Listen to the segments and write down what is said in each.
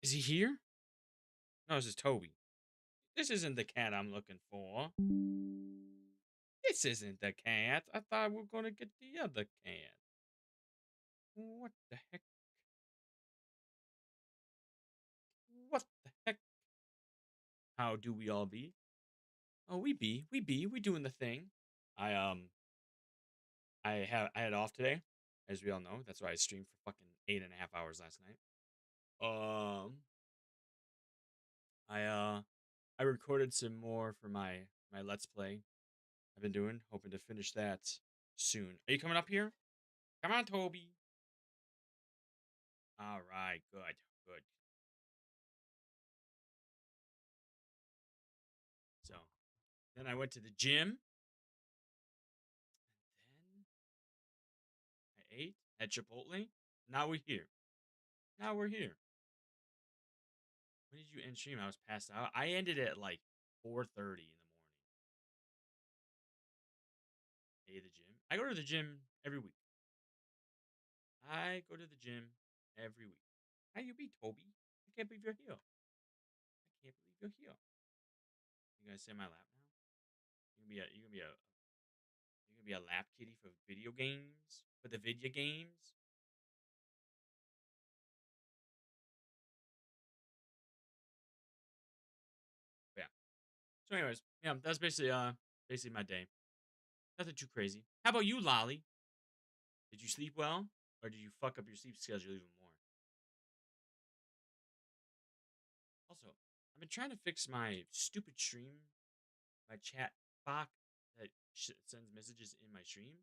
Is he here? No, this is Toby. This isn't the cat I'm looking for. This isn't the cat. I thought we were gonna get the other cat. What the heck? What the heck? How do we all be? Oh, we doing the thing. I had off today, as we all know. That's why I streamed for fucking 8.5 hours last night. Um, I uh, I recorded some more for my Let's Play I've been doing, hoping to finish that soon. Are you coming up here? Come on, Toby. All right, good, good. So then I went to the gym. Then I ate at Chipotle. Now we're here. Now we're here. When did you end stream? I was passed out. I ended at like 4:30 in the morning. Hey, the gym. I go to the gym every week. I go to the gym every week. How you be, Toby? I can't believe you're here. I can't believe you're here. You gonna sit in my lap now? You gonna be a lap kitty for video games? For the video games? But yeah. So anyways, yeah, that's basically my day. Nothing too crazy. How about you, Lolly? Did you sleep well? Or did you fuck up your sleep schedule even more? Also, I've been trying to fix my stupid stream, my chat box that sends messages in my stream.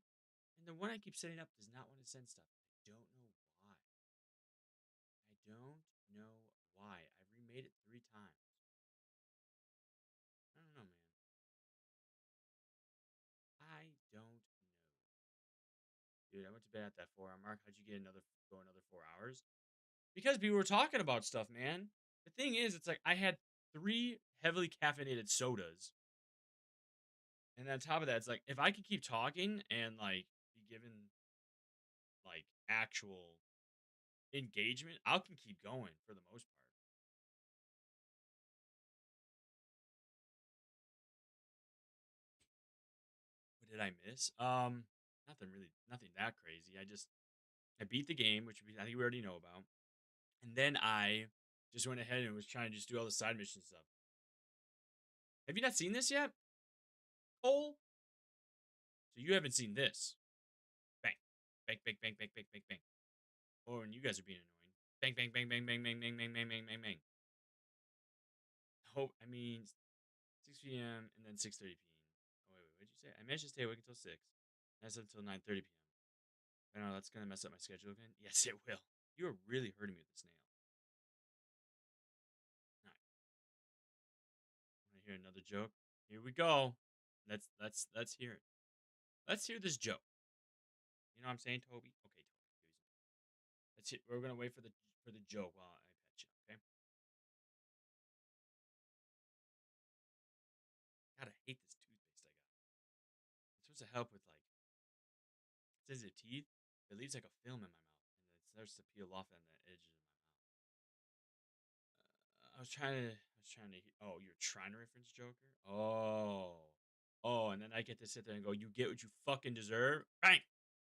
And the one I keep setting up does not want to send stuff. I don't know why. I don't know why. I've remade it 3 times. I don't know, man. I don't know. Dude, I went to bed at that 4 hour mark. How'd you get another 4 hours? Because people were talking about stuff, man. The thing is, it's like I had 3 heavily caffeinated sodas. And then on top of that, it's like if I could keep talking and like be given like actual engagement, I can keep going for the most part. What did I miss? Nothing that crazy. I beat the game, which I think we already know about, and then I just went ahead and was trying to just do all the side mission stuff. Have you not seen this yet, Cole? So you haven't seen this? Bang, bang, bang, bang, bang, bang, bang, bang. Oh, and you guys are being annoying. Bang, bang, bang, bang, bang, bang, bang, bang, bang, bang, bang, bang. Hope I mean 6 p.m. and then 6:30 p.m. Oh wait, what'd you say? I managed to stay awake until 6. That's until 9:30 p.m. I know that's gonna mess up my schedule again. Yes, it will. You are really hurting me with the snail. All right, want to hear another joke? Here we go. Let's hear it. Let's hear this joke. You know what I'm saying, Toby? Okay, Toby. Let's hit. We're gonna wait for the joke while I pet you. Okay. God, I hate this toothpaste I got. It's supposed to help with like sensitive teeth. It leaves like a film in my mouth, and it starts to peel off on the edges of my mouth. I was trying to. Oh, you're trying to reference Joker. Oh, and then I get to sit there and go, "You get what you fucking deserve." Bang,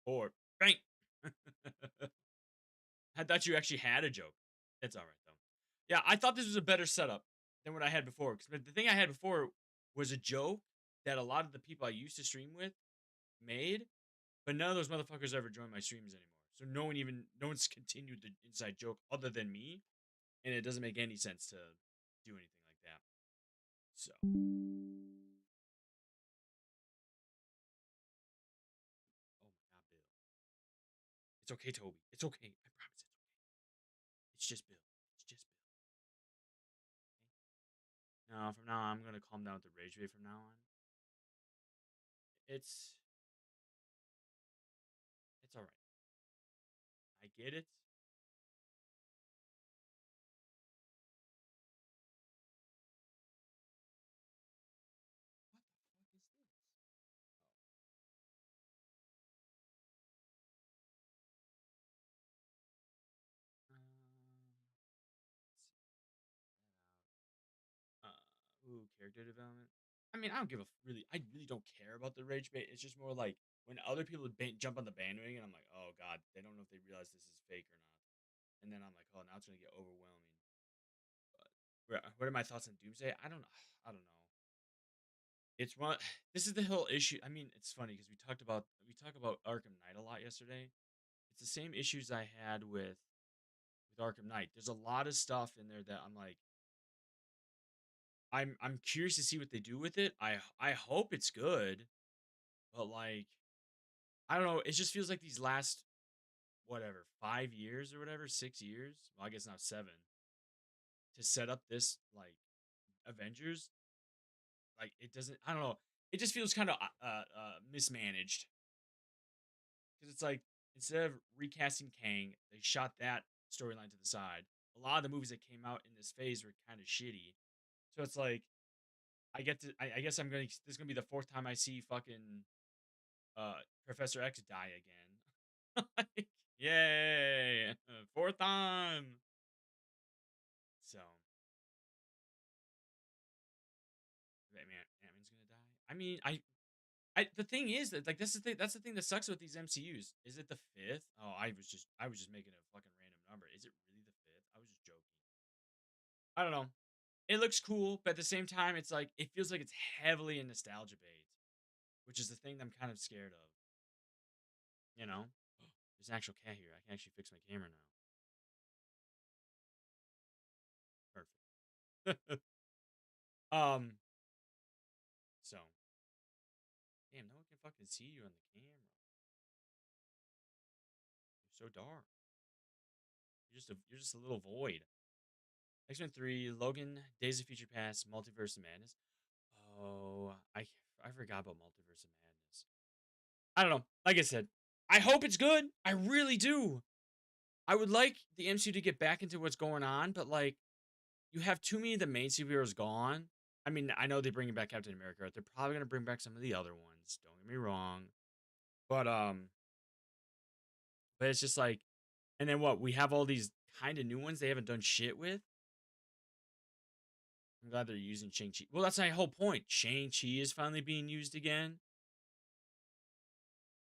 or bang. I thought you actually had a joke. It's all right though. Yeah, I thought this was a better setup than what I had before. Because the thing I had before was a joke that a lot of the people I used to stream with made, but none of those motherfuckers ever join my streams anymore. So no one's continued the inside joke other than me, and it doesn't make any sense to do anything like that. So, oh my god, Bill, it's okay, Toby. It's okay. I promise it's okay. It's just Bill. It's just Bill. Okay? No, from now on, I'm gonna calm down with the rage rate. From now on, it's it's all right. I get it. What the fuck is this? Oh. Ooh, character development. I mean, I don't give a really. I really don't care about the rage bait. It's just more like when other people jump on the bandwagon, I'm like, oh god, they don't know if they realize this is fake or not. And then I'm like, oh, now it's gonna get overwhelming. But what are my thoughts on Doomsday? I don't know. I don't know. It's one. This is the whole issue. I mean, it's funny because we talk about Arkham Knight a lot yesterday. It's the same issues I had with Arkham Knight. There's a lot of stuff in there that I'm like, I'm curious to see what they do with it. I hope it's good, but like I don't know. It just feels like these last whatever 5 years or whatever 6 years. Well, I guess now seven to set up this like Avengers. Like it doesn't. I don't know. It just feels kind of mismanaged because it's like instead of recasting Kang, they shot that storyline to the side. A lot of the movies that came out in this phase were kind of shitty. So it's like I guess I'm gonna. This is gonna be the fourth time I see fucking uh Professor X die again. Like, yay! Fourth time. So, Ant-Man's gonna die. I mean, the thing is that like this is the that's the thing that sucks with these MCU's. Is it the fifth? Oh, I was just making a fucking random number. Is it really the fifth? I was just joking. I don't know. It looks cool, but at the same time, it's like it feels like it's heavily in nostalgia bait, which is the thing that I'm kind of scared of. You know, there's an actual cat here. I can actually fix my camera now. Perfect. So damn, no one can fucking see you on the camera. You're so dark. You're just a little void. X-Men 3, Logan, Days of Future Past, Multiverse of Madness. Oh, I forgot about Multiverse of Madness. I don't know. Like I said, I hope it's good. I really do. I would like the MCU to get back into what's going on, but like you have too many of the main superheroes gone. I mean, I know they're bringing back Captain America. They're probably gonna bring back some of the other ones. Don't get me wrong, but it's just like, and then what? We have all these kind of new ones they haven't done shit with. I'm glad they're using Shang-Chi. Well, that's my whole point. Shang-Chi is finally being used again.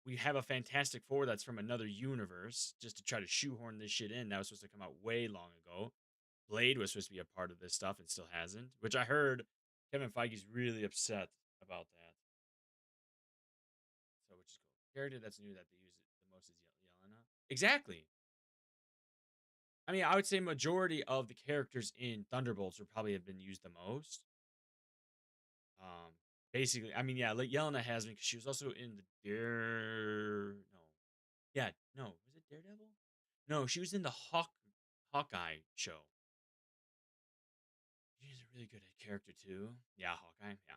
We have a Fantastic Four that's from another universe just to try to shoehorn this shit in. That was supposed to come out way long ago. Blade was supposed to be a part of this stuff and still hasn't, which I heard Kevin Feige's really upset about that. So, which is cool. Character that's new that they use it the most is Yelena. Exactly. I mean, I would say majority of the characters in Thunderbolts would probably have been used the most. Um, Basically, I mean, yeah, like Yelena has been because she was also in the no, yeah, no, was it Daredevil? No, she was in the Hawkeye show. She's a really good character too. Yeah, Hawkeye. Yeah,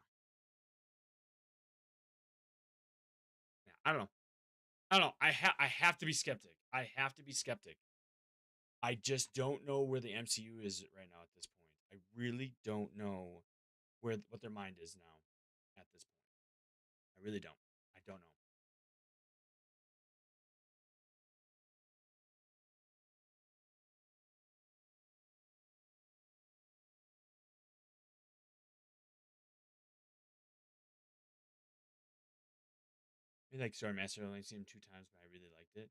yeah. I don't know. I don't know. I have to be skeptic. I have to be skeptic. I just don't know where the MCU is right now at this point. I really don't know what their mind is now at this point. I really don't. I don't know. I like Story Master. I only seen him 2 times, but I really liked it.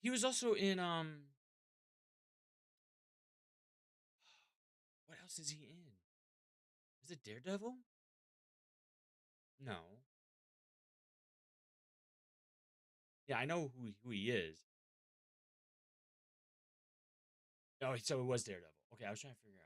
He was also in what else is he in? Is it Daredevil? No. Yeah, I know who he is. Oh, so it was Daredevil. Okay, I was trying to figure out.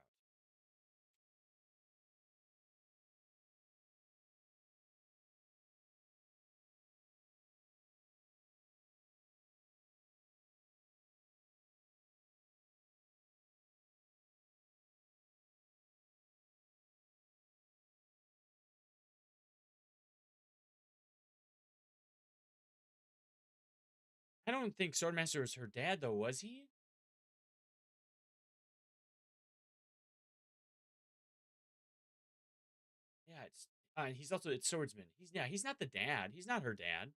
I don't think Swordmaster was her dad though, was he? Yeah, he's also it's Swordsman. He's not the dad. He's not her dad.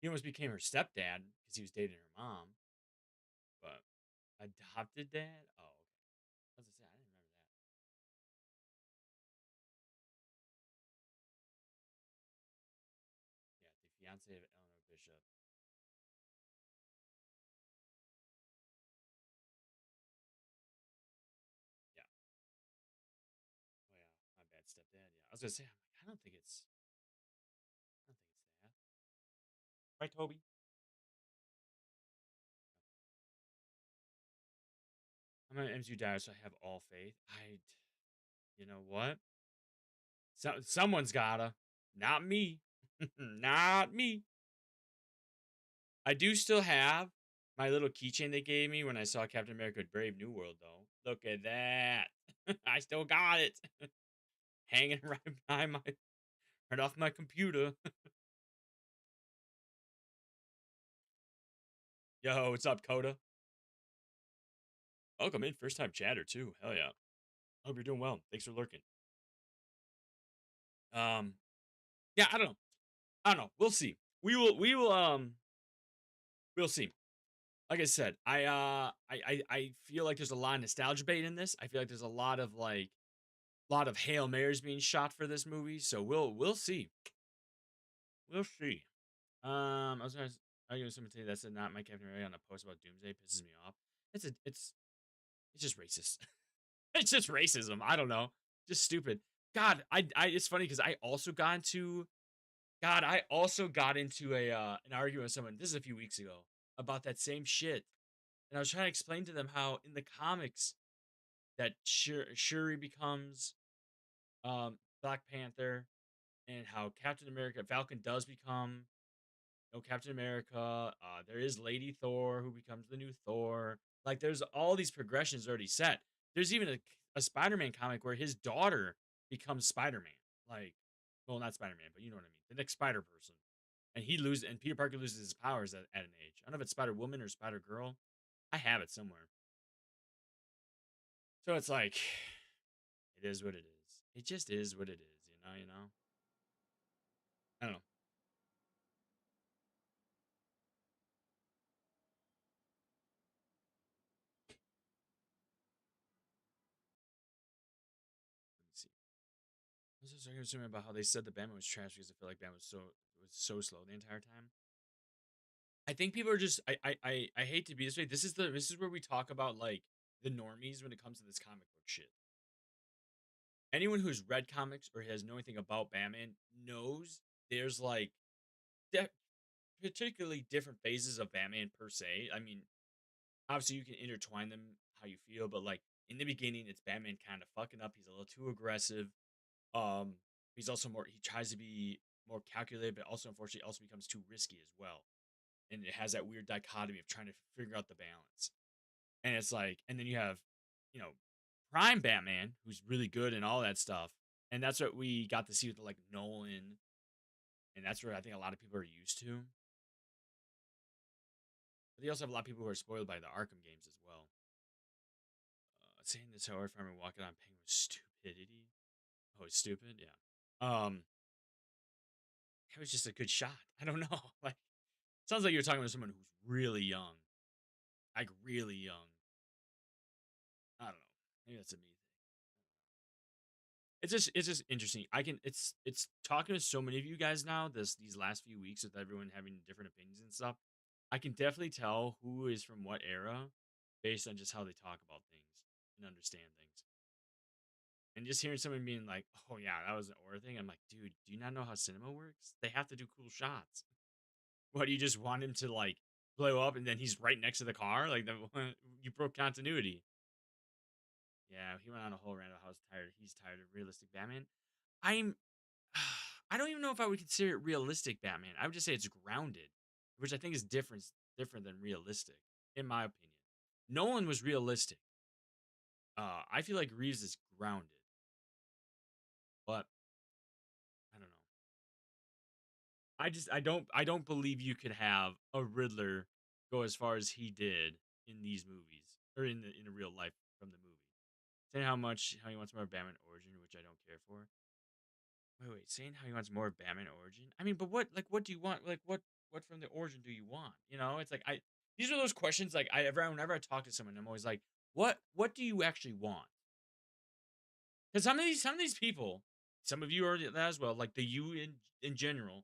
He almost became her stepdad because he was dating her mom. But adopted dad? Oh, okay. I was gonna say I didn't remember that. fiance of Eleanor Bishop. Yeah. Oh yeah, my bad, stepdad. Yeah, I was gonna say, I'm like, I don't think it's that. Right, Toby? I'm an MCU diehard, so I have all faith. You know what? Someone's gotta. Not me. Not me. I do still have my little keychain they gave me when I saw Captain America Brave New World, though. Look at that. I still got it. Hanging right off my computer. Yo, what's up, Coda? Welcome in. First time chatter, too. Hell yeah. Hope you're doing well. Thanks for lurking. Um, yeah, I don't know. I don't know. We'll see. We'll see. Like I said, I feel like there's a lot of nostalgia bait in this. I feel like there's a lot of Hail Marys being shot for this movie. So we'll see. We'll see. I was arguing with someone today that said not my Captain America on a post about Doomsday pisses me off. It's just racist. It's just racism. I don't know. Just stupid. God, I it's funny because I also got into a an argument with someone. This is a few weeks ago about that same shit. And I was trying to explain to them how in the comics that Shuri becomes Black Panther and how Captain America Falcon does become Captain America. There is Lady Thor who becomes the new Thor. Like there's all these progressions already set. There's even a Spider-Man comic where his daughter becomes Spider-Man. Like, well, not Spider-Man, but you know what I mean. The next Spider Person, and Peter Parker loses his powers at an age. I don't know if it's Spider Woman or Spider Girl. I have it somewhere. So it's like, it is what it is. It just is what it is. You know. I don't know. Let me see. I was just arguing about how they said the Batman was trash because I feel like Batman was so slow the entire time. I think people are just I hate to be this way. This is where we talk about like the normies when it comes to this comic book shit. Anyone who's read comics or has know anything about Batman knows there's like de- particularly different phases of Batman per se. I mean, obviously you can intertwine them how you feel, but like in the beginning, it's Batman kind of fucking up. He's a little too aggressive. Um, he's also more. He tries to be more calculated, but also unfortunately also becomes too risky as well. And it has that weird dichotomy of trying to figure out the balance. And it's like, and then you have, you know, Prime Batman, who's really good and all that stuff. And that's what we got to see with like Nolan, and that's where I think a lot of people are used to. But they also have a lot of people who are spoiled by the Arkham games as well. Saying this, however, if I'm walking on Penguin stupidity. Oh, it's stupid. Yeah. It was just a good shot. I don't know. Like, sounds like you're talking to someone who's really young, like really young. I don't know. Maybe that's a me thing. It's just interesting. It's talking to so many of you guys now. These last few weeks with everyone having different opinions and stuff. I can definitely tell who is from what era based on just how they talk about things and understand things. And just hearing someone being like, "Oh yeah, that was an aura thing," I'm like, "Dude, do you not know how cinema works? They have to do cool shots. What do you just want him to like blow up and then he's right next to the car? Like you broke continuity." Yeah, he went on a whole rant about how he's tired of realistic Batman. I'm I don't even know if I would consider it realistic Batman. I would just say it's grounded, which I think is different than realistic, in my opinion. Nolan was realistic. I feel like Reeves is grounded, but I don't know. I don't believe you could have a Riddler go as far as he did in these movies or in a real life from the movie. Saying how he wants more Batman origin, which I don't care for. Wait. Saying how he wants more Batman origin. I mean, but what do you want? Like what from the origin do you want? You know, it's like I these are those questions like whenever I talk to someone, I'm always like, what do you actually want? Because some of these people, some of you are that as well, like the you in general,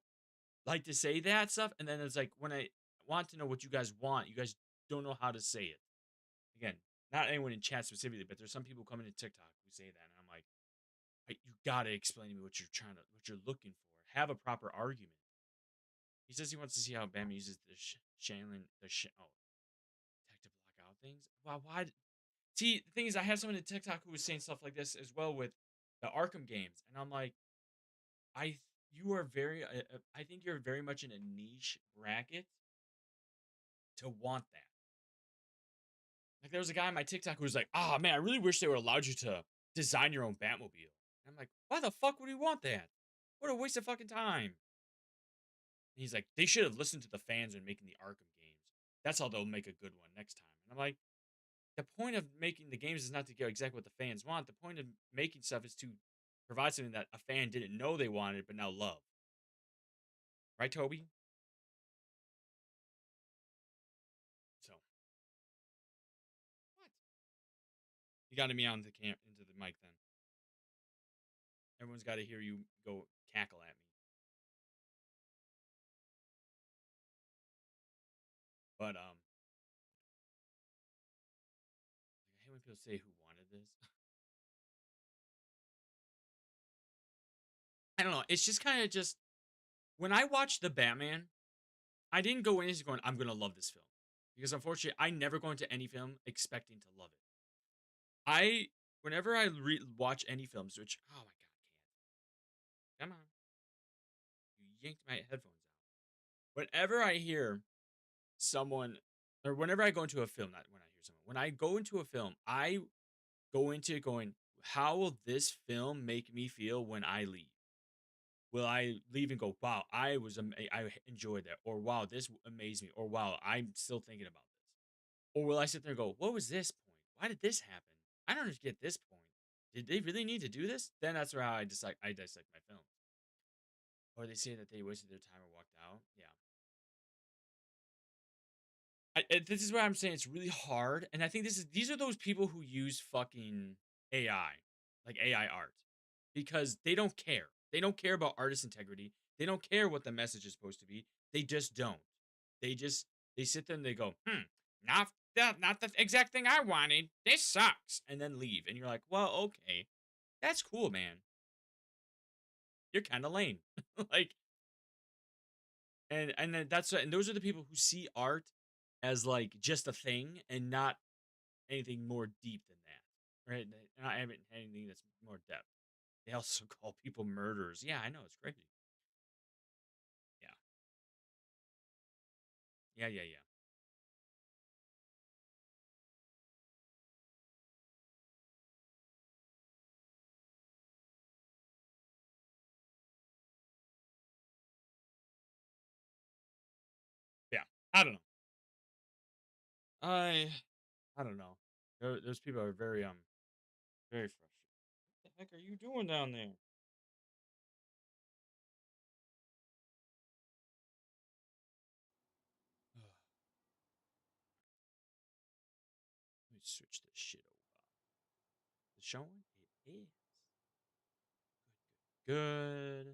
like to say that stuff, and then it's like when I want to know what you guys want, you guys don't know how to say it. Again, not anyone in chat specifically, but there's some people coming to TikTok who say that, and I'm like, you gotta explain to me what you're looking for. Have a proper argument. He says he wants to see how Batman uses the tech to block out things. Well, why? See, the thing is, I have someone in TikTok who was saying stuff like this as well with the Arkham games, and I'm like, I you are very, I think you're very much in a niche bracket to want that. Like there was a guy on my TikTok who was like, "Ah, man, I really wish they would allowed you to design your own Batmobile." And I'm like, "Why the fuck would he want that? What a waste of fucking time." And he's like, "They should have listened to the fans when making the Arkham games. That's how they'll make a good one next time." And I'm like, the point of making the games is not to get exactly what the fans want. The point of making stuff is to provide something that a fan didn't know they wanted but now love. Right, Toby? So what? You got to me on the into the mic then. Everyone's got to hear you go cackle at me. But I hate when people say who wanted this. I don't know. It's just kind of just when I watched the Batman, I didn't go into going, I'm gonna love this film. Because unfortunately, I never go into any film expecting to love it. I whenever I watch any films, which oh my god, come on, you yanked my headphones out. Whenever I hear someone, or whenever I go into a film, not when I hear someone, when I go into a film, I go into it going, how will this film make me feel when I leave? Will I leave and go, wow, I enjoyed that, or wow, this amazed me, or wow, I'm still thinking about this, or will I sit there and go, what was this point? Why did this happen? I don't get this point. Did they really need to do this? Then that's where I dissect my film. Or they say that they wasted their time or walked out. Yeah. This is why I'm saying it's really hard, and I think these are those people who use fucking AI, like AI art, because they don't care. They don't care about artist integrity. They don't care what the message is supposed to be. They just don't. They just they sit there and they go, not the exact thing I wanted. This sucks, and then leave. And you're like, well, okay, that's cool, man. You're kind of lame, like, and then and those are the people who see art as like just a thing and not anything more deep than that, right? And I haven't anything that's more depth. They also call people murderers. Yeah, I know it's crazy. Yeah, yeah. Yeah, I don't know. I I don't know. Those people are very frustrated. What the heck are you doing down there? Let me switch this shit over. The showing it is good.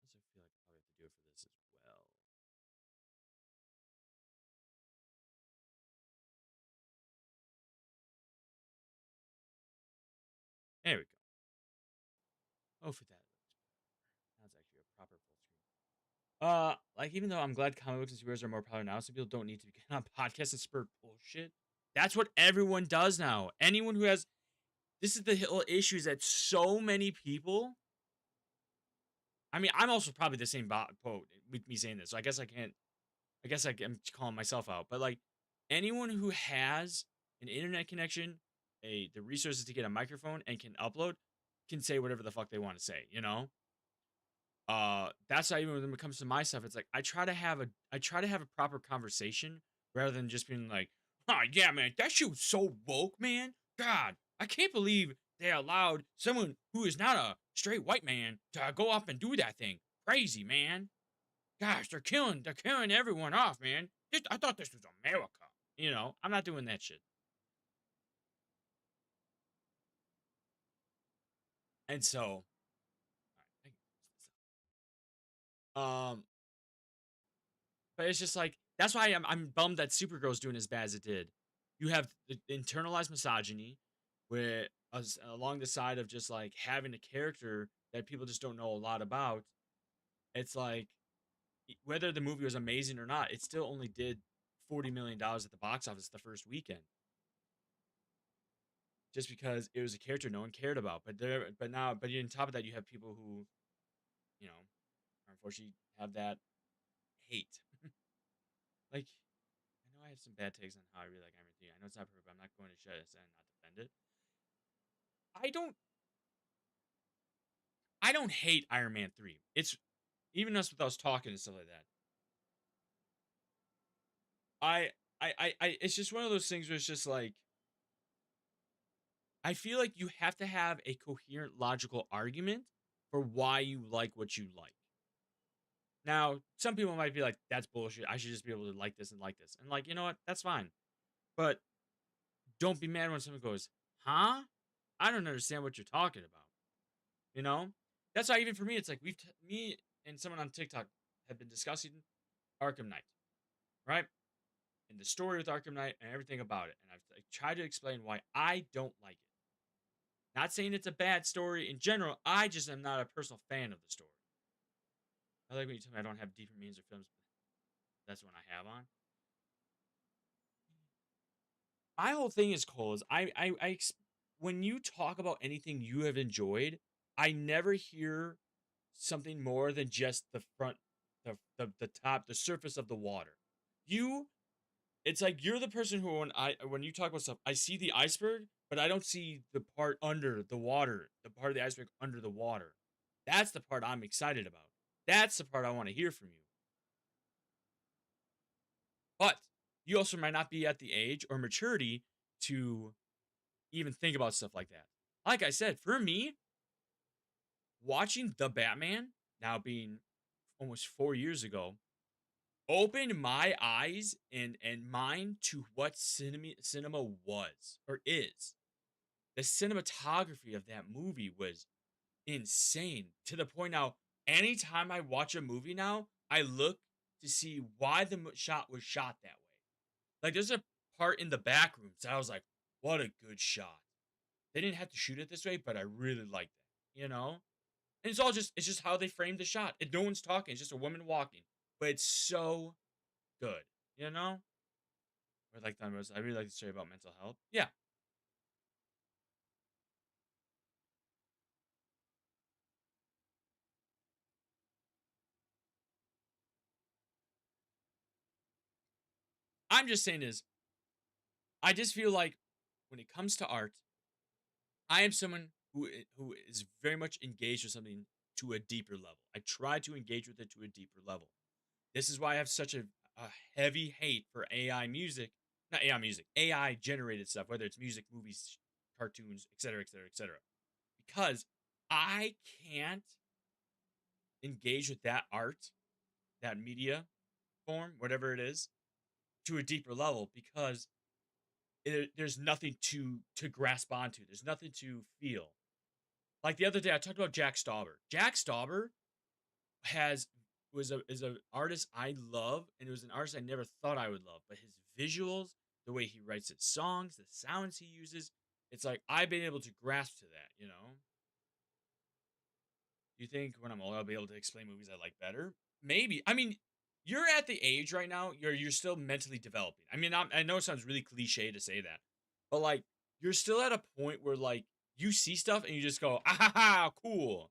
I also feel like I probably have to do it for this as well. There we go. Oh, for that. That's actually a proper full screen. Like even though I'm glad comic books and superheroes are more popular now, some people don't need to be getting on podcasts and spur bullshit. That's what everyone does now. Anyone who has this is the whole issue is that so many people. I mean, I'm also probably the same boat with me saying this, so I guess I can't. I guess I'm calling myself out, but like anyone who has an internet connection, the resources to get a microphone and can upload, can say whatever the fuck they want to say. You know, that's why even when it comes to my stuff, it's like I try to have a proper conversation rather than just being like, oh yeah, man, that shit was so woke, man. God, I can't believe they allowed someone who is not a straight white man to go up and do that thing. Crazy, man. Gosh, they're killing everyone off, man. I thought this was America. You know, I'm not doing that shit. And so Um, but it's just like that's why I'm bummed that Supergirl's doing as bad as it did. You have the internalized misogyny, where along the side of just like having a character that people just don't know a lot about. It's like whether the movie was amazing or not, it still only did $40 million at the box office the first weekend, just because it was a character no one cared about. But on top of that, you have people who you know unfortunately have that hate. Like I know I have some bad takes on how I really like Iron Man 3. I know it's not perfect, but I'm not going to shut it and not defend it. I don't I don't hate Iron Man 3. It's even us with us talking and stuff like that. I I it's just one of those things where it's just like I feel like you have to have a coherent logical argument for why you like what you like. Now, some people might be like, that's bullshit. I should just be able to like this and like this. And like, you know what? That's fine. But don't be mad when someone goes, huh? I don't understand what you're talking about. You know? That's why even for me, it's like me and someone on TikTok have been discussing Arkham Knight, right? And the story with Arkham Knight and everything about it. And I've like, tried to explain why I don't like it. Not saying it's a bad story in general. I just am not a personal fan of the story. I like when you tell me I don't have deeper meanings or films. That's when I have on. My whole thing is Cole is when you talk about anything you have enjoyed, I never hear something more than just the front, the top, the surface of the water. You, it's like you're the person who when you talk about stuff, I see the iceberg, but I don't see the part under the water, the part of the iceberg under the water. That's the part I'm excited about. That's the part I want to hear from you. But you also might not be at the age or maturity to even think about stuff like that. Like I said, for me, watching The Batman, now being almost 4 years ago, opened my eyes and mind to what cinema was or is. The cinematography of that movie was insane to the point now, anytime I watch a movie now, I look to see why the shot was shot that way. Like there's a part in the back rooms that I was like, what a good shot. They didn't have to shoot it this way, but I really like that, you know? And it's just how they framed the shot. And no one's talking, it's just a woman walking. But it's so good, you know? Or like that was I really like the story about mental health. Yeah. I'm just saying is I just feel like when it comes to art, I am someone who is very much engaged with something to a deeper level. I try to engage with it to a deeper level. This is why I have such a heavy hate for AI music, not AI music, AI generated stuff, whether it's music, movies, cartoons, etc., etc., etc. Because I can't engage with that art, that media form, whatever it is, to a deeper level because there's nothing to grasp onto. There's nothing to feel. Like the other day, I talked about Jack Stauber. Jack Stauber has is an artist I love, and it was an artist I never thought I would love. But his visuals, the way he writes his songs, the sounds he uses, it's like I've been able to grasp to that. You know, do you think when I'm older I'll be able to explain movies I like better? Maybe. I mean, you're at the age right now. You're still mentally developing. I mean, I know it sounds really cliche to say that, but like you're still at a point where like you see stuff and you just go, ah ha ha, cool.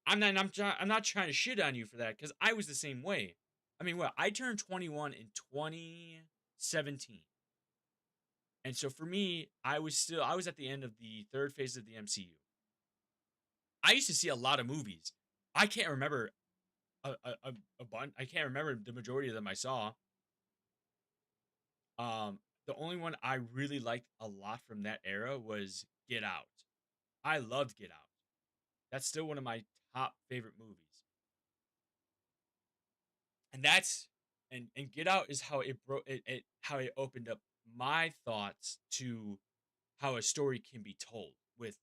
I'm not trying to shit on you for that because I was the same way. I mean, well, I turned 21 in 2017. And so for me, I was at the end of the third phase of the MCU. I used to see a lot of movies. I can't remember a bunch. I can't remember the majority of them I saw. The only one I really liked a lot from that era was Get Out. I loved Get Out. That's still one of my top favorite movies. And that's and Get Out is how it broke it how it opened up my thoughts to how a story can be told with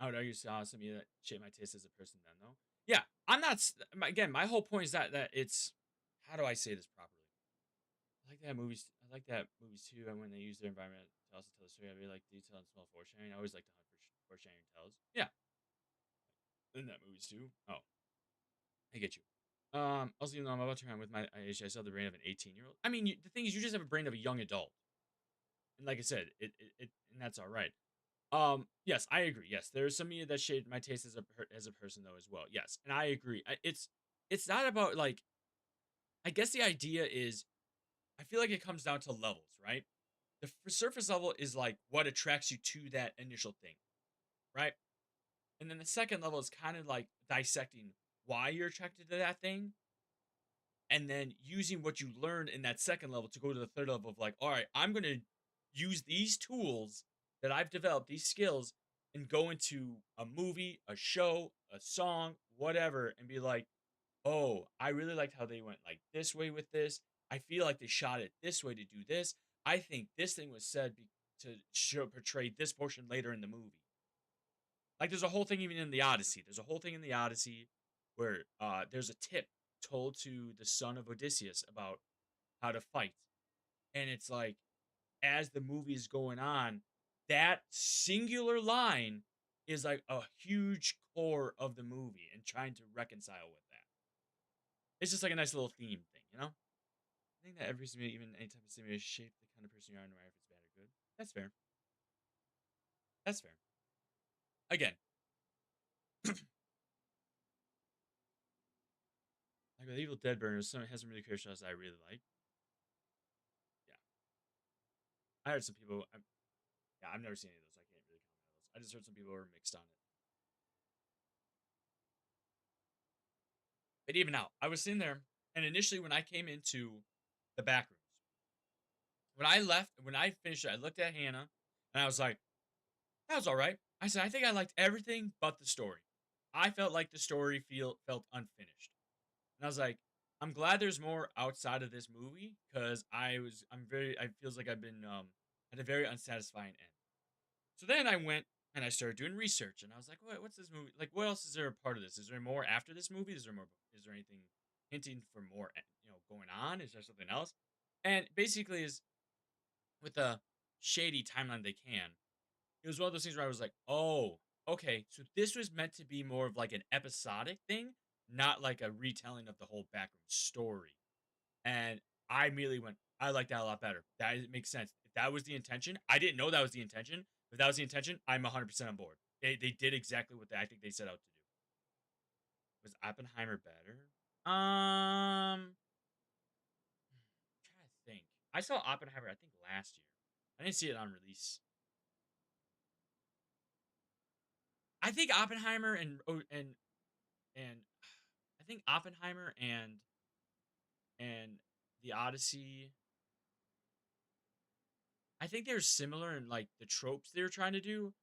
I would argue something that shaped my taste as a person then, though. Yeah, I'm not again, my whole point is that it's how do I say this properly? I like that movies too, and when they use their environment to also tell the story, I really like detail and small foreshadowing. I always like to hunt for foreshadowing tells. Yeah, in that movies too. Oh, I get you. Also, I'm about to run with my age. I still have the brain of an 18-year-old. I mean, the thing is, you just have a brain of a young adult, and like I said, and that's all right. Yes, I agree. Yes, there's some media that shaped my taste as as a person though as well. Yes, and I agree. It's not about like I guess the idea is I feel like it comes down to levels, right? The surface level is like what attracts you to that initial thing, right? And then the second level is kind of like dissecting why you're attracted to that thing and then using what you learned in that second level to go to the third level of like, all right, I'm going to use these tools that I've developed, these skills, and go into a movie, a show, a song, whatever, and be like, oh, I really liked how they went like this way with this. I feel like they shot it this way to do this. I think this thing was said to show portray this portion later in the movie. Like there's a whole thing even in the Odyssey. There's a whole thing in the Odyssey where there's a tip told to the son of Odysseus about how to fight. And it's like as the movie is going on, that singular line is like a huge core of the movie and trying to reconcile with that. It's just like a nice little theme thing, you know? I think that every simulation, even any type of simulation, shape the kind of person you are, no matter if it's bad or good. That's fair. That's fair. Again, like with Evil Dead Burners, some has some really clear shots I really like. Yeah, I heard some people. Yeah, I've never seen any of those. So I can't really comment on those. I just heard some people were mixed on it. But even now, I was sitting there, and initially when I came into the back rooms, when I finished it, I looked at Hannah, and I was like, "That was all right." I said, "I think I liked everything but the story. I felt like the story felt unfinished." And I was like, "I'm glad there's more outside of this movie because I'm very I feels like I've been had a very unsatisfying end." So then I went and I started doing research, and I was like, what's this movie? Like, what else is there a part of this? Is there more after this movie? Is there more? Is there anything hinting for more? Going on? Is there something else?" And basically, is with a shady timeline they can. It was one of those things where I was like, oh, okay, so this was meant to be more of like an episodic thing, not like a retelling of the whole background story. And I immediately went, I like that a lot better. Makes sense. If that was the intention, I didn't know that was the intention. If that was the intention, I'm 100% on board. They did exactly what I think they set out to do. Was Oppenheimer better? Trying to think. I saw Oppenheimer, I think last year. I didn't see it on release. I think Oppenheimer and I think Oppenheimer and the Odyssey. I think they're similar in like the tropes they were trying to do.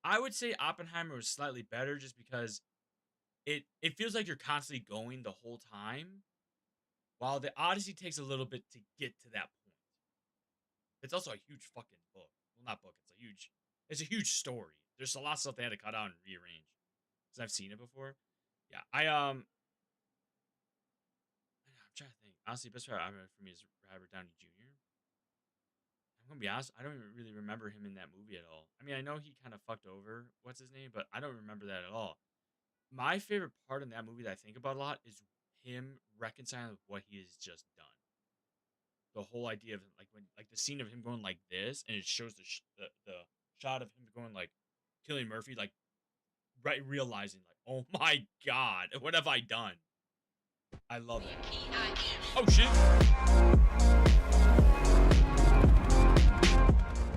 I would say Oppenheimer was slightly better just because it feels like you're constantly going the whole time, while the Odyssey takes a little bit to get to that point. It's also a huge fucking book. Well, not book. It's a huge story. There's a lot of stuff they had to cut out and rearrange because I've seen it before. Yeah, I'm trying to think. Honestly, best part for me is Robert Downey Jr. I'm gonna be honest. I don't even really remember him in that movie at all. I mean, I know he kind of fucked over what's his name, but I don't remember that at all. My favorite part in that movie that I think about a lot is him reconciling with what he has just done. The whole idea of like when like the scene of him going like this, and it shows the shot of him going like killing Murphy, like right realizing like, oh my god, what have I done? I love that. Oh shit!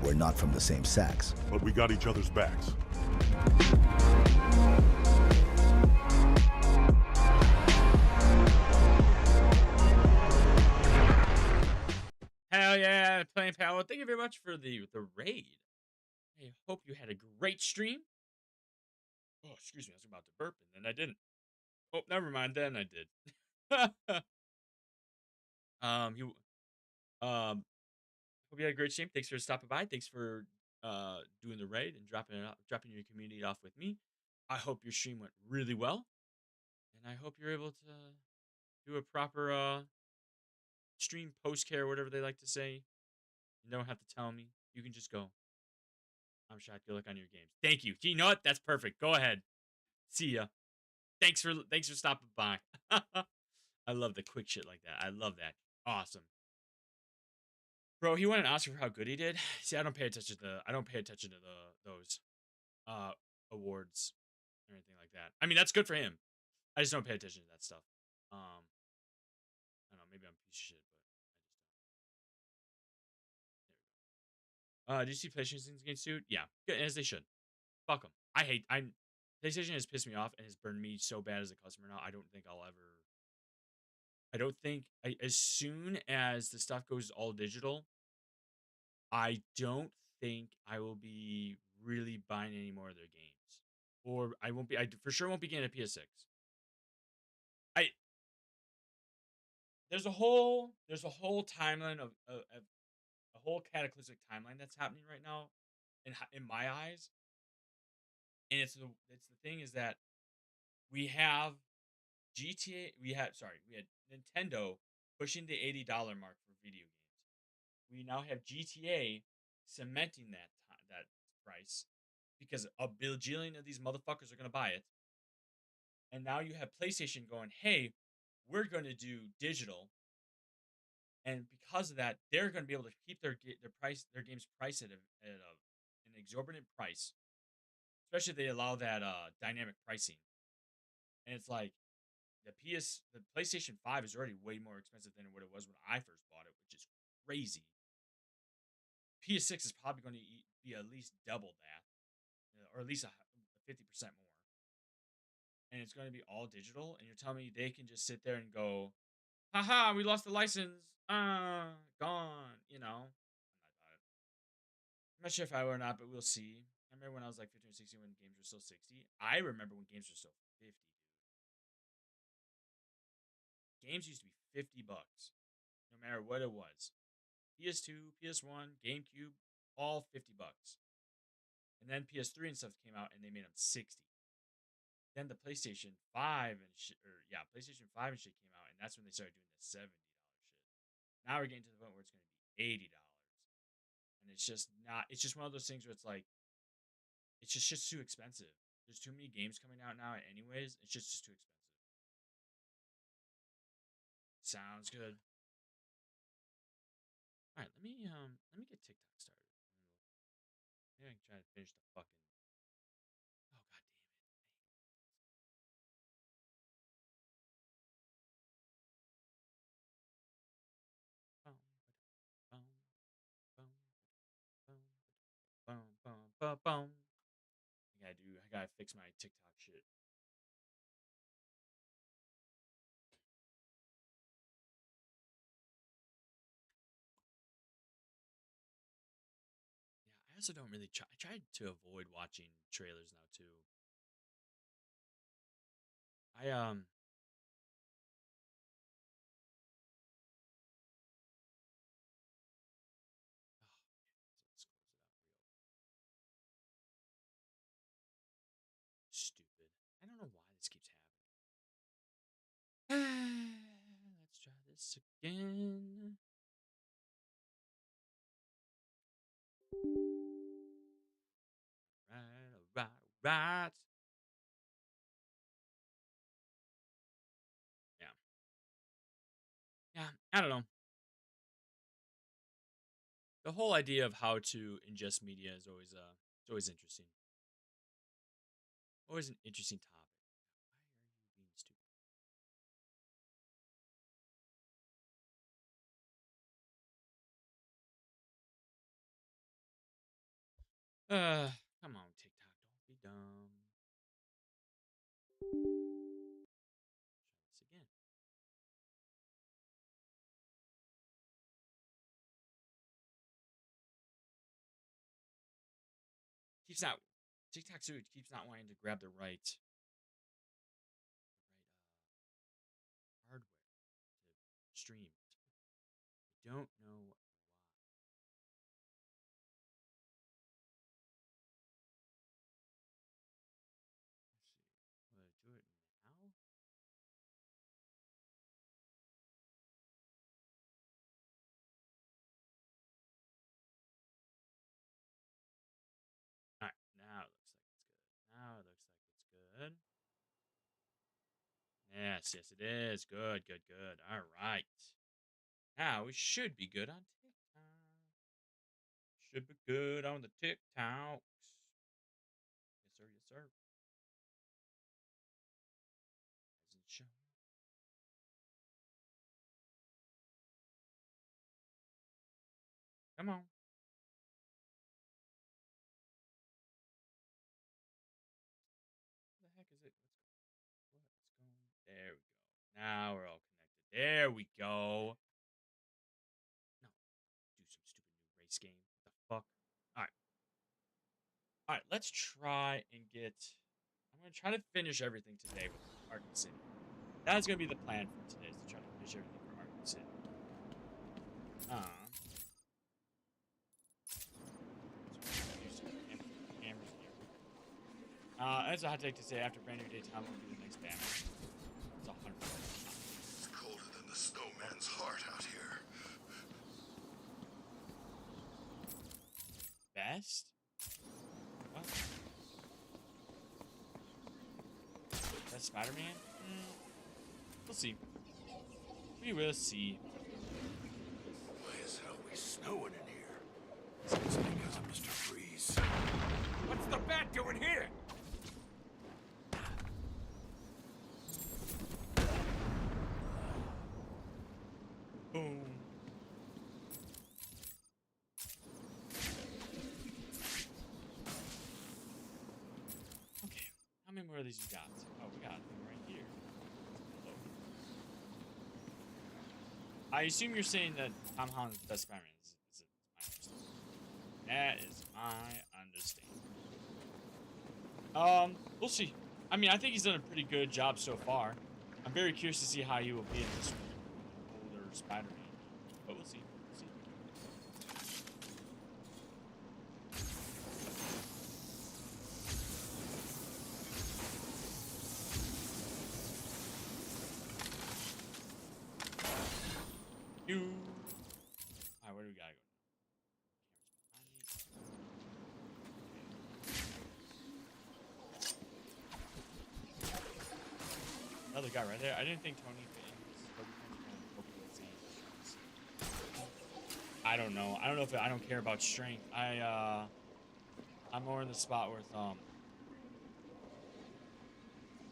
We're not from the same sex. But we got each other's backs. Hell yeah, playing Palo. Thank you very much for the raid. I hope you had a great stream. Oh, excuse me, I was about to burp and then I didn't. Oh, never mind. Then I did. You hope you had a great stream. Thanks for stopping by. Thanks for doing the raid and dropping your community off with me. I hope your stream went really well, and I hope you're able to do a proper stream post care, whatever they like to say. You don't have to tell me. You can just go. I'm shocked. Good luck on your games. Thank you. You know what? That's perfect. Go ahead. See ya. Thanks for stopping by. I love the quick shit like that. I love that. Awesome. Bro, he won an Oscar for how good he did. See, I don't pay attention to those uh awards or anything like that. I mean, that's good for him. I just don't pay attention to that stuff. I don't know, maybe I'm a piece of shit, but did you see PlayStation's getting sued? Yeah, good, as they should. Fuck them. I PlayStation has pissed me off and has burned me so bad as a customer now. I don't think as soon as the stuff goes all digital, I don't think I will be really buying any more of their games. Or I won't be. I for sure won't be getting a PS6. I there's a whole timeline of a whole cataclysmic timeline that's happening right now, in my eyes, and it's the thing is that we have GTA. We had Nintendo pushing the $80 mark for video games. We now have GTA cementing that price because a bajillion of these motherfuckers are gonna buy it. And now you have PlayStation going, "Hey, we're going to do digital," and because of that, they're going to be able to keep their games priced at an exorbitant price, especially if they allow that dynamic pricing. And it's like the PlayStation 5 is already way more expensive than what it was when I first bought it, which is crazy. PS6 is probably going to be at least double that, or at least a 50% more. And it's going to be all digital. And you're telling me they can just sit there and go, haha, we lost the license. Gone. I'm not sure if I will or not, but we'll see. I remember when I was like 15 or 16 when games were still 60. I remember when games were still 50. Games used to be $50, no matter what it was. PS2, PS1, GameCube, all $50. And then PS3 and stuff came out and they made them 60. Then the PlayStation 5 PlayStation 5 and shit came out, and that's when they started doing the $70 shit. Now we're getting to the point where it's going to be $80. And it's just not, it's just one of those things where it's like, it's just too expensive. There's too many games coming out now anyways. It's just too expensive. Sounds good. All right, let me get TikTok started. Maybe I can try to finish the fucking. Oh god damn it! Boom, boom, boom, boom, boom, boom, boom. I gotta fix my TikTok shit. Yeah, I also don't really try. I tried to avoid watching trailers now too. I. Oh, let's close it out real stupid. I don't know why this keeps happening. Let's try this again. Right, right. Yeah, yeah. I don't know. The whole idea of how to ingest media is always interesting. Always an interesting topic. Why are you being stupid? Uh, Come on, TikTok. Don't be dumb. Try this again. Keeps not TikTok too. Keeps not wanting to grab the right hardware to stream. I don't know why. Yes, yes, it is. Good, good, good. All right. Now we should be good on TikTok. Should be good on the TikToks. Yes, sir. Yes, sir. Doesn't show. Come on. What the heck is it? What's going? There we go. Now we're all connected. There we go. No, do some stupid new race game. What the fuck? All right. All right. Let's try and get. I'm gonna try to finish everything today with Arkham City. That's gonna be the plan for today. Is to try to finish everything for Arkham City. Cameras here. That's a hot take to say after brand new daytime will be the next banner. It's 100%. It's colder than the snowman's heart out here. Best? What? Best Spider-Man? We'll see. We will see. Why is it always snowing in here? It's because of Mr. Freeze. What's the bat doing here? Boom. Okay. How many more of these you got? Oh, we got them right here. I assume you're saying that Tom Holland's the best Spider-Man. Is my understanding. That is my understanding. We'll see. I mean, I think he's done a pretty good job so far. I'm very curious to see how he will be in this older Spider-Man. But we'll see. We'll see. You. Alright, where do we gotta go? Another guy right there. I didn't think Tony. I don't know. I don't know if I don't care about strength. I'm more in the spot with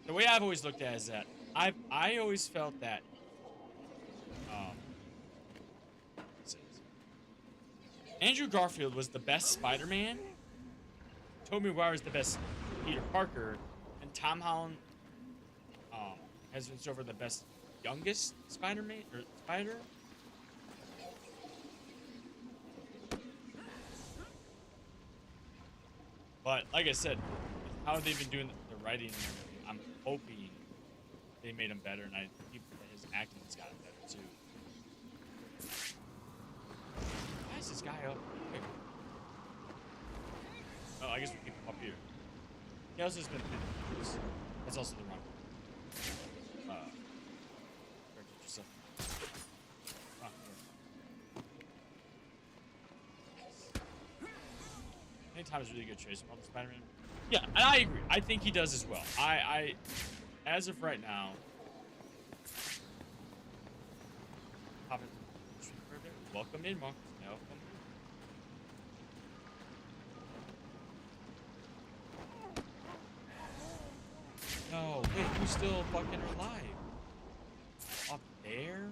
the way I've always looked at it is that I always felt that Andrew Garfield was the best Spider-Man, Tobey Maguire was the best Peter Parker, and Tom Holland has been so far the best youngest Spider-Man or Spider. But like I said, with how they've been doing the writing and everything, I'm hoping they made him better, and I think that his acting has gotten better too. Why is this guy up here? Oh, I guess we keep him up here. He also has been. That's also the wrong. Yourself. I think Tom is really good choice about the Spider-Man. Yeah, and I agree. I think he does as well. I as of right now, pop it. Welcome in, Mark. Welcome. No, wait, who's still fucking alive? Up there?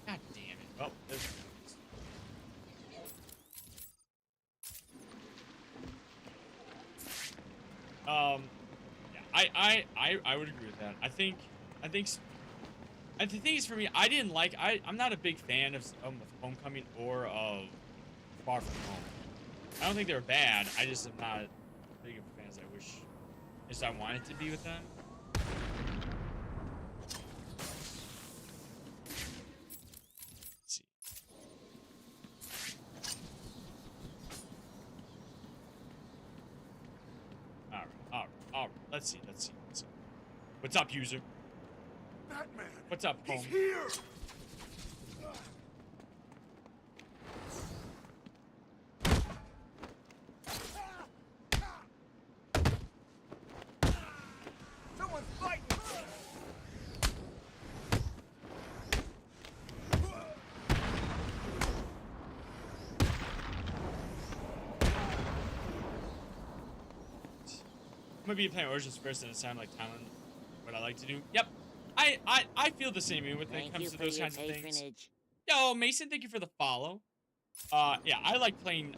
God damn it. Oh, there's. Yeah, I would agree with that. I think, and the thing is for me, I'm not a big fan of Homecoming or of Far From Home. I don't think they're bad. I just am not big of a fan as I wish, as I wanted to be with them. Let's see. All right. Let's see. What's up, user? Batman! What's up, home? He's here! Someone's fighting! gonna be playing Origins first, and it sound like telling what I like to do. Yep, I feel the same way when it Thank comes you to for those your kinds of things. patronage. Yo, Mason, thank you for the follow. Yeah, I like playing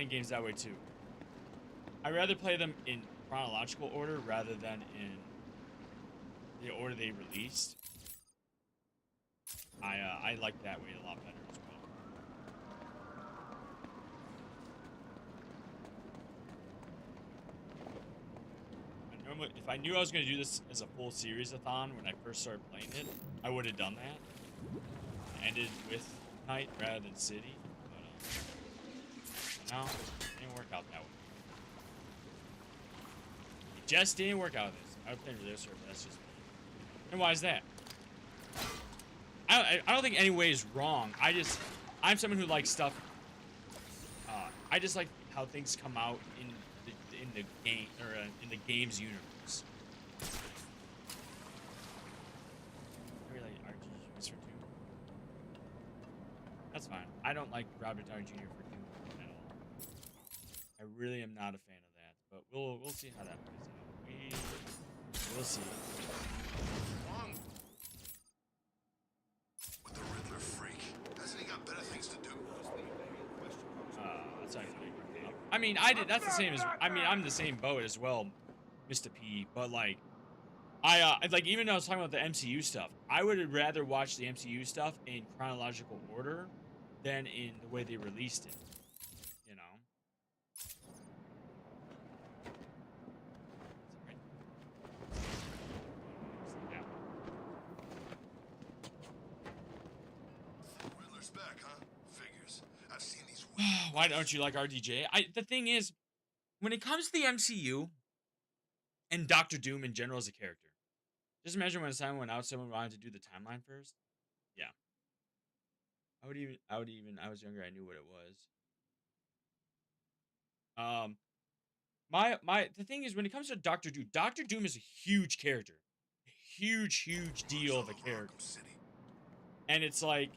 games that way too. I rather play them in chronological order rather than in the order they released. I like that way a lot better as well. Normally, if I knew I was going to do this as a full series-a-thon when I first started playing it, I would have done that. Ended with Night rather than City, but no, it didn't work out that way. It just didn't work out with this. I was playing with this, but that's just me. And why is that? I don't think any way is wrong. I'm someone who likes stuff. I just like how things come out in the game or in the game's universe. I really like RGs for Doom. That's fine. I don't like Robert Downey Jr. for Doom at all. I really am not a fan of that, but we'll see how that plays out. We'll see. Wrong with the Riddler freak. Hasn't he got better things to do? That's actually I mean, that's the same as, I'm the same boat as well, Mr. P, but like, like, even though I was talking about the MCU stuff, I would rather watch the MCU stuff in chronological order than in the way they released it, you know? Riddler's back, huh? Figures. I've seen these. Why don't you like RDJ? The thing is, when it comes to the MCU and Doctor Doom in general as a character, just imagine when someone went out, someone wanted to do the timeline first. Yeah. I was younger, I knew what it was. The thing is, when it comes to Doctor Doom is a huge character. A huge deal of a character. And it's like,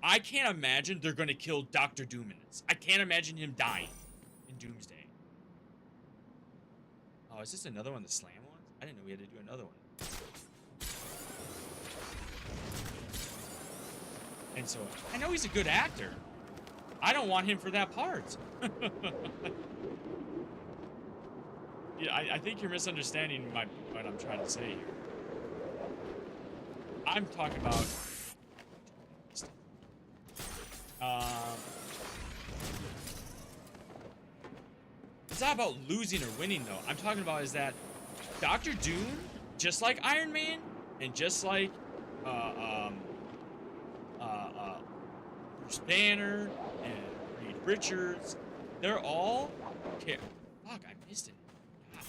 I can't imagine they're gonna kill Doctor Doom in this. I can't imagine him dying in Doomsday. Oh, is this another one of the slam ones? I didn't know we had to do another one. And so, I know he's a good actor. I don't want him for that part. Yeah, I think you're misunderstanding what I'm trying to say here. I'm talking about... it's not about losing or winning, though. I'm talking about is that Doctor Doom, just like Iron Man, and just like Bruce Banner and Reed Richards, they're all fuck, I missed it. God.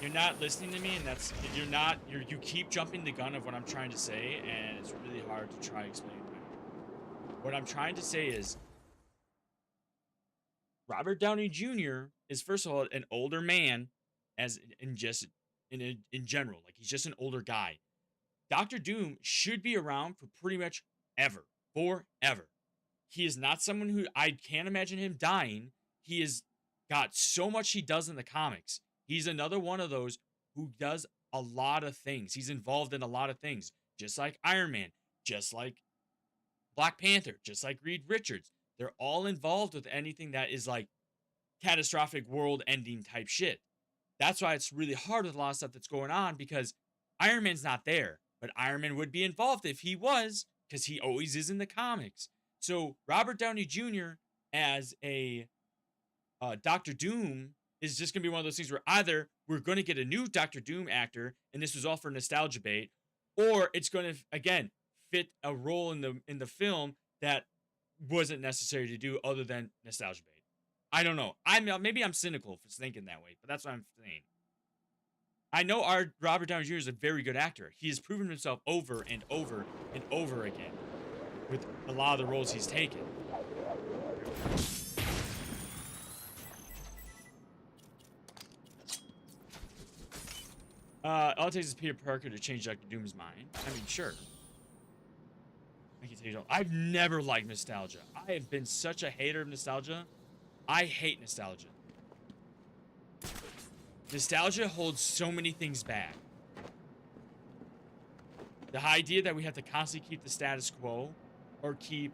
You're not listening to me, and you keep jumping the gun of what I'm trying to say, and it's really hard to try explaining it. What I'm trying to say is Robert Downey Jr. is, first of all, an older man, in general. Like, he's just an older guy. Dr. Doom should be around for pretty much forever. He is not someone who, I can't imagine him dying. He has got so much he does in the comics. He's another one of those who does a lot of things. He's involved in a lot of things, just like Iron Man, just like Black Panther, just like Reed Richards. They're all involved with anything that is like catastrophic world-ending type shit. That's why it's really hard with a lot of stuff that's going on, because Iron Man's not there. But Iron Man would be involved if he was, because he always is in the comics. So Robert Downey Jr. as a Doctor Doom is just going to be one of those things where either we're going to get a new Doctor Doom actor, and this was all for nostalgia bait, or it's going to, again, fit a role in the film that wasn't necessary to do other than nostalgia bait. I don't know. Maybe I'm cynical for thinking that way, but that's what I'm saying. I know our Robert Downey Jr. is a very good actor. He has proven himself over and over and over again with a lot of the roles he's taken. All it takes is Peter Parker to change Dr. Doom's mind. I mean, sure. I can tell you, I've never liked nostalgia. I have been such a hater of nostalgia. I hate nostalgia. Nostalgia holds so many things back. The idea that we have to constantly keep the status quo or keep...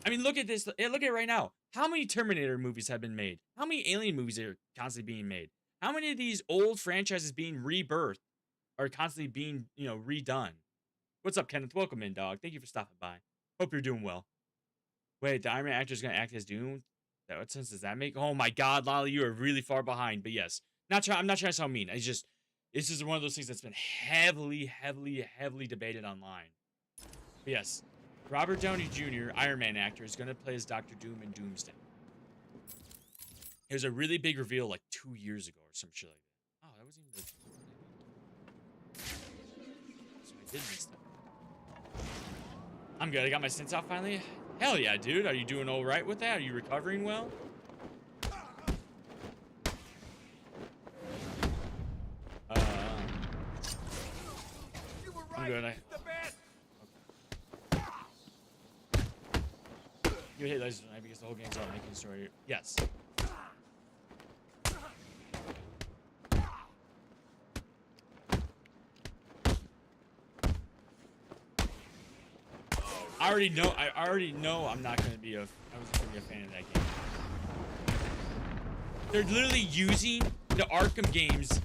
I mean, look at this. Look at it right now. How many Terminator movies have been made? How many Alien movies are constantly being made? How many of these old franchises being rebirthed are constantly being, redone? What's up, Kenneth? Welcome in, dog. Thank you for stopping by. Hope you're doing well. Wait, the Iron Man actor is going to act as Doom? What sense does that make? Oh my god, Lolly, you are really far behind. But yes, I'm not trying to sound mean. This is one of those things that's been heavily debated online. But yes, Robert Downey Jr., Iron Man actor, is going to play as Dr. Doom in Doomsday. It was a really big reveal like 2 years ago or some shit like that. Oh, that wasn't even the... So I did miss that. I'm good. I got my stints out finally. Hell yeah, dude. Are you doing all right with that? Are you recovering well? I'm good. You hate lasers tonight because the whole game's about making a story. Yes. I already know I'm not gonna be I wasn't gonna be a fan of that game. They're literally using the Arkham games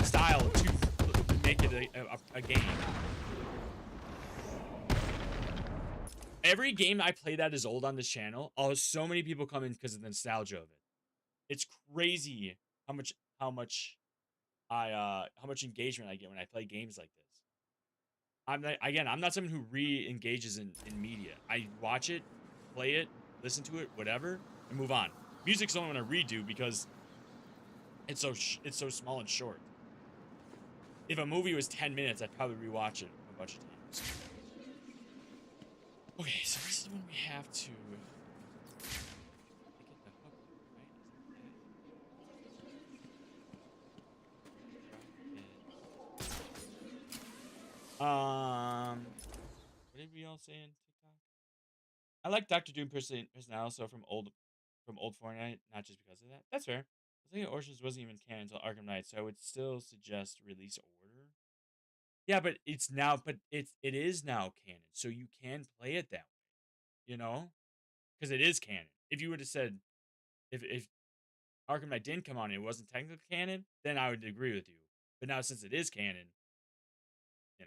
style to make it a game. Every game I play that is old on this channel, so many people come in because of the nostalgia of it. It's crazy how much engagement I get when I play games like this. I'm not someone who re-engages in media. I watch it, play it, listen to it, whatever, and move on. Music's only when I redo because it's so small and short. If a movie was 10 minutes, I'd probably rewatch it a bunch of times. Okay, so this is when we have to get the hook, right? What did we all say in TikTok? I like Dr. Doom personality, so from old Fortnite, not just because of that. That's fair. I think Origins wasn't even canon until Arkham Knight, so I would still suggest release order. Yeah, but it is now canon, so you can play it that way. Because it is canon. If you would have said, if Arkham Knight didn't come on and it wasn't technically canon, then I would agree with you. But now since it is canon, so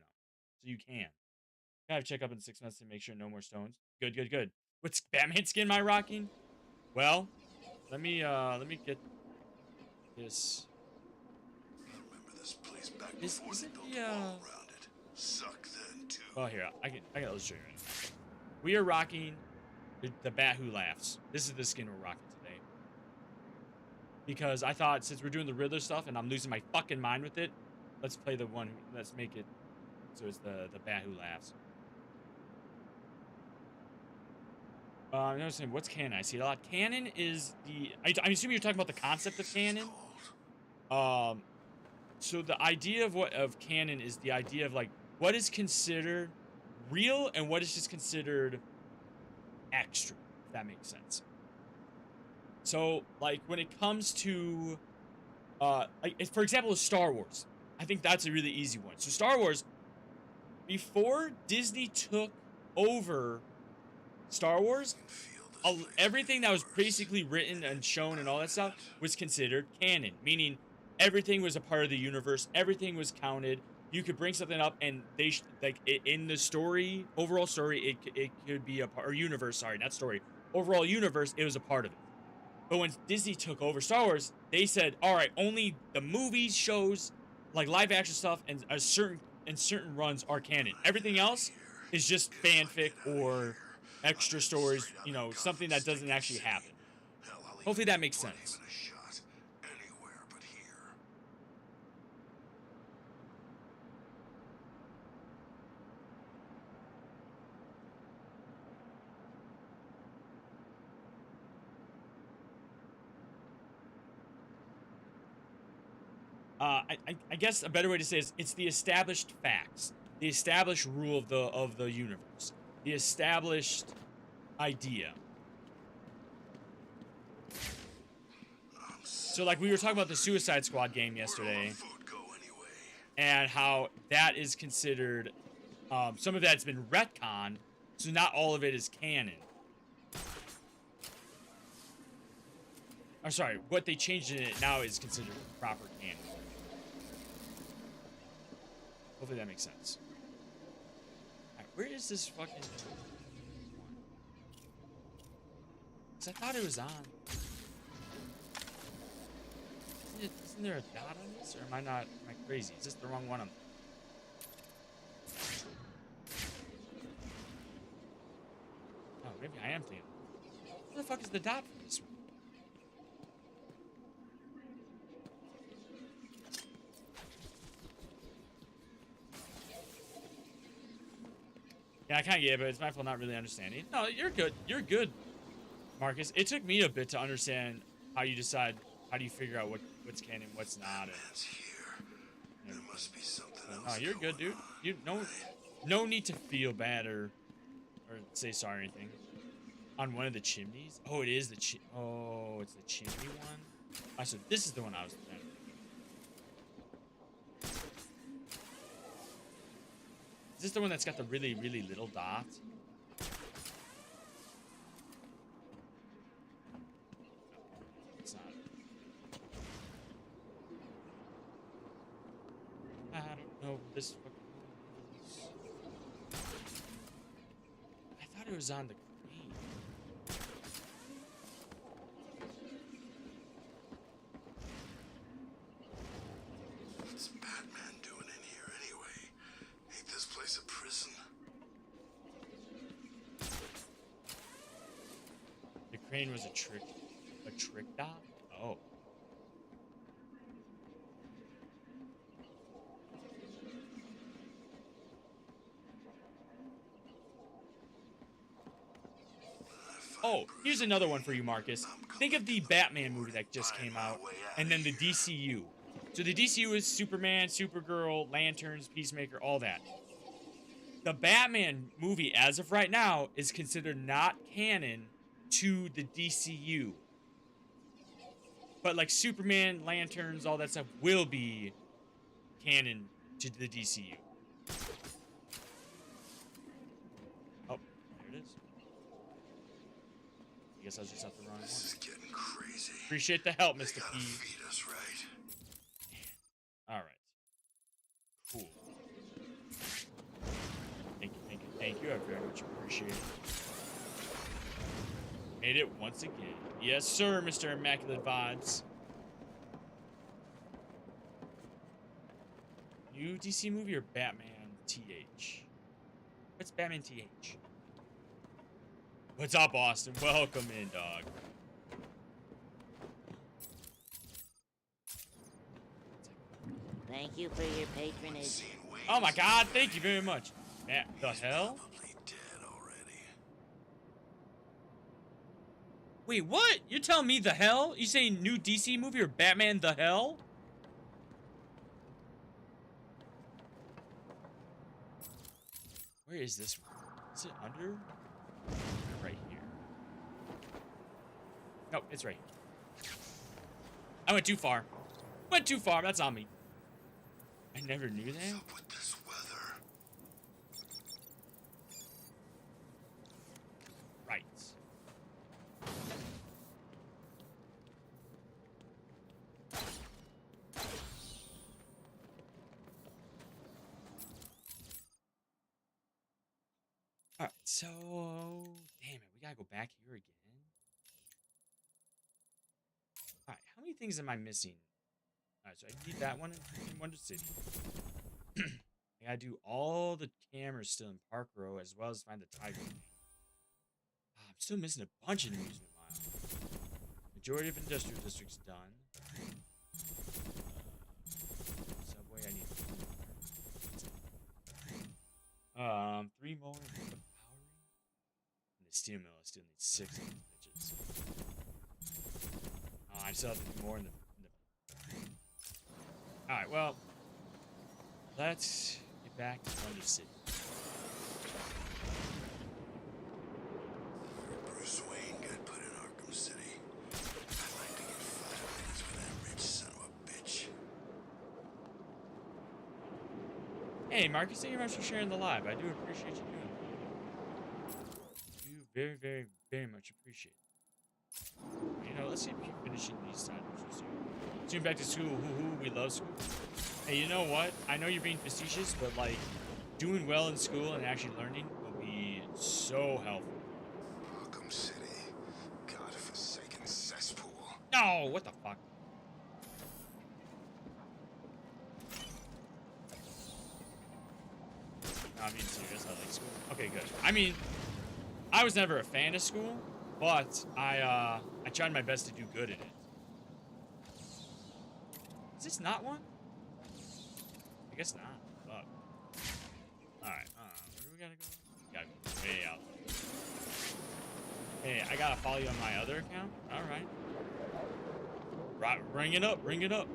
you can. I have to check up in 6 months to make sure no more stones. Good. What Batman skin am I rocking? Well, let me get this. I remember this place back before they built a wall around it. Suck then too. Oh, here I can illustrate it. We are rocking the Bat Who Laughs. This is the skin we're rocking today. Because I thought since we're doing the Riddler stuff and I'm losing my fucking mind with it, let's play the one. Let's make it so it's the Bat Who Laughs. I'm noticing what's canon. I see a lot. Canon is the. I'm assuming you're talking about the concept of canon. So the idea of canon is the idea of like what is considered real and what is just considered extra. If that makes sense. So like when it comes to, for example, Star Wars, I think that's a really easy one. So Star Wars, before Disney took over Star Wars, everything that was basically written and shown and all that stuff was considered canon, meaning everything was a part of the universe. Everything was counted. You could bring something up, and in the story, overall story, it could be a part, or universe. Sorry, not story. Overall universe, it was a part of it. But when Disney took over Star Wars, they said, "All right, only the movies, shows, like live action stuff, and certain runs are canon. Everything else is just fanfic or extra stories, something that doesn't actually happen." Hopefully that makes sense. I guess a better way to say is it's the established facts, the established rule of the universe, the established idea. So like we were talking about the Suicide Squad game yesterday, Food go anyway. and how that is considered, some of that's been retconned, so not all of it is canon. Or sorry, what they changed in it now is considered proper canon. Hopefully that makes sense. Alright, where is this fucking one? Because I thought it was on. Isn't there a dot on this? Or am I crazy? Is this the wrong one? Oh, maybe I am thinking. Where the fuck is the dot for this one? Yeah, I kind of get it, but it's my fault not really understanding. No, you're good. You're good, Marcus. It took me a bit to understand how you decide, how do you figure out what's canon, what's not. Batman's here. There must be something else. No, you're good, dude. You no need to feel bad or say sorry or anything. On one of the chimneys. Oh, it is the oh, it's the chimney one. Oh, so this is the one I was thinking. Is this the one that's got the really, really little dot? It's not. I don't know what this fucking is. I thought it was on the crane. What's Batman doing in here anyway? Ain't this place a prison? The crane was a trick dot? Oh. Oh, here's another one for you, Marcus. Think of the Batman movie that just came out, and then the DCU. So the DCU is Superman, Supergirl, Lanterns, Peacemaker, all that. The Batman movie, as of right now, is considered not canon to the DCU. But like Superman, Lanterns, all that stuff will be canon to the DCU. Oh, there it is. I guess I was just at the wrong one. This is getting crazy. Appreciate the help, They Mr. gotta P. feed us, right? Alright. Cool. Thank you. I very much appreciate it. Made it once again. Yes, sir, Mr. Immaculate Vibes. New DC movie or Batman TH? What's Batman TH? What's up, Austin? Welcome in, dog. Thank you for your patronage. Seen Wayne's Oh my god, thank you very much. The hell? probably dead already. Wait, what? You're telling me the hell? You saying new DC movie or Batman the hell? Where is this one? Is it under? Right here. No, it's right here. I went too far. Went too far, that's on me. I never knew What's that. up with this weather? Right. Alright, so damn it, we gotta go back here again. Alright, how many things am I missing? Alright, so I need that one in Wonder City. I gotta do all the cameras still in Park Row as well as find the tiger thing. I'm still missing a bunch of amusement miles. Majority of industrial districts done. Subway, I need 3 more. And the Bowery. And the steel mill, I still need 6 of these bitches. Oh, I still have to do more in the Alright, well, let's get back to Wonder City. Bruce Wayne got put in Arkham City. I'd like to get 5 minutes with him. Hey, Marcus, thank you very much for sharing the live. I do appreciate you doing that. You very, very, very much appreciate it. You know, let's see if you keep finishing these side missions soon. Soon back to school. Hoo-hoo, we love school. Hey, you know what? I know you're being facetious, but, like, doing well in school and actually learning will be so helpful. Arkham City. God-forsaken cesspool. No, what the fuck? No, I'm being serious. I like school. Okay, good. I mean, I was never a fan of school, but I tried my best to do good in it. Is this not one? I guess not. Fuck. Alright, where do we gotta go? We gotta go way out. Hey, I gotta follow you on my other account? Alright. Right, bring it up, bring it up.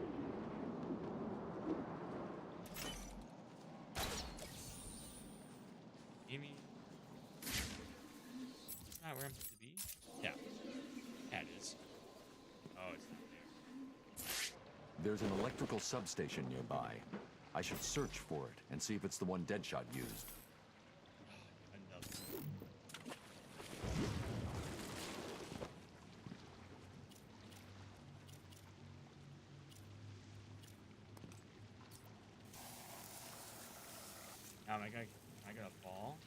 Gimme. It's not where I'm supposed to be? Yeah. Yeah, it is. Oh, it's not there. There's an electrical substation nearby. I should search for it and see if it's the one Deadshot used. Another. Now, I got a ball.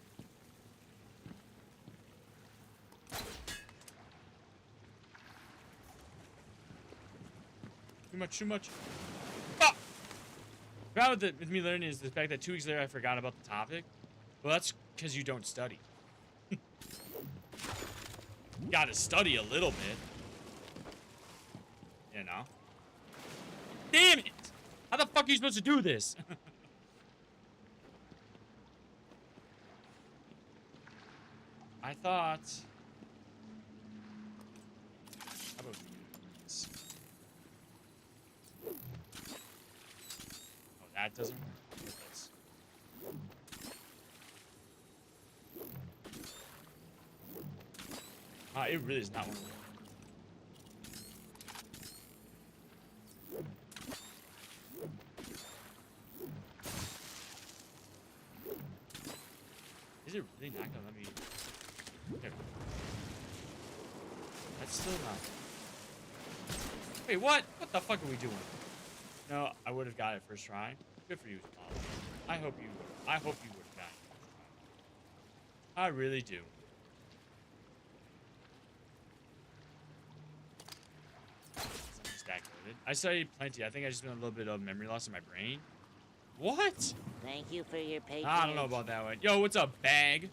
Too much, too much. Ah! The problem with me learning is the fact that 2 weeks later I forgot about the topic. Well, that's because you don't study. You gotta study a little bit. You know? Damn it! How the fuck are you supposed to do this? I thought... How about this? Oh, that doesn't work. This. It really is not one. Is it really not gonna let me? Okay. That's still not. Wait, what? What the fuck are we doing? No, I would have got it first try. Good for you, Paul. I hope you would have gotten it. I really do. Stack loaded. I studied plenty. I think I just been a little bit of memory loss in my brain. What? Thank you for your patience. I don't know about that one. Yo, what's up, bag?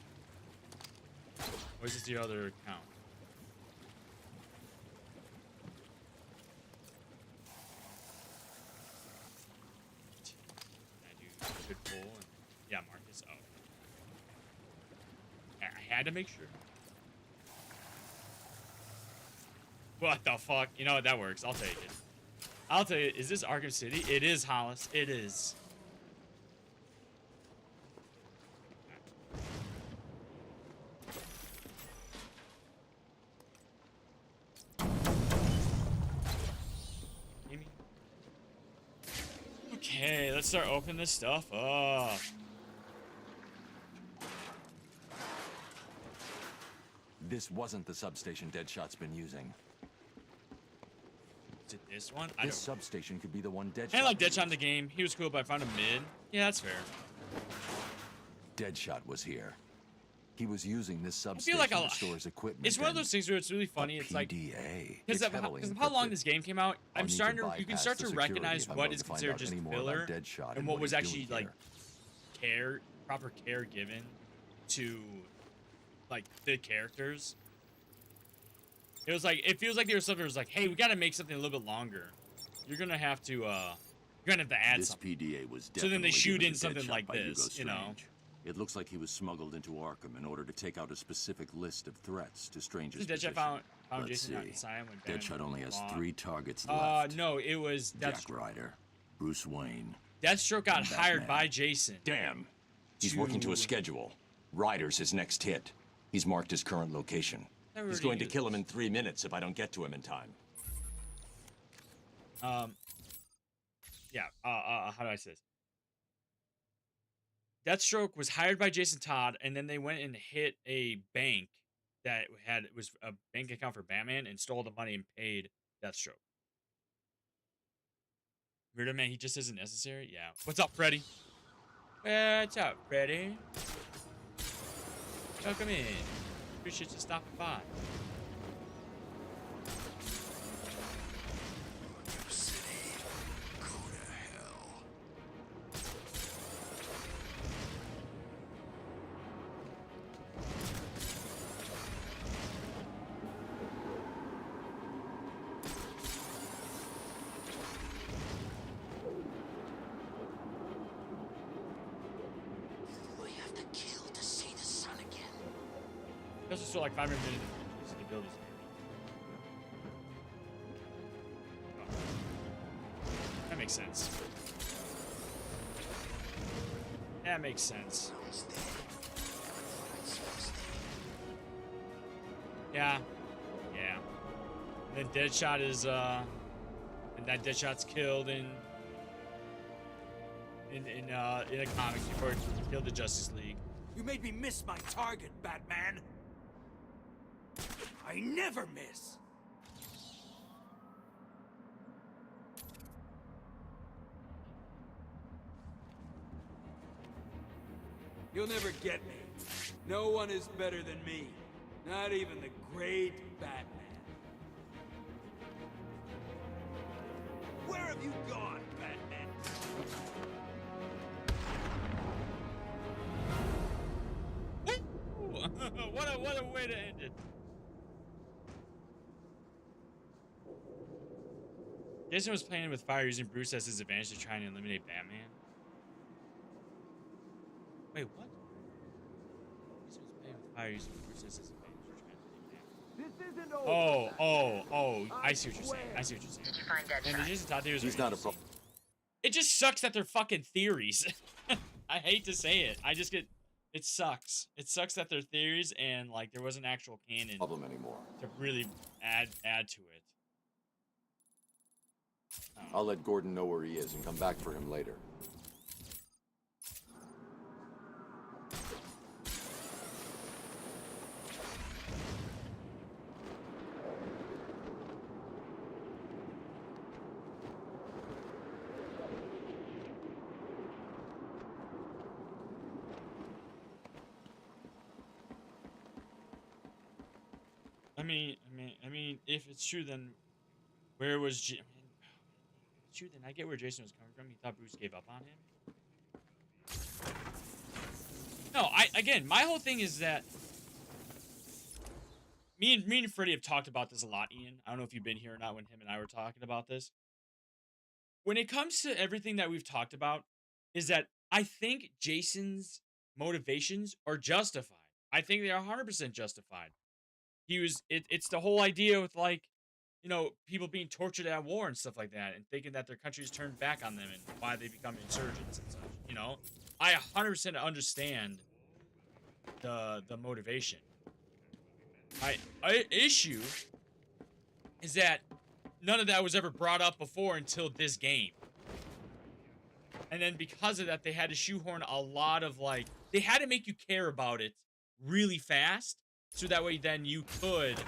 Or is this your other account? I do good pull and yeah, Marcus. Oh, I had to make sure. What the fuck? You know what? That works. I'll take it. I'll tell you. Is this Arkham City? It is, Hollis. It is. Okay, let's start opening this stuff up. This wasn't the substation Deadshot's been using. Is it this one? This substation could be the one Deadshot. I like Deadshot in the game. He was cool, but I found him mid. Yeah, that's fair. Deadshot was here. He was using this I substation feel like to store his equipment. it's one of those things where it's really funny. It's like PDA. because of how long this game came out, I'm starting to you can start to recognize what is considered just filler and what was actually like proper care given to like the characters. It was like it feels like there was something that was like, hey, we got to make something a little bit longer. You're gonna have to add this something. PDA was So then they definitely shoot given in to something Deadshot like by Hugo this, you know. Strange. It looks like he was smuggled into Arkham in order to take out a specific list of threats to Strange's Deadshot position. found Let's Jason see. inside when Batman Deadshot only has fought. 3 targets left. No, it was Jack Deathstroke. Ryder, Bruce Wayne. Deathstroke got and hired Batman. by Jason. Damn. He's working to a schedule. Ryder's his next hit. He's marked his current location. He's going to kill him in 3 minutes if I don't get to him in time. Yeah, how do I say this? Deathstroke was hired by Jason Todd, and then they went and hit a bank that was a bank account for Batman and stole the money and paid Deathstroke. Murder Man, he just isn't necessary? Yeah. What's up, Freddy? What's up, Freddy? Welcome in. Appreciate you stopping by. He also stole like 500 million of the abilities. That makes sense. That makes sense. Yeah. Yeah. And then Deadshot is and that Deadshot's killed in a comic before he killed the Justice League. You made me miss my target, Batman. I never miss. You'll never get me. No one is better than me. Not even the great Batman. Where have you gone, Batman? What a way to end it. Jason was playing with fire using Bruce as his advantage to try and eliminate Batman. Wait, what? Jason was playing with fire using Bruce as his advantage to try and eliminate Batman. Oh, I see what you're saying. I see what you're saying. Did you find Deadshot? And the Jason Todd theories He's are not a interesting. problem. It just sucks that they're fucking theories. I hate to say it. I just get... It sucks. It sucks that they're theories and, like, there wasn't actual canon Problem anymore. to really add to it. I'll let Gordon know where he is and come back for him later. I mean, if it's true, then where was if it's true, then I get where Jason was coming from. He thought Bruce gave up on him. No, again, my whole thing is that me and Freddie have talked about this a lot, Ian. I don't know if you've been here or not when him and I were talking about this. When it comes to everything that we've talked about, is that I think Jason's motivations are justified. I think they are 100% justified. It's the whole idea with, like, you know, people being tortured at war and stuff like that and thinking that their country's turned back on them and why they become insurgents and such, you know? I 100% understand the motivation. My issue is that none of that was ever brought up before until this game. And then because of that, they had to shoehorn a lot of, like, they had to make you care about it really fast. So that way, then you could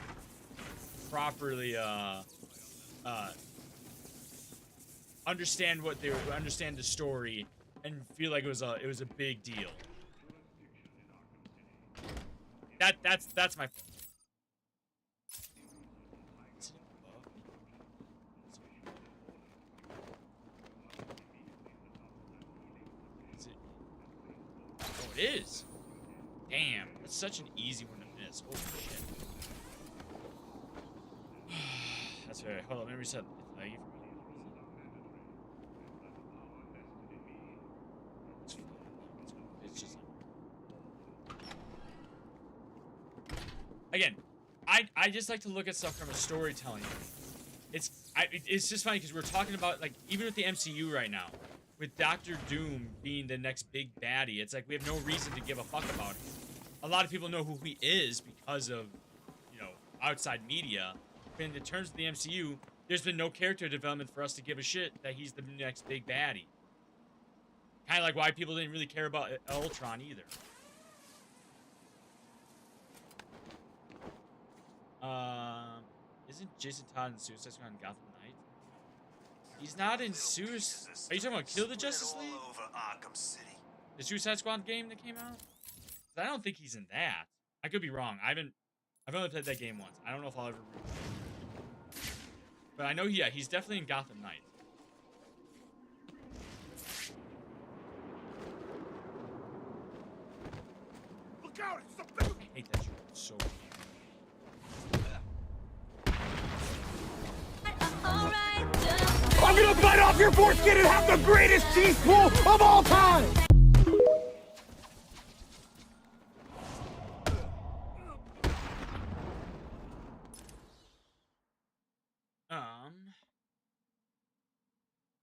properly understand understand the story and feel like it was a big deal. That's my. Oh, it is. Damn, that's such an easy one to miss. Holy shit. That's right. Hold on, let me reset. It's just again, I just like to look at stuff from a storytelling. It's just funny because we're talking about, like, even with the MCU right now, with Doctor Doom being the next big baddie, it's like we have no reason to give a fuck about him. A lot of people know who he is because of, you know, outside media. But in terms of the MCU, there's been no character development for us to give a shit that he's the next big baddie. Kind of like why people didn't really care about Ultron either. Isn't Jason Todd in Suicide Squad in Gotham Knight? He's not in Suicide. Are you talking about Kill the Justice League? Over Arkham City. The Suicide Squad game that came out? I don't think he's in that. I could be wrong. I've only played that game once. I don't know if I'll ever read it. But I know he's definitely in Gotham Knight. Look out! It's the big... I hate that shit so much. I'm gonna bite off your foreskin and have the greatest teeth pull of all time!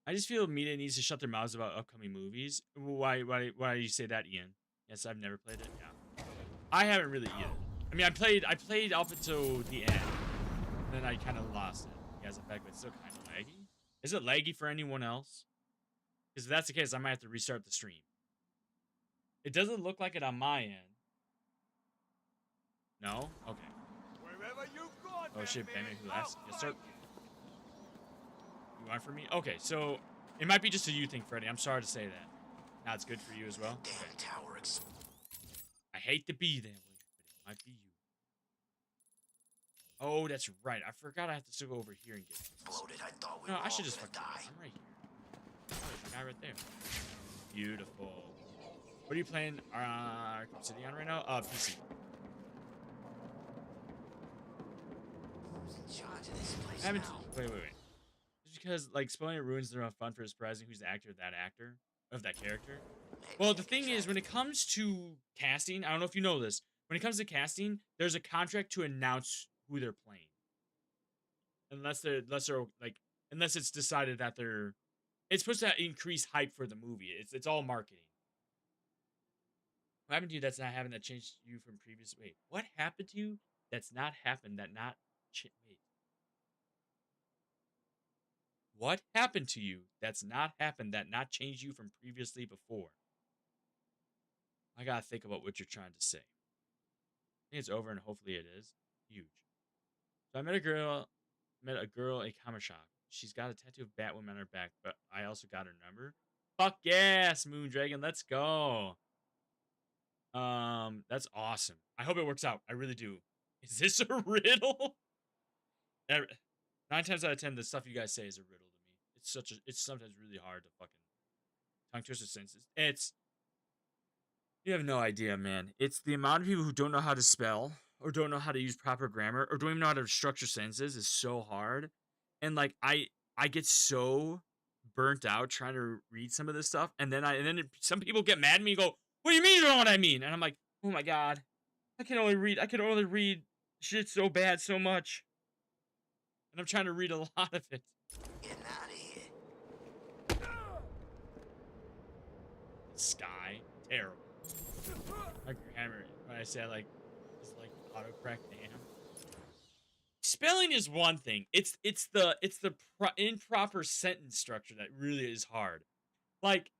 I just feel media needs to shut their mouths about upcoming movies. Why do you say that, Ian? Yes, I've never played it. Yeah, I haven't really either. I mean, I played up until the end, then I kind of lost it. Yes, in fact, but it's still kind of laggy. Is it laggy for anyone else? Because if that's the case, I might have to restart the stream. It doesn't look like it on my end. No? Okay. Wherever you've gone, Oh shit, Batman, who asked? Yes, sir. I'll You want for me? Okay, so it might be just a you thing, Freddy. I'm sorry to say that. Now it's good for you as well. Okay. tower I hate to be that way, but it might be you. Oh, that's right. I forgot I have to still go over here and get this. exploded. I thought we No, were I all should just gonna fucking. die. I'm right here. Oh, there's a guy right there. Beautiful. What are you playing Arkham City on right now? PC. Who's in charge of this place I haven't. now? Wait. Just because like spoiling it ruins the fun for surprising who's the actor of that character. Well, the thing is, when it comes to casting, I don't know if you know this. When it comes to casting, there's a contract to announce who they're playing. Unless it's decided that it's supposed to increase hype for the movie. It's all marketing. What happened to you that's not having that changed you from previous? Wait, what happened to you that's not happened that not wait? What happened to you that's not happened that not changed you from previously before? I gotta think about what you're trying to say. I think it's over, and hopefully it is. Huge. So I met a girl in a comic shop. She's got a tattoo of Batwoman on her back, but I also got her number. Fuck yes, Moondragon, let's go. That's awesome. I hope it works out. I really do. Is this a riddle? 9 times out of 10, the stuff you guys say is a riddle to me. It's sometimes really hard to fucking tongue twister sentences. You have no idea, man. It's the amount of people who don't know how to spell or don't know how to use proper grammar or don't even know how to structure sentences is so hard. And like I get so burnt out trying to read some of this stuff, and then some people get mad at me and go, "What do you mean you don't know what I mean?" And I'm like, "Oh my god, I can only read shit so bad so much." And I'm trying to read a lot of it. Getting out of here. Sky, terrible. My grammar, when I say like, it's like autocorrect. Damn. Spelling is one thing. It's the improper sentence structure that really is hard. Like,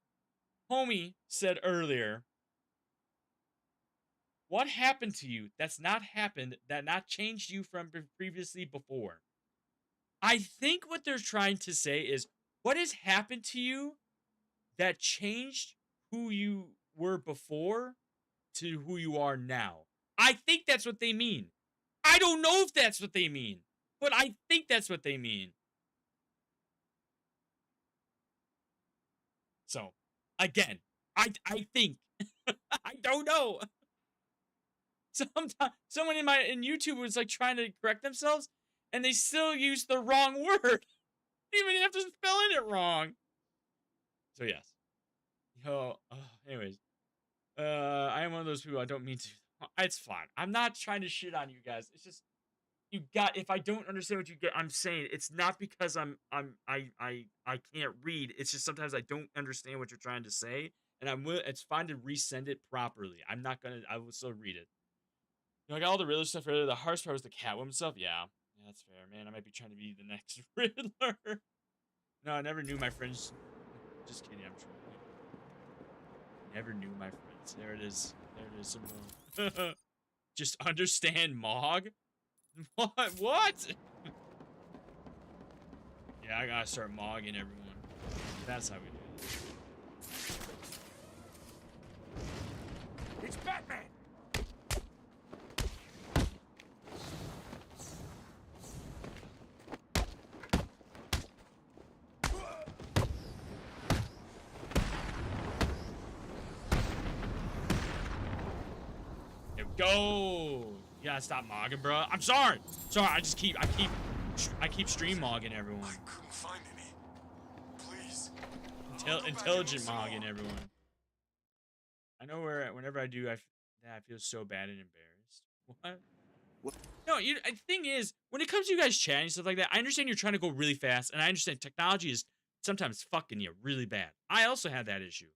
homie said earlier, what happened to you that's not happened that not changed you from previously before? I think what they're trying to say is, what has happened to you that changed who you were before to who you are now? I think that's what they mean. I don't know if that's what they mean, but I think that's what they mean. So, again, I think. I don't know. Sometimes someone in YouTube was like trying to correct themselves, and they still used the wrong word. Even after spelling it wrong. So yes. Anyways. I am one of those people, I don't mean to. It's fine. I'm not trying to shit on you guys. It's just if I don't understand what I'm saying, it's not because I can't read. It's just sometimes I don't understand what you're trying to say, and it's fine to resend it properly. I will still read it. You know, I got all the Riddler stuff earlier. The hardest part was the Catwoman stuff. Yeah, that's fair, man. I might be trying to be the next Riddler. No, I never knew my friends. Just kidding. I'm trolling. never knew my friends. There it is. There it is. Some more. Just understand Mog? What? What? Yeah, I gotta start mogging everyone. That's how we do it. It's Batman! There we go. You gotta stop mogging, bro. I'm sorry. Sorry, I keep stream mogging everyone. I couldn't find any. Please. Intelligent mogging everyone. I know whenever I do, I feel so bad and embarrassed. What? No, the thing is, when it comes to you guys chatting and stuff like that, I understand you're trying to go really fast, and I understand technology is sometimes fucking you really bad. I also have that issue.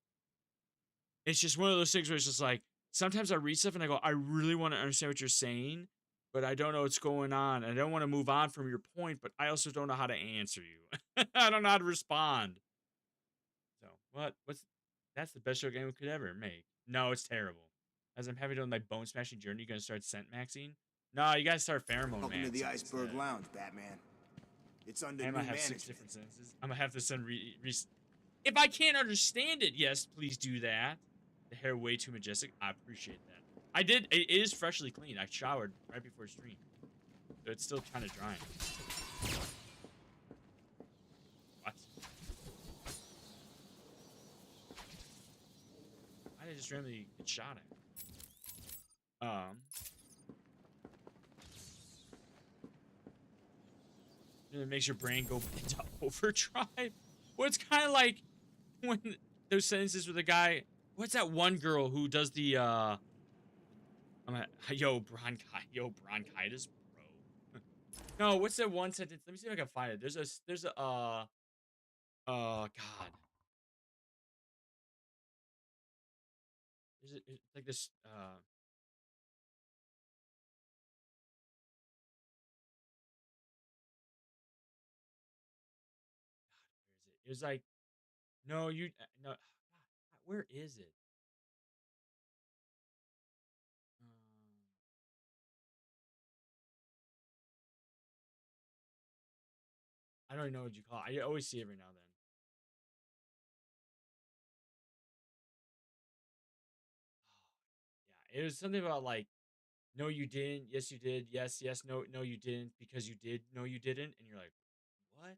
It's just one of those things where it's just like, sometimes I read stuff and I go, I really want to understand what you're saying, but I don't know what's going on. I don't want to move on from your point, but I also don't know how to answer you. I don't know how to respond. So, that's the best show game we could ever make. No, it's terrible. As I'm having done my bone smashing journey, you gonna start scent maxing? No, you gotta start pheromone maxing. Welcome to the Iceberg Lounge, Batman. It's under new I have management. 6 different sentences. I'm gonna have to send if I can't understand it, yes, please do that. The hair way too majestic. I appreciate that. I did. It is freshly clean. I showered right before stream, so it's still kind of drying. What? Why did I just randomly get shot at? It makes your brain go into overdrive. Well, it's kind of like when those sentences with the guy. What's that one girl who does the bronchitis, bro? No, what's that one sentence? Let me see if I can find it. There's a God. It's like this where is it? It was like, no, you no. God, where is it? I don't even know what you call it. I always see it every now and then. Yeah, it was something about like, no, you didn't. Yes, you did. Yes, yes. No, no, you didn't. Because you did. No, you didn't. And you're like, what?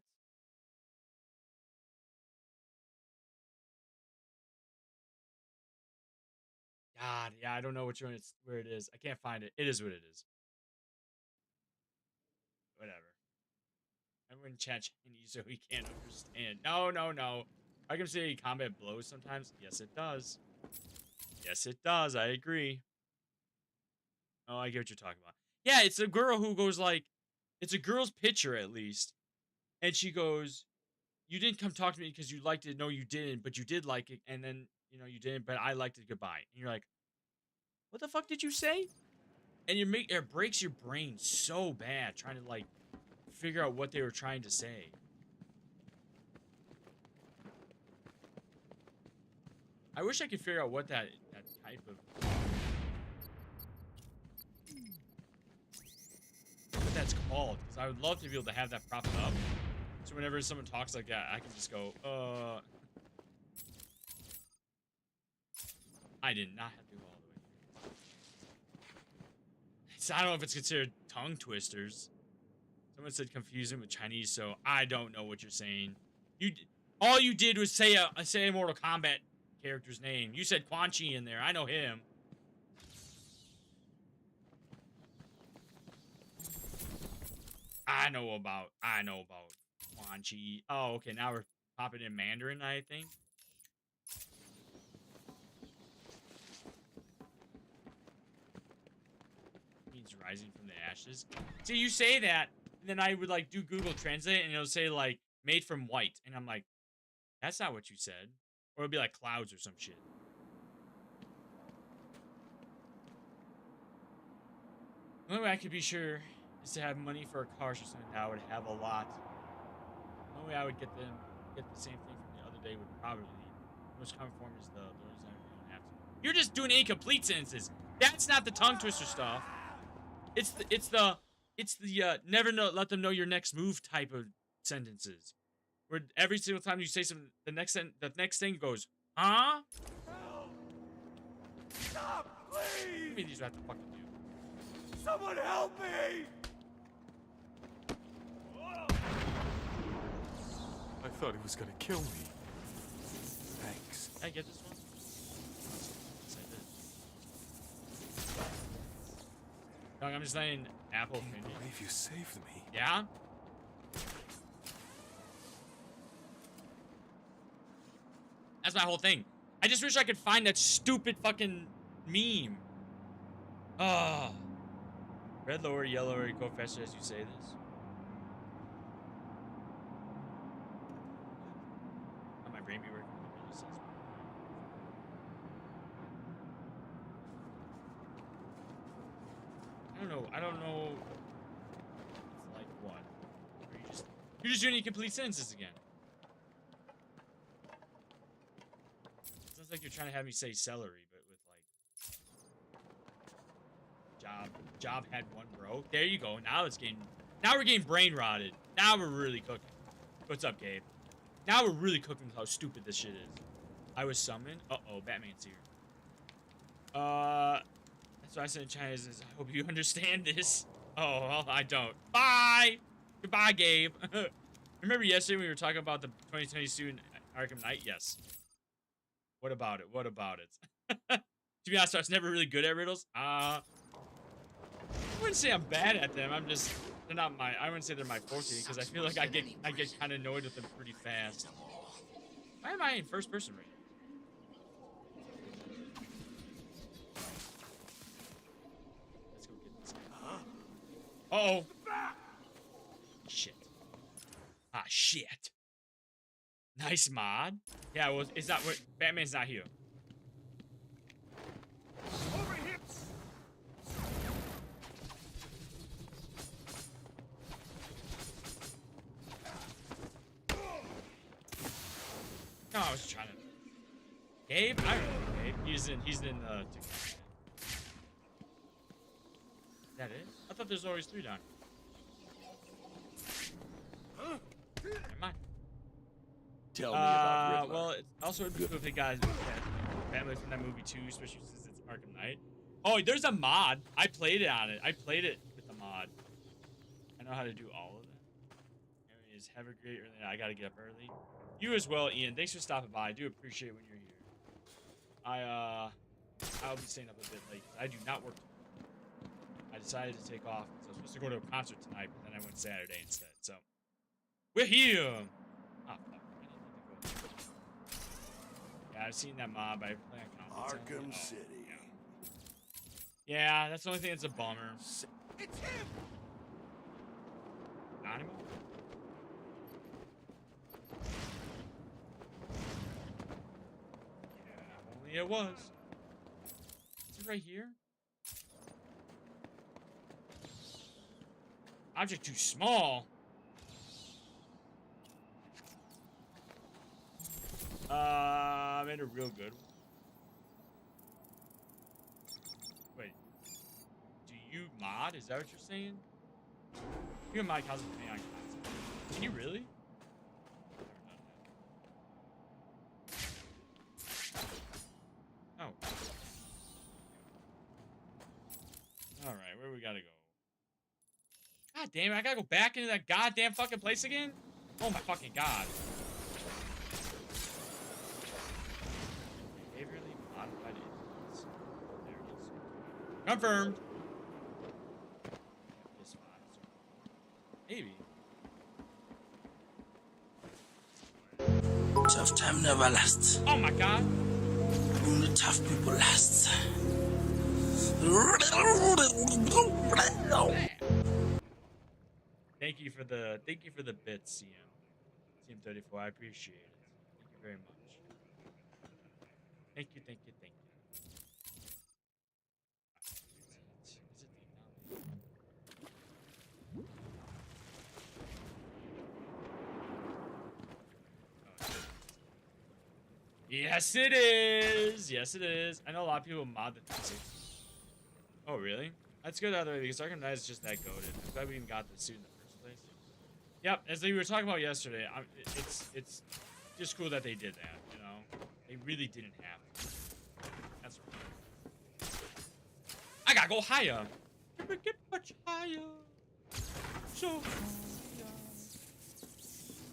God, yeah, I don't know which one it's where it is. I can't find it. It is what it is. Whatever. Everyone chat Chinese so he can't understand. No, no, no. I can say combat blows sometimes. Yes, it does. Yes, it does. I agree. Oh, I get what you're talking about. Yeah, it's a girl who goes like, it's a girl's picture at least. And she goes, you didn't come talk to me because you liked it. No, you didn't, but you did like it. And then, you didn't, but I liked it. Goodbye. And you're like, what the fuck did you say? And it breaks your brain so bad trying to like figure out what they were trying to say. I wish I could figure out what that type of what that's called, because I would love to be able to have that propped up. So whenever someone talks like that, I can just go, I did not have to go all the way through. I don't know if it's considered tongue twisters. Someone said confusing with Chinese, so I don't know what you're saying. All you did was say a Mortal Kombat character's name. You said Quan Chi in there. I know him. I know about Quan Chi. Oh, okay. Now we're popping in Mandarin, I think. Means rising from the ashes. See, you say that, and then I would like do Google Translate, and it'll say like made from white, and I'm like, that's not what you said. Or it'll be like clouds or some shit. The only way I could be sure is to have money for a car or something that I would have a lot. The only way I would get the same thing from the other day would probably be the most common form is the reason I don't You're just doing incomplete sentences. That's not the tongue twister stuff. It's the never know, let them know your next move type of sentences. Where every single time you say something, the next thing goes, huh? Stop, please! Give me these have to fucking do. Someone help me! I thought he was gonna kill me. Thanks. Can I get this one? Yes, I did. Dog, I'm just saying apple Can't opinion. believe you saved me. Yeah? That's my whole thing. I just wish I could find that stupid fucking meme. Ah. Red lower, yellow, or go faster as you say this. How my brain be working? I don't know. It's like what? Or you're just doing incomplete sentences again. Sounds like you're trying to have me say celery, but with like job had one bro. There you go. Now we're getting brain rotted. Now we're really cooking. What's up, Gabe? Now we're really cooking with how stupid this shit is. I was summoned. Uh-oh, Batman's here. That's what I said in Chinese is, I hope you understand this. Oh, well, I don't. Bye! Goodbye, Gabe. Remember yesterday we were talking about the 2020 student Arkham Knight? Yes. What about it? What about it? To be honest, I was never really good at riddles. I wouldn't say I'm bad at them. I'm just, they're not my, I wouldn't say they're my forte because I feel like I get kind of annoyed with them pretty fast. Why am I in first person right now? Uh-oh. Shit. Ah, shit. Nice mod. Yeah, well, it's not what Batman's not here. Over here! No, I was trying to. Gabe? I remember Gabe. He's in the. Is that it? I thought there's always 3 down here. Never mind. Tell me about Riddler. Well, it also would be cool if they got family from that movie too, especially since it's Arkham Knight. Oh, there's a mod. I played it on it. I played it with the mod. I know how to do all of that. Anyways, have a great early night. I gotta get up early. You as well, Ian. Thanks for stopping by. I do appreciate when you're here. I'll be staying up a bit late. I do not work tomorrow. I decided to take off. So I was supposed to go to a concert tonight, but then I went Saturday instead. So we're here. Ah, fuck. I didn't need to go. Yeah, I've seen that mob. I play on conference. Arkham City. Yeah, that's the only thing that's a bummer. It's him! Not anymore? Yeah, only it was. Is it right here? Object too small. I made a real good one. Wait. Do you mod? Is that what you're saying? You can mod cosmic on console. Can you really? Oh. Alright, where we gotta go? God damn it, I gotta go back into that goddamn fucking place again? Oh my fucking god. Behaviorally modified influence. There it is. Confirmed. Maybe. Tough time never lasts. Oh my god. Only tough people last. Thank you for the bits, CM34. I appreciate it. Thank you very much. Thank you. Yes, it is. Yes, it is. I know a lot of people mod the 360. Oh, really? That's good either way because Arkham Knight is just that goated. I'm glad we even got the suit in the first place. Yep, as we were talking about yesterday, it's just cool that they did that. You know, they really didn't have to. That's right. I gotta go higher. Get much higher. So higher.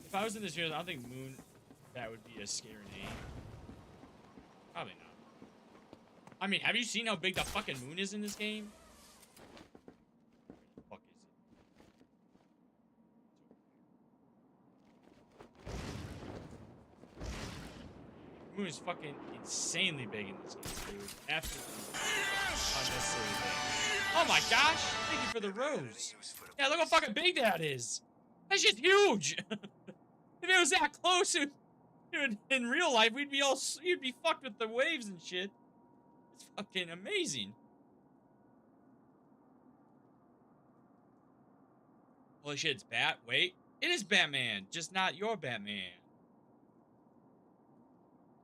If I was in this universe, I don't think Moon. That would be a scary name. Probably not. I mean, have you seen how big the fucking moon is in this game? Where the fuck is it? The moon is fucking insanely big in this game, dude. Absolutely unnecessarily big. Oh my gosh! Thank you for the rose. Yeah, look how fucking big that is. That's just huge. If it was that close, in real life, you'd be fucked with the waves and shit. It's fucking amazing. Holy shit, it's wait. It is Batman, just not your Batman.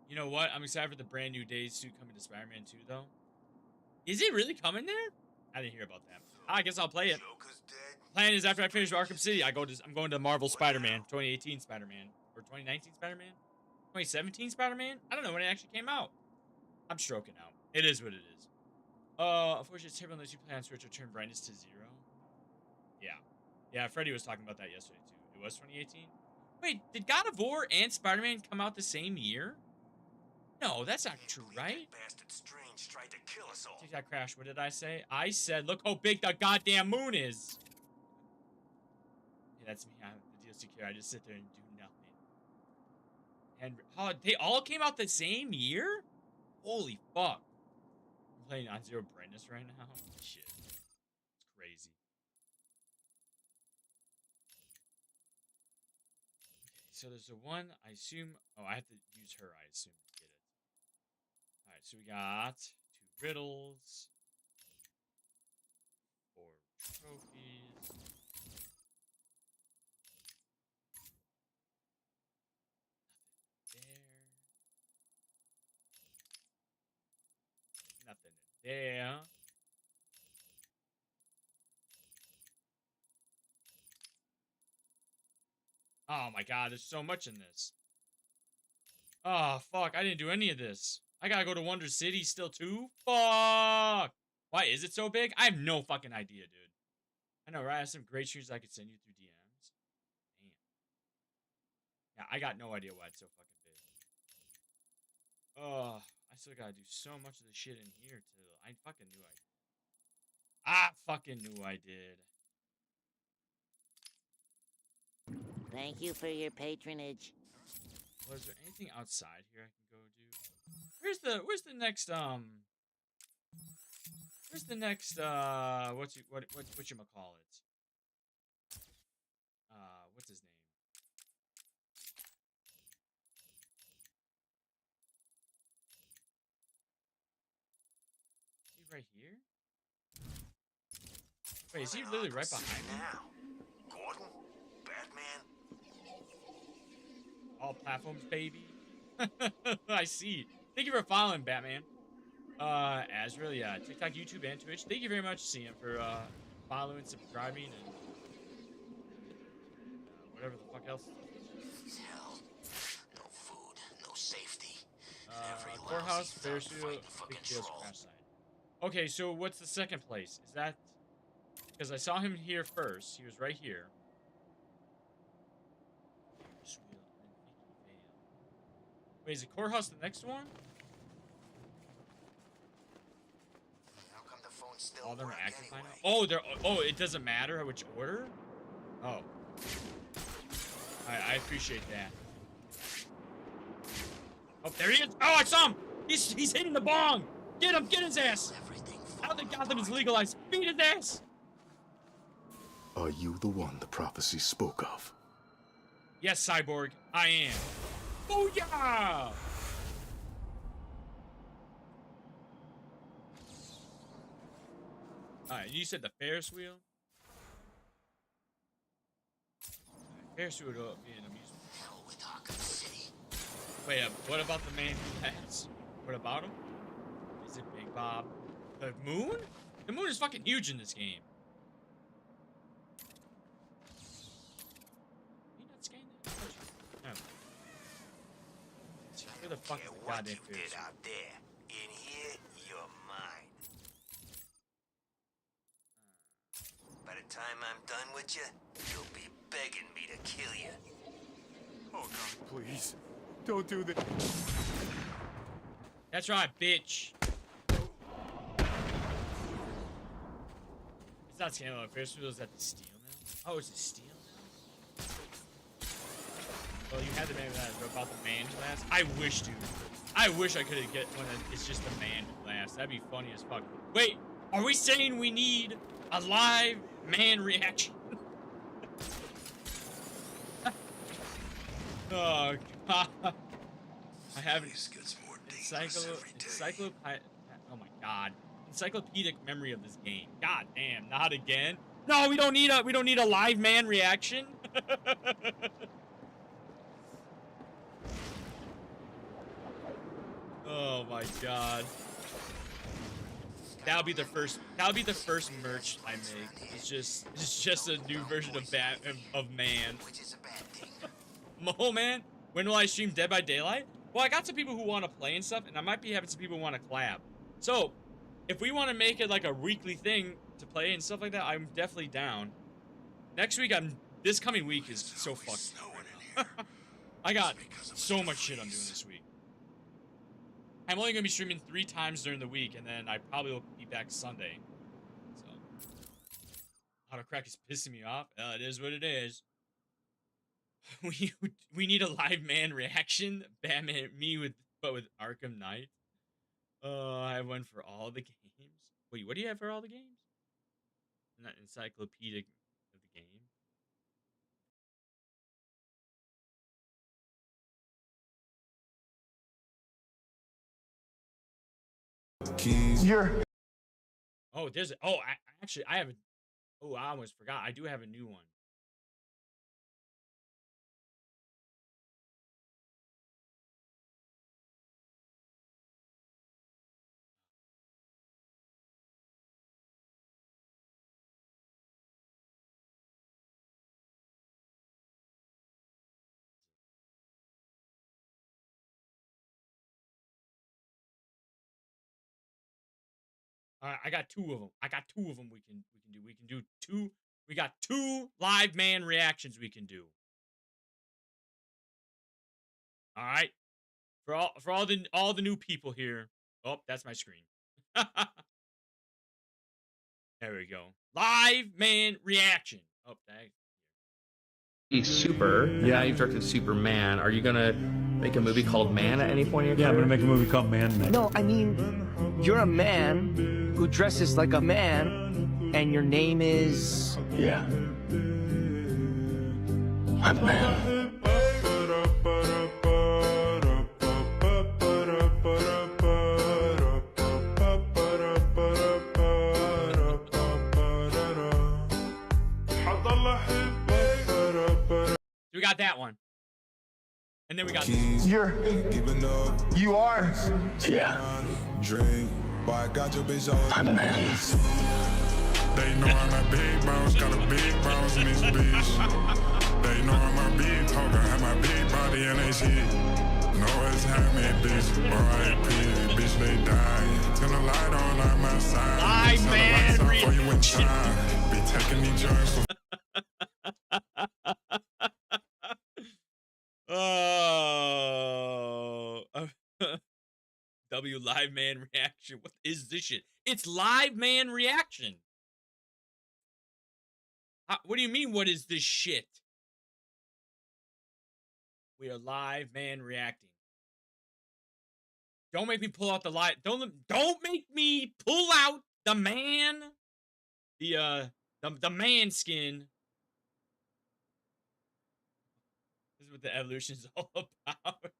You know what? I'm excited for the brand new Days suit coming to Spider-Man 2, though. Is it really coming there? I didn't hear about that. I guess I'll play it. Plan is after I finish Arkham City, I'm going to Marvel Spider-Man, 2018 Spider-Man, or 2019 Spider-Man, 2017 Spider-Man. I don't know when it actually came out. I'm stroking out. It is what it is. Unfortunately, it's terrible unless you plan on Switch or turn brightness to 0. Yeah, Freddy was talking about that yesterday too. It was 2018. Wait, did God of War and Spider-Man come out the same year? No, that's not true, right? Bastard Strange tried to kill us all. TikTok crash. What did I say? I said, look how big the goddamn moon is. Yeah, that's me. I'm the DLC character. I just sit there and do nothing. And oh, they all came out the same year? Holy fuck. I'm playing on 0 brightness right now. Shit. It's crazy. Okay, so there's the one, I assume. Oh, I have to use her, I assume, to get it. Alright, so we got 2 riddles. 4 trophies. Nothing there. Oh my god, there's so much in this. Oh, fuck, I didn't do any of this. I gotta go to Wonder City still too? Fuck! Why is it so big? I have no fucking idea, dude. I know, right? I have some great shoes I could send you through DMs. Damn. Yeah, I got no idea why it's so fucking big. Oh, I still gotta do so much of the shit in here, too. I fucking knew I fucking knew I did. Thank you for your patronage. Well, is there anything outside here I can go do? Where's the next whatchamacallit? What's his name? Is he right here? Wait, is he literally right behind me? Gordon? Batman? All platforms, baby. I see. Thank you for following, Batman. Azrael, yeah, TikTok, YouTube, and Twitch. Thank you very much, CM, for following, subscribing, and whatever the fuck else. Hell. No food, no safety. Courthouse, Ferris wheel, big deals, crash site. Okay, so what's the second place? Is that because I saw him here first? He was right here. Wait, is the courthouse the next one? How come the phone still All of them are work active by anyway? now? Oh, it doesn't matter which order? Oh. I appreciate that. Oh, there he is! Oh, I saw him! He's hitting the bong! Get him! Get his ass! Now that Gotham is legalized, beat his ass! Are you the one the prophecy spoke of? Yes, Cyborg, I am. Booyah! Alright, you said the Ferris wheel? Ferris wheel would be an amusement. Hell with Arkham City. Wait, what about the man who has? What about him? Is it Big Bob? The moon? The moon is fucking huge in this game. Are you not scanning that? No. Where the fuck is the goddamn fish? out there. In here, you're mine. By the time I'm done with you, you'll be begging me to kill you. Oh, God, please. Don't do that. That's right, bitch. It's not scanning like Ferris wheel. Is that the steel now? Oh, is it steel now? Well, you had the man glass. What about the man glass? I wish, dude. I wish I could get one that it's just the man glass. That'd be funny as fuck. Wait, are we saying we need a live man reaction? Oh, God. I haven't. Oh my God. Encyclopedic memory of this game. God damn, not again. No, we don't need a live man reaction. Oh my God. That'll be the first merch I make. It's just a new version of man. Mole Man, when will I stream Dead by Daylight? Well, I got some people who want to play and stuff, and I might be having some people who want to collab. So, if we want to make it like a weekly thing to play and stuff like that, I'm definitely down. Next week, this coming week is so fucked right now. I got so much shit I'm doing this week. I'm only gonna be streaming 3 times during the week, and then I probably will be back Sunday. So, autocrack is pissing me off. It is what it is. We need a live man reaction. Batman, but with Arkham Knight. I have one for all the games. Wait, what do you have for all the games? Not encyclopedic of the game. Keys. Oh, I have a. Oh, I almost forgot. I do have a new one. All right, I got 2 of them. I got 2 of them we can do. We can do 2. We got 2 live man reactions we can do. All right. For all the new people here. Oh, that's my screen. There we go. Live man reaction. Oh, thanks. Super. Yeah, you've directed Superman. Are you gonna make a movie called Man at any point in your career? I'm gonna make a movie called Man next. No, I mean, you're a man who dresses like a man, and your name is... Yeah. I'm man. We got that one. And then we got You are? Yeah. Drink, but I got your bitch on. I'm a man. They know I'm a big boss, got a big boss in this bitch. They know I'm a big talker, have my big body and they shit. Know it's happening, bitch. R.I.P. Bitch, they die. Turn the light on like my side. Live man reaction. Be taking me drugs for Oh. W live man reaction. What is this shit? It's live man reaction. What do you mean, what is this shit? We are live man reacting. Don't make me pull out the light. Don't make me pull out the man. The man skin. This is what the evolution is all about.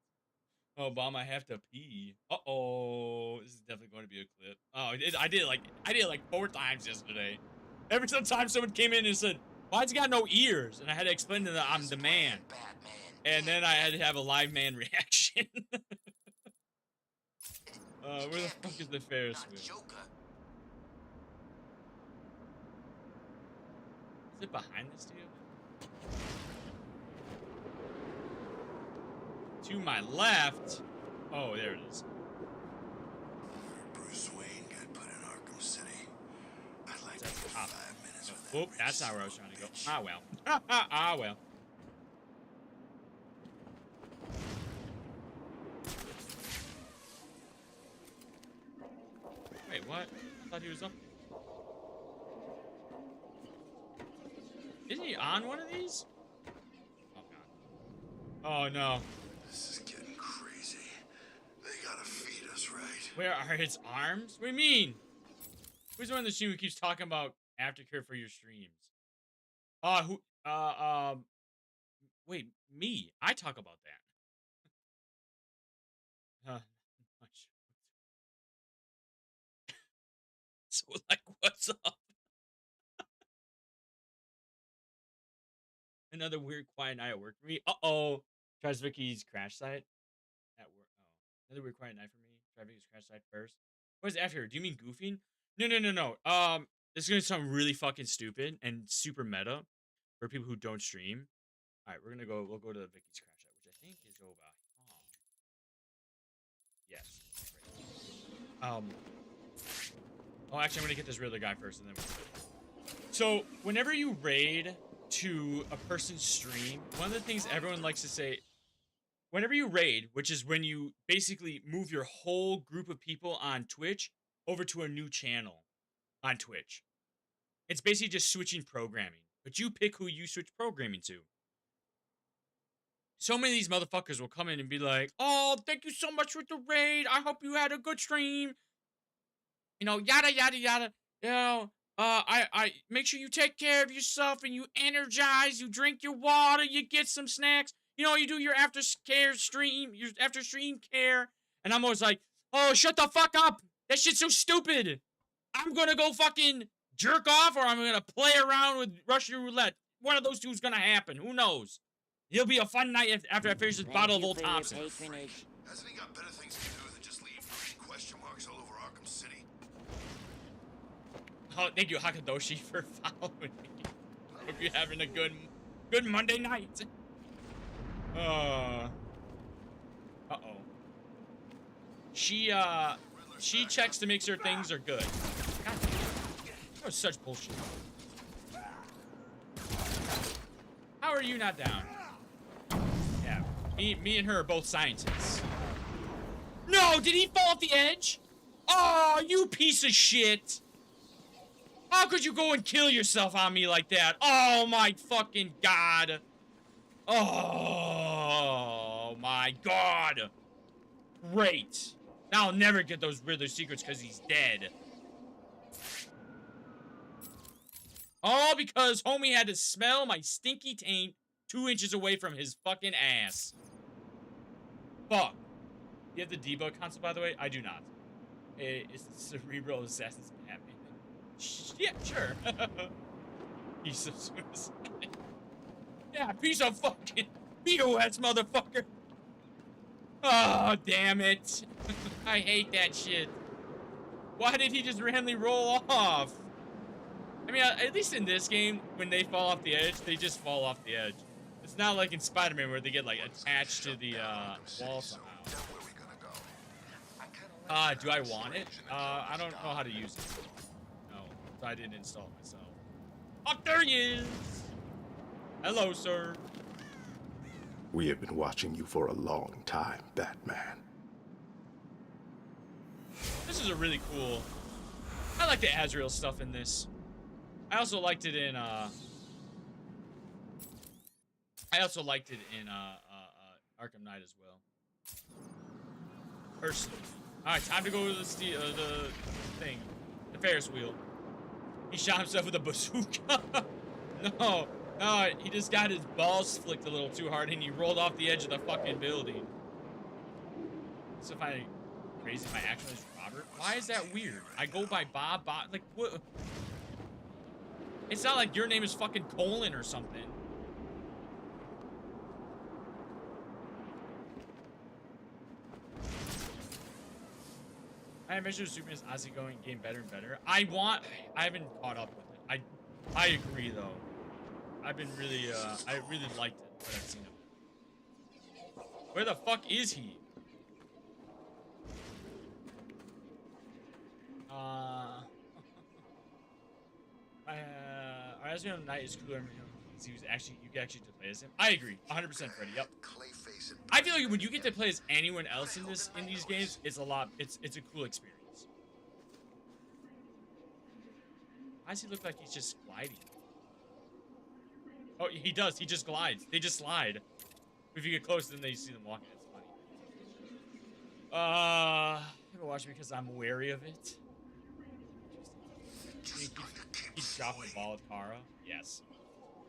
Oh, Obama, I have to pee. Uh-oh. This is definitely going to be a clip. Oh, I did it like 4 times yesterday. Every time someone came in and said, why's he got no ears? And I had to explain to them I'm the man. Batman. And then I had to have a live man reaction. Where the fuck is the Ferris wheel? Is it behind this dude? To my left. Oh, there it is. Bruce Wayne got put in Arkham City. I'd like to get 5 minutes with that. Oh, that's not where I was trying to go. Ah, well. Ah, well. Wait, what? I thought he was up. Isn't he on one of these? Oh, God. Oh, no. This is getting crazy. They gotta feed us right. Where are his arms? What do you mean? Who's the one in the stream who keeps talking about aftercare for your streams? Wait, me. I talk about that. So, like, what's up? Another weird quiet night at work for me. Uh-oh. Tries Vicky's crash site at work. Oh, another weird quiet night for me. Try Vicky's crash site first. What is after? Do you mean goofing? No. This is gonna sound really fucking stupid and super meta for people who don't stream. All right, we'll go to Vicky's crash site, which I think is over. Yes. Oh, actually, I'm gonna get this Riddler guy first, and then. So, whenever you raid to a person's stream, one of the things everyone likes to say, whenever you raid, which is when you basically move your whole group of people on Twitch over to a new channel on Twitch, it's basically just switching programming. But you pick who you switch programming to. So many of these motherfuckers will come in and be like, "Oh, thank you so much for the raid. I hope you had a good stream. You know, yada, yada, yada. You know, I make sure you take care of yourself and you energize, you drink your water, you get some snacks. You know, you do your after stream care." And I'm always like, "Oh, shut the fuck up. That shit's so stupid. I'm gonna go fucking jerk off or I'm gonna play around with Russian roulette. One of those two is gonna happen. Who knows? It'll be a fun night after I finish this bottle of Old Thompson." Hasn't he got better things to do than just leave question marks all over Arkham City? Oh, thank you, Hakadoshi, for following me. Hope you're having a good Monday night. Uh-oh. She checks to make sure things are good. God damn. That was such bullshit. How are you not down? Yeah, me and her are both scientists. No, did he fall off the edge? Oh, you piece of shit. How could you go and kill yourself on me like that? Oh my fucking god. Oh my god. Great. Now I'll never get those Riddler secrets because he's dead. All because homie had to smell my stinky taint 2 inches away from his fucking ass. Fuck. You have the debug console, by the way? I do not. It's Cerebral Assassin's Batman. Yeah, sure. Piece of suicide. Yeah, piece of fucking POS, motherfucker. Oh, damn it. I hate that shit. Why did he just randomly roll off? I mean, at least in this game, when they fall off the edge, they just fall off the edge. It's not like in Spider-Man where they get, like, attached to the wall somehow. Do I want it? I don't know how to use it. No, so I didn't install it myself. Oh, there he is! Hello, sir. We have been watching you for a long time, Batman. This is a really cool... I like the Azrael stuff in this. I also liked it in, Arkham Knight as well. Personally. Alright, time to go to the thing. The Ferris wheel. He shot himself with a bazooka. No, he just got his balls flicked a little too hard and he rolled off the edge of the fucking building. So if I crazy, my actual name is Robert. Why is that weird? I go by Bob, like what? It's not like your name is fucking Colin or something. I imagine Superman is honestly getting better and better. I haven't caught up with it. I agree though. I've been really, I really liked it, what I've seen of it. Where the fuck is he? Asmio Knight is cooler. He was actually, you can actually play as him. I agree, 100% Freddy. Yep. I feel like when you get to play as anyone else in these games, it's a lot. It's a cool experience. Why does he look like he's just gliding? Oh, he does. He just glides. They just slide. If you get close, then they see them walking. It's funny. I haven't watched it because I'm wary of it. Keep dropping the ball with Kara. Yes.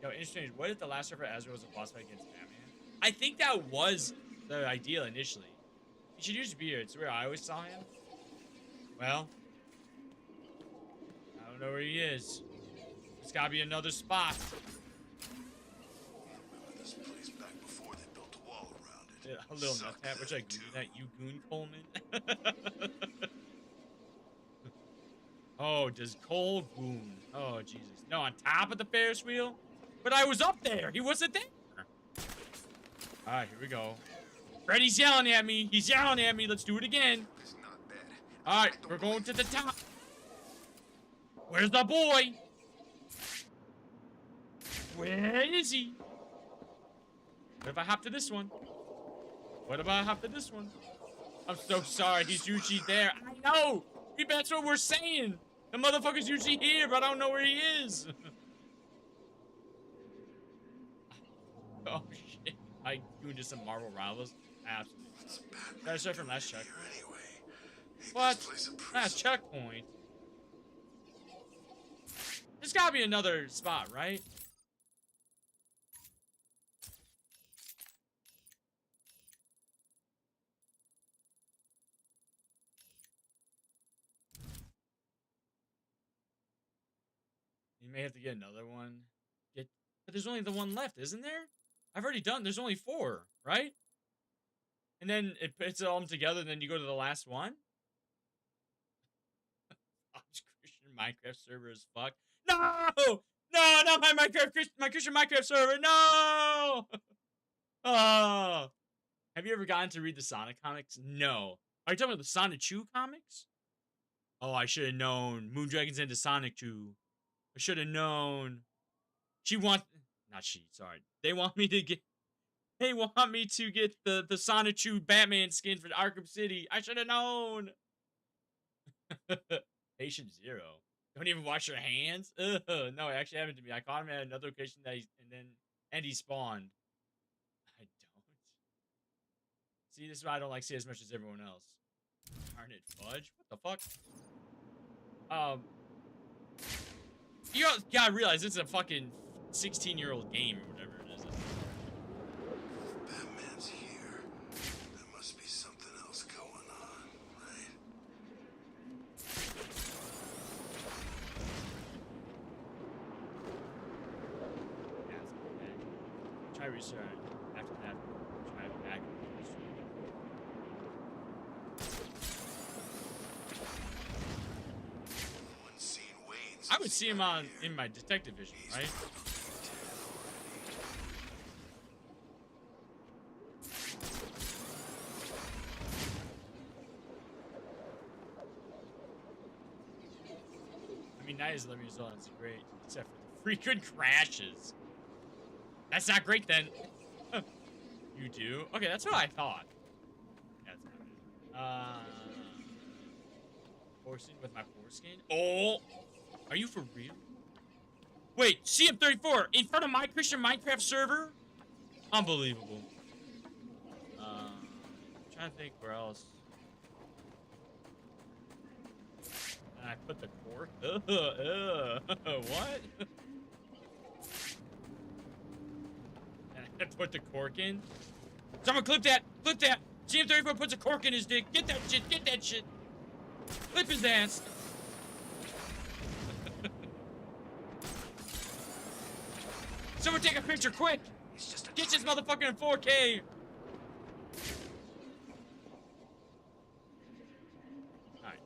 Yo, interesting. What if the last ever Azrael was a boss fight against Batman? I think that was the idea initially. He should use beard. It's where I always saw him. Well, I don't know where he is. There's gotta be another spot. This place back before they built a wall around it. Yeah, a little nut tap, which I goon that you goon Coleman. Oh, does Cole goon? Oh Jesus! No, on top of the Ferris wheel. But I was up there. He wasn't there. All right, here we go. Freddy's yelling at me. He's yelling at me. Let's do it again. All right, we're going to the top. Where's the boy? Where is he? What if I hop to this one? What if I hop to this one? I'm so sorry. He's usually there. I know. That's what we're saying. The motherfucker's usually here, but I don't know where he is. Oh shit! I gooned some Marvel Rivals. Absolutely. Did I start from last checkpoint? What? Last checkpoint? There's gotta be another spot, right? You may have to get another one. But there's only the one left, isn't there? I've already done. There's only 4, right? And then it puts all them together, and then you go to the last one. Christian Minecraft server is fuck. No, no, not my Christian Minecraft server. No. Oh, have you ever gotten to read the Sonic comics? No. Are you talking about the Sonic Chew comics? Oh, I should have known. Moondragon's into Sonic Chew. I should have known. Sorry. They want me to get the Sonic Chew Batman skin for Arkham City. I should have known. Patient 0. Don't even wash your hands? Ugh. No, it actually happened to me. I caught him at another location and he spawned. I don't. See, this is why I don't like see as much as everyone else. Darn it, fudge. What the fuck? You gotta realize it's a fucking 16-year-old game or whatever it is. Batman's here. There must be something else going on, right? Yeah, it's okay. Try restart after that. Try back. I would see him in my detective vision, right? I mean, 9 is 11 years old. It's great, except for the frequent crashes. That's not great then. You do? Okay, that's what I thought. That's not it. Forcing with my foreskin. Oh. Are you for real? Wait, CM34 in front of my Christian Minecraft server? Unbelievable. I'm trying to think where else. And I put the cork. What? And I put the cork in. Someone clip that! Clip that! CM34 puts a cork in his dick. Get that shit! Get that shit! Clip his ass! Someone take a picture, quick! Get this motherfucker in 4K! Alright.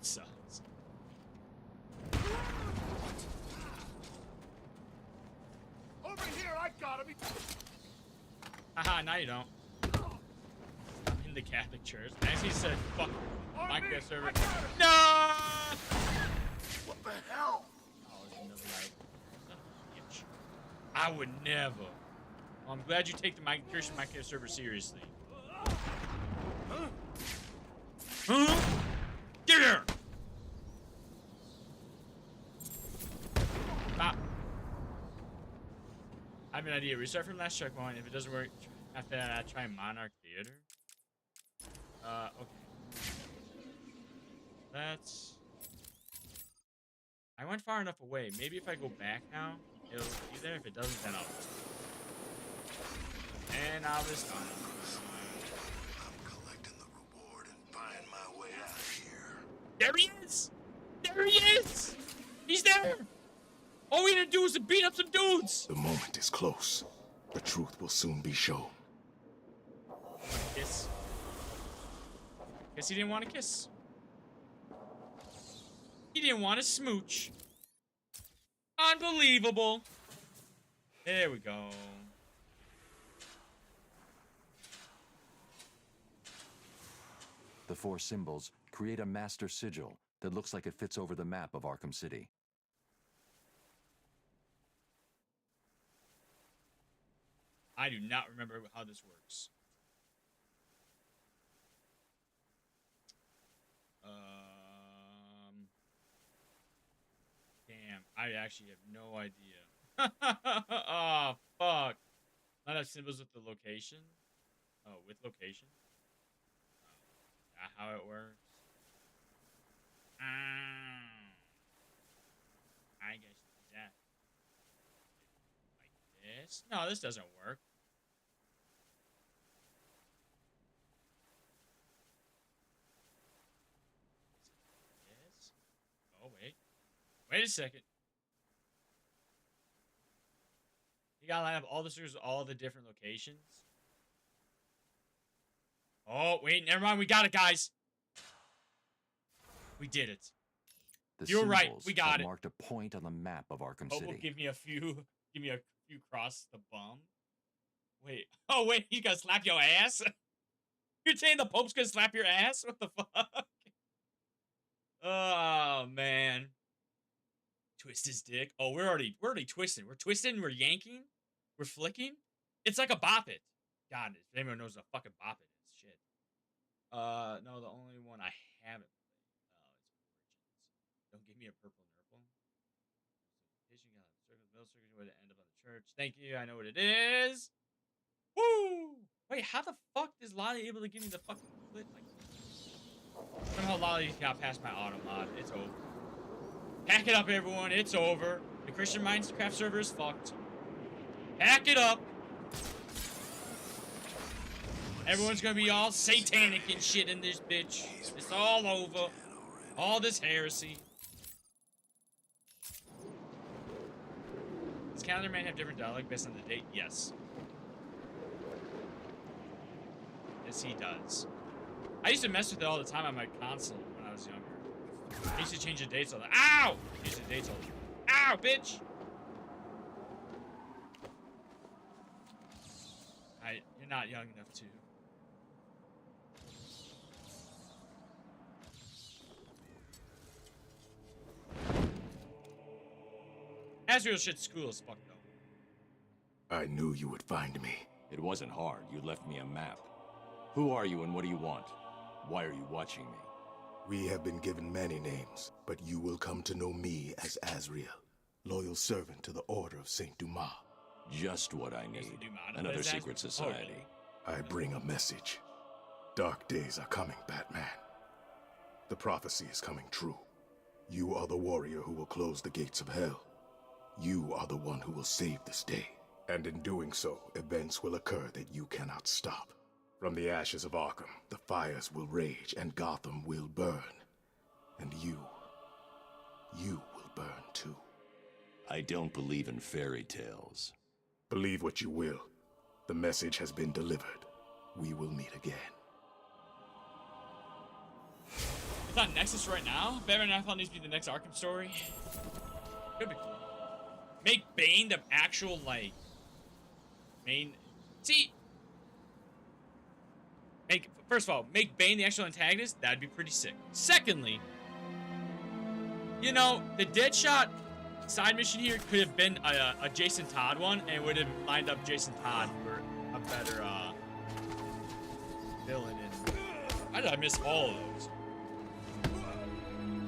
sucks. Over here, I gotta be. Haha, now you don't. I'm in the Catholic Church. Actually said, fuck Minecraft server. No! What the hell? Oh, there's another guy. Son of a bitch. I would never. Well, I'm glad you take the Christian Minecraft server seriously. Huh? Get here! Stop. I have an idea. Restart from last checkpoint. If it doesn't work, after that, try Monarch Theater. Okay. That's... I went far enough away. Maybe if I go back now, it'll be there. If it doesn't, then I'll restart. And I'll restart. I'm collecting the reward and buying my way out of here. There he is! There he is! He's there! All we had to do was to beat up some dudes! The moment is close. The truth will soon be shown. Kiss. Guess he didn't want to kiss. He didn't want to smooch. Unbelievable. There we go. The 4 symbols create a master sigil that looks like it fits over the map of Arkham City. I do not remember how this works. Damn, I actually have no idea. Oh, fuck. Not have symbols with the location? Oh, with location? Oh, that how it works? I guess that. Like this? No, this doesn't work. This? Oh, wait. Wait a second. You gotta line up all the circles, all the different locations. Oh, wait, never mind. We got it, guys. We did it. The You're right. symbols We got have it. marked a point on the map of Arkham Oh, City. will give me a few cross the bum. Wait. Oh, wait. He's gonna slap your ass? You're saying the Pope's gonna slap your ass? What the fuck? Oh, man. Twist his dick. Oh, we're already twisting. We're twisting. We're yanking. We're flicking. It's like a bop it. God, if anyone knows what a fucking bop it is, shit. No, the only one I haven't played. Is Origins. Don't give me a purple nurple. Circle, middle circle, way to end up on the church. Thank you. I know what it is. Woo! Wait, how the fuck is Lolly able to give me the fucking split like this? Somehow Lolly got past my auto mod. It's over. Pack it up, everyone. It's over. The Christian Minecraft server is fucked. Pack it up. Everyone's gonna be all satanic and shit in this bitch. It's all over. All this heresy. Does Calendar Man have different dialogue based on the date? Yes. Yes, he does. I used to mess with it all the time on my console when I was younger. I used to change the dates all the time. Ow! I used to dates all the time. Ow, bitch! You're not young enough to. Azrael shit school is fucked up. I knew you would find me. It wasn't hard. You left me a map. Who are you and what do you want? Why are you watching me? We have been given many names, but you will come to know me as Azrael, loyal servant to the Order of Saint Dumas. Just what I need. Another secret society. I bring a message. Dark days are coming, Batman. The prophecy is coming true. You are the warrior who will close the gates of hell. You are the one who will save this day. And in doing so, events will occur that you cannot stop. From the ashes of Arkham, the fires will rage and Gotham will burn. And you will burn too. I don't believe in fairy tales. Believe what you will. The message has been delivered. We will meet again. It's on Nexus right now. Batman Nightfall needs to be the next Arkham story. Could be cool. Make Bane the actual, like, main... See... First of all, make Bane the actual antagonist. That'd be pretty sick. Secondly, you know, the Deadshot side mission here could have been a Jason Todd one, and it would have lined up Jason Todd for a better villain. Why did I miss all of those?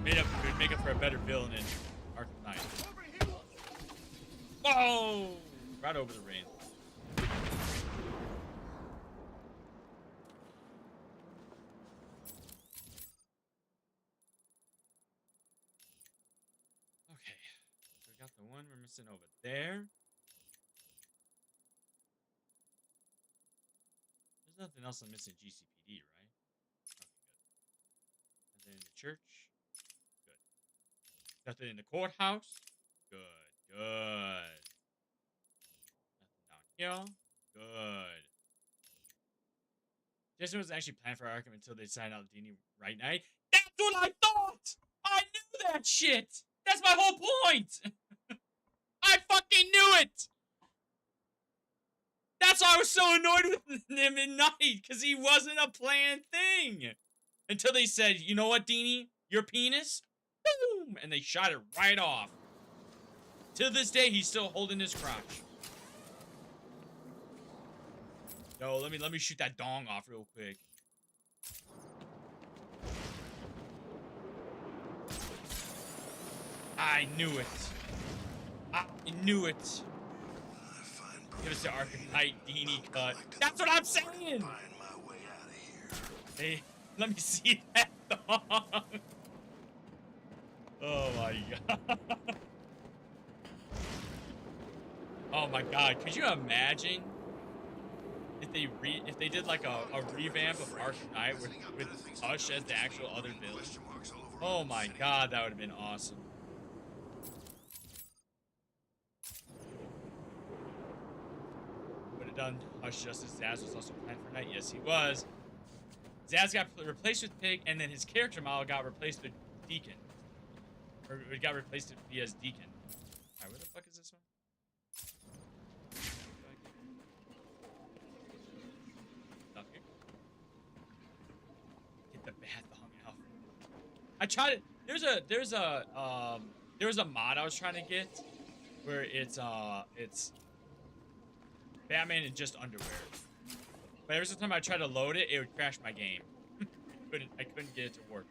Would make up for a better villain in Arkham Knight. Whoa! Right over the rain. Okay, so we got the one we're missing over there. There's nothing else I'm missing GCPD, right? Okay, good. Nothing in the church. Good. Nothing in the courthouse. Good. Good. Nothing down here. Good. Jason was actually planned for Arkham until they signed out Dini right night. That's what I thought! I knew that shit! That's my whole point! I fucking knew it! That's why I was so annoyed with him in Night, because he wasn't a planned thing. Until they said, you know what, Dini? Your penis? Boom! And they shot it right off. To this day, he's still holding his crotch. Yo, let me shoot that dong off real quick. I knew it. I knew it. Give us the Arkham Knight Dini cut. That's what I'm saying! Hey, let me see that dong. Oh my god. Oh my god, could you imagine if they did like a revamp of Arkham Knight with Hush as the actual other villain? Oh my god, that would have been awesome. Would have done Hush justice. Zaz was also planned for Night. Yes, he was. Zaz got replaced with Pig, and then his character model got replaced with Deacon. Or it got replaced with as Deacon. Alright, where the fuck is this one? Get the bad thong out. I tried it. There was a mod I was trying to get where it's Batman in just underwear. But every time I tried to load it, it would crash my game. I couldn't get it to work.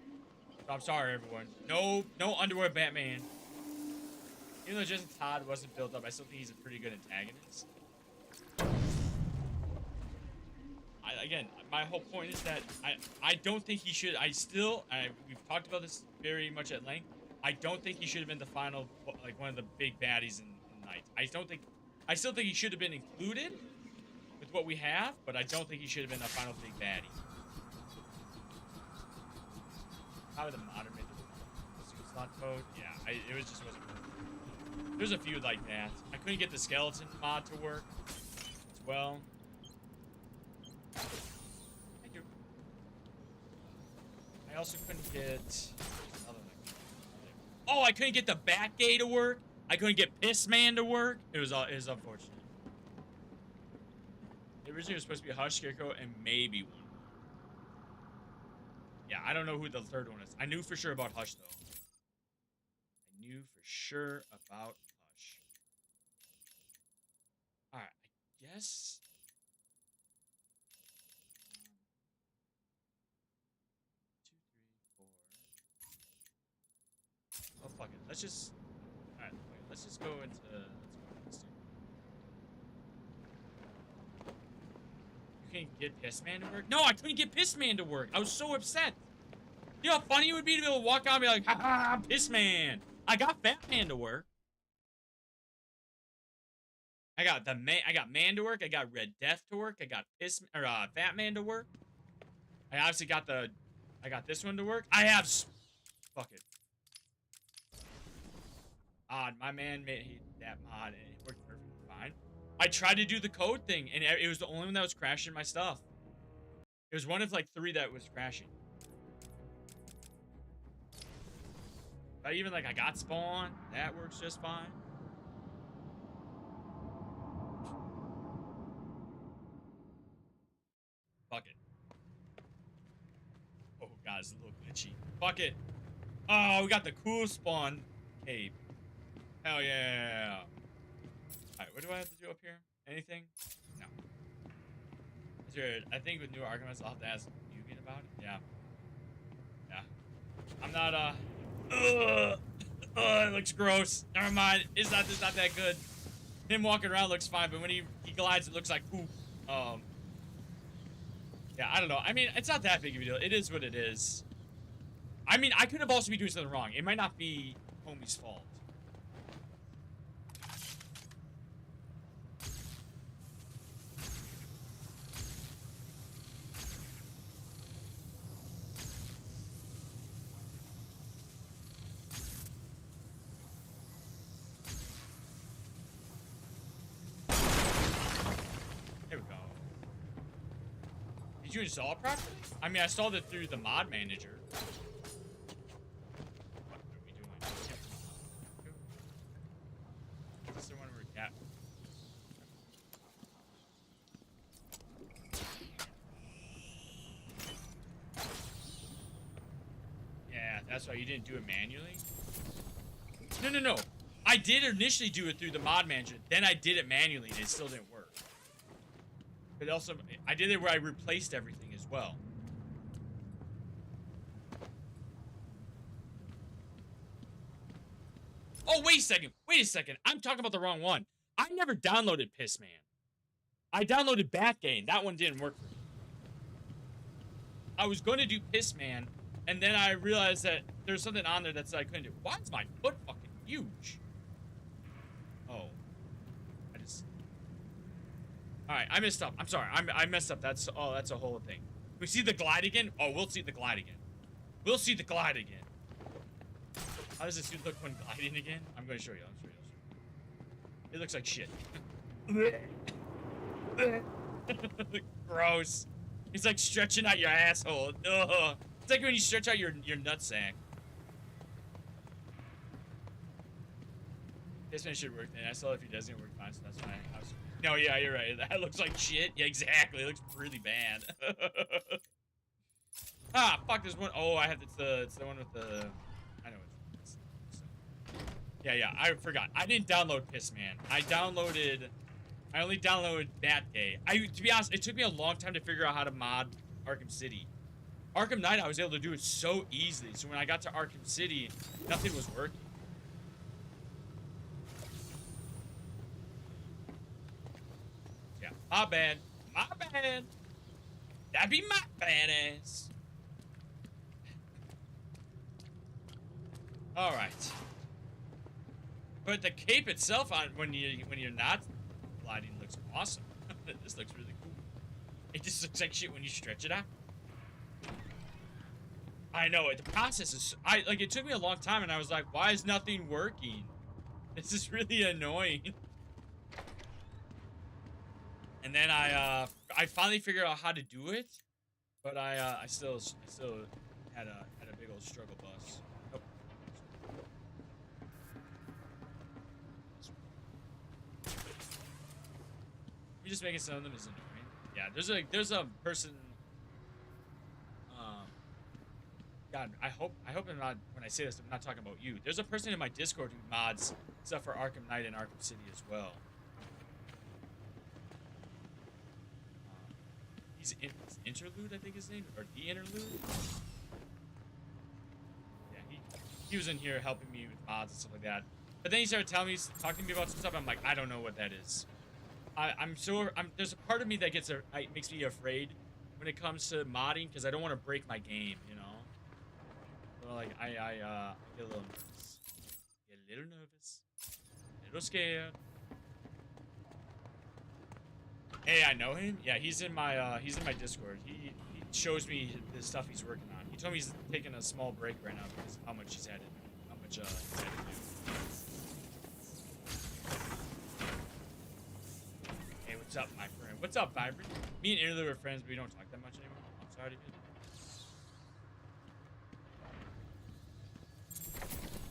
So I'm sorry, everyone. No underwear Batman. Even though Jason Todd wasn't built up, I still think he's a pretty good antagonist. Again, my whole point is that I don't think he should. We've talked about this very much at length. I don't think he should have been the final, like one of the big baddies in Night. I still think he should have been included with what we have, but I don't think he should have been the final big baddie. How the modern made the suit slot code? Yeah, it was just wasn't working. There's a few like that. I couldn't get the skeleton mod to work as well. Thank you. I also couldn't get. Oh, I couldn't get the Batgate to work. I couldn't get Pissman to work. It was unfortunate. It originally was supposed to be a Hush, Scarecrow, and maybe one. Yeah, I don't know who the third one is. I knew for sure about Hush, though. I knew for sure about Hush. Alright, I guess... Oh, fuck it. Let's just... Alright, let's just go into... You can't get Pissman to work? No, I couldn't get Pissman to work. I was so upset. You know how funny it would be to be able to walk out and be like, ha ha, Pissman. I got Batman to work. I got Man to work. I got Red Death to work. I got Batman to work. I obviously got I got this one to work. I have... Fuck it. My man made that mod and it worked perfectly fine. I tried to do the code thing and it was the only one that was crashing my stuff. It was one of like 3 that was crashing. But even like I got spawn, that works just fine. Fuck it. Oh god, it's a little glitchy. Fuck it. Oh, we got the cool spawn cape. Hell yeah. Alright, what do I have to do up here? Anything? No. Is there, I think with new arguments, I'll have to ask Yugen about it. Yeah. Yeah. I'm not, it looks gross. Never mind. It's not that good. Him walking around looks fine, but when he glides, it looks like poop. Yeah, I don't know. I mean, it's not that big of a deal. It is what it is. I mean, I could have also be doing something wrong. It might not be homie's fault. There we go. Did you install it properly? I mean, I installed it through the mod manager. What are we doing? Is this the one where yeah. Yeah, that's why you didn't do it manually? No. I did initially do it through the mod manager. Then I did it manually and it still didn't work. But also, I did it where I replaced everything as well. Oh, wait a second. Wait a second. I'm talking about the wrong one. I never downloaded Pissman. I downloaded Batgame. That one didn't work for me. I was going to do Pissman, and then I realized that there's something on there that I couldn't do. Why is my foot fucking huge? Oh. Alright, I messed up. I'm sorry. I messed up. That's a whole thing. We see the glide again? Oh, we'll see the glide again. We'll see the glide again. How does this dude look when gliding again? I'm going to show you. It looks like shit. Gross. It's like stretching out your asshole. Ugh. It's like when you stretch out your nutsack. This one should work then. I saw if he doesn't work fine, so that's fine. No, yeah, you're right. That looks like shit. Yeah, exactly. It looks really bad. Ah, fuck, there's one. Oh, I have, it's the one with the, I know it's. Yeah, I forgot. I didn't download Pissman. I only downloaded Batgame. To be honest, it took me a long time to figure out how to mod Arkham City. Arkham Knight, I was able to do it so easily. So when I got to Arkham City, nothing was working. Yeah, my bad. My bad. That'd be my badass. All right. But the cape itself, when you're not gliding, looks awesome. This looks really cool. It just looks like shit when you stretch it out. I know it. The process is. It took me a long time, and I was like, why is nothing working? This is really annoying. And then I finally figured out how to do it, but I still had a big old struggle bus. Oh. You're just making some of them is annoying. Yeah, there's a person. God, I hope I'm not, when I say this, I'm not talking about you. There's a person in my Discord who mods stuff for Arkham Knight and Arkham City as well. He's Interlude, I think his name, or The Interlude. Yeah, he was in here helping me with mods and stuff like that. But then he started talking to me about some stuff. I'm like, I don't know what that is. There's a part of me that makes me afraid when it comes to modding because I don't want to break my game, you know. So like I get a little nervous. A little scared. Hey, I know him. Yeah, he's in my Discord. He shows me the stuff he's working on. He told me he's taking a small break right now because of how much he's had to do. Hey, what's up, my friend? What's up, Vibrant? Me and Interlude are friends, but we don't talk that much anymore. I'm sorry to hear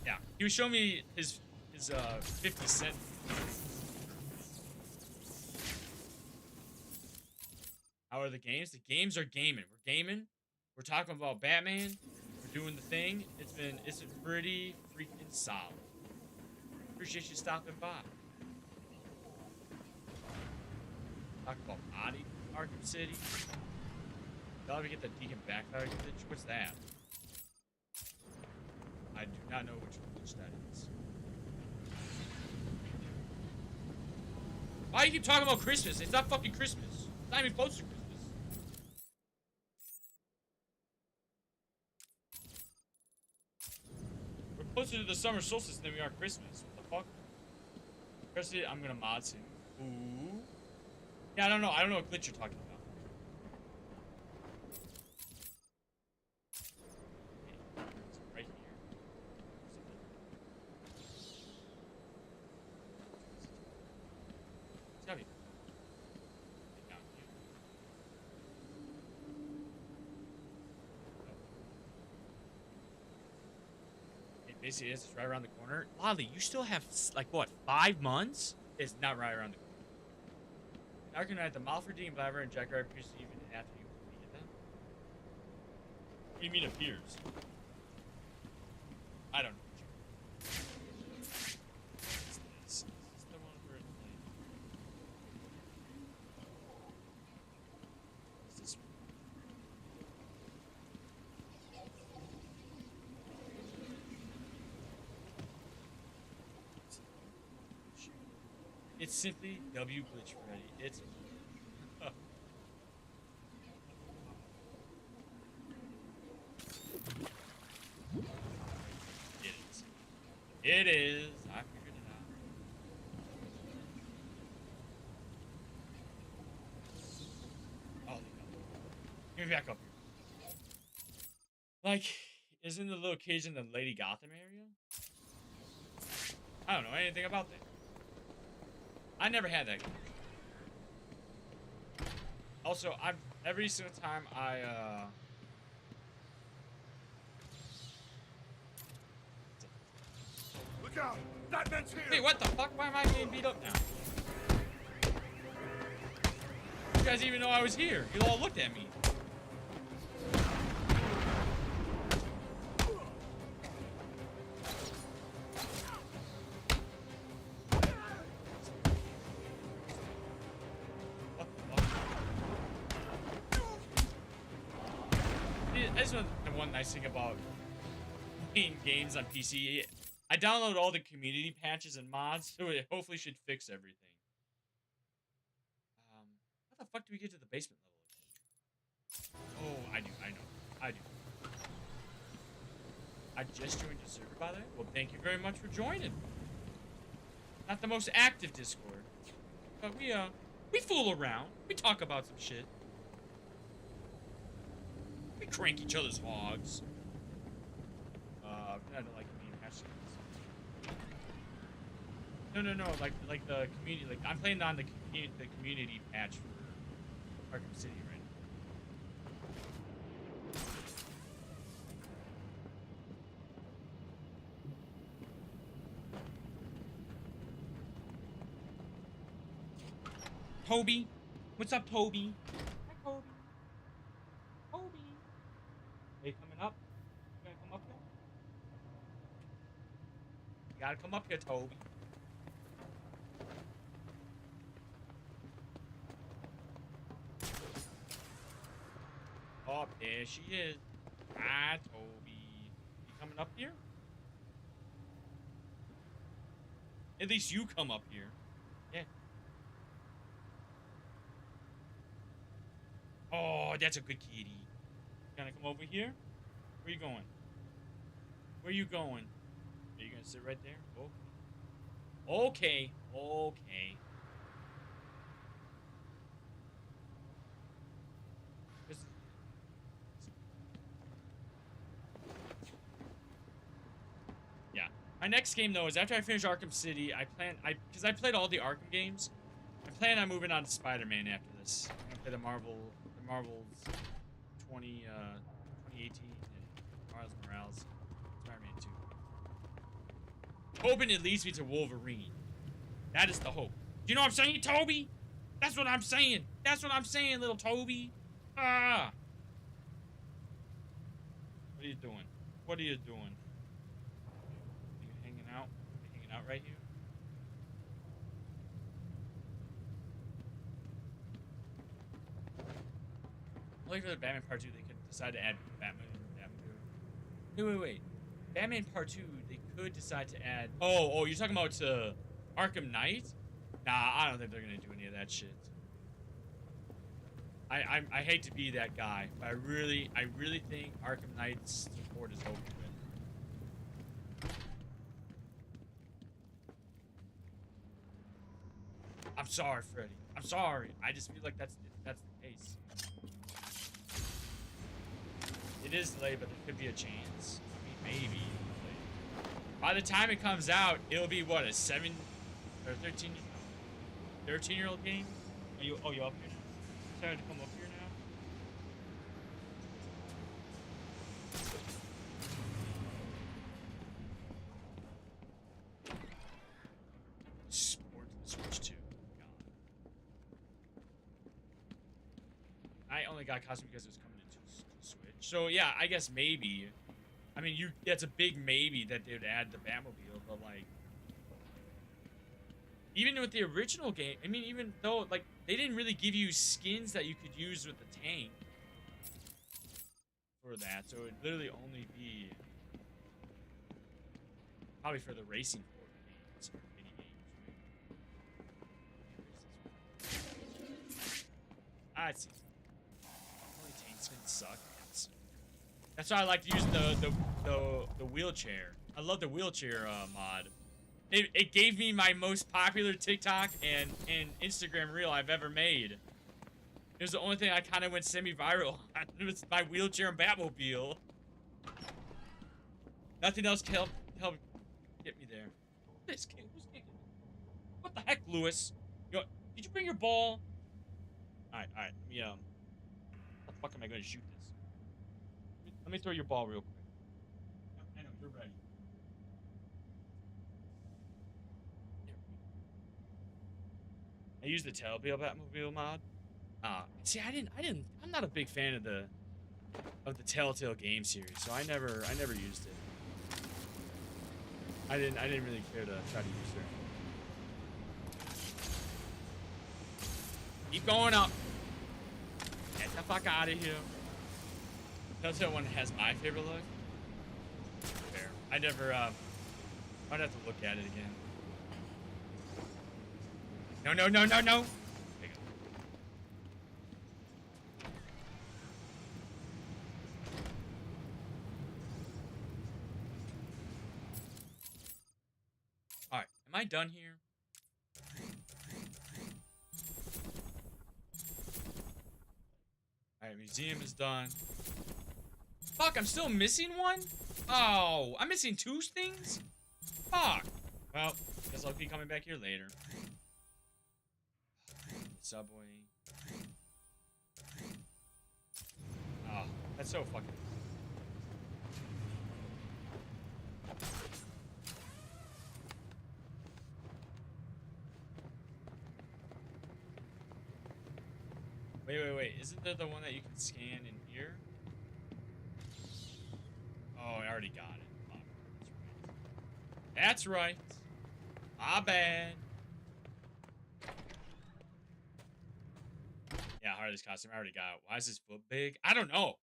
that. He was showing me his 50 Cent. How are the games? The games are gaming. We're gaming. We're talking about Batman. We're doing the thing. It's been pretty freaking solid. Appreciate you stopping by. Talk about body Arkham City. Y'all ever get the Deacon backfire glitch? What's that? I do not know which glitch that is. Why do you keep talking about Christmas? It's not fucking Christmas. It's not even close to Christmas. We're closer to the summer solstice than we are Christmas. What the fuck? Especially, I'm gonna mod soon. Ooh. Yeah, I don't know. I don't know what glitch you're talking about. Right here. It's gotta be down here. It basically is. It's right around the corner. Lolly, you still have like what, 5 months? It's not right around the corner. Arkham Knight, the Malford, Dean Blaver, and Jack Ryder appears even after you completed them. What do you mean appears? I don't know. What's this? Is this the one for it playing? What's this one? It's simply W Glitch Freddy. It's It is. I figured it out. Oh, give me back up here. Like, isn't the location the Lady Gotham area? I don't know anything about that. I never had that. Also, every single time Look out! That man's here! Wait, what the fuck? Why am I getting beat up now? You guys even know I was here. You all looked at me. That's the one nice thing about playing games on PC. I download all the community patches and mods, so it hopefully should fix everything. How the fuck do we get to the basement level? Oh, I do. I just joined the server, by the way. Well, thank you very much for joining. Not the most active Discord, but we fool around. We talk about some shit. We crank each other's hogs. I don't like being hashtag. No. Like the community. Like I'm playing on the community patch for Arkham City right now. Toby, what's up, Toby? Hi, Toby. Toby. Are you coming up? You gonna come up here? You gotta come up here, Toby. Oh, there she is. Hi, Toby. You coming up here? At least you come up here. Yeah. Oh, that's a good kitty. You gonna come over here? Where you going? Where you going? Are you gonna sit right there? Okay. Okay. Yeah. My next game though is after I finish Arkham City. Because I played all the Arkham games. I plan on moving on to Spider-Man after this. I'm gonna play the Marvel's 2018 and Miles Morales, Spider-Man 2. hoping it leads me to Wolverine. That is the hope. Do you know what I'm saying, Toby? That's what I'm saying. That's what I'm saying, little Toby. Ah. What are you doing? What are you doing? Are you hanging out? Are you hanging out right here? Only for the Batman Part 2, they could decide to add Batman. Wait. Batman Part 2, they could decide to add... Oh, you're talking about Arkham Knight? Nah, I don't think they're gonna do any of that shit. I hate to be that guy, but I really think Arkham Knight's support is over with. I'm sorry, Freddy. I'm sorry. I just feel like that's the case. It is delayed, but there could be a chance. I mean, maybe. By the time it comes out, it'll be what, a 7 or 13-year-old game? Are you up here now? Starting to come up here now? Sport Switch 2. God. I only got costume because it was coming into Switch. So yeah, I guess maybe. I mean, that's a big maybe that they would add the Batmobile, but like, even with the original game, I mean, even though like they didn't really give you skins that you could use with the tank for that, so it'd literally only be probably for the racing games or mini games. I'd see. Only tank skins suck. That's why I like to use the wheelchair. I love the wheelchair mod. It gave me my most popular TikTok and Instagram reel I've ever made. It was the only thing I kind of went semi-viral on. It was my wheelchair and Batmobile. Nothing else can help get me there. This kid was kicking me. What the heck, Lewis? Did you bring your ball? All right. Let me how the fuck am I gonna shoot this? Let me throw your ball real quick. I know, you're ready. I used the Telltale Batmobile mod. See, I'm not a big fan of the Telltale game series, so I never used it. I didn't really care to try to use her. Keep going up. Get the fuck out of here. Telltale one has my favorite look. Fair. I'd have to look at it again. No. There you go. Alright, am I done here? Alright, museum is done. Fuck, I'm still missing one? Oh, I'm missing 2 things? Fuck. Well, guess I'll be coming back here later. Subway. Oh, that's so fucking... Wait. Isn't there the one that you can scan in here? Oh, I already got it. Oh, that's right. My bad. Yeah, Harley's costume. I already got it. Why is his foot big? I don't know.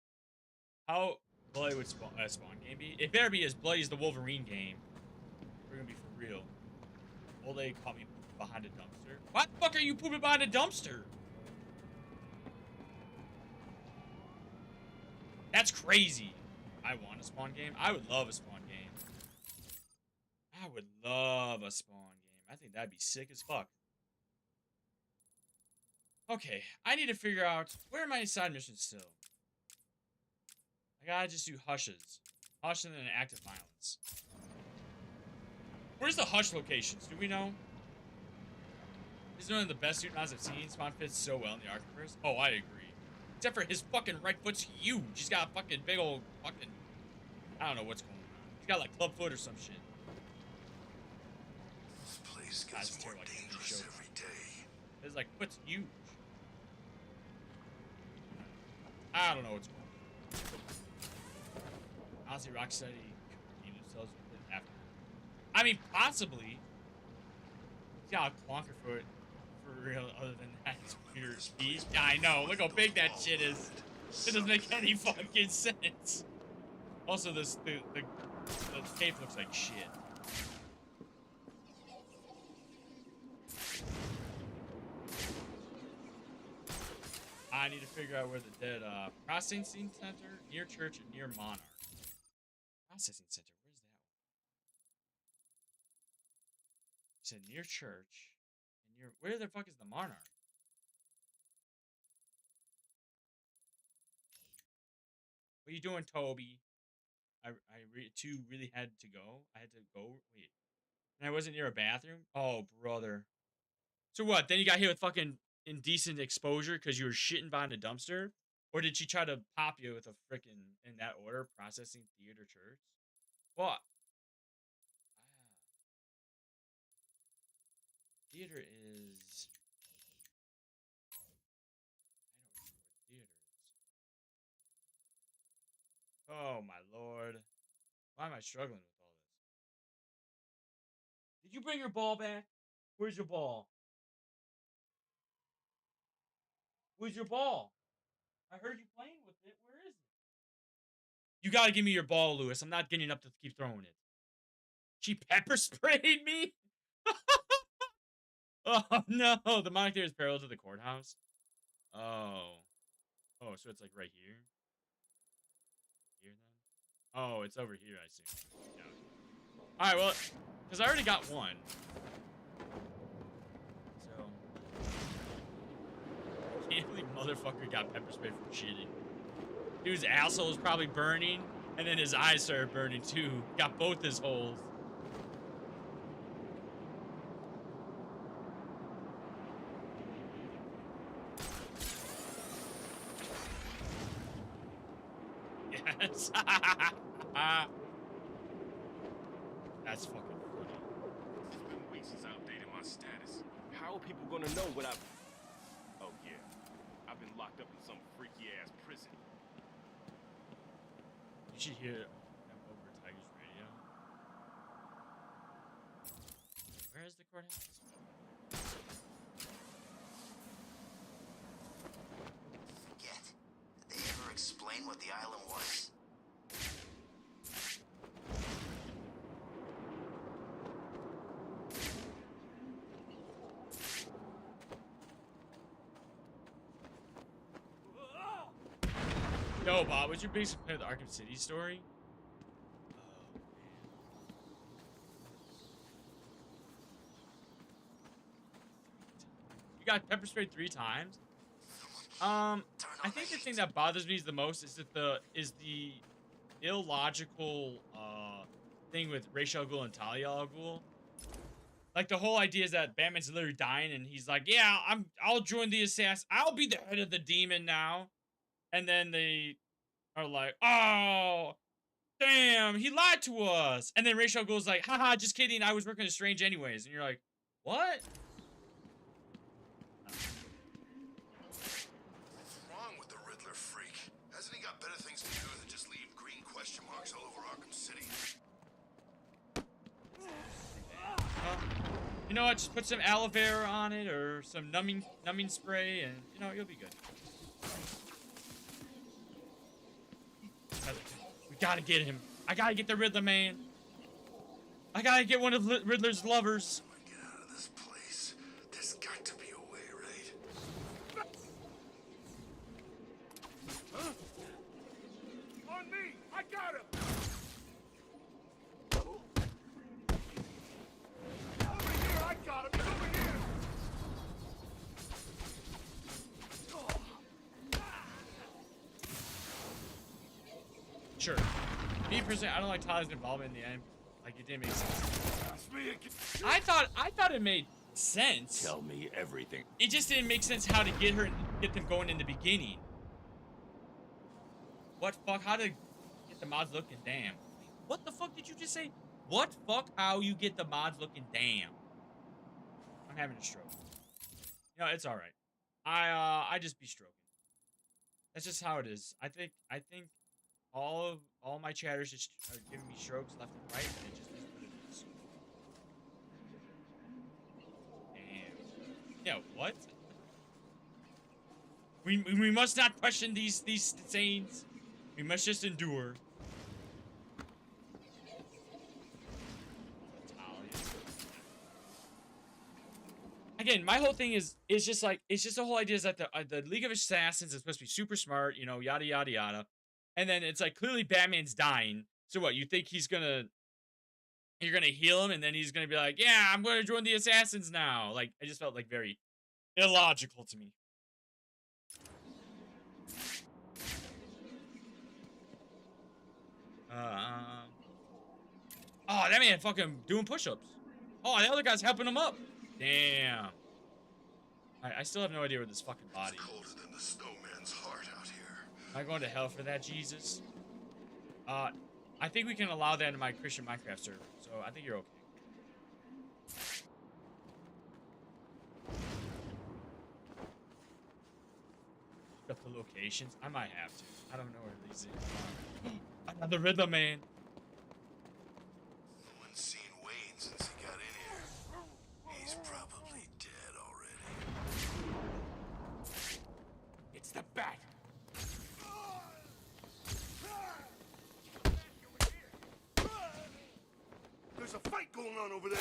How bloody would Spawn game be? It better be as bloody as the Wolverine game. We're gonna be for real. Old lady caught me behind a dumpster. Why the fuck are you pooping behind a dumpster? That's crazy. I want a Spawn game. I would love a Spawn game. I would love a Spawn game. I think that'd be sick as fuck. Okay, I need to figure out where are my side missions still. I gotta just do hushes. Hush and then active violence. Where's the hush locations? Do we know? This is one of the best suit mods I've seen. Spawn fits so well in the Arkhamverse. Oh, I agree. Except for his fucking right foot's huge. He's got a fucking big old fucking... I don't know what's going on. He's got like club foot or some shit. place gets more dangerous every day. It's like, what's huge? I don't know what's going on. Honestly, Rocksteady themselves after. I mean, possibly. He's got a clunker for it. For real, other than that, it's weird speed. Yeah, I know. Look how big that shit is. It doesn't make any fucking sense. Also, the tape looks like shit. I need to figure out where the dead processing center, near church, and near Monarch. Processing center, where's that one? You said near church, and near where the fuck is the Monarch? What are you doing, Toby? Two really had to go. I had to go. Wait, and I wasn't near a bathroom. Oh, brother. So what? Then you got hit with fucking indecent exposure because you were shitting behind a dumpster, or did she try to pop you with a freaking in that order? Processing theater church. What? Theater is. I don't know what theater is. Oh my lord. Why am I struggling with all this? Did you bring your ball back? Where's your ball? Where's your ball? I heard you playing with it. Where is it? You gotta give me your ball, Lewis. I'm not getting up to keep throwing it. She pepper sprayed me? Oh no, the monitor is parallel to the courthouse. Oh. Oh, so it's like right here? Here then? Oh, it's over here, I see. Yeah. Alright, well, because I already got one. So. I can't believe motherfucker got pepper sprayed for shitting. Dude's asshole was probably burning, and then his eyes started burning too. Got both his holes. Yes. That's fucking funny. It's been weeks since I updated my status. How are people gonna know what I've... Oh, yeah. I've been locked up in some freaky-ass prison. You should hear them over Tiger's radio. Where is the courthouse? Forget. Did they ever explain what the island was? Yo, Bob, what's your biggest complaint with the Arkham City story? You got pepper sprayed 3 times? I think the thing that bothers me the most is that the illogical thing with Ra's al Ghul and Talia al Ghul. Like the whole idea is that Batman's literally dying and he's like, yeah, I'll join the assassin. I'll be the head of the demon now. And then they are like, oh, damn, he lied to us. And then Ra's al Ghul's like, haha, just kidding. I was working with Strange anyways. And you're like, what? What's wrong with the Riddler freak? Hasn't he got better things to do than just leave green question marks all over Arkham City? You know what? Just put some aloe vera on it or some numbing spray, and you know you'll be good. We gotta get him. I gotta get the Riddler, man. I gotta get one of Riddler's lovers. Get out of this place. There's got to be a way, right? Huh? On me! I got him! Over here! I got him! He's over here! Sure. Me personally, I don't like Tyler's involvement in the end. Like it didn't make sense. I thought it made sense. Tell me everything. It just didn't make sense how to get them going in the beginning. What fuck? How to get the mods looking damn? What the fuck did you just say? What fuck? How you get the mods looking damn? I'm having a stroke. You know, it's all right. I just be stroking. That's just how it is. I think all my chatters just are giving me strokes left and right, and it just is what it is. Damn. Yeah, what? We must not question these sayings. We must just endure. Again, my whole thing is just like, it's just the whole idea is that the League of Assassins is supposed to be super smart, you know, yada yada yada, and then it's like clearly Batman's dying. So what? You think you're gonna heal him, and then he's gonna be like, yeah, I'm gonna join the Assassins now? Like, I just felt like very illogical to me. Oh, that man fucking doing push-ups. Oh, the other guy's helping him up. Damn. I still have no idea where this fucking body is. Colder than the snowman's heart out here. Am I going to hell for that, Jesus? I think we can allow that in my Christian Minecraft server, so I think you're okay. Look up the locations. I might have to. I don't know where these are. Another Riddler man. No one's seen Wayne since he got in here. He's probably dead already. It's the bat. There's a fight going on over there.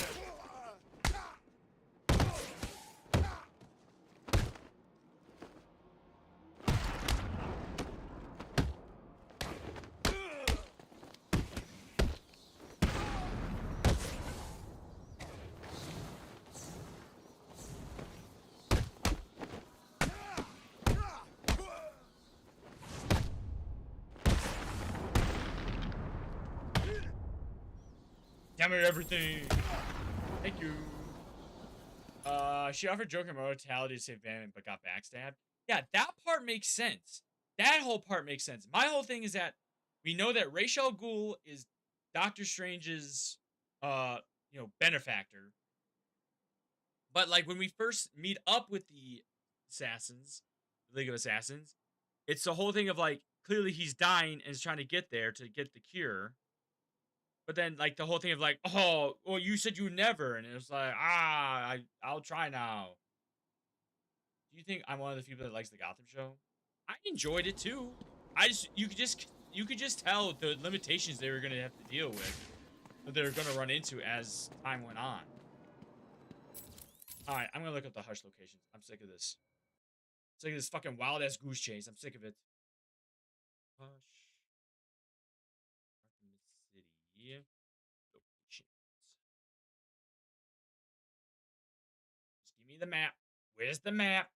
Tell me everything. Thank you. She offered Joker mortality to save Batman, but got backstabbed. Yeah, that part makes sense. That whole part makes sense. My whole thing is that we know that Ra's al Ghul is Doctor Strange's, benefactor. But like when we first meet up with the Assassins, the League of Assassins, it's the whole thing of like clearly he's dying and is trying to get there to get the cure. But then, like, the whole thing of, like, oh, well, you said you never. And it was like, I'll try now. Do you think I'm one of the people that likes the Gotham show? I enjoyed it, too. You could just tell the limitations they were going to have to deal with. That they were going to run into as time went on. All right, I'm going to look up the Hush locations. I'm sick of this. I'm sick of this fucking wild-ass goose chase. I'm sick of it. Hush. Locations. Just give me the map. Where's the map?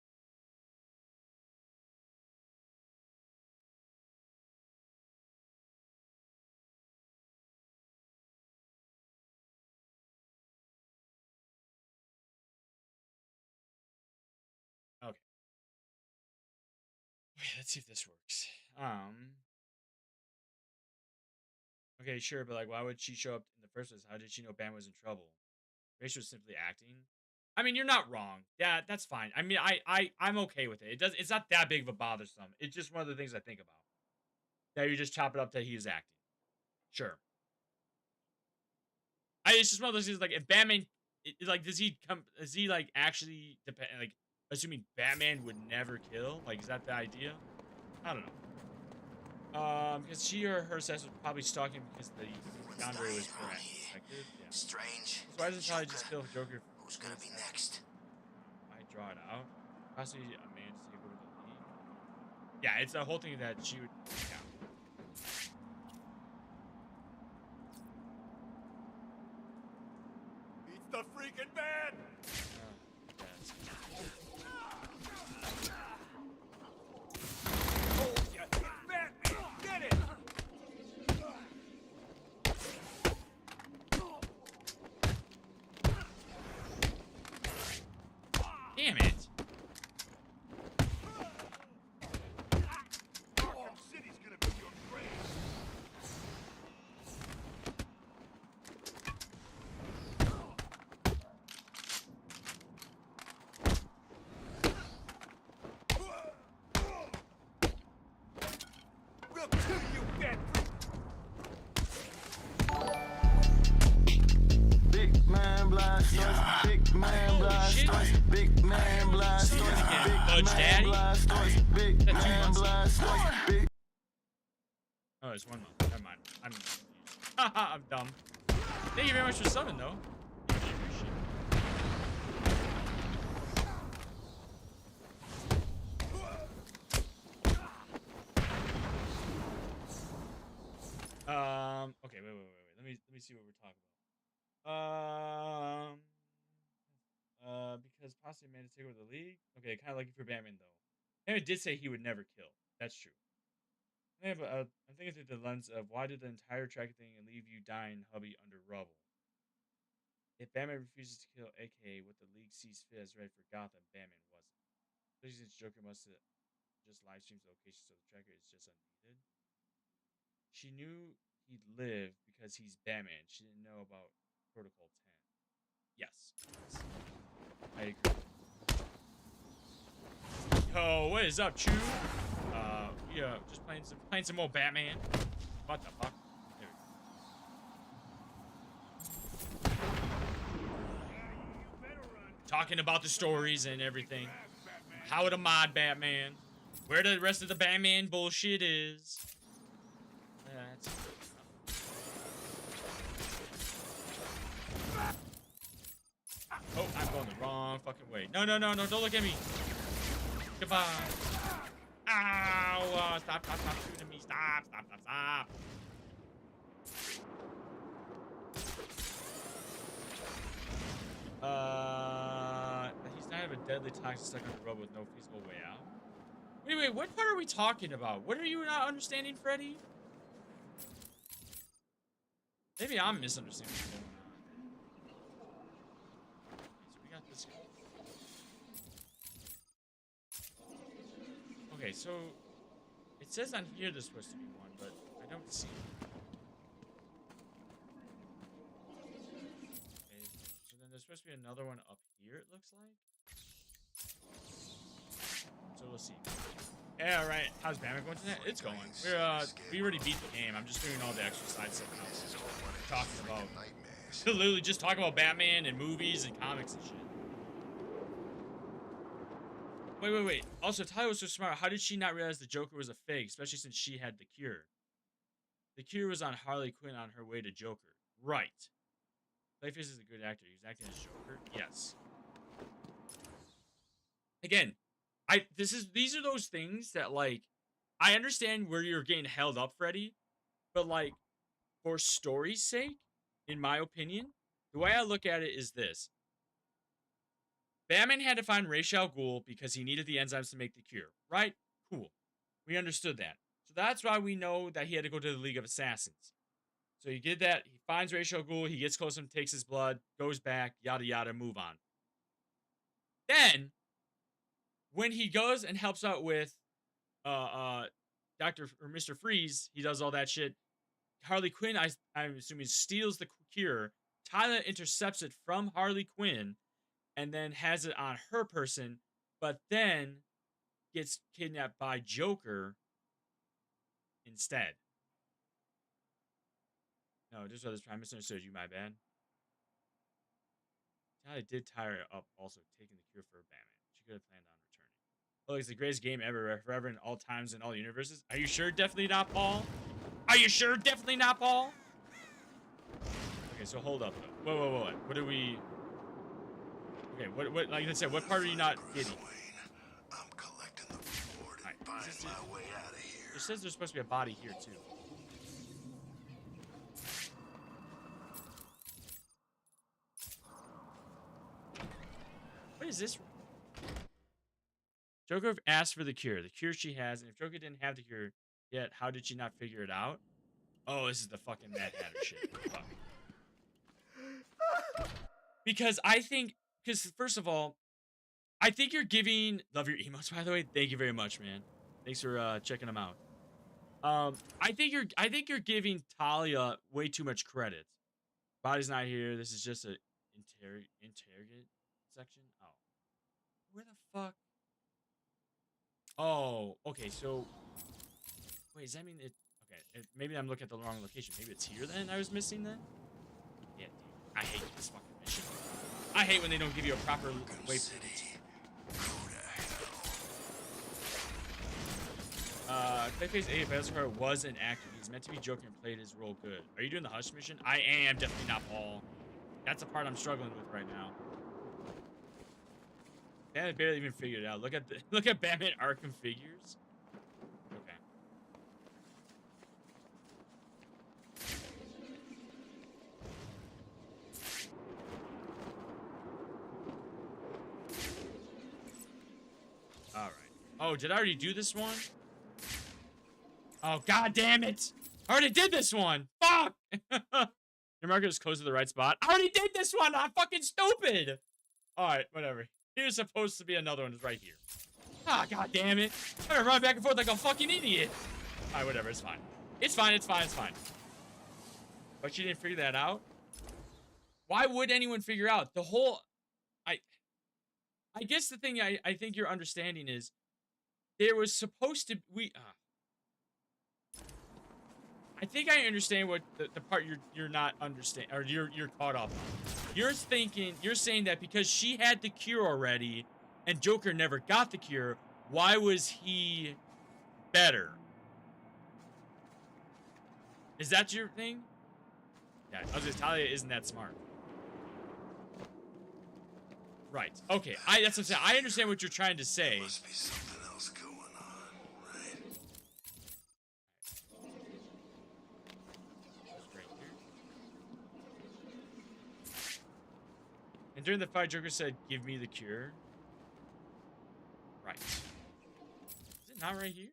Okay. Okay, let's see if this works. Okay, sure, but like, why would she show up in the first place? How did she know Bam was in trouble? Rachel was simply acting. I mean, you're not wrong. Yeah, that's fine. I mean, I'm okay with it. It's not that big of a bothersome. It's just one of the things I think about. That you just chop it up that he is acting. Sure. It's just one of those things. Like, if Batman, does he like actually depend? Like, assuming Batman would never kill. Like, is that the idea? I don't know. Because she or her assessor was probably stalking because the boundary was correct. Yeah. Strange. So why doesn't probably just kill Joker? Who's gonna be next? I draw it out. Possibly a man to take over the lead. Yeah, it's a whole thing that she would. Yeah. It's the freaking man! Yes. Damn it! Arkham City's gonna be your grave. Big man blood stories. Big man blood stories. Big man blood stories. Big man blood stories. Big. Oh, it's 1 month. Never mind. I'm confused. I'm dumb. Thank you very much for subbing, though. Okay, wait. Let me see what we're talking about. Because possibly made to take over the league. Okay, kind of lucky for Batman though. Batman did say he would never kill. That's true. Yeah, but I'm thinking through the lens of why did the entire track thing and leave you dying, hubby, under rubble? If Batman refuses to kill, aka what the league sees fit as right for Gotham, Batman wasn't. Especially since Joker must have just live streams the location, so the tracker is just unneeded. She knew he'd live because he's Batman. She didn't know about Protocol 10. Yes. I agree. Yo, what is up, Chew? Yeah, just playing some more Batman. What the fuck? There we go. Talking about the stories and everything. How to mod Batman. Where the rest of the Batman bullshit is. That's... Oh, I'm going the wrong fucking way. No, don't look at me. Goodbye. Ow! Stop shooting me. Stop. He's not even deadly toxic stuck on the road with no feasible way out. Wait, what part are we talking about? What are you not understanding, Freddy? Maybe I'm misunderstanding what's going on. So we got this guy. Okay, so it says on here there's supposed to be one, but I don't see it. Okay, so then there's supposed to be another one up here, it looks like. So we'll see. Yeah, right. How's Batman going tonight? It's going. We already beat the game. I'm just doing all the extra side stuff now. Talking about literally just talking about Batman and movies and comics and shit. Wait. Also, Talia was so smart. How did she not realize the Joker was a fake, especially since she had the cure? The cure was on Harley Quinn on her way to Joker. Right. Clayface is a good actor. He was acting as Joker. Yes. Again, these are those things that, like, I understand where you're getting held up, Freddy, but, like, for story's sake, in my opinion, the way I look at it is this. Batman had to find Ra's al Ghul because he needed the enzymes to make the cure, right? Cool. We understood that. So that's why we know that he had to go to the League of Assassins. So he did that. He finds Ra's al Ghul. He gets close to him, takes his blood, goes back, yada, yada, move on. Then, when he goes and helps out with Mr. Freeze, he does all that shit. Harley Quinn, I'm assuming, steals the cure. Tyler intercepts it from Harley Quinn and then has it on her person, but then gets kidnapped by Joker instead. No, just others. I misunderstood you, my bad. Tyler did tire up also taking the cure for Batman. She could have planned on returning. Oh, it's the greatest game ever, forever in all times in all universes. Are you sure? Definitely not, Paul? Are you sure? Definitely not, Paul? Okay, so hold up, though. Whoa. What are we... Okay, what, like I said, what part are you not getting? I'm collecting the reward and buying my way out of here. It says there's supposed to be a body here, too. What is this? Joker asked for the cure. The cure she has, and if Joker didn't have the cure yet, how did she not figure it out? Oh, this is the fucking Mad Hatter shit. Fuck. Because first of all, I think you're giving... Love your emotes, by the way. Thank you very much, man. Thanks for checking them out. I think you're giving Talia way too much credit. Body's not here. This is just a interrogate section. Oh. Where the fuck? Oh, okay, so... Wait, does that mean it... Okay, maybe I'm looking at the wrong location. Maybe it's here then I was missing then? Yeah, dude. I hate this fucking mission. I hate when they don't give you a proper waypoint. Clayface 8 Velasquez was an actor. He's meant to be joking and played his role good. Are you doing the Hush mission? I am, definitely not Paul. That's the part I'm struggling with right now. I barely even figured it out. Look at Batman Arkham figures. Okay. All right. Oh, did I already do this one? Oh, god damn it! I already did this one! Fuck! Your marker is close to the right spot. I already did this one! I'm fucking stupid! Alright, whatever. Here's supposed to be another one. It's right here. Ah, god damn it. I'm gonna run back and forth like a fucking idiot. Alright, whatever. It's fine. It's fine. It's fine. It's fine. But you didn't figure that out? Why would anyone figure out? The whole... I guess the thing I think you're understanding is there was supposed to... I think I understand what the part you're not understanding, or you're caught up on. You're saying that because she had the cure already and Joker never got the cure, why was he better? Is that your thing? Yeah, I was just Talia isn't that smart. Right. Okay. That's what I'm saying. I understand what you're trying to say. Must be something else going on, right? And during the fight, Joker said, "Give me the cure." Right. Is it not right here?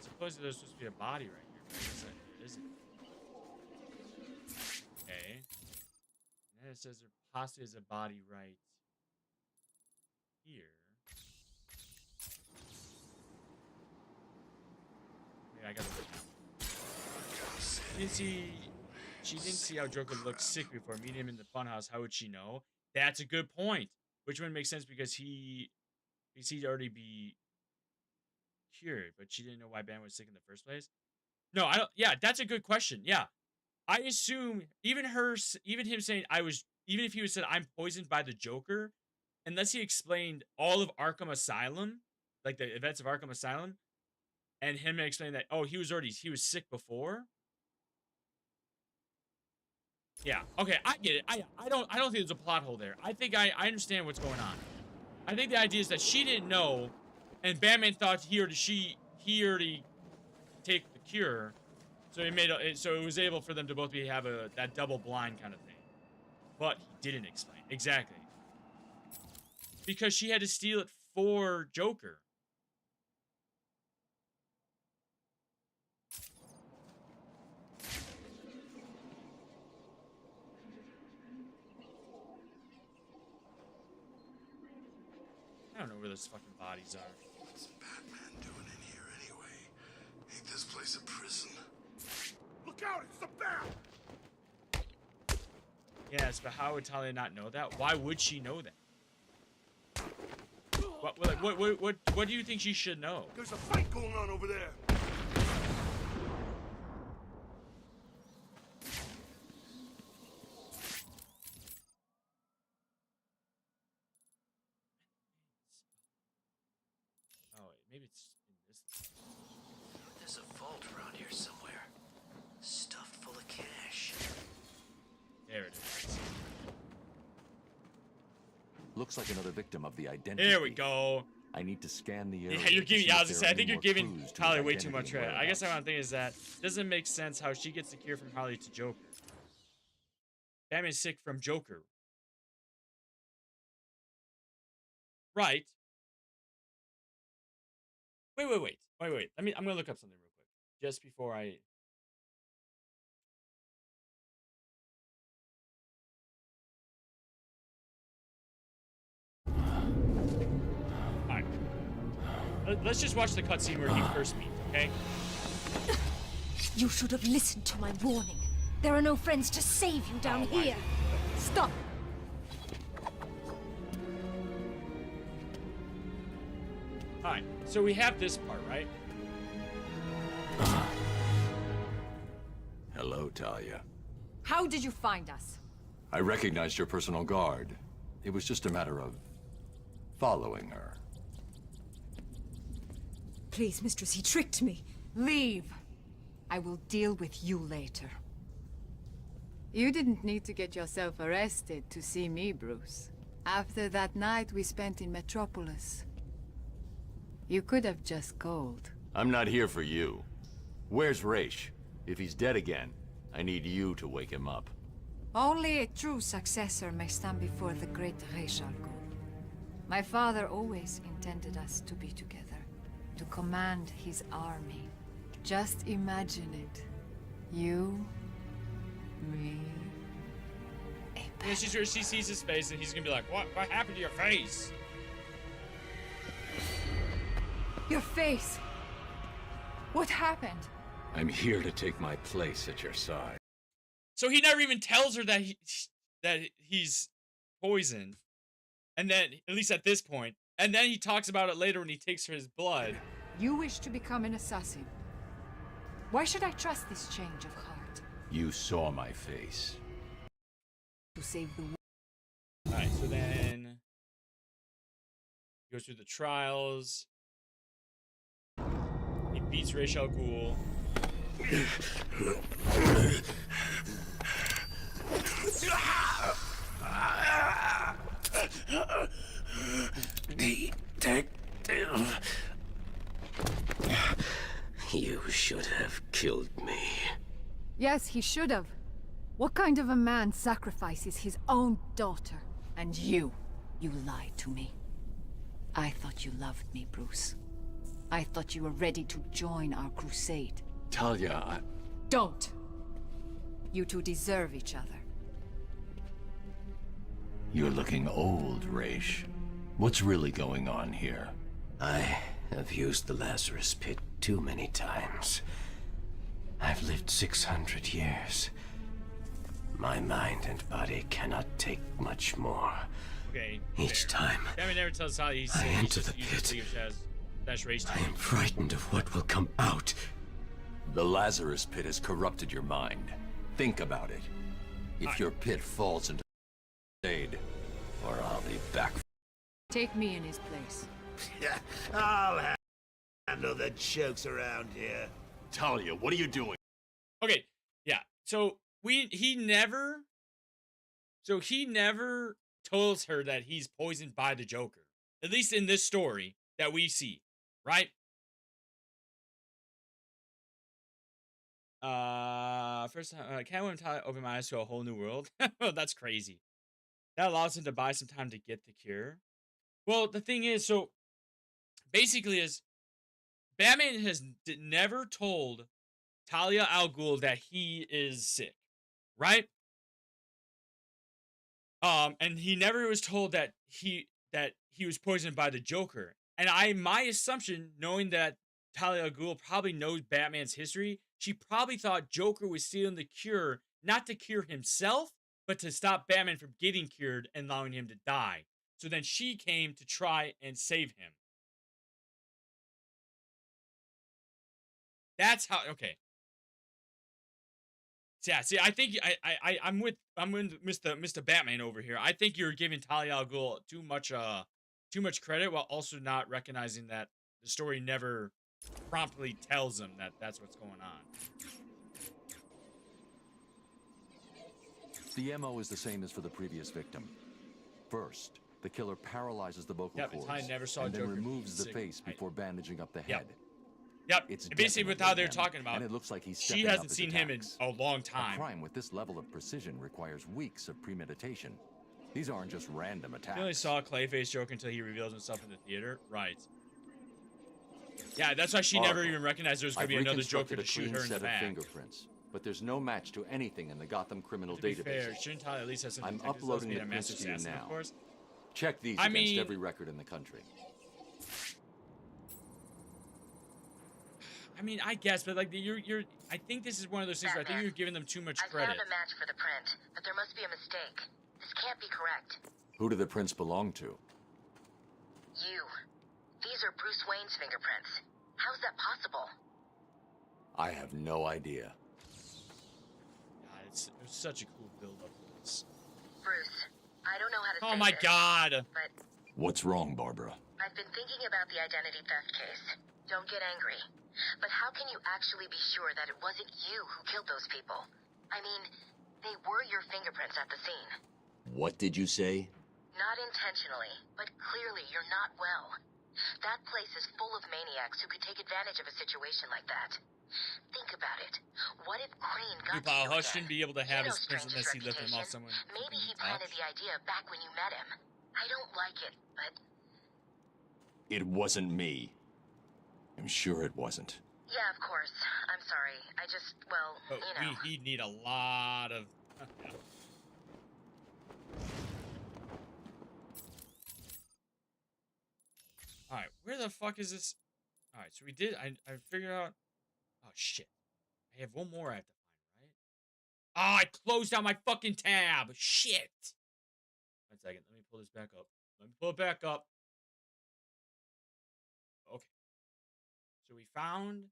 Supposedly there's supposed to be a body right here, but it isn't. Okay. And then it says there possibly is a body right here. Maybe I gotta look now. She didn't see how Joker looked sick before meeting him in the funhouse. How would she know? That's a good point. Which one makes sense because he'd already be cured, but she didn't know why Batman was sick in the first place. No, I don't. Yeah, that's a good question. Yeah, I assume even him saying even if he was said I'm poisoned by the Joker, unless he explained all of Arkham Asylum, like the events of Arkham Asylum, and him explaining that he was sick before. Yeah, okay, I get it. I don't think there's a plot hole there. I think I understand what's going on. I think the idea is that she didn't know, and Batman thought he already take the cure, so it was able for them to both have that double blind kind of thing. But he didn't explain exactly because she had to steal it for Joker. I don't know where those fucking bodies are. What's Batman doing in here anyway? Ain't this place a prison? Look out! It's the Bat! Yes, but how would Talia not know that? Why would she know that? What do you think she should know? There's a fight going on over there. Maybe it's in this. There's a vault around here somewhere. Stuffed full of cash. There it is. Looks like another victim of the identity. There we go. I need to scan the area. Yeah, you're giving. to see I if was gonna there say. are I think any you're more giving clues to Harley his way too much identity credit. I guess whereabouts. my thing is that it doesn't make sense how she gets the cure from Harley to Joker. Batman's sick from Joker. Right. Wait. I'm gonna look up something real quick. Just before I. Alright. Let's just watch the cutscene where he first meets, okay? You should have listened to my warning. There are no friends to save you down here. Stop. Alright, so we have this part, right? Hello, Talia. How did you find us? I recognized your personal guard. It was just a matter of following her. Please, mistress, he tricked me. Leave. I will deal with you later. You didn't need to get yourself arrested to see me, Bruce. After that night we spent in Metropolis. You could have just called. I'm not here for you. Where's Raish? If he's dead again, I need you to wake him up. Only a true successor may stand before the great Raish Al Ghul. My father always intended us to be together, to command his army. Just imagine it. You, me, Yeah, she sees his face and he's gonna be like, what happened to your face? your face. What happened? I'm here to take my place at your side. So he never even tells her that he's poisoned. And then, at least at this point, and then he talks about it later when he takes his blood. You wish to become an assassin. Why should I trust this change of heart? You saw my face. To save the world. Alright, so then he goes through the trials. He beats Ra's al Ghul. Detective. You should have killed me. Yes, he should have. What kind of a man sacrifices his own daughter? And you lied to me. I thought you loved me, Bruce. I thought you were ready to join our crusade. Talia, I... Don't! You two deserve each other. You're looking old, Raish. What's really going on here? I have used the Lazarus Pit too many times. I've lived 600 years. My mind and body cannot take much more. Okay. Each time Batman never tells how he's I sick. enter the pit, I am frightened of what will come out. The Lazarus Pit has corrupted your mind. Think about it. If your pit falls into aid, or I'll be back. Take me in his place. I'll handle the jokes around here. Talia, what are you doing? Okay, yeah. So he never tells her that he's poisoned by the Joker. At least in this story that we see, right? First time, can't wait to open my eyes to a whole new world. Oh, that's crazy. That allows him to buy some time to get the cure. Well, the thing is, so basically, is Batman has never told Talia al Ghul that he is sick, right? And he never was told that he was poisoned by the Joker. And my assumption, knowing that Talia al Ghul probably knows Batman's history, she probably thought Joker was stealing the cure, not to cure himself, but to stop Batman from getting cured and allowing him to die. So then she came to try and save him. That's how. Okay. Yeah. See, I think I'm with Mr. Batman over here. I think you're giving Talia al Ghul too much credit while also not recognizing that the story never promptly tells him that that's what's going on. The MO is the same as for the previous victim. First, the killer paralyzes the vocal cords and then removes the face before bandaging up the head. Yep. It's and basically with how they're talking about, and it looks like he's she hasn't seen him in a long time. A crime with this level of precision requires weeks of premeditation. These aren't just random attacks. You only saw Clayface Joker until he reveals himself in the theater, right? Yeah, that's why she never even recognized there was going to be another Joker to shoot her in the back. Fingerprints, but there's no match to anything in the Gotham criminal database. Fair, shouldn't Talia at least have some I'm detectives uploading the a prints master to you assassin, now. of course? Check these against every record in the country. I mean, I guess, but like you're. I think this is one of those things where I think you're giving them too much credit. I found a match for the print, but there must be a mistake. This can't be correct. Who do the prints belong to? You. These are Bruce Wayne's fingerprints. How's that possible? I have no idea. it was such a cool build-up to this. Bruce, I don't know how to say Oh my this, god! but What's wrong, Barbara? I've been thinking about the identity theft case. Don't get angry. But how can you actually be sure that it wasn't you who killed those people? I mean, they were your fingerprints at the scene. What did you say? Not intentionally, but clearly you're not well. That place is full of maniacs who could take advantage of a situation like that. Think about it. What if Crane got Paul you Hush again? shouldn't be able to have You his know prints unless he Strange's lifted him off reputation. someone. Maybe he planted the idea back when you met him. I don't like it, but It wasn't me. I'm sure it wasn't. yeah, of course. I'm sorry. I just, well, But you know. he'd need a lot of... Alright, where the fuck is this? Alright, so we did... I figured out... Oh, shit. I have one more I have to find, right? Oh, I closed out my fucking tab! Shit! 1 second, let me pull this back up. Let me pull it back up. Okay. So we found...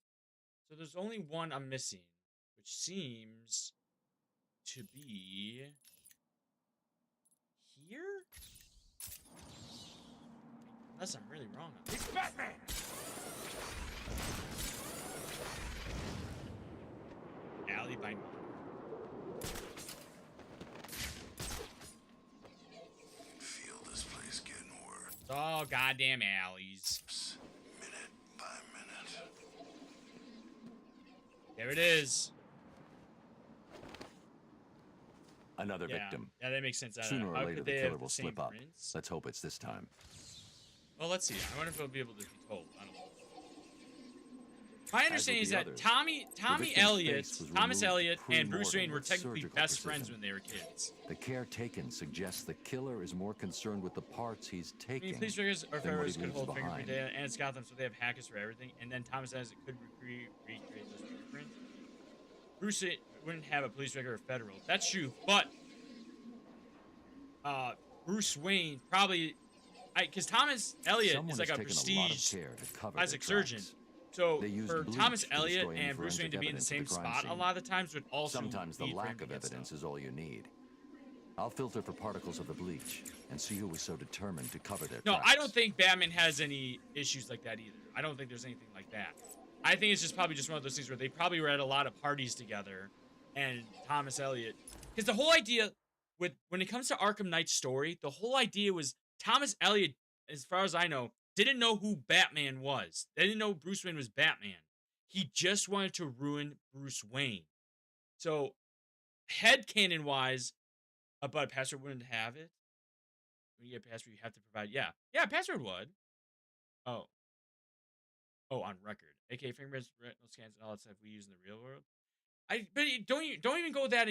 So there's only one I'm missing, which seems to be... Here? Unless I'm really wrong on this. It's Batman! Alley by me. Feel this place getting worse. It's all goddamn alleys. Minute by minute. There it is. Another Yeah. victim. Yeah, that makes sense. I don't Sooner know. or How later, could the they killer have will the same slip up. prints? Let's hope it's this time. Well, let's see. I wonder if it'll be able to be told. I don't know. My As understanding with is the that others, Tommy victim's Elliott, face was Thomas removed Elliott, and Bruce pre-mortem Wayne were with technically surgical best friends precision. when they were kids. The care taken suggests the killer is more concerned with the parts he's I taking mean, police records or than what photos he could leaves hold fingerprint behind. data, and it's got them, so they have hackers for everything. And then Thomas says it could recreate those fingerprints. Bruce wouldn't have a police record or federal. That's true, but Bruce Wayne probably, because Thomas Elliott Someone is like has a taken a lot of prestige care to cover plastic their surgeon. tracks. So They used for bleach Thomas to Elliott destroy any and Bruce Wayne forensic to be in the evidence same of the crime spot a scene. lot of the times would also Sometimes the lead for him lack to of get evidence stuff. is all you need. I'll filter for particles of the bleach and see who was so determined to cover their No, tracks. I don't think Batman has any issues like that either. I don't think there's anything like that. I think it's just probably just one of those things where they probably were at a lot of parties together, and Thomas Elliott, because the whole idea with when it comes to Arkham Knight's story, the whole idea was Thomas Elliott, as far as I know, didn't know who Batman was. They didn't know Bruce Wayne was Batman. He just wanted to ruin Bruce Wayne. So, headcanon wise, but a password wouldn't have it. When you get a password, you have to provide. Yeah, password would. Oh, on record. AKA fingerprints, retinal scans, and all that stuff we use in the real world. But don't even go that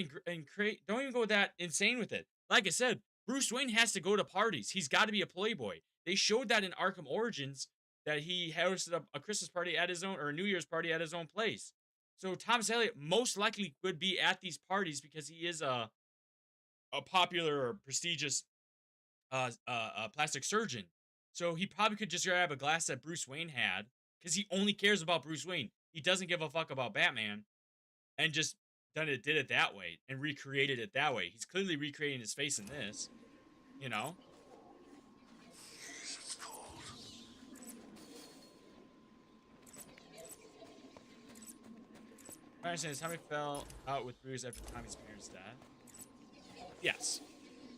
don't even go that insane with it. Like I said, Bruce Wayne has to go to parties. He's got to be a playboy. They showed that in Arkham Origins that he hosted up a Christmas party at his own or a New Year's party at his own place. So Thomas Elliott most likely would be at these parties because he is a popular or prestigious plastic surgeon. So he probably could just grab a glass that Bruce Wayne had because he only cares about Bruce Wayne. He doesn't give a fuck about Batman, and just did it that way and recreated it that way. He's clearly recreating his face in this, you know. It's cold. My understanding is Tommy fell out with Bruce after Tommy's parents died. Yes.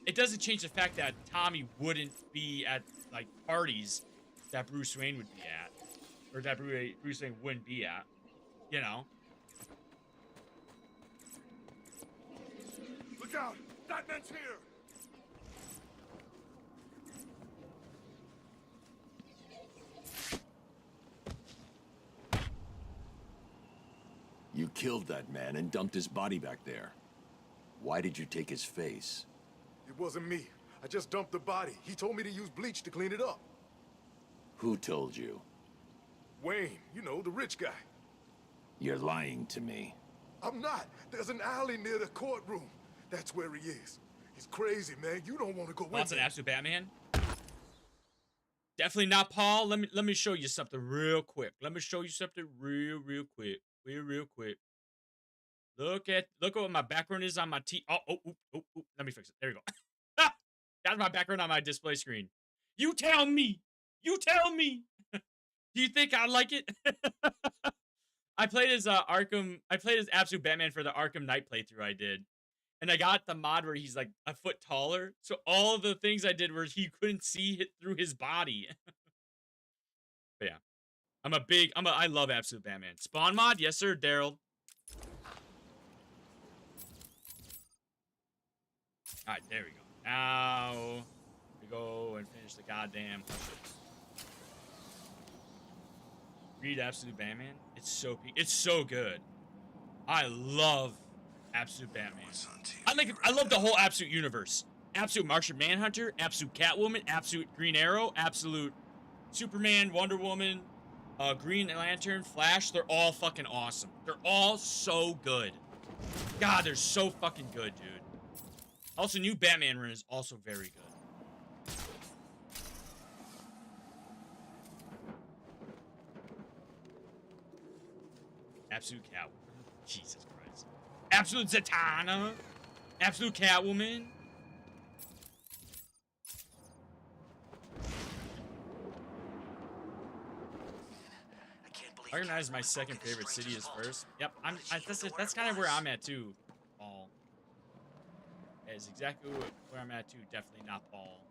It doesn't change the fact that Tommy wouldn't be at, like, parties that Bruce Wayne would be at. Or that Bruce Wayne wouldn't be at. You know? Look out! Batman's here! You killed that man and dumped his body back there. Why did you take his face? It wasn't me. I just dumped the body. He told me to use bleach to clean it up. Who told you? Wayne, you know, the rich guy. You're lying to me. I'm not. There's an alley near the courtroom. That's where he is. He's crazy, man. You don't want to go in That's there. an absolute Batman. Definitely not Paul. Let me show you something real quick. Let me show you something real quick. Real quick. Look at what my background is on my Oh, let me fix it. There we go. That's my background on my display screen. You tell me. You tell me. Do you think I like it? I played as Arkham. I played as Absolute Batman for the Arkham Knight playthrough I did. And I got the mod where he's like a foot taller. So all the things I did were he couldn't see it through his body. But yeah. I love Absolute Batman. Spawn mod? Yes, sir, Daryl. Alright, there we go. Now we go and finish the goddamn hustle. Read Absolute Batman. It's so good. I love Absolute Batman. I love the whole Absolute universe. Absolute Martian Manhunter, Absolute Catwoman, Absolute Green Arrow, Absolute Superman, Wonder Woman, Green Lantern, Flash. They're all fucking awesome. They're all so good. God, they're so fucking good, dude. Also, new Batman run is also very good. Absolute Catwoman. Jesus Christ. Absolute Zatanna. Absolute Catwoman. Arkham is my second favorite city is first. Yep, that's kind of where I'm at too. Ball. That is exactly where I'm at too. Definitely not Ball.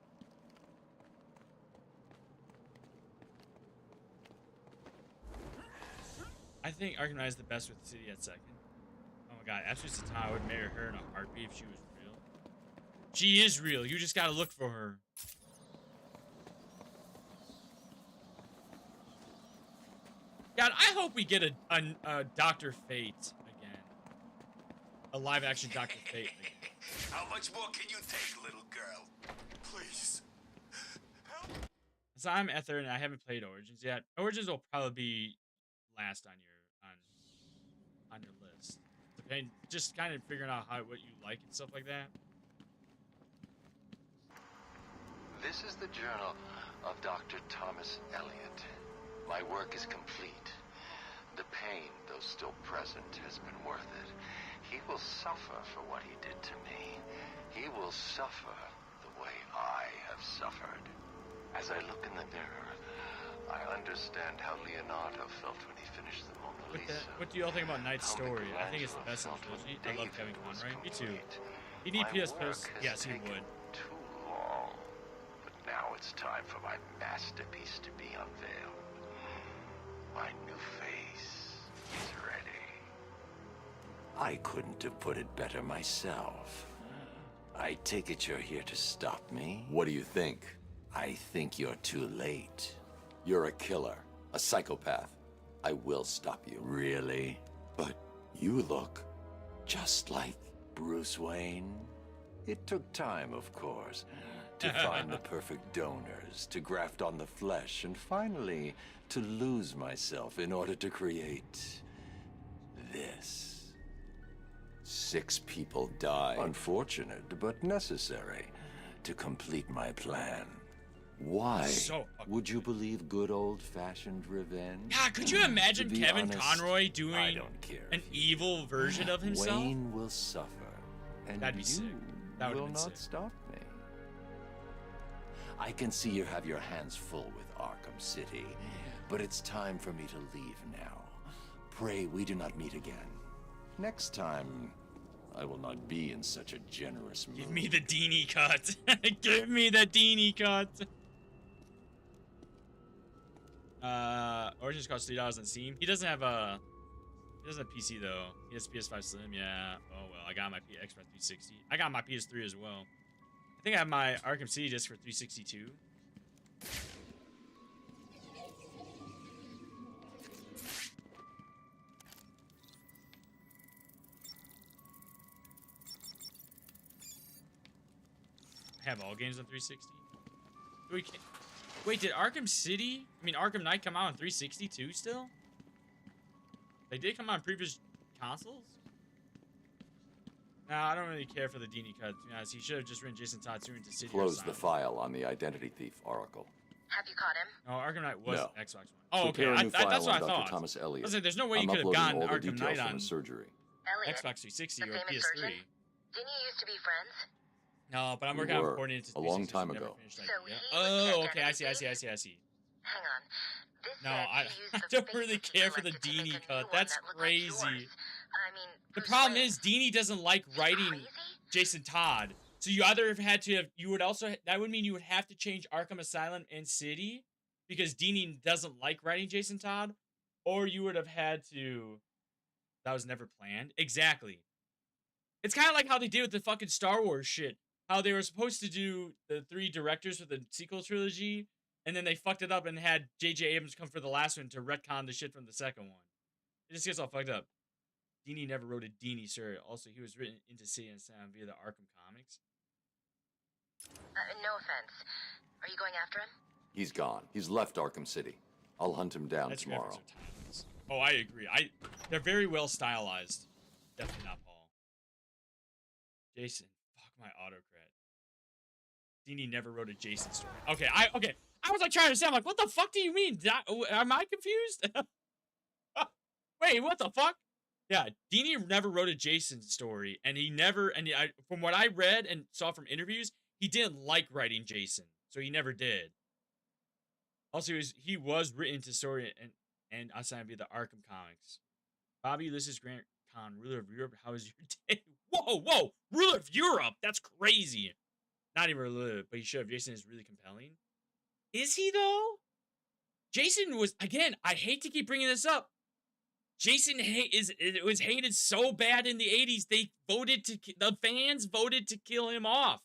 I think Arkham is the best with the city at second. Oh my god, Absolute Zatanna, I would marry her in a heartbeat if she was real. She is real. You just gotta look for her. God, I hope we get a Dr. Fate again. A live-action Dr. Fate again. How much more can you take, little girl? Please. Help. So I'm Ether, and I haven't played Origins yet. Origins will probably be last on your list. Depending, just kind of figuring out what you like and stuff like that. This is the journal of Dr. Thomas Elliot. My work is complete. The pain, though still present, has been worth it. He will suffer for what he did to me. He will suffer the way I have suffered. As I look in the mirror, I understand how Leonardo felt when he finished the Mona Lisa. What do you all think about Knight's story? I think it's the best in the trilogy. I love Kevin Conroy. Me too. He'd need PS Plus. Yes, he would. Too long. But now it's time for my masterpiece to be unveiled. My new face is ready. I couldn't have put it better myself. I take it you're here to stop me? What do you think? I think you're too late. You're a killer, a psychopath. I will stop you. Really? But you look just like Bruce Wayne. It took time, of course, to find the perfect donors, to graft on the flesh, and finally to lose myself in order to create this. 6 people died. Unfortunate, but necessary to complete my plan. Why would you believe good old-fashioned revenge? God, could you imagine Kevin Conroy doing an evil version of himself? Wayne will suffer, and that'd be sick. That will not stop me. I can see you have your hands full with Arkham City, but it's time for me to leave now. Pray we do not meet again. Next time, I will not be in such a generous mood. Give me the Dini cut. Give me the Dini cut. Origins costs $3 on Steam. He doesn't have PC though. He has PS5 Slim. Yeah. Oh well. I got my Xbox 360. I got my PS3 as well. I think I have my Arkham City disc for 362. I have all games on 360. Wait, did Arkham City? I mean, Arkham Knight come out on 360 too still? They did come out on previous consoles? Nah, I don't really care for the Dini cut. To be honest, he should have just written Jason Tatsu into City. Close the file on the Identity Thief Oracle. Have you caught him? No, Arkham Knight was No. Xbox One. Oh, okay. Prepare a new file that's what I on thought. Dr. Thomas Elliot. I was like, there's no way you I'm could have uploading gotten all the Arkham details Knight from on the surgery. Elliot, Xbox 360 the or famous PS3. surgeon? Didn't you used to be friends? No, but I'm We working on were, porting it to a long 360, time so never ago. finished So idea. he Oh, was okay, I see. Hang on. This No, says I, he used I the don't faces really he care for the collected to make a Dini new cut. one That's that looked like crazy. yours. I mean, The Bruce problem Wayne. is Dini doesn't like writing Jason Todd. So you either have had to have, you would also, that would mean you would have to change Arkham Asylum and City because Dini doesn't like writing Jason Todd, or you would have had to, that was never planned. Exactly. It's kind of like how they did with the fucking Star Wars shit. How they were supposed to do the 3 directors for the sequel trilogy, and then they fucked it up and had J.J. Abrams come for the last one to retcon the shit from the second one. It just gets all fucked up. Dini never wrote a Dini story. Also, he was written into City and Sound via the Arkham comics. No offense. Are you going after him? He's gone. He's left Arkham City. I'll hunt him down That's tomorrow. Oh, I agree. They're very well stylized. Definitely not Paul. Jason, fuck my autocrat. Dini never wrote a Jason story. Okay, I was like trying to say, I'm like, what the fuck do you mean? Am I confused? Wait, what the fuck? Yeah, Dini never wrote a Jason story, and he never, from what I read and saw from interviews, he didn't like writing Jason, so he never did. Also, he was written into story and assigned via the Arkham comics. Bobby Ulysses Grant Khan, ruler of Europe, how was your day? Whoa, ruler of Europe? That's crazy. Not even ruler, but he should have. Jason is really compelling. Is he, though? Jason was, again, I hate to keep bringing this up. Jason was hated so bad in the 80s, the fans voted to kill him off.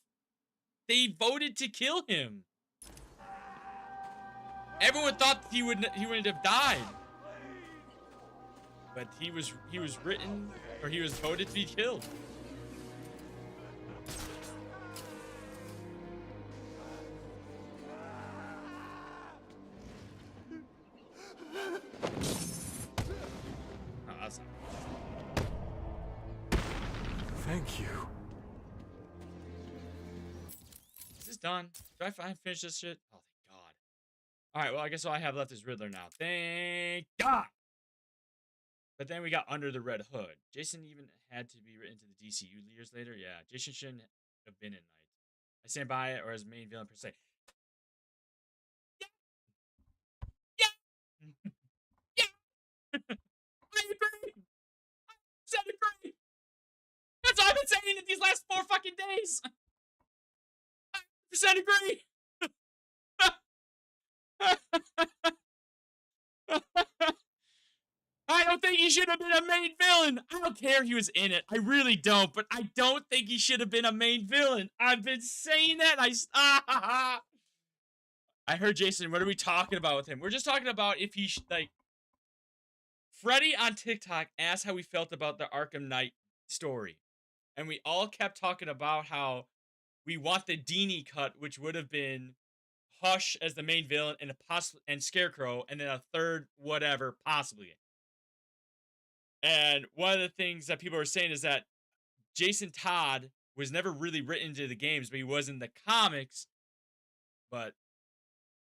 They voted to kill him. Everyone thought he wouldn't have died. But he was written, or he was voted to be killed. Oh, that's not Thank you. Is this done? Do I finish this shit? Oh, thank God. Alright, well, I guess all I have left is Riddler now. Thank God! But then we got Under the Red Hood. Jason even had to be written to the DCU years later. Yeah, Jason shouldn't have been in Night. I stand by it, or as main villain per se. Yeah! I agree! I agree! That's all I've been saying in these last 4 fucking days! I 100% agree! I don't think he should have been a main villain. I don't care he was in it. I really don't, but I don't think he should have been a main villain. I've been saying that. I heard Jason, what are we talking about with him? We're just talking about if he like Freddie on TikTok asked how we felt about the Arkham Knight story. And we all kept talking about how we want the Dini cut, which would have been Hush as the main villain and Scarecrow, and then a third whatever, possibly. And one of the things that people are saying is that Jason Todd was never really written into the games, but he was in the comics. But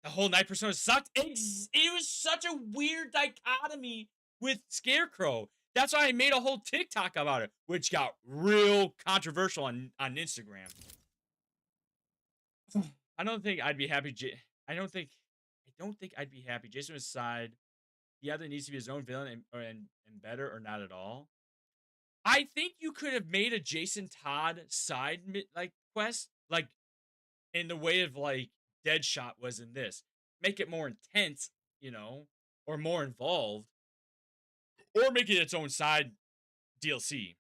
the whole Night persona sucked. It was such a weird dichotomy with Scarecrow. That's why I made a whole TikTok about it, which got real controversial on Instagram. I don't think I'd be happy. I don't think I'd be happy. Jason was side. He either needs to be his own villain and better, or not at all. I think you could have made a Jason Todd side quest, like in the way of like Deadshot was in this. Make it more intense, or more involved, or make it its own side DLC.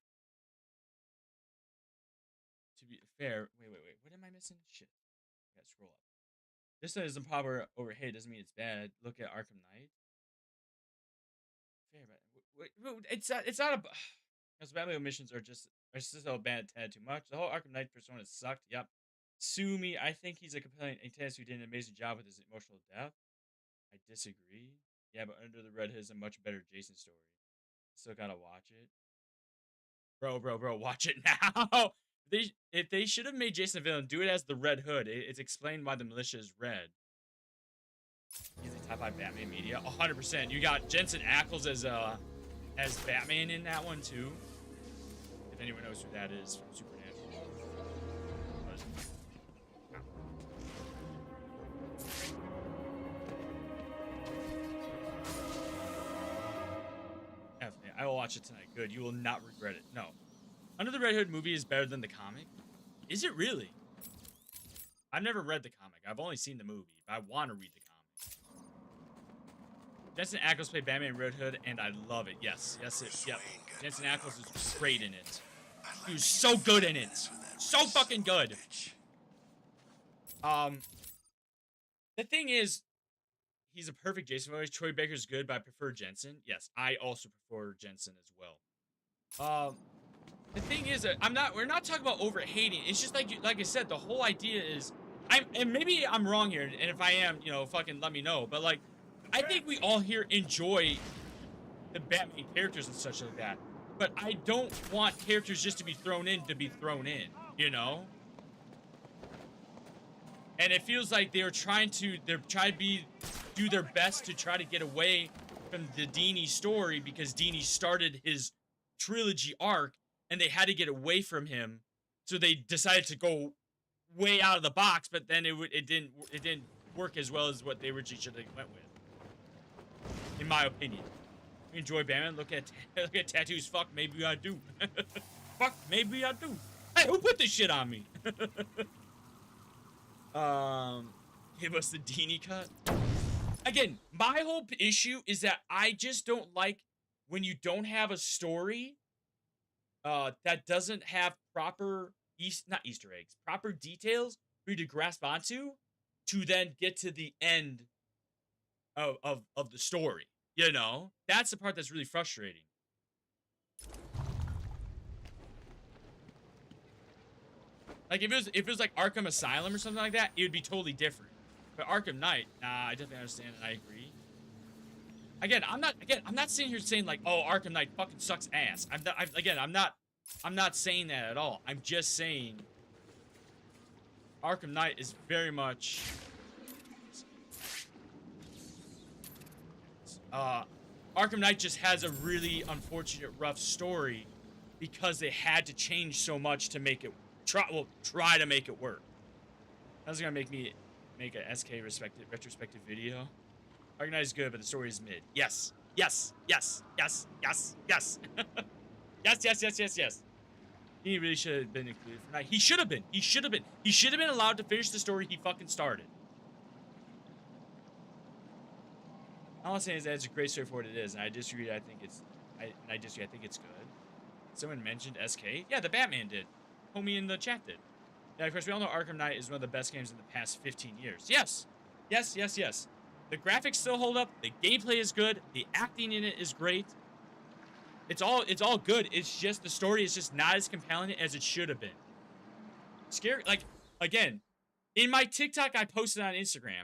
To be fair, wait. What am I missing? Shit. I gotta scroll up. This isn't proper overhead. Doesn't mean it's bad. Look at Arkham Knight. Fair, but it's not a. Because Batman missions are just so bad, tad too much. The whole Arkham Knight persona sucked. Yep. Sue me. I think he's a compelling antagonist who did an amazing job with his emotional depth. I disagree. Yeah, but Under the Red Hood is a much better Jason story. Still gotta watch it. Bro, watch it now. If they should have made Jason a villain, do it as the Red Hood. It's explained why the militia is red. He's the top 5 Batman media. 100%. You got Jensen Ackles as Batman in that one too. If anyone knows who that is from Supernatural. But, no. Definitely. I will watch it tonight. Good. You will not regret it. No. Under the Red Hood movie is better than the comic. Is it really? I've never read the comic. I've only seen the movie. But I want to read the comic. Jensen Ackles played Batman in Red Hood, and I love it. Yes. Yes, yep. Jensen Ackles is great in it. He was so good in it. So fucking good. The thing is, he's a perfect Jason voice. Troy Baker's good, but I prefer Jensen. Yes, I also prefer Jensen as well. The thing is, we're not talking about over hating. It's just like I said, the whole idea is, and maybe I'm wrong here, and if I am, you know, fucking let me know. But like, I think we all here enjoy the Batman characters and such like that. But I don't want characters just to be thrown in, you know? And it feels like they're trying to do their best to try to get away from the Dini story because Dini started his trilogy arc and they had to get away from him. So they decided to go way out of the box, but then it didn't work as well as what they originally should have went with. In my opinion. Enjoy Batman. Look at tattoos. Fuck, maybe I do. Fuck, maybe I do. Hey, who put this shit on me? Give us the Dini cut. Again, my whole issue is that I just don't like when you don't have a story that doesn't have proper not Easter eggs, proper details for you to grasp onto to then get to the end of the story. You know, that's the part that's really frustrating. Like if it was like Arkham Asylum or something like that, it would be totally different. But Arkham Knight, nah, I definitely understand and I agree. Again, I'm not sitting here saying like, oh, Arkham Knight fucking sucks ass. I'm not saying that at all. I'm just saying Arkham Knight is very much Arkham Knight just has a really unfortunate, rough story because they had to change so much to make it try to make it work. That's gonna make me make a SK retrospective video. Arkham Knight is good, but the story is mid. Yes. Yes. Yes. Yes. Yes. Yes. Yes. Yes. Yes. Yes. Yes. He really should have been included for Knight. He should have been. He should have been. He should have been allowed to finish the story he fucking started. All I'm saying is that it's a great story for what it is, and I disagree. I think it's good. Someone mentioned SK. Yeah, the Batman did. Homie in the chat did. Yeah, of course, we all know Arkham Knight is one of the best games in the past 15 years. Yes. Yes, yes, yes. The graphics still hold up. The gameplay is good. The acting in it is great. It's all good. It's just the story is just not as compelling as it should have been. Scary, like, again, in my TikTok I posted on Instagram,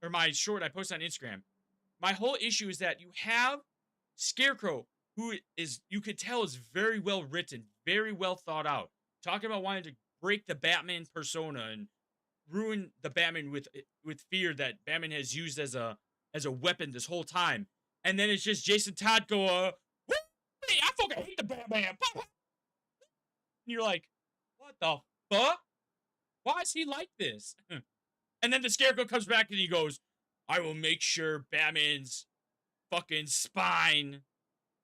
or my short I posted on Instagram, my whole issue is that you have Scarecrow, who is, you could tell is very well written, very well thought out, talking about wanting to break the Batman persona and ruin the Batman with fear that Batman has used as a weapon this whole time. And then it's just Jason Todd go, hey, I fucking hate the Batman. And you're like, what the fuck? Why is he like this? And then the Scarecrow comes back and he goes, I will make sure Batman's fucking spine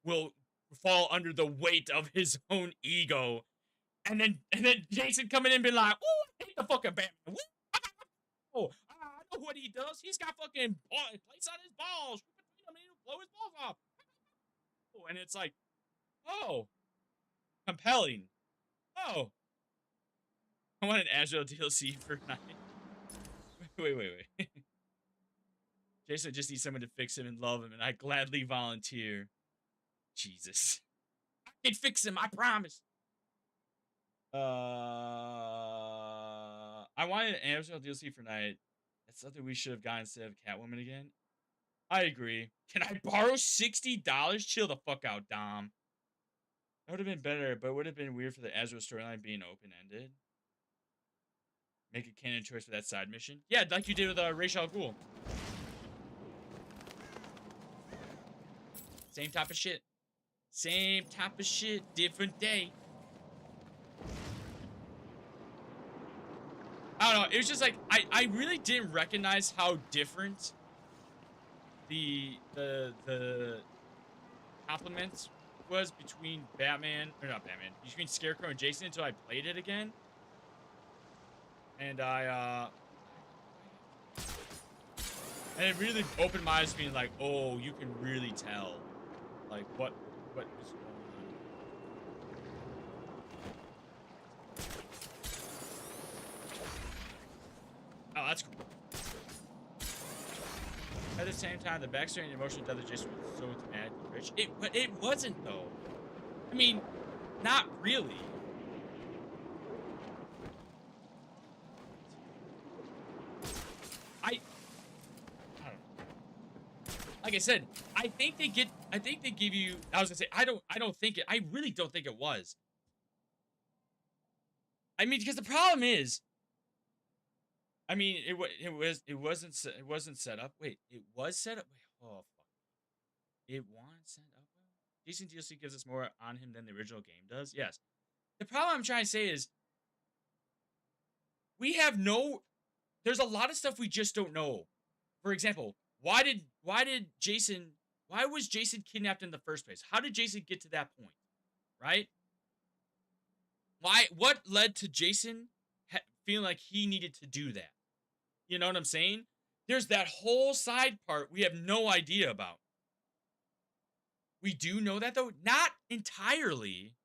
will fall under the weight of his own ego. And then Jason coming in and be like, oh, I hate the fucking Batman. Oh, I know what he does. He's got fucking plates on his balls. I mean, he'll blow his balls off. Oh, and it's like, oh, compelling. Oh, I want an Agile DLC for Knight. Wait. Jason just needs someone to fix him and love him, and I gladly volunteer. Jesus. I can fix him, I promise. I wanted an Agile DLC for Knight. That's something we should have gotten instead of Catwoman again. I agree. Can I borrow $60? Chill the fuck out, Dom. That would have been better, but it would have been weird for the Azrael storyline being open-ended. Make a canon choice for that side mission. Yeah, like you did with Ra's al Ghul. Same type of shit. Same type of shit, different day. I don't know. It was just like I really didn't recognize how different the compliments was between Batman, or not Batman, between Scarecrow and Jason until I played it again. And and it really opened my eyes, being like, oh, you can really tell, like, what is going on. Oh, that's cool. At the same time, the backstory and emotional depth of Jason was so thematically rich. But it wasn't, though. I mean, not really. I don't know. Like I said, I think they give you. I was gonna say, I really don't think it was. I mean, because the problem is, I mean, it wasn't set up. Wait, it was set up. Wait, oh fuck. It was set up. Jason DLC gives us more on him than the original game does. Yes. The problem I'm trying to say is, there's a lot of stuff we just don't know. For example, why was Jason kidnapped in the first place? How did Jason get to that point? Right? What led to Jason feeling like he needed to do that? You know what I'm saying? There's that whole side part we have no idea about. We do know that, though. Not entirely.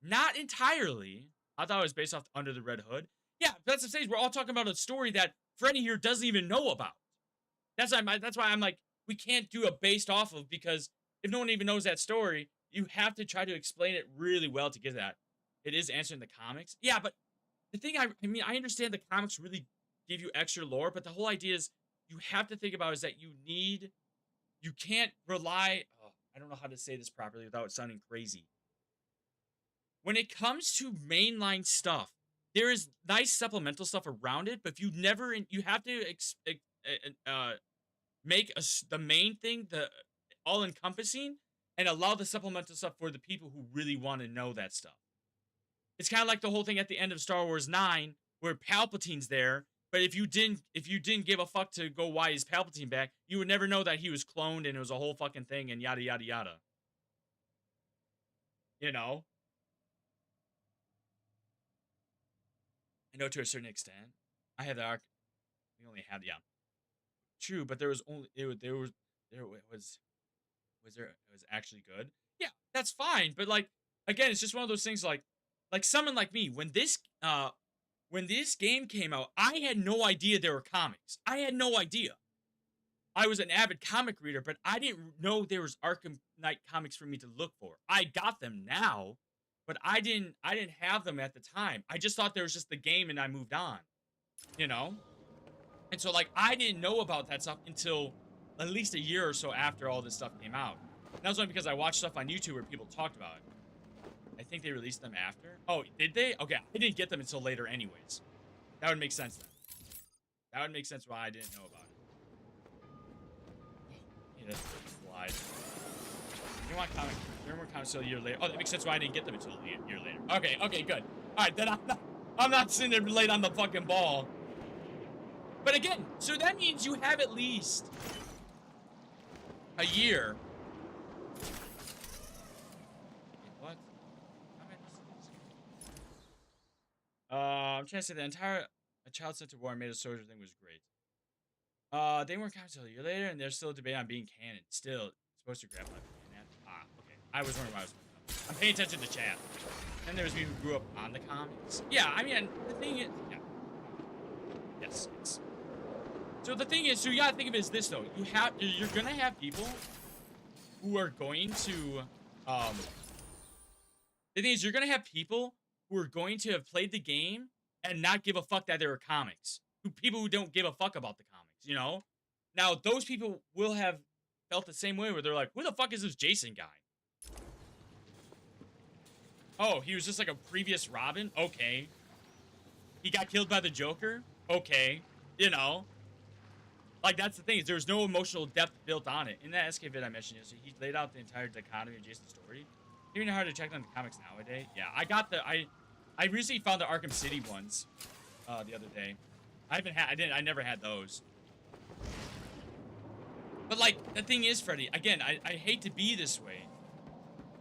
Not entirely. I thought it was based off Under the Red Hood. Yeah, that's the stage. We're all talking about a story that Freddy here doesn't even know about. That's why I'm like, we can't do a based off of, because if no one even knows that story, you have to try to explain it really well to get that. It is answering the comics. Yeah, but the thing, I mean, I understand the comics really give you extra lore, but the whole idea is you have to think about is that you can't rely, I don't know how to say this properly without sounding crazy. When it comes to mainline stuff, there is nice supplemental stuff around it, but you have to make the main thing the all-encompassing and allow the supplemental stuff for the people who really want to know that stuff. It's kind of like the whole thing at the end of Star Wars 9, where Palpatine's there, but if you didn't give a fuck to go why is Palpatine back, you would never know that he was cloned and it was a whole fucking thing and yada yada yada. You know? I know to a certain extent. I had the arc. We only had True, but there was only it was actually good. Yeah, that's fine. But like, again, it's just one of those things like someone like me, when this game came out, I had no idea there were comics. I had no idea. I was an avid comic reader, but I didn't know there was Arkham Knight comics for me to look for. I got them now, but I didn't have them at the time. I just thought there was just the game and I moved on. You know? And so, like, I didn't know about that stuff until at least a year or so after all this stuff came out. And that was only because I watched stuff on YouTube where people talked about it. I think they released them after. Oh, did they? Okay, I didn't get them until later anyways. That would make sense then. That would make sense why I didn't know about it. Yeah, that's lied. You want comics? There were comics until a year later. Oh, that makes sense why I didn't get them until a year later. Okay, good. Alright, then I'm not sitting there late on the fucking ball. But again, so that means you have at least a year. What? I'm trying to say the entire child-centered war made a soldier thing was great. They weren't counted until a year later, and there's still a debate on being canon. Still, supposed to grab my that. Okay. I was wondering why I was. I'm paying attention to chat. And there was people who grew up on the comics. Yeah, I mean, the thing is, yeah. Yes. So the thing is, so you gotta think of it as this though. You're gonna have people who are going to, the thing is, you're gonna have people who are going to have played the game and not give a fuck that there are comics. People who don't give a fuck about the comics, you know? Now, those people will have felt the same way where they're like, who the fuck is this Jason guy? Oh, he was just like a previous Robin? Okay. He got killed by the Joker? Okay. You know? Like, that's the thing, is there's no emotional depth built on it. In that SK vid I mentioned yesterday, he laid out the entire dichotomy of Jason's story. Even hard to check on the comics nowadays. Yeah, I recently found the Arkham City ones. the other day. I never had those. But like the thing is, Freddy, again, I hate to be this way,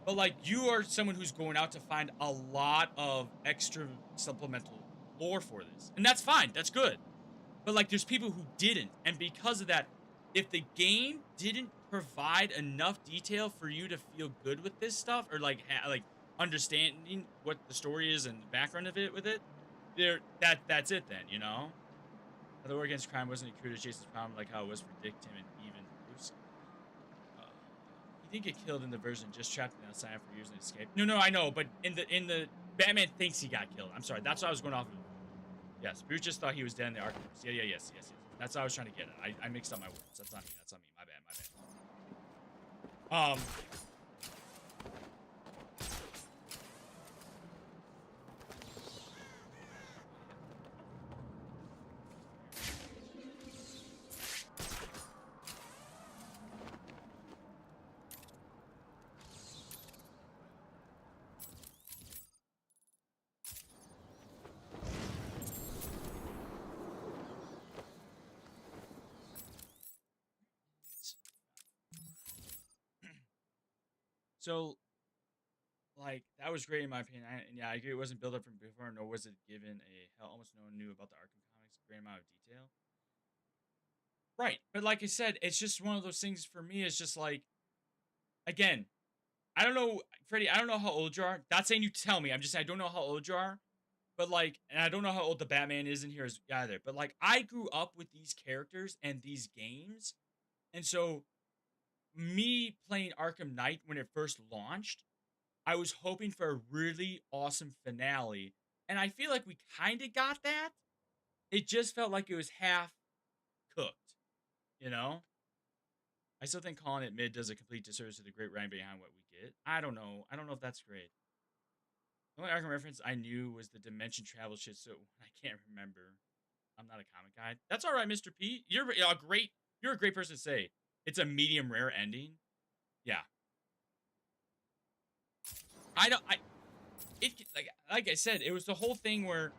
but like you are someone who's going out to find a lot of extra supplemental lore for this, and that's fine, that's good. But like there's people who didn't, and because of that, if the game didn't provide enough detail for you to feel good with this stuff, or like understanding what the story is and the background of it with it, that's it then, you know? The war against crime wasn't as crude as Jason's problem, like how it was for Dick, Tim, and even Bruce. He didn't get killed in the version, just trapped in outside for years and escaped. No, I know, but in the Batman thinks he got killed. I'm sorry, that's what I was going off of. Yes, Bruce just thought he was dead in the Arkham. Yes. That's what I was trying to get at. I mixed up my words. That's on me. My bad. So, like, that was great in my opinion. Yeah, I agree. It wasn't built up from before, nor was it given a hell. Almost no one knew about the Arkham comics. Great amount of detail. Right, but like I said, it's just one of those things for me. It's just like, again, I don't know, Freddie. I don't know how old you are. Not saying you tell me. I'm just saying I don't know how old you are. But like, and I don't know how old the Batman is in here either. But like, I grew up with these characters and these games, and so me playing Arkham Knight when it first launched, I was hoping for a really awesome finale, and I feel like we kind of got that. It just felt like it was half cooked, you know? I still think calling it mid does a complete disservice to the great writing behind what we get. I don't know. I don't know if that's great. The only Arkham reference I knew was the dimension travel shit, so I can't remember. I'm not a comic guy. That's all right, Mr. P. You're a great person to say. It's a medium rare ending. Yeah. Like I said, it was the whole thing where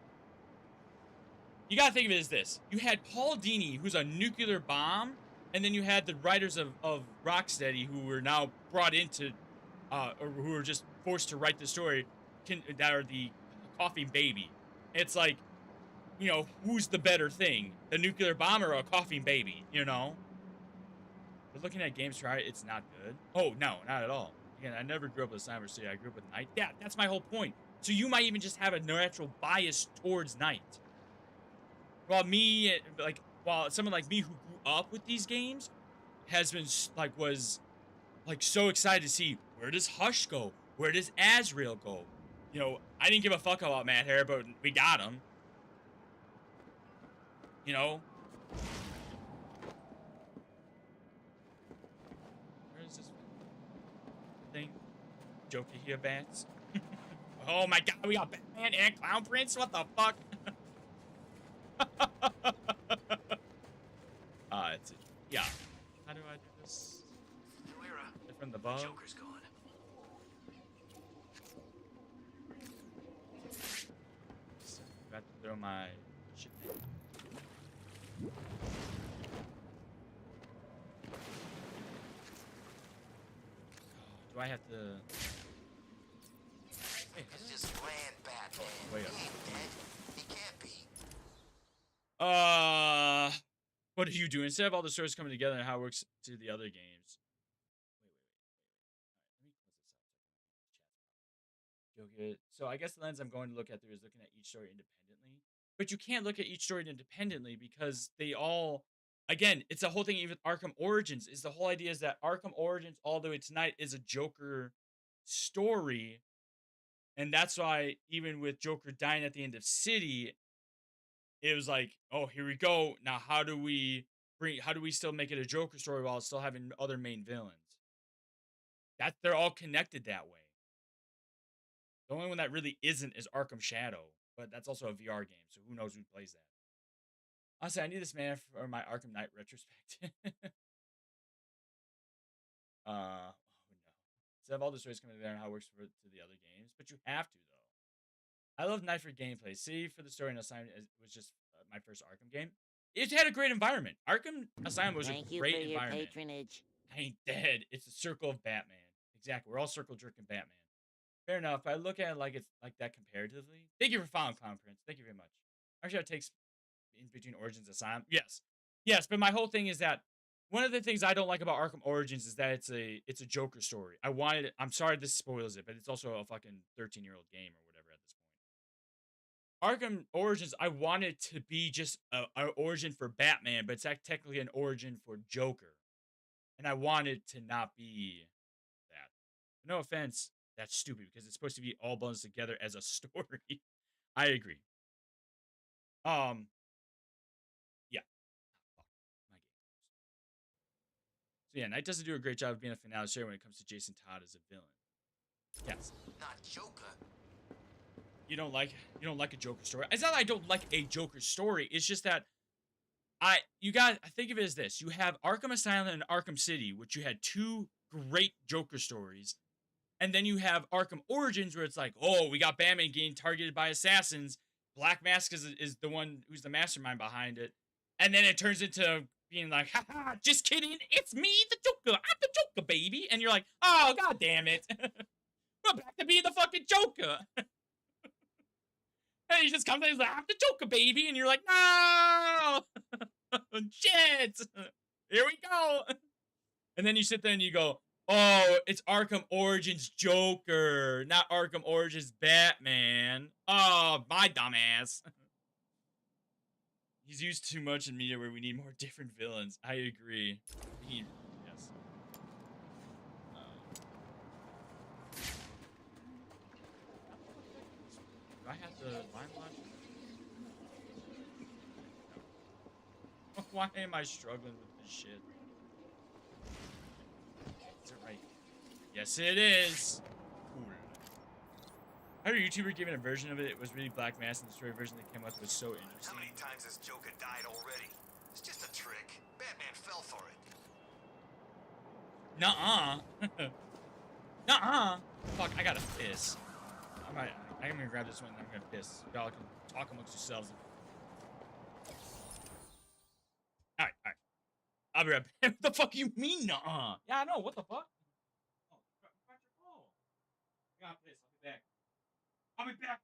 you gotta think of it as this. You had Paul Dini, who's a nuclear bomb, and then you had the writers of Rocksteady who were now brought into, or who were just forced to write the story, that are the coughing baby. It's like, you know, who's the better thing? The nuclear bomb or a coughing baby, you know? But looking at games try, it's not good. Oh, no, not at all. Again, I never grew up with Cyber City. I grew up with Night. Yeah, that's my whole point. So you might even just have a natural bias towards Night. While someone like me who grew up with these games has been was so excited to see, where does Hush go? Where does Azrael go? You know, I didn't give a fuck about Matt Hare, but we got him. You know? Where is this thing? Joker here, bats. Oh my god, we got Batman and Clown Prince? What the fuck? It's it. Yeah. How do I do this? From the above. Joker's gone. Got to throw my shit down. Do I have to? Hey, it's just grand Batman. Wait up. He ain't dead. He can't be. What are you doing? Instead of all the stories coming together and how it works to the other games. Wait. So I guess the lens I'm going to look at there is looking at each story independently. But you can't look at each story independently because they all, again, it's a whole thing. Even Arkham Origins is the whole idea is that Arkham Origins all the way tonight is a Joker story. And that's why even with Joker dying at the end of City, it was like, oh, here we go. Now, how do we still make it a Joker story while still having other main villains? That they're all connected that way. The only one that really isn't is Arkham Shadow, but that's also a VR game, so who knows who plays that. Honestly, I need this man for my Arkham Knight retrospect. Oh no. Instead of all the stories coming together and how it works to the other games, but you have to though. I love Night for gameplay. City for the story and Asylum was just my first Arkham game. It had a great environment. Arkham Asylum was a great environment. Thank you for your patronage. I ain't dead. It's a circle of Batman. Exactly. We're all circle jerking Batman. Fair enough. I look at it like it's like that comparatively. Thank you for following, Clown Prince. Thank you very much. Actually, it takes in between Origins and Asylum. Yes. Yes, but my whole thing is that one of the things I don't like about Arkham Origins is that it's a Joker story. I'm sorry this spoils it, but it's also a fucking 13-year-old game or whatever at this point. Arkham Origins, I want it to be just an origin for Batman, but it's technically an origin for Joker. And I want it to not be that. No offense, that's stupid because it's supposed to be all bundled together as a story. I agree. Yeah. My game. So yeah, Knight doesn't do a great job of being a finale story when it comes to Jason Todd as a villain. Yes. Not Joker. You don't like a Joker story. It's not that I don't like a Joker story. It's just that I think of it as this. You have Arkham Asylum and Arkham City, which you had two great Joker stories. And then you have Arkham Origins, where it's like, oh, we got Batman getting targeted by assassins. Black Mask is the one who's the mastermind behind it. And then it turns into being like, haha, just kidding. It's me, the Joker. I'm the Joker, baby. And you're like, oh, god damn it. We're back to being the fucking Joker. And he just comes in and he's like, I'm the Joker, baby. And you're like, no. Shit. Here we go. And then you sit there and you go, oh, it's Arkham Origins Joker, not Arkham Origins Batman. Oh, my dumbass. He's used too much in media where we need more different villains. I agree. Yes. Do I have the line launch? Why am I struggling with this shit? Is it right? Yes, it is. Cool. I heard a YouTuber giving a version of it. It was really Black Mask, and the story version they came up with was so interesting. How many times has Joker died already? It's just a trick. Batman fell for it. Nuh-uh. Nuh-uh. Fuck, I gotta piss. I'm gonna grab this one and I'm gonna piss. Y'all can talk amongst yourselves. Alright. I'll be right back. What the fuck you mean, nuh-uh? Yeah, I know. What the fuck? Oh, I gotta piss. I'll be back.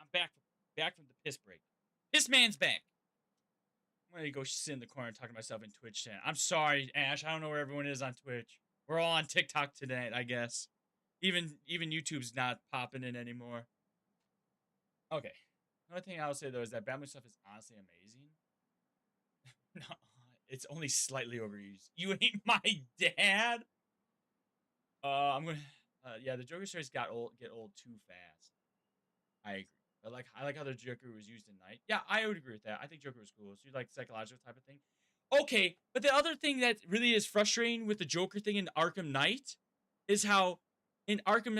I'll be back. I'm back from the piss break. Piss man's back. I'm gonna go sit in the corner and talk to myself in Twitch chat. I'm sorry, Ash. I don't know where everyone is on Twitch. We're all on TikTok tonight, I guess. Even YouTube's not popping in anymore. Okay. Another thing I'll say though is that Batman stuff is honestly amazing. No, it's only slightly overused. You ain't my dad. I'm gonna. Yeah, the Joker stories get old too fast. I agree. I like how the Joker was used in Night. Yeah, I would agree with that. I think Joker was cool. So you like psychological type of thing. Okay, but the other thing that really is frustrating with the Joker thing in Arkham Knight is how in Arkham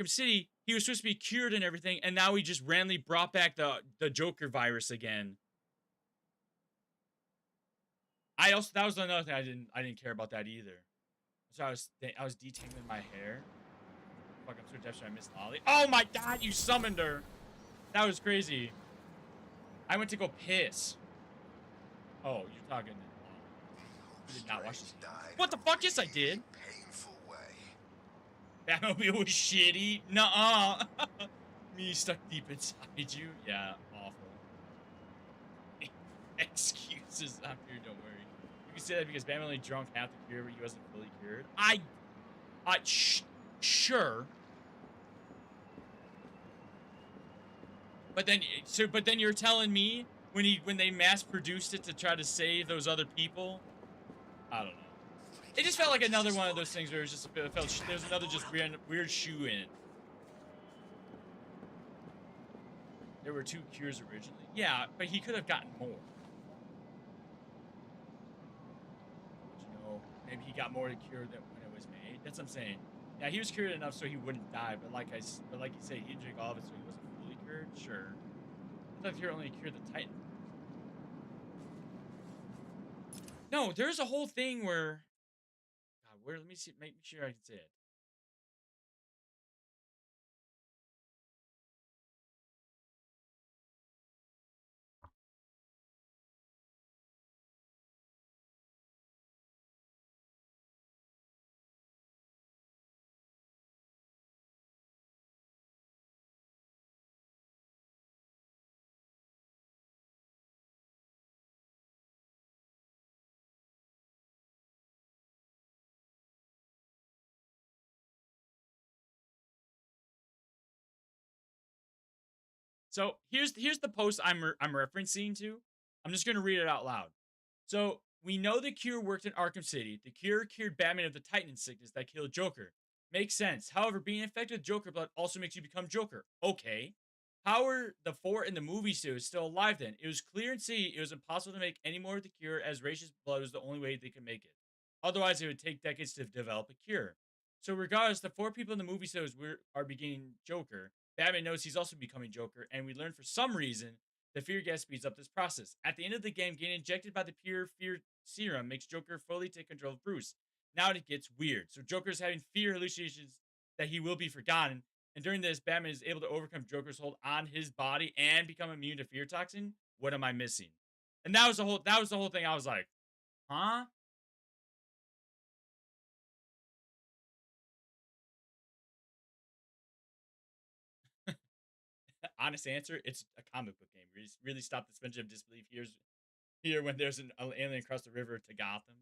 City he was supposed to be cured and everything, and now he just randomly brought back the Joker virus again. That was another thing I didn't care about that either. So I was detangling my hair. Fuck, I'm so deaf. I missed Lolly. Oh my god, you summoned her. That was crazy. I went to go piss. Oh, you're talking. You did not watch this. What the fuck? Yes, I did. Painful way. Batmobile was shitty. Nuh-uh. Me stuck deep inside you. Yeah, awful. Excuses. I'm here. Don't worry. You can say that because Batman only drunk half the cure, but he wasn't fully cured. Sure. But then you're telling me when they mass produced it to try to save those other people. I don't know. It just felt like another one of those things where it was just there was another just weird shoe in it. There were 2 cures originally. Yeah, but he could have gotten more. You know, maybe he got more to cure than when it was made. That's what I'm saying. Yeah, he was cured enough so he wouldn't die, but like you say, he didn't drink all of it, so he wasn't fully cured. Sure. I thought he only cured the Titan. No, there's a whole thing where. God, where? Let me see. Make sure I can say it. So here's the post I'm referencing to. I'm just gonna read it out loud. So we know the cure worked in Arkham City. The cure cured Batman of the Titan sickness that killed Joker. Makes sense. However, being infected with Joker blood also makes you become Joker. Okay. How are the 4 in the movie series still alive then? It was clear and see it was impossible to make any more of the cure as Raish's blood was the only way they could make it. Otherwise, it would take decades to develop a cure. So regardless, the 4 people in the movie series are beginning Joker. Batman knows he's also becoming Joker, and we learn for some reason the fear gas speeds up this process. At the end of the game, getting injected by the pure fear serum makes Joker fully take control of Bruce. Now it gets weird. So Joker's having fear hallucinations that he will be forgotten, and during this, Batman is able to overcome Joker's hold on his body and become immune to fear toxin. What am I missing? And that was the whole thing. I was like, huh? Honest answer, it's a comic book game. Really stop the suspension of disbelief here when there's an alien across the river to Gotham.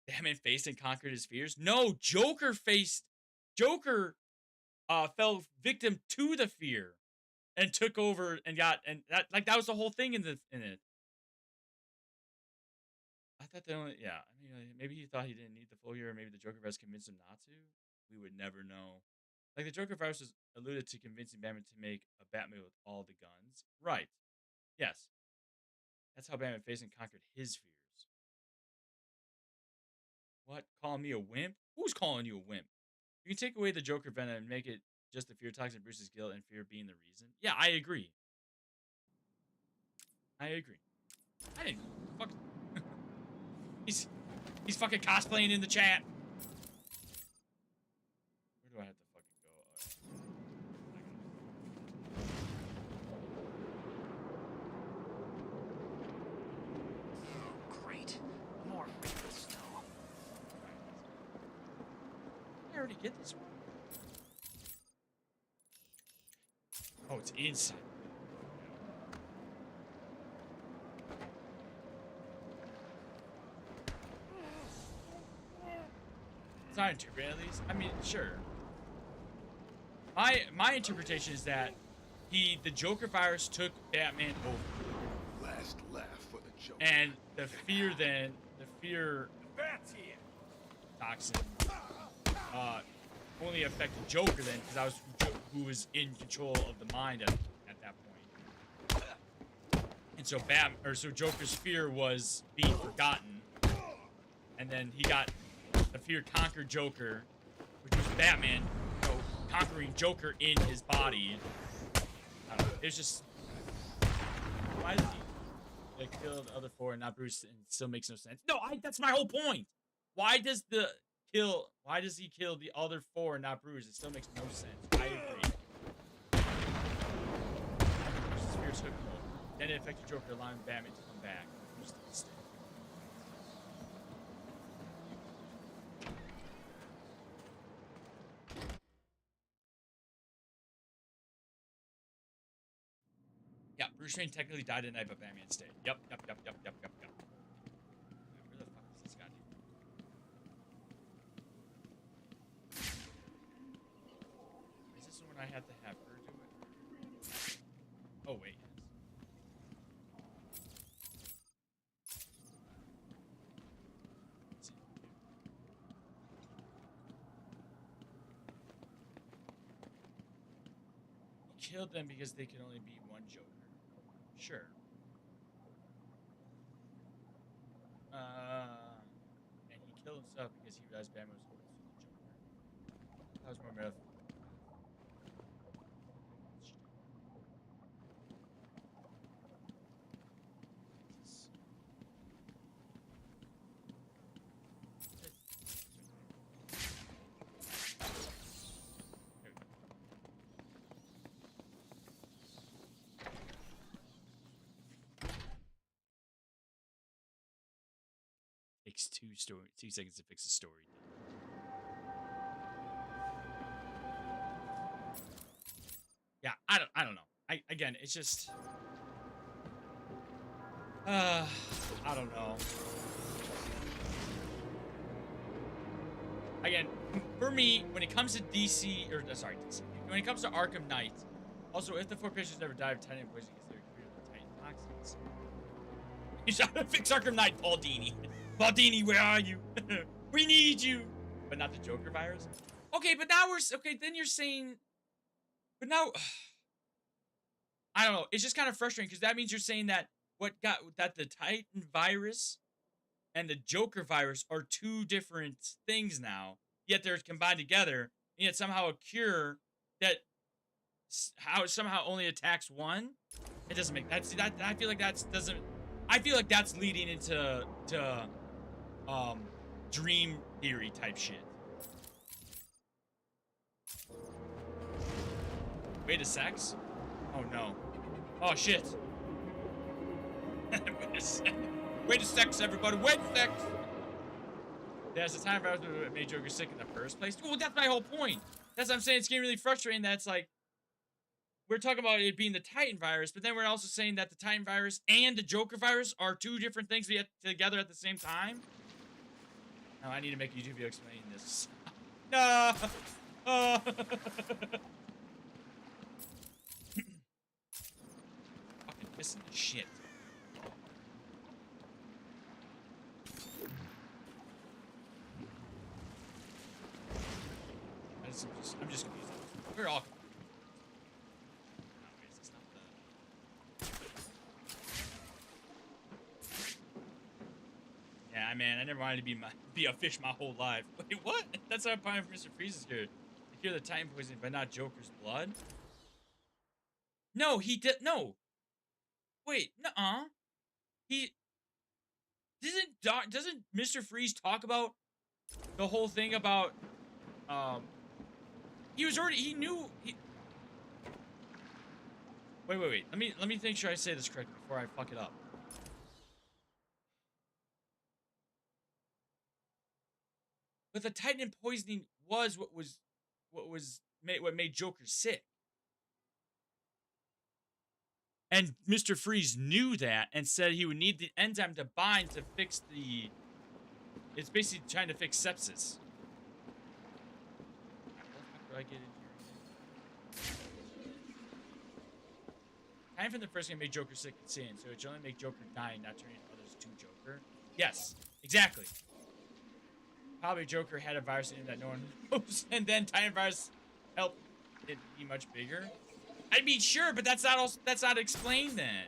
Batman faced and conquered his fears. No, Joker fell victim to the fear and took over and that was the whole thing in it. I thought maybe he thought he didn't need the full year, or maybe the Joker virus convinced him not to. We would never know. Like the Joker virus was alluded to convincing Batman to make a Batman with all the guns. Right. Yes. That's how Batman faced and conquered his fears. What? Calling me a wimp? Who's calling you a wimp? You can take away the Joker venom and make it just the fear toxin, Bruce's guilt, and fear being the reason. Yeah, I agree. I didn't fuck. He's fucking cosplaying in the chat. Where do I have to fucking go? Oh, great. More freaking snow. Did I already get this one? Oh, it's inside. It's not interpreted at least. I mean, sure. My interpretation is that the Joker virus took Batman over. Last laugh for the Joker. And the fear toxin only affected Joker then, because that was who was in control of the mind at that point. And so so Joker's fear was being forgotten, and then the fear conquered Joker, which was Batman, conquering Joker in his body. I don't know, it was just, why did he kill the other 4 and not Bruce? And it still makes no sense. No, that's my whole point. Why does he kill the other 4 and not Bruce? It still makes no sense. I agree. Bruce's fear took hold. Then it affected Joker, allowing Batman to come back. Who's the mistake? Yeah, Bruce Wayne technically died at night, but Batman stayed. Yep. Where the fuck is this guy? Is this the one I have to have her do it? Oh, wait. He killed them because they could only be one Joker. Sure. And he killed himself because he realized Batman was also the Joker. That was more metaphor. Takes 2 seconds to fix a story. Yeah, I don't know. Again, it's just I don't know. Again, for me, when it comes to DC, or sorry, DC, when it comes to Arkham Knight, also if the 4 patients never die of Titan poisoning because they're cured of the Titan toxins, you should fix Arkham Knight, Paul Dini. Paul Dini, where are you? We need you. But not the Joker virus. Okay, but now then you're saying, but now I don't know. It's just kind of frustrating because that means you're saying that that the Titan virus and the Joker virus are 2 different things now, yet they're combined together, and yet somehow a cure that somehow only attacks one. It doesn't make that. I feel like I feel like that's leading into dream theory type shit. Way to sex? Oh no. Oh shit. Way to sex, everybody. Way to sex. There's a time virus that made Joker sick in the first place. Well, that's my whole point. That's what I'm saying. It's getting really frustrating that it's like, we're talking about it being the Titan virus, but then we're also saying that the Titan virus and the Joker virus are 2 different things we get together at the same time. Now I need to make a YouTube video explaining this. No. Fucking missing the shit. I'm just confused. We're all confused. Yeah, man, I never wanted to be a fish my whole life. Wait, what? That's how I'm applying for Mr. Freeze's here. To cure the Titan poison, but not Joker's blood? No, he did. No. Wait, nuh-uh. He doesn't Mr. Freeze talk about the whole thing about he knew. Wait. Let me make sure I say this correctly before I fuck it up. But the Titan poisoning was what made Joker sick. And Mr. Freeze knew that and said he would need the enzyme to bind to fix the... It's basically trying to fix sepsis. How do I get in here? Time from the first game made Joker sick and sin, so it should only make Joker dying, not turning others to Joker. Yes, exactly. Probably Joker had a virus in it that no one knows, and then Titan virus helped it be much bigger. I mean, sure, but that's not explained then.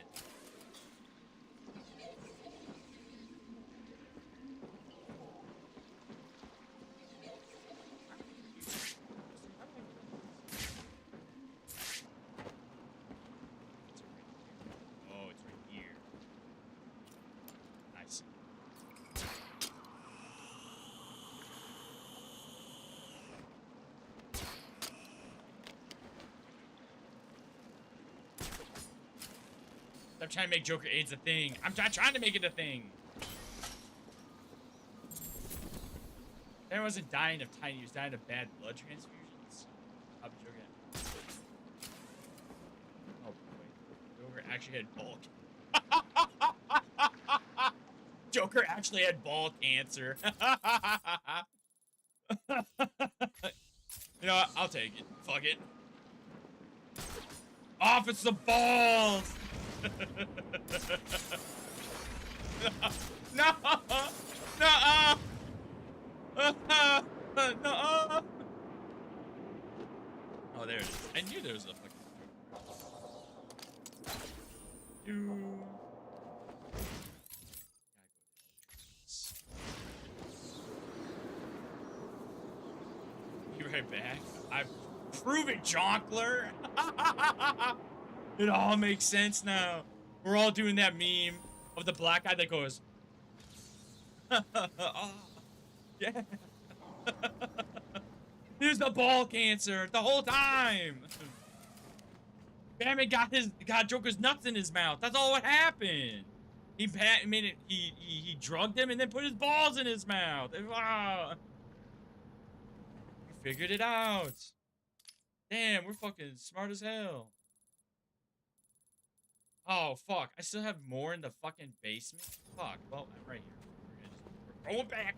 Oh, it's right here. I see. I'm trying to make Joker AIDS a thing. I'm trying to make it a thing. He wasn't dying of Titan, he was dying of bad blood transfusions. I'll be joking. Oh, wait. Joker actually had ball. Joker actually had ball cancer. You know what? I'll take it. Fuck it. Off, it's the balls. No. No. No. Oh, there it is. I knew there was a fucking. Be right back. I've proven Jonkler. It all makes sense now. We're all doing that meme of the black guy that goes, oh, yeah. Here's the ball cancer the whole time. Batman got Joker's nuts in his mouth. That's all what happened. He made it. He drugged him and then put his balls in his mouth. He figured it out. Damn, we're fucking smart as hell. Oh fuck! I still have more in the fucking basement. Fuck. Well, I'm right here. We're going back.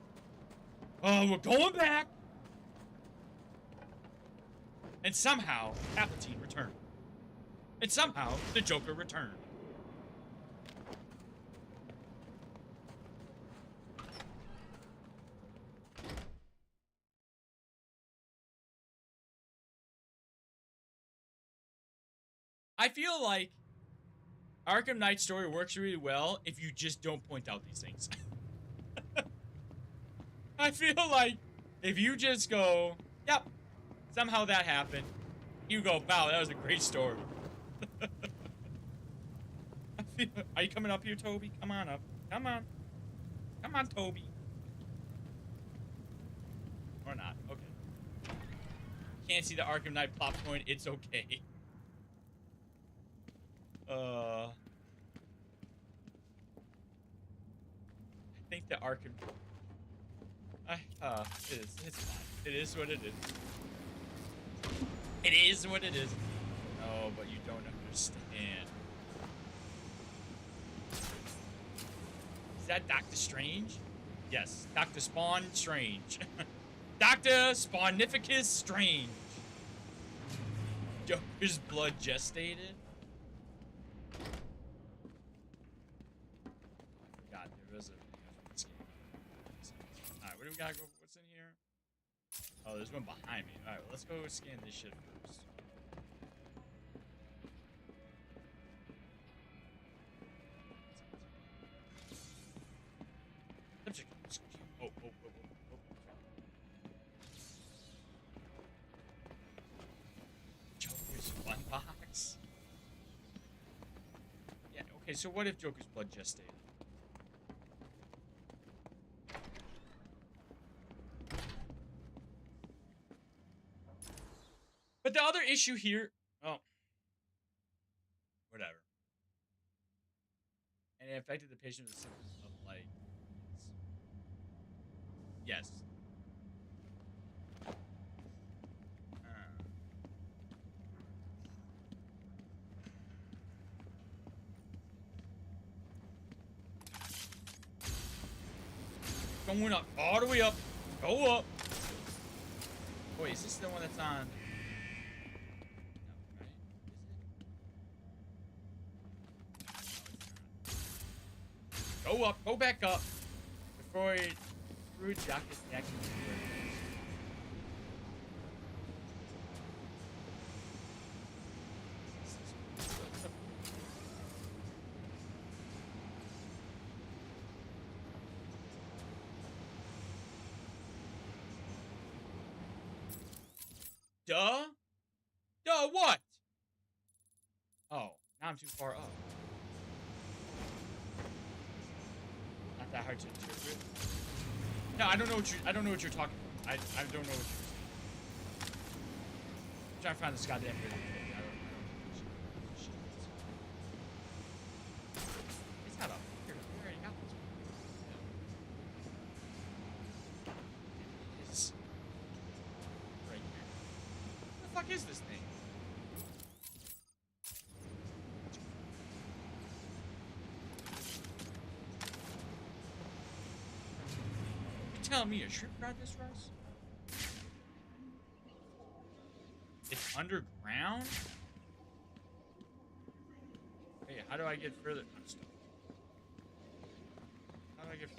Oh, we're going back. And somehow, Palpatine returned. And somehow, the Joker returned. I feel like Arkham Knight's story works really well if you just don't point out these things. I feel like if you just go, yep, somehow that happened, you go, wow, that was a great story. Are you coming up here, Toby? Come on up. Come on. Come on, Toby. Or not. Okay. Can't see the Arkham Knight plot point. It's okay. I think the Arkham... it's fine. It is what it is. It is what it is. No, but you don't understand. Is that Doctor Strange? Yes, Dr. Spawn Strange. Dr. Spawnificus Strange. Joker's blood gestated? God, there was a... Alright, what do we gotta go... What's in here? Oh, there's one behind me. Alright, well, let's go scan this shit first. Oh. Joker's fun box. Yeah, okay, so what if Joker's blood gestated? But the other issue here... Oh. Whatever. And it affected the patient with symptoms of, like... Yes. Going up. All the way up. Go up. Wait, is this the one that's on... Go up, go back up before it through Joker's neck. Duh? Duh, what? Oh, now I'm too far up. Not that hard to interpret. No, I don't know what you're talking about. I don't know what you're saying. I'm trying to find this goddamn video. It's not up here. We already got this one. It is right here. What the fuck is this thing? telling me a shrimp fried this rice? It's underground? Hey, how do I get further? I'm stuck. How do I get?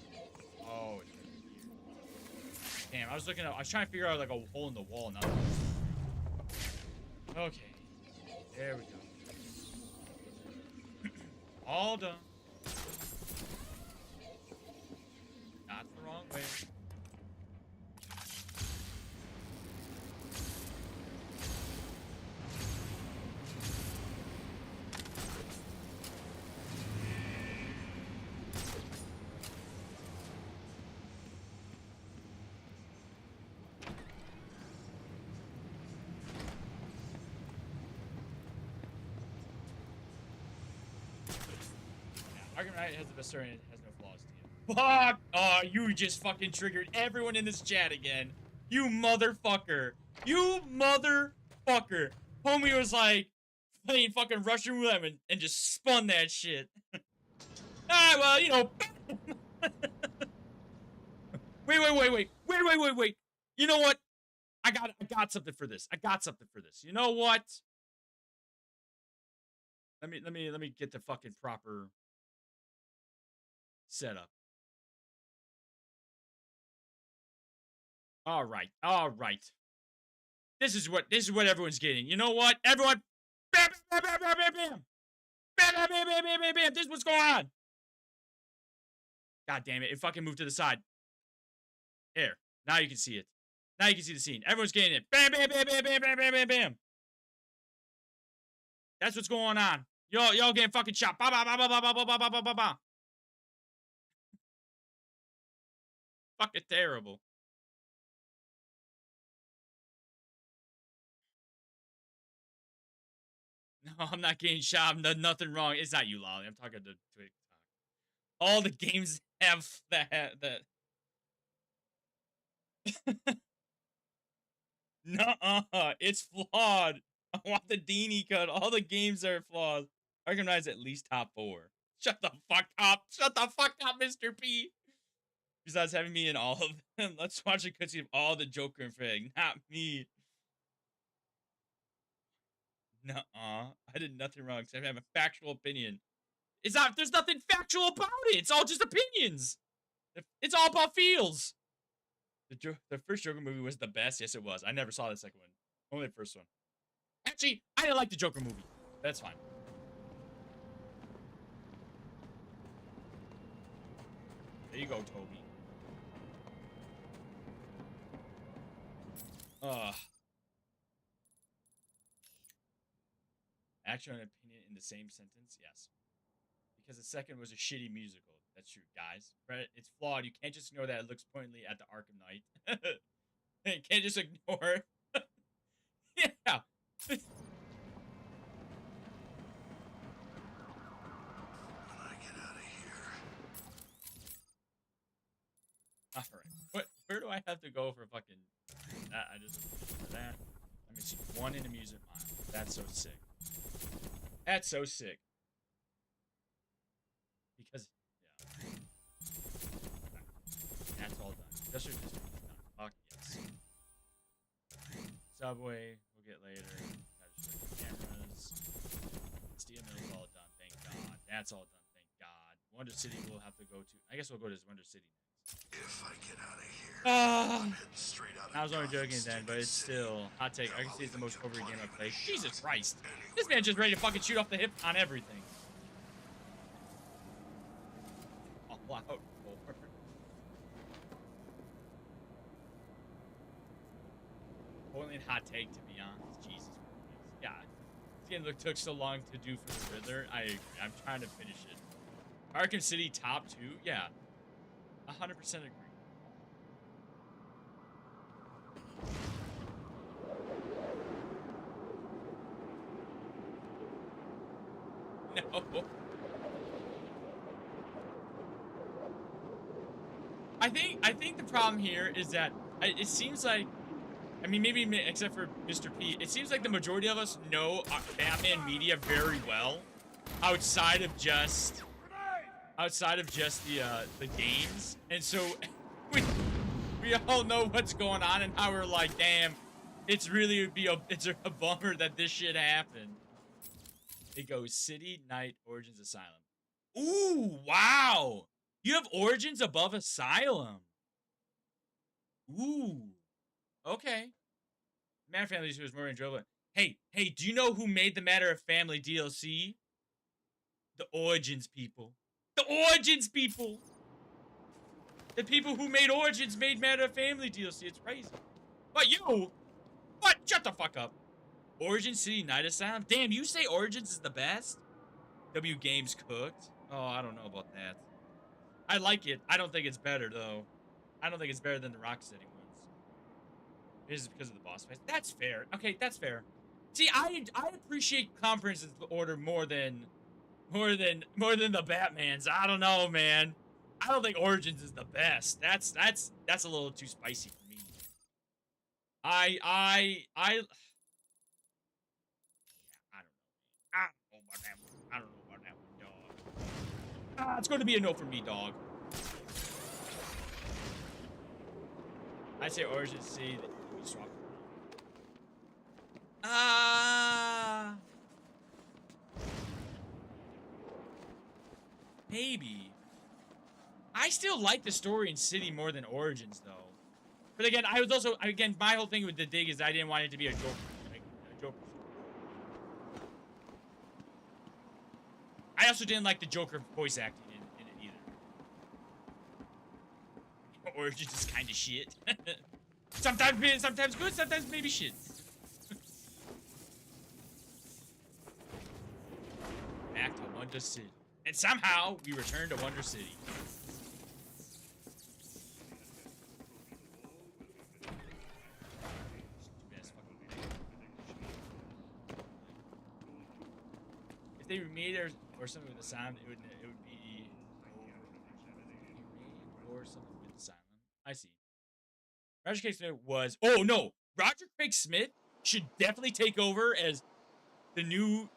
Oh, it's right here. Damn, I was looking up. I was trying to figure out like a hole in the wall. Not. Okay. There we go. All done. Not the wrong way. Arkham Knight has the best story and it has no flaws to you. Fuck! Oh, you just fucking triggered everyone in this chat again. You motherfucker. You motherfucker. Homie was like playing fucking Russian roulette and just spun that shit. Alright, well, you know. Wait. You know what? I got something for this. You know what? Let me get the fucking proper setup. All right. This is what everyone's getting. You know what? Everyone, bam, bam, bam, bam, bam, bam, bam, bam, bam, bam, bam, bam, bam. This is what's going on. God damn it! It fucking moved to the side. Here, now you can see it. Now you can see the scene. Everyone's getting it. Bam, bam, bam, bam, bam, bam, bam, bam, bam. That's what's going on. Y'all getting fucking shot. Ba ba ba ba ba ba ba ba ba ba ba. Fucking terrible. No, I'm not getting shot. Nothing wrong. It's not you, Lolly. I'm talking to TikTok. All the games have that. Nuh-uh. It's flawed. I want the Dini cut. All the games are flawed. Arkham Knight's at least top 4. Shut the fuck up. Shut the fuck up, Mr. P. Besides having me in all of them, let's watch a cutscene of all the Joker and Fag. Not me. Nuh-uh. I did nothing wrong except have a factual opinion. There's nothing factual about it. It's all just opinions. It's all about feels. The first Joker movie was the best. Yes, it was. I never saw the second one. Only the first one. Actually, I didn't like the Joker movie. That's fine. There you go, Toby. Action and opinion in the same sentence? Yes. Because the second was a shitty musical. That's true, guys. Right? It's flawed. You can't just ignore that it looks pointedly at the Arkham Knight. You can't just ignore it. Yeah. How do I get out of here? Alright. Where do I have to go for fucking... I just... That. Let me see. 1 in amusement mile. That's so sick. That's so sick. Because... Yeah. That's all done. Just done. Fuck yes. Subway, we'll get later. Gotta destroy the cameras. Steel Mill's all done, thank God. That's all done, thank God. Wonder City we'll have to go to. I guess we'll go to Wonder City next. If I get out of here, I'm heading straight out of I was only joking then, but it's still hot take. I can see it's the most over game I've played. Jesus Christ. This man's just ready to fucking shoot off the hip on everything. Oh, wow. Only hot take, to be honest. Jesus Christ. Yeah. This game took so long to do for the Riddler. I agree. I'm trying to finish it. Arkham City top 2? Yeah. 100% agree. No. I think the problem here is that it seems like, I mean, maybe except for Mr. P, it seems like the majority of us know Batman media very well, outside of just the games, and so We all know what's going on and how we're like, damn, it's a bummer that this shit happened. It goes City, Night, Origins, Asylum. Ooh, wow. You have Origins above Asylum. Ooh. Okay. Matter of Family was more enjoyable. Hey, do you know who made the Matter of Family DLC? The Origins people. The Origins people! The people who made Origins made Matter of Family DLC. It's crazy. But you! What? Shut the fuck up. Origins City Night Asylum? Damn, you say Origins is the best? W Games cooked? Oh, I don't know about that. I like it. I don't think it's better, though. I don't think it's better than the Rocksteady ones. This is because of the boss fights. That's fair. Okay, that's fair. See, I appreciate Comprehensive Order more than the Batmans. I don't know, man. I don't think Origins is the best. That's a little too spicy for me. I don't know about that one, dog. It's going to be a no for me, dog. I say Origins C. We swap. Maybe. I still like the story in City more than Origins, though. But again, I was also, my whole thing with the dig is I didn't want it to be a Joker. Like, a Joker. I also didn't like the Joker voice acting in it either. Origins is kind of shit. sometimes good, sometimes maybe shit. Back to Wonder City. And somehow, we return to Wonder City. If they remade it or something with the sound, it would be or something with the silent. I see. Roger Craig Smith was. Oh no, Roger Craig Smith should definitely take over as the new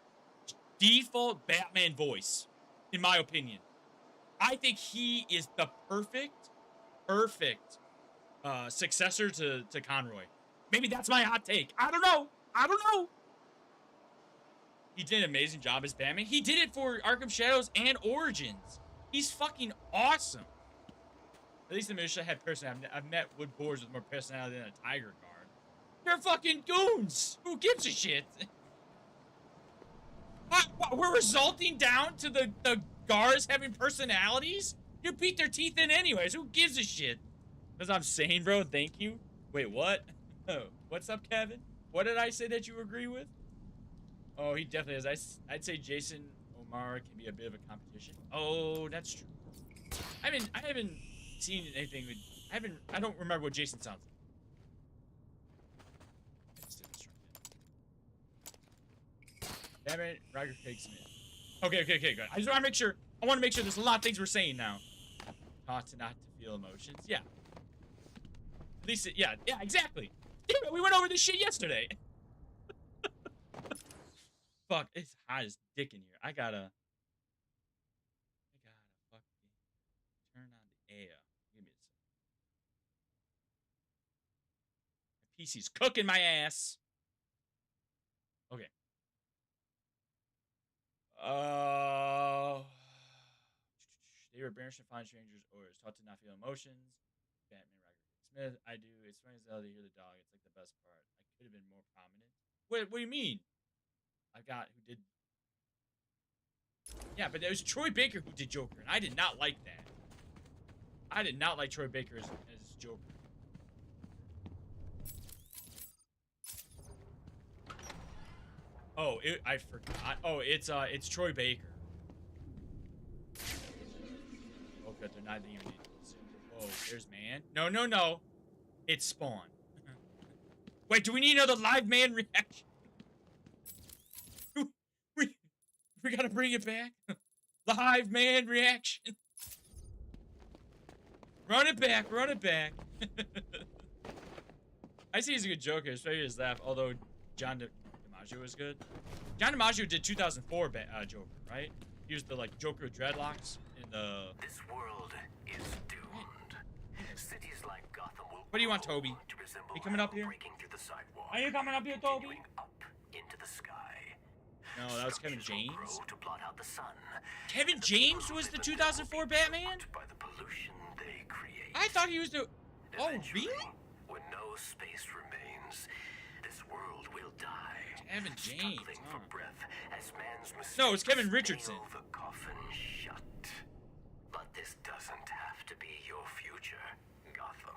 default Batman voice, in my opinion. I think he is the perfect successor to Conroy. Maybe that's my hot take. I don't know. He did an amazing job as Batman. He did it for Arkham Shadows and Origins. He's fucking awesome. At least the militia had personality. I've met wood boars with more personality than a tiger guard. They're fucking goons. Who gives a shit? What, we're resulting down to the guards having personalities? You beat their teeth in anyways. Who gives a shit? Because I'm sane, bro. Thank you. Wait, what? Oh, what's up, Kevin? What did I say that you agree with? Oh, he definitely is. I'd say Jason O'Mara can be a bit of a competition. Oh, that's true. I haven't seen anything with. I don't remember what Jason sounds like. Batman, Roger Craig Smith. Okay, good. I just want to make sure. I want to make sure there's a lot of things we're saying now. Taught to not to feel emotions. Yeah. At least, yeah, exactly. Damn it, we went over this shit yesterday. Fuck, it's hot as dick in here. I gotta fucking turn on the air. Give me a second. My PC's cooking my ass. Okay. They were banished to find strangers or is taught to not feel emotions. Batman, Roger Smith. I do. It's funny as hell to hear the dog. It's like the best part. I could have been more prominent. What do you mean? I got who did. Yeah, but it was Troy Baker who did Joker, and I did not like that. I did not like Troy Baker as Joker. Oh, I forgot. Oh, it's Troy Baker. Oh, good. They're not even. Oh, there's Man. No. It's Spawn. Wait, do we need another live Man reaction? We gotta bring it back. Live Man reaction. Run it back. I see he's a good Joker, especially his laugh, although John DiMaggio was good. John DiMaggio did 2004 Joker, right? He was the, like, Joker with dreadlocks in the... This world is doomed. Cities like Gotham will What do you want, Toby? You coming up here? Are you coming up here, Toby? Into the sky. No, that was Kevin James. To blot out the sun. Kevin James was the 2004 Batman? By the pollution they create. I thought he was the... Oh, really? When no space remains, this world will die. Kevin James. For breath as man's no, it's Kevin Richardson. The coffin shut. But this doesn't have to be your future, Gotham.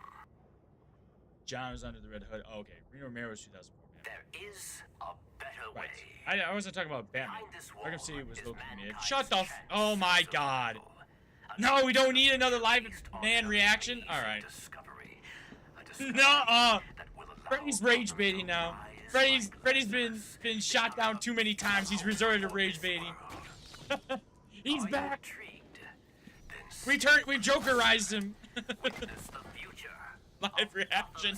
John was under the Red Hood. Oh, okay. Reno Romero's 2004 Batman. There is a better way. I wasn't talking about Batman. Arkham City was low mid. Shut the oh my god. No, we don't need another live man reaction. All right. No, Freddy's rage baiting now. Freddy's been shot down too many times. He's resorted to rage baiting. He's back. We Jokerized him. Live reaction.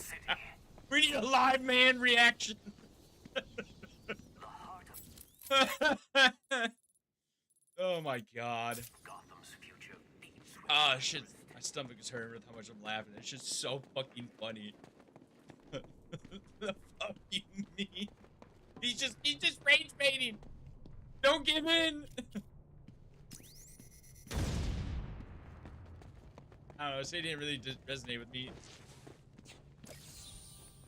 We need a live man reaction. Oh my god. Ah, shit. My stomach is hurting with how much I'm laughing. It's just so fucking funny. The fuck you mean? He's just rage baiting. Don't give in. I don't know. Say it didn't really resonate with me.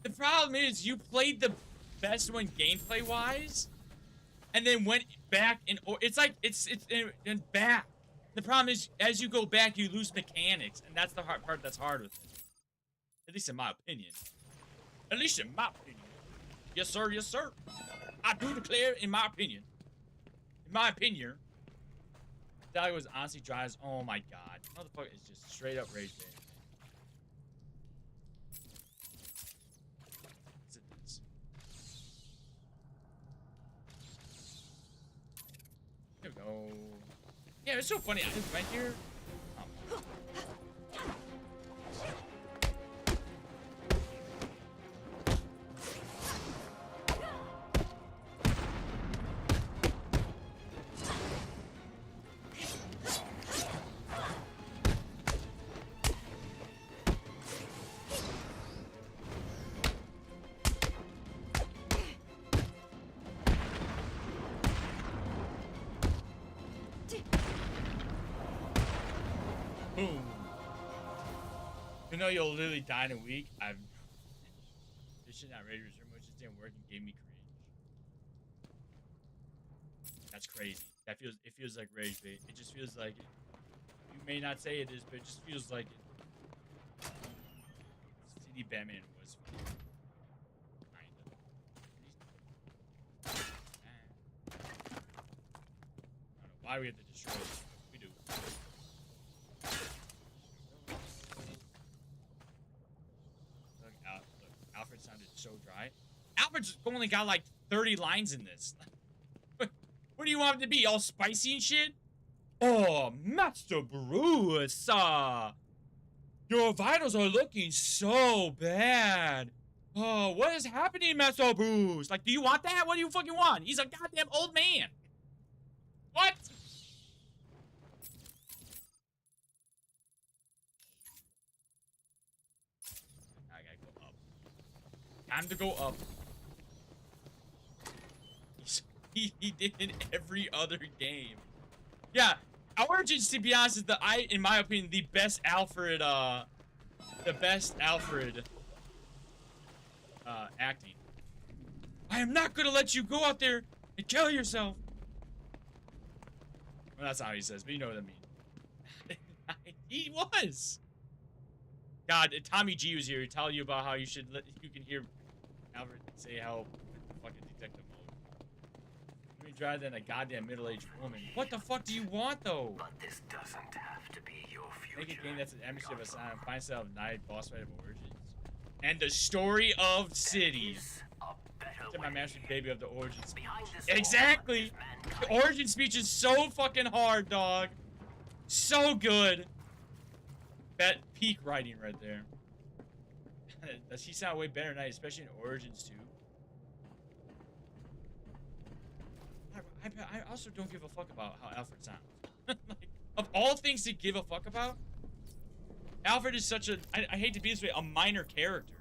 The problem is you played the best one gameplay wise, and then went back and it's like it's in back. The problem is as you go back, you lose mechanics, and that's the hard part. That's hard with it. At least in my opinion. At least in my opinion. Yes, sir. Yes, sir. I do declare, in my opinion. In my opinion, that was honestly dry as. Oh my god, motherfucker is just straight up rage baiting. There we go. Yeah, it's so funny. I just went here. Oh. Boom. You know you'll literally die in a week. This shit not ready to resume, which just didn't work and gave me cringe. That's crazy. It feels like rage bait. It just feels like it. You may not say it is, but it just feels like it. CD Batman was fun. Kinda. I don't know why we have to destroy it. We do. Alfred sounded so dry. Alfred's only got like 30 lines in this. What do you want him to be? All spicy and shit? Oh, Master Bruce, your vitals are looking so bad. Oh, what is happening, Master Bruce? Like, do you want that? What do you fucking want? He's a goddamn old man. What? Time to go up. He did in every other game. Yeah, Origins, to be honest, is in my opinion, the best Alfred, acting. I am not gonna let you go out there and kill yourself. Well, that's not how he says, but you know what I mean. He was. God, if Tommy G was here, he'd tell you about how you can hear Alfred say help with fucking detective mode. You're drier than a goddamn middle-aged woman. What the fuck do you want, though? But this doesn't have to be your future. Make a game that's an atmosphere of Asylum, find yourself of night, boss fight of Origins, and the story of cities. My master baby of the origin speech. Exactly! The origin speech is so fucking hard, dog. So good. That peak writing right there. Does he sound way better tonight, especially in Origins too? I also don't give a fuck about how Alfred sounds. Like, of all things to give a fuck about, Alfred is such a, I hate to be this way, a minor character.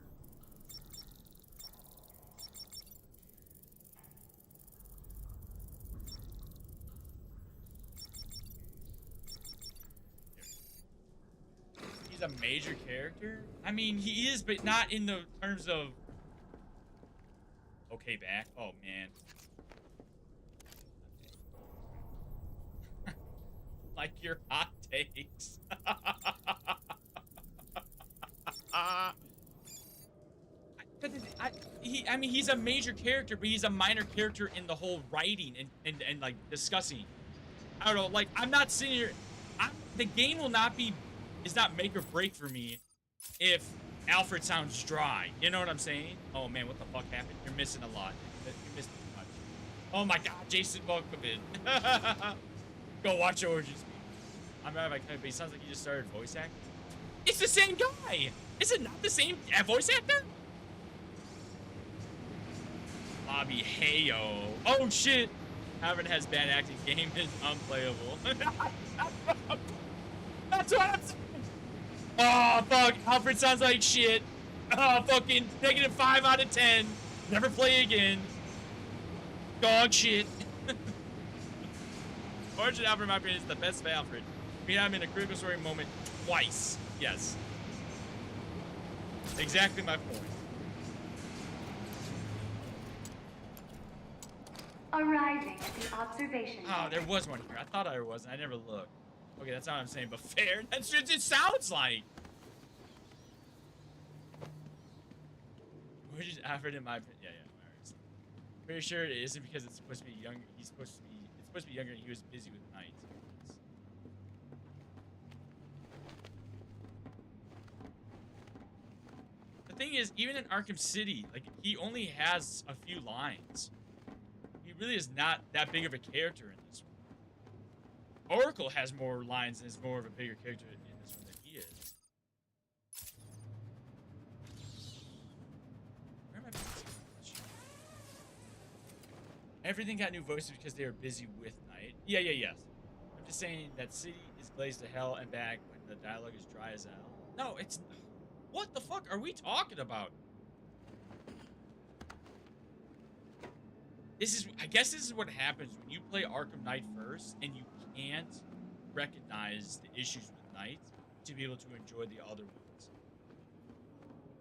He's a major character? I mean, he is, but not in the terms of... Okay, back. Oh, man. Like your hot takes. I mean, he's a major character, but he's a minor character in the whole writing and like, discussing. I don't know, like, I'm not sitting here... the game will not be... It's not make or break for me if Alfred sounds dry. You know what I'm saying? Oh, man, what the fuck happened? You're missing a lot. You missed too much. Oh, my God, Jason, welcome in. Go watch Origins. I'm not like, but he sounds like he just started voice acting. It's the same guy. Is it not the same voice actor? Bobby Hayo. Oh shit. Alfred has bad acting. Game is unplayable. That's what I'm saying. Oh fuck. Alfred sounds like shit. Oh fucking -5 out of 10. Never play again. Dog shit. Origin Alfred, in my opinion, is the best of Alfred. We have him in a critical story moment twice. Yes. Exactly my point. Arriving at the observation. Oh, there was one here. I thought there wasn't. I never looked. Okay, that's not what I'm saying, but fair. That's just it sounds like. Origin Alfred, in my opinion. Yeah. Pretty sure it isn't because it's supposed to be young. It's supposed to be younger and he was busy with night. The thing is, even in Arkham City, like, he only has a few lines. He really is not that big of a character in this one. Oracle has more lines and is more of a bigger character in this one than he is. Where am I missing? Everything got new voices because they were busy with night. Yes. I'm just saying that city is glazed to hell and back when the dialogue is dry as hell. No, it's... What the fuck are we talking about? I guess this is what happens when you play Arkham Knight first and you can't recognize the issues with Knight to be able to enjoy the other ones.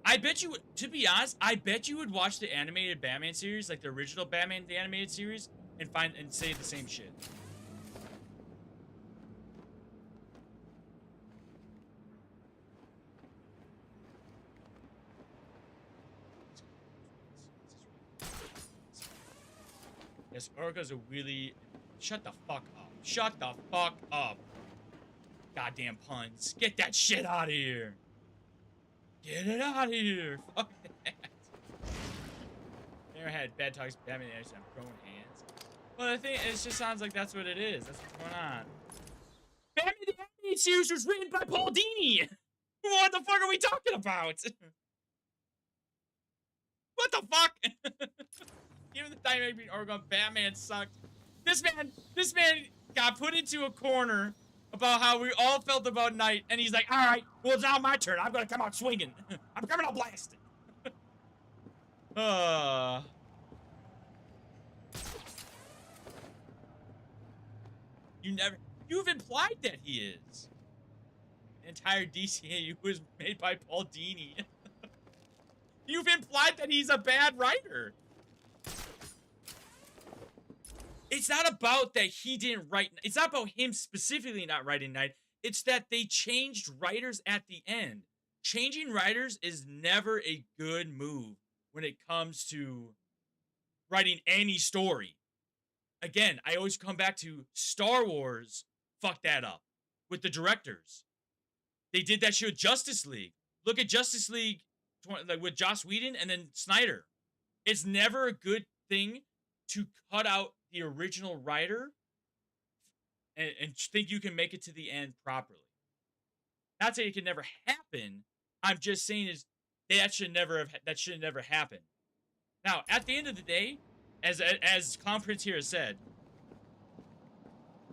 I bet you, to be honest, I bet you would watch the animated Batman series, like the original Batman the animated series, and say the same shit. Yes, Orca's a really... Shut the fuck up. Shut the fuck up. Goddamn puns. Get that shit out of here. Get it out of here. Fuck that. Never had bad talks. Batman and Anderson have grown hands. Well, the thing, it just sounds like that's what it is. That's what's going on. Batman the Animated Series was written by Paul Dini. What the fuck are we talking about? What the fuck? Even the dynamic between Oregon, Batman sucked. This man got put into a corner about how we all felt about Knight, and he's like, all right, well, it's now my turn. I'm gonna come out swinging. I'm coming out blasting. You've implied that he is. The entire DCAU was made by Paul Dini. You've implied that he's a bad writer. It's not about that he didn't write. It's not about him specifically not writing Knight. It's that they changed writers at the end. Changing writers is never a good move when it comes to writing any story. Again, I always come back to Star Wars fucked that up with the directors. They did that shit with Justice League. Look at Justice League like with Joss Whedon and then Snyder. It's never a good thing to cut out the original writer and think you can make it to the end properly. Not saying it can never happen. I'm just saying is that should never happen. Now, at the end of the day, as Clown Prince here has said,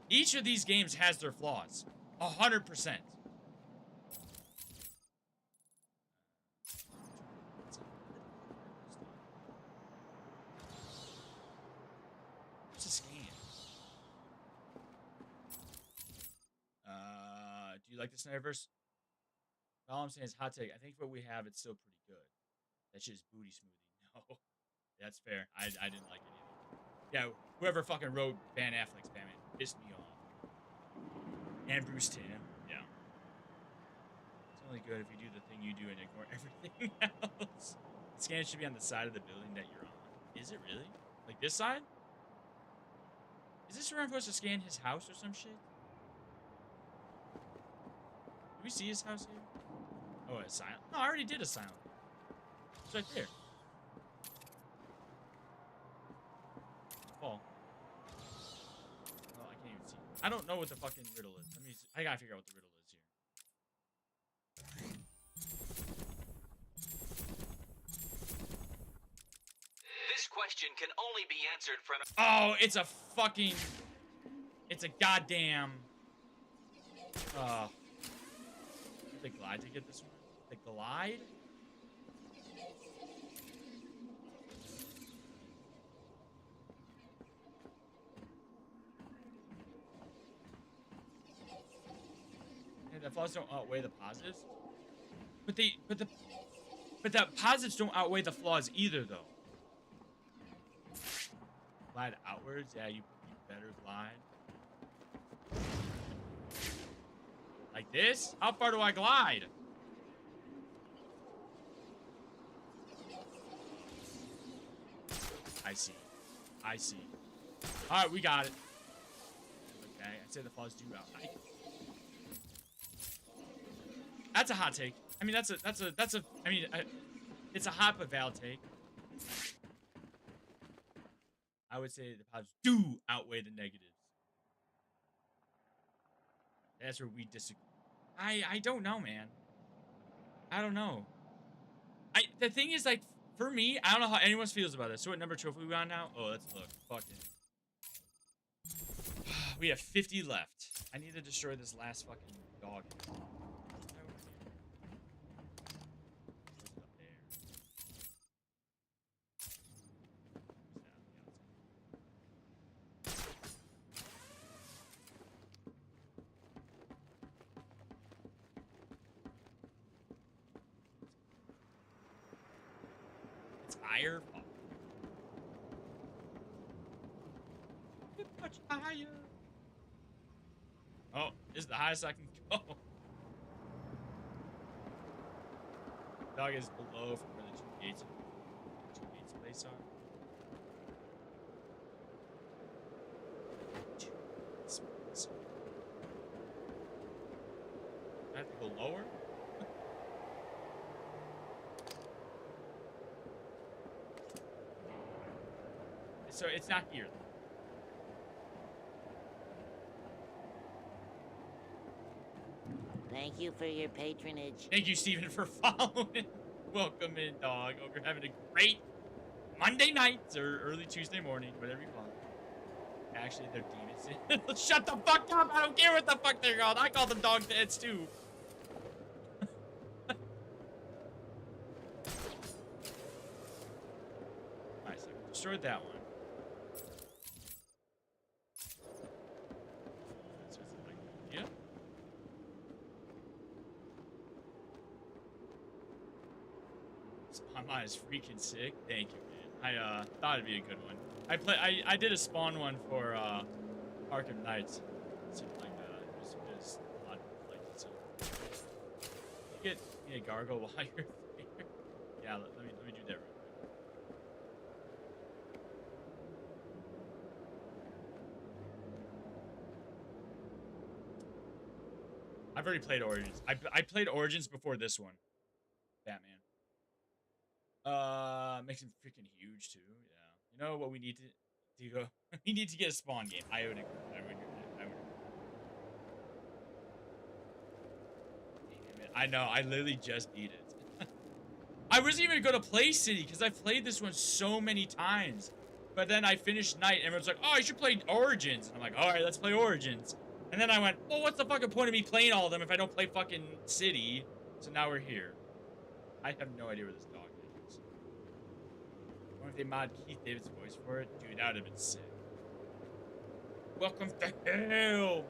each of these games has their flaws. 100%. like the Snyderverse? All I'm saying is hot take. I think what we have, it's still pretty good. That shit's booty smoothie. No, that's fair. I didn't like it either. Yeah, whoever fucking wrote Ben Affleck's Batman pissed me off. And Bruce Timm. Yeah. It's only good if you do the thing you do and ignore everything else. The scan should be on the side of the building that you're on. Is it really? Like this side? Is this where I'm supposed to scan his house or some shit? Do we see his house here? Oh, it's silent. No, I already did a silent. It's right there. Oh. Oh, I can't even see. I don't know what the fucking riddle is. Let me see. I gotta figure out what the riddle is here. This question can only be answered from... Oh, it's a fucking... It's a goddamn... The glide to get this one? The glide? And the flaws don't outweigh the positives? But the positives don't outweigh the flaws either, though. Glide outwards? Yeah, you better glide. Like this? How far do I glide? I see. I see. Alright, we got it. Okay, I say the flaws do out. That's a hot take. I mean, it's a hot but valid take. I would say the positives do outweigh the negatives. That's where we disagree. I don't know, man. I don't know. The thing is, like, for me, I don't know how anyone feels about this. So what number trophy we on now? Oh, let's look. Fucking. We have 50 left. I need to destroy this last fucking dog. Higher. Much higher. Oh, this is the highest I can go. Dog is below from where the two gates place are. I have to go lower. So it's not here. Thank you for your patronage. Thank you, Steven, for following. Welcome in, dog. Hope you're having a great Monday night or early Tuesday morning, whatever you call it. Actually, they're demons. Shut the fuck up. I don't care what the fuck they're called. I call them dog heads too. Alright, so we destroyed that one. Mine is freaking sick. Thank you, man. I thought it'd be a good one. I did a spawn one for Arkham Knights. It seemed like it was a lot of like so. You get me a gargle while you're there. Yeah, let me do that real quick. I've already played Origins. I played Origins before this one. Batman. Makes him freaking huge too. Yeah. You know what we need to go? We need to get a spawn game. I would agree. Damn it. I know. I literally just beat it. I wasn't even gonna play City because I've played this one so many times. But then I finished Night and everyone's like, "Oh, you should play Origins." And I'm like, "All right, let's play Origins." And then I went, "Well, what's the fucking point of me playing all of them if I don't play fucking City?" So now we're here. I have no idea where this dog is. I wonder if they mod Keith David's voice for it. Dude, that would have been sick. Welcome to hell,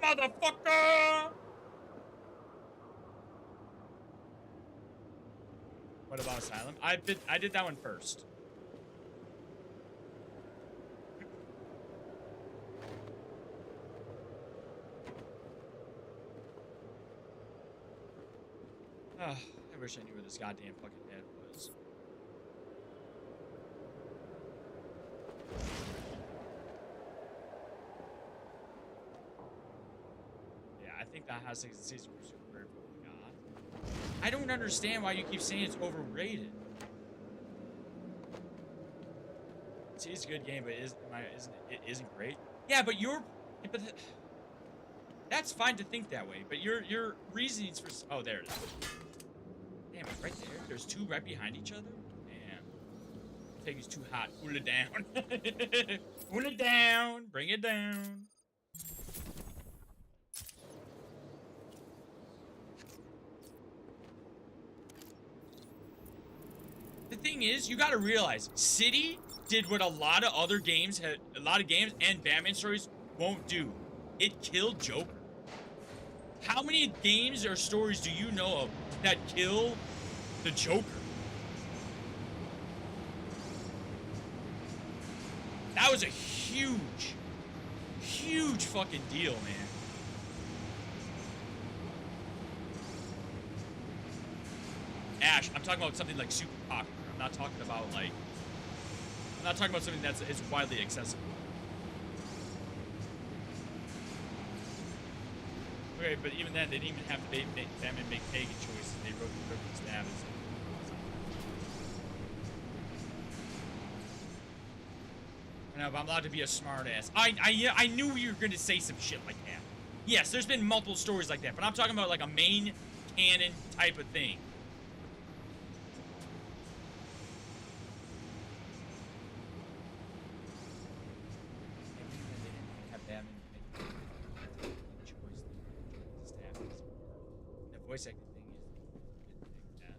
motherfucker! What about Asylum? I did that one first. I wish I knew where this goddamn fucking head was. Yeah, I think that has season was super God. I don't understand why you keep saying it's overrated. See, it's a good game, but it isn't great. Yeah, but that's fine to think that way. But your reasonings for there it is. Damn, it's right there. There's two right behind each other. Damn. Take these too hot. Pull it down. Pull it down. Bring it down. The thing is, you got to realize, City did what a lot of other games and Batman stories won't do. It killed Joker. How many games or stories do you know of that kill the Joker? That was a huge, huge fucking deal, man. Ash, I'm talking about something like super popular. I'm not talking about something that's widely accessible. Okay, but even then, they didn't even have to Batman make pagan choices. They wrote the stab and stuff. I know, but I'm allowed to be a smart ass. I knew you were gonna say some shit like that. Yes, there's been multiple stories like that, but I'm talking about like a main canon type of thing. Voice acting thing is that.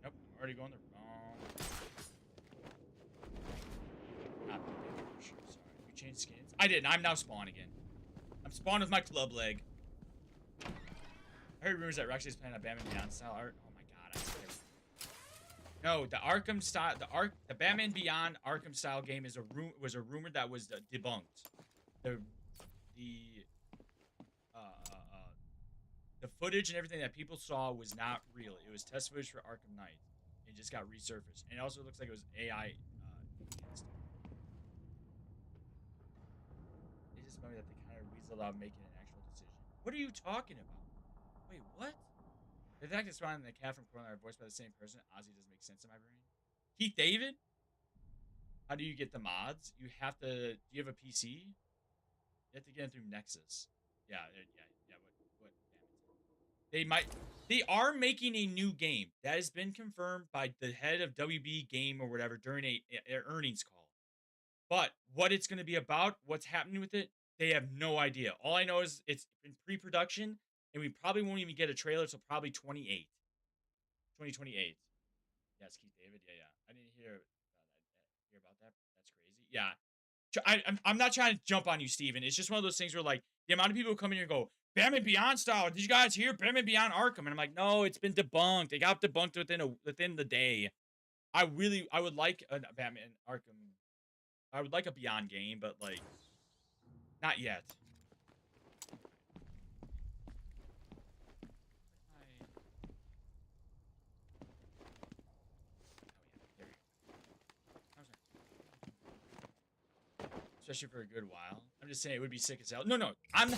Nope, I'm already going the wrong. Sorry, you changed skins. I didn't. I'm now spawn again. I'm spawned with my club leg. I heard rumors that Roxy is playing a Batman Beyond style art. Oh my god, I swear. No, the Arkham style, the Batman Beyond Arkham style game is was a rumor that was debunked. The footage and everything that people saw was not real. It was test footage for Arkham Knight. It just got resurfaced, and it also looks like it was AI enhanced. It just funny that they kind of weaseled out making an actual decision. What are you talking about? Wait, what? The fact that Spawn and the cat from Coraline are voiced by the same person, Ozzy, doesn't make sense in my brain. Keith David? How do you get the mods? You have to. Do you have a PC? You have to get it through Nexus. Yeah. What? They are making a new game. That has been confirmed by the head of WB Game or whatever during a earnings call. But what it's going to be about, what's happening with it, they have no idea. All I know is it's in pre-production, and we probably won't even get a trailer until probably 2028. Yes, Keith David. Yeah. I didn't hear about that. That's crazy. Yeah. I'm not trying to jump on you, Steven. It's just one of those things where, like, the amount of people who come in here and go, Batman Beyond style. Did you guys hear Batman Beyond Arkham? And I'm like, no, it's been debunked. It got debunked within the day. I would like a Batman Arkham. I would like a Beyond game, but, like, not yet. Especially for a good while. I'm just saying it would be sick as hell. No, I'm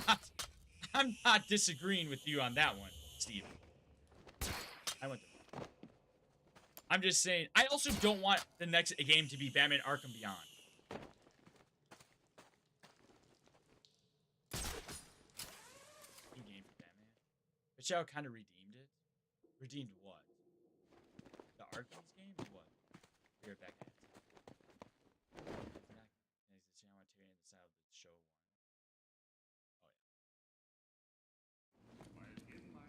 not disagreeing with you on that one, Steven. I'm just saying, I also don't want the next game to be Batman Arkham Beyond. New game for Batman. But Shadow kind of redeemed it. Redeemed what? The Arkham's game or what? Be right back.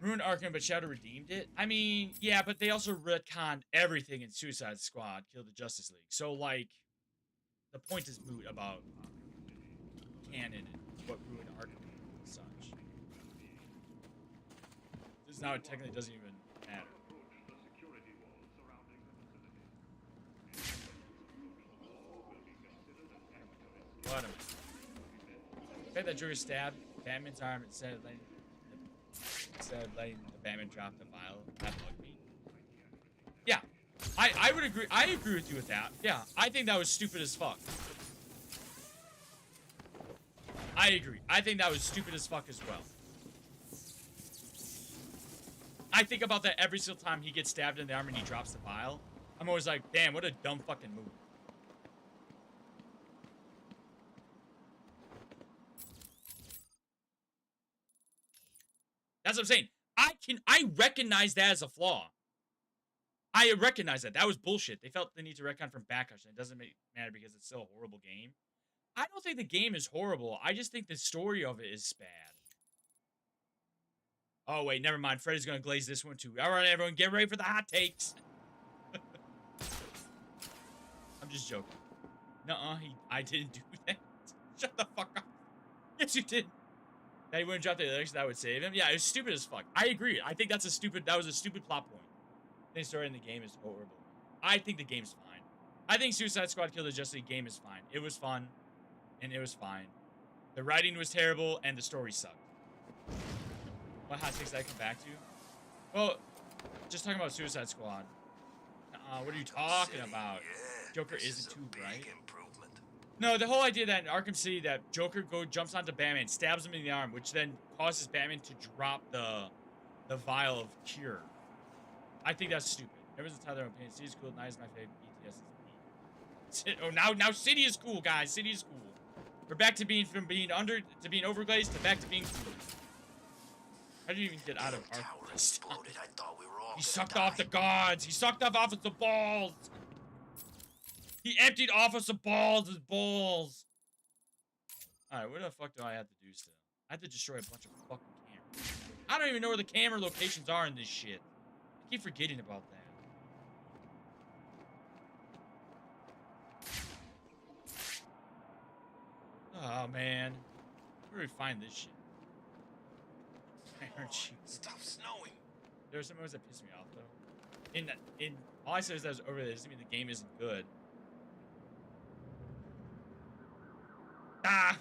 Ruined Arkham, but Shadow redeemed it. I mean, yeah, but they also retconned everything in Suicide Squad, Kill the Justice League. So, like, the point is moot about canon and what ruined Arkham and such. This now it technically doesn't even matter. What a minute. The fact that Joker stabbed Batman's arm instead of letting the Batman drop the vial, that bugged me. Yeah, I would agree. I agree with you with that. Yeah, I think that was stupid as fuck. I agree. I think that was stupid as fuck as well. I think about that every single time he gets stabbed in the arm and he drops the vial. I'm always like, damn, what a dumb fucking move. That's what I'm saying. I recognize that as a flaw. I recognize that. That was bullshit. They felt the need to retcon from Backlash, and it doesn't matter because it's still a horrible game. I don't think the game is horrible. I just think the story of it is bad. Oh, wait, never mind. Freddy's going to glaze this one, too. All right, everyone, get ready for the hot takes. I'm just joking. Nuh-uh, I didn't do that. Shut the fuck up. Yes, you did. That he wouldn't drop the elixir, that would save him. Yeah, it was stupid as fuck. I agree. I think that was a stupid plot point. The story in the game is horrible. I think the game's fine. I think Suicide Squad Kill the Justice League game is fine. It was fun, and it was fine. The writing was terrible, and the story sucked. What hot takes did I come back to? Well, just talking about Suicide Squad. What are you talking about? Joker isn't too bright. No, the whole idea that in Arkham City that Joker jumps onto Batman, stabs him in the arm, which then causes Batman to drop the vial of cure. I think that's stupid. Everyone's entitled to their own opinion. City's cool. Night is my favorite. BTS is oh, now City is cool, guys. City is cool. We're back to being being overglazed to back to being cool. How did you even get out of Arkham this time? He sucked off the guards. He sucked off Officer Balls. He emptied Officer Balls' balls. Alright, what the fuck do I have to do still? I have to destroy a bunch of fucking cameras. I don't even know where the camera locations are in this shit. I keep forgetting about that. Oh, man. Where do we find this shit? Stop snowing. There are some moves that piss me off, though. All I said is that was over there. Doesn't mean the game isn't good. Ah!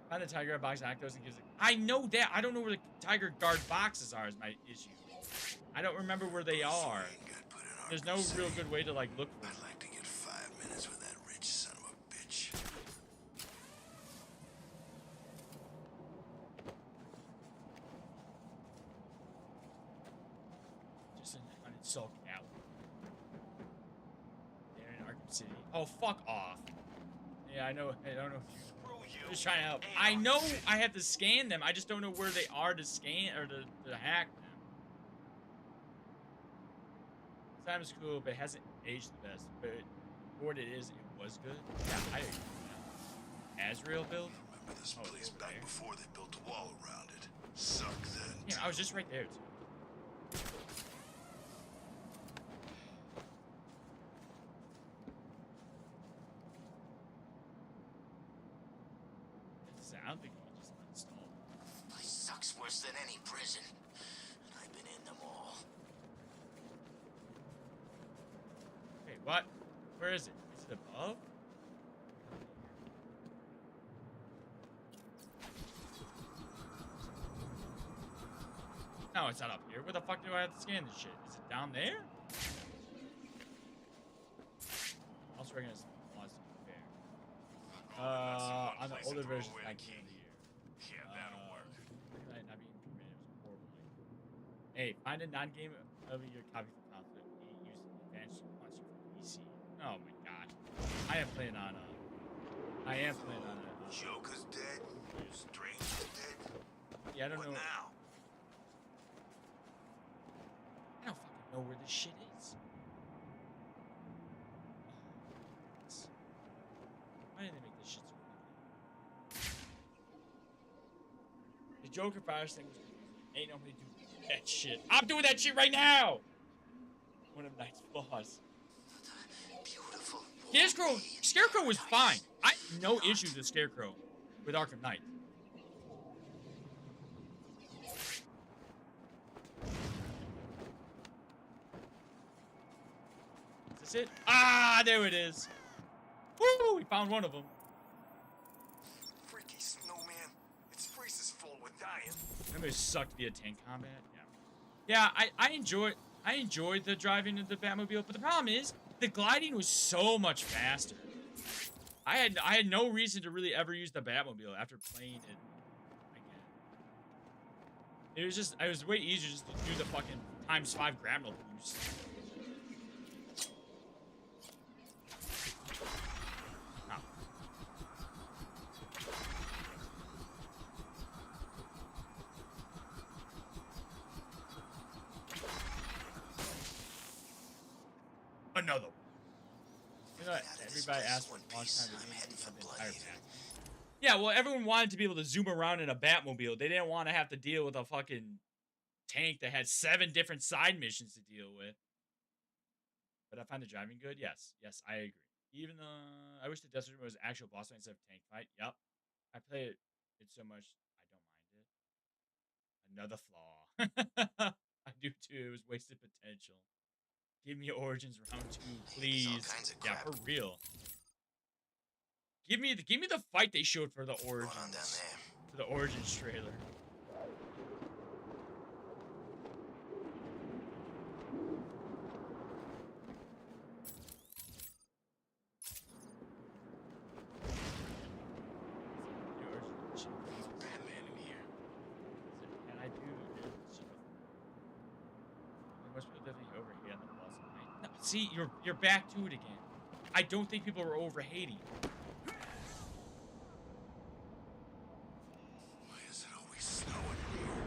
Find the Tiger Guard box Actos and gives it. I know that. I don't know where the Tiger Guard boxes are. Is my issue. I don't remember where they are. There's no real good way to like look for them. I'd like to get 5 minutes with that rich son of a bitch. Just an uninsult out. They're in Arkham City. Oh, fuck off. Yeah, I know. I don't know. I'm just trying to help. I know I have to scan them. I just don't know where they are to scan or to hack them. This time is cool, but it hasn't aged the best. But for what it is, it was good. Yeah, I agree with that. Azrael build? Remember this place back before they built a wall around it. Sucked then. Yeah, I was just right there, too. I don't think I'll just uninstall. Place sucks worse than any prison. And I've been in them all. Wait, what? Where is it? Is it above? No, it's not up here. Where the fuck do I have to scan this shit? Is it down there? Also, we're gonna lost fair. On the older version, I can't hear. Yeah, that'll work. Not being permitted was horrible. Hey, find a non-game of your copy for conflict. Use advanced launcher for PC. Oh my god. I am playing on Joker's dead. Stranger's dead. Yeah, I don't know. What now? I don't fucking know where this shit is. Why did they make this shit so weird? The Joker virus thing was confusing. Ain't nobody doing that shit. I'm doing that shit right now. One of Knight's flaws. Scarecrow was fine. I no issues with Scarecrow with Arkham Knight. Is this it? Ah, there it is. Woo! We found one of them. Freaky snowman. It's Freeze's fault we're dying. Remember it sucked via tank combat? Yeah. Yeah, I enjoyed the driving of the Batmobile, but the problem is the gliding was so much faster. I had no reason to really ever use the Batmobile after playing it again. It was way easier just to do the fucking ×5 grapnel boost. Another one. You know, everybody asked for a long time to the entire pack. Yeah, well, everyone wanted to be able to zoom around in a Batmobile. They didn't want to have to deal with a fucking tank that had 7 different side missions to deal with. But I find the driving good. Yes, I agree. Even though I wish the Desert was actual boss fight instead of tank fight. Yep, I play it so much I don't mind it. Another flaw. I do too. It was wasted potential. Give me Origins round 2, please. Yeah, for real. Give me the fight they showed for the Origins. For the Origins trailer. Batman in here. And I do. Most people definitely overhate on the boss fight. No, see, you're back to it again. I don't think people are overhating. Why is it always snowing here?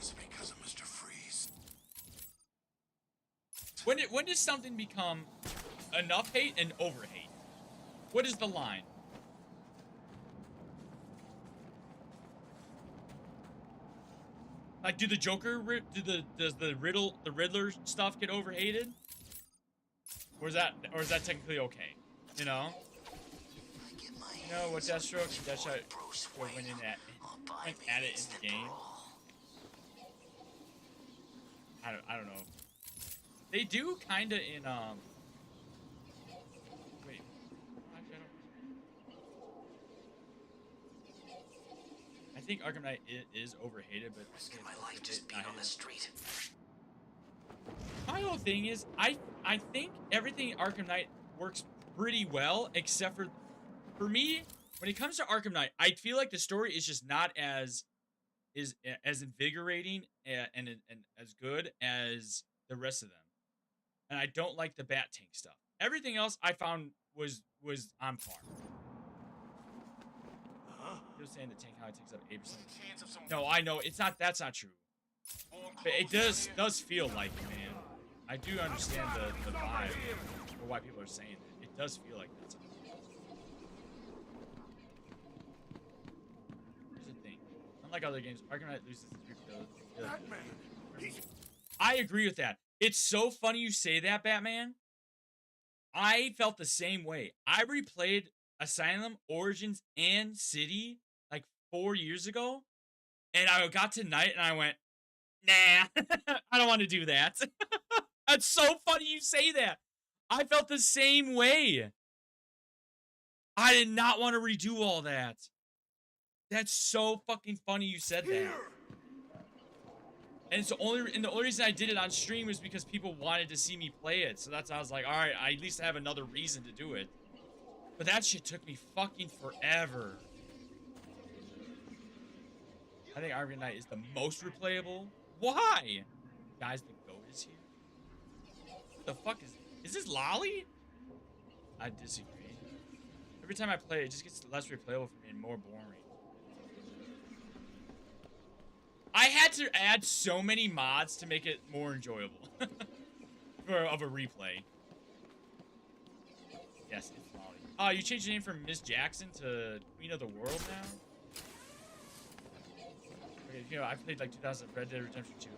Is it because of Mr. Freeze? When does something become enough hate and overhate? What is the line? Like, do the Joker, does the Riddler stuff get overhated? Or is that technically okay? You know? You know what, Deathstroke went in at it in the game. I don't know. They do kinda in wait. I think Arkham Knight is overhated, but my life just being on the street. My whole thing is, I think everything in Arkham Knight works pretty well, except for me, when it comes to Arkham Knight, I feel like the story is just not as invigorating and as good as the rest of them. And I don't like the Bat Tank stuff. Everything else I found was on par. You're saying the tank how it takes up 8%. No, I know it's not. That's not true. But it does feel like it, man. I do understand the vibe or why people are saying it. It does feel like that's. Here's the thing. Unlike other games, Arkham Knight loses the I agree with that. It's so funny you say that, Batman. I felt the same way. I replayed Asylum, Origins, and City like 4 years ago, and I got to Night and I went, nah, I don't want to do that. That's so funny you say that. I felt the same way. I did not want to redo all that. That's so fucking funny you said that. And the only reason I did it on stream was because people wanted to see me play it. So that's why I was like, all right, I at least have another reason to do it. But that shit took me fucking forever. I think Arkham Knight is the most replayable. Why? Guys, the GOAT is here. What the fuck is this Lolly? I disagree. Every time I play, it just gets less replayable for me and more boring. I had to add so many mods to make it more enjoyable of a replay. Yes, it's Molly. Oh, you changed the name from Miss Jackson to Queen of the World now? Okay, you know, I played like 2000 Red Dead Redemption 2.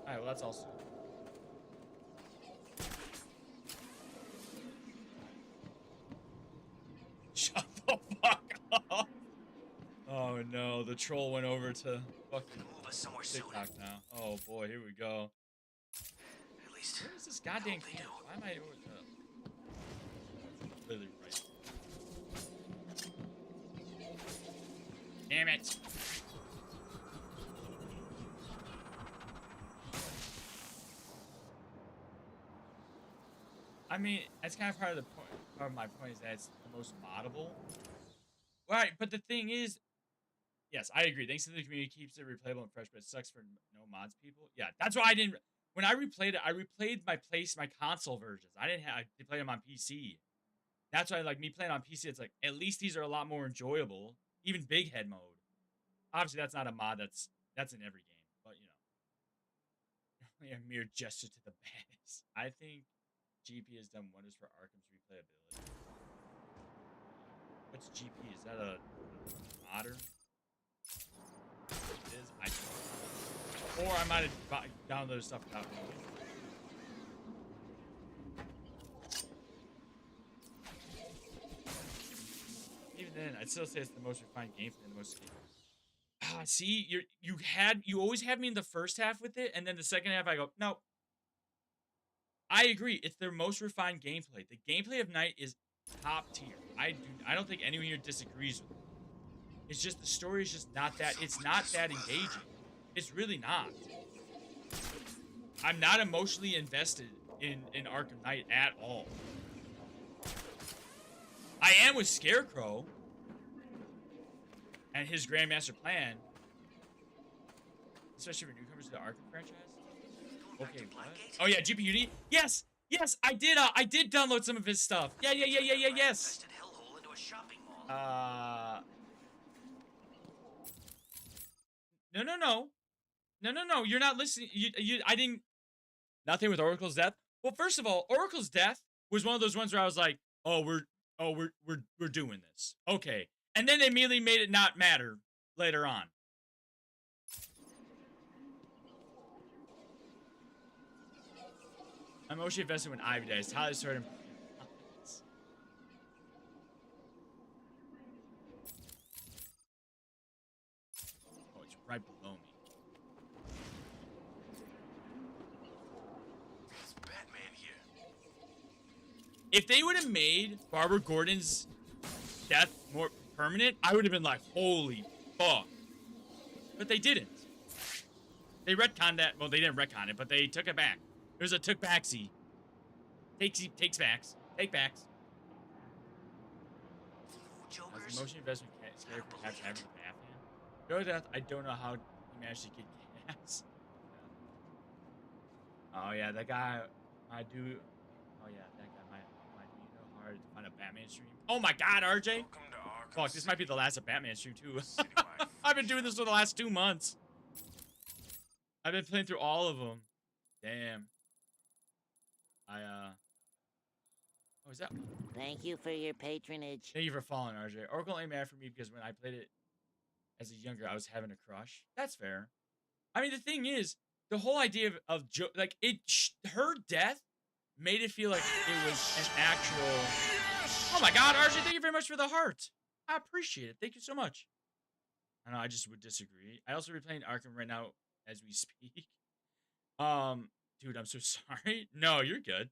Alright, well, that's also. Shut the fuck up. Oh no, the troll went over to fucking TikTok now. Oh boy, here we go. At least. Where is this goddamn camera? Why am I over the. Literally right. Damn it. I mean, that's kind of part of the point. Part of my point is that it's the most moddable. Right, but the thing is, yes, I agree. Thanks to the community, keeps it replayable and fresh, but it sucks for no mods people. Yeah, that's why I didn't. When I replayed it, I replayed my console versions. I didn't have. I played them on PC. That's why, like me playing on PC, it's like at least these are a lot more enjoyable. Even big head mode. Obviously, that's not a mod. That's in every game, but you know, only a mere gesture to the badness. I think GP has done wonders for Arkham's replayability. What's GP? Is that a modder? It is. I don't know. Or I might have downloaded stuff without knowing. Even then, I'd still say it's the most refined gameplay and the most. See, you always have me in the first half with it, and then the second half I go, nope. I agree. It's their most refined gameplay. The gameplay of Night is top tier. I don't think anyone here disagrees with it. It's just the story is just not that. It's not that engaging. It's really not. I'm not emotionally invested in Arkham Knight at all. I am with Scarecrow and his Grandmaster Plan, especially for newcomers to the Arkham franchise. Okay, what? Oh yeah, GPUD. Yes, I did download some of his stuff. Yeah, yes. No. You're not listening. I didn't. Nothing with Oracle's death. Well, first of all, Oracle's death was one of those ones where I was like, oh, we're doing this. Okay. And then they immediately made it not matter later on. I'm emotionally invested when Ivy dies. Tyler started. Oh, it's right below me. It's Batman here. If they would have made Barbara Gordon's death more permanent, I would have been like, holy fuck. But they didn't. They retconned that. Well, they didn't retcon it, but they took it back. There's a took backsy. Takes backs. Take backs. As emotion investment scary perhaps having the Batman. Go to death. I don't know how he managed to get gas. Oh yeah, that guy. I do. Oh yeah, that guy might be hard to find a Batman stream. Oh my God, RJ. Fuck, this might be the last of Batman stream too. I've been doing this for the last 2 months. I've been playing through all of them. Damn. Oh, is that? Thank you for your patronage. Thank you for following, RJ. Oracle ain't mad for me because when I played it as a younger, I was having a crush. That's fair. I mean, the thing is, the whole idea of like her death made it feel like it was an actual. Oh my God, RJ! Thank you very much for the heart. I appreciate it. Thank you so much. I know I just would disagree. I also replaying Arkham right now as we speak. Dude, I'm so sorry. No, you're good.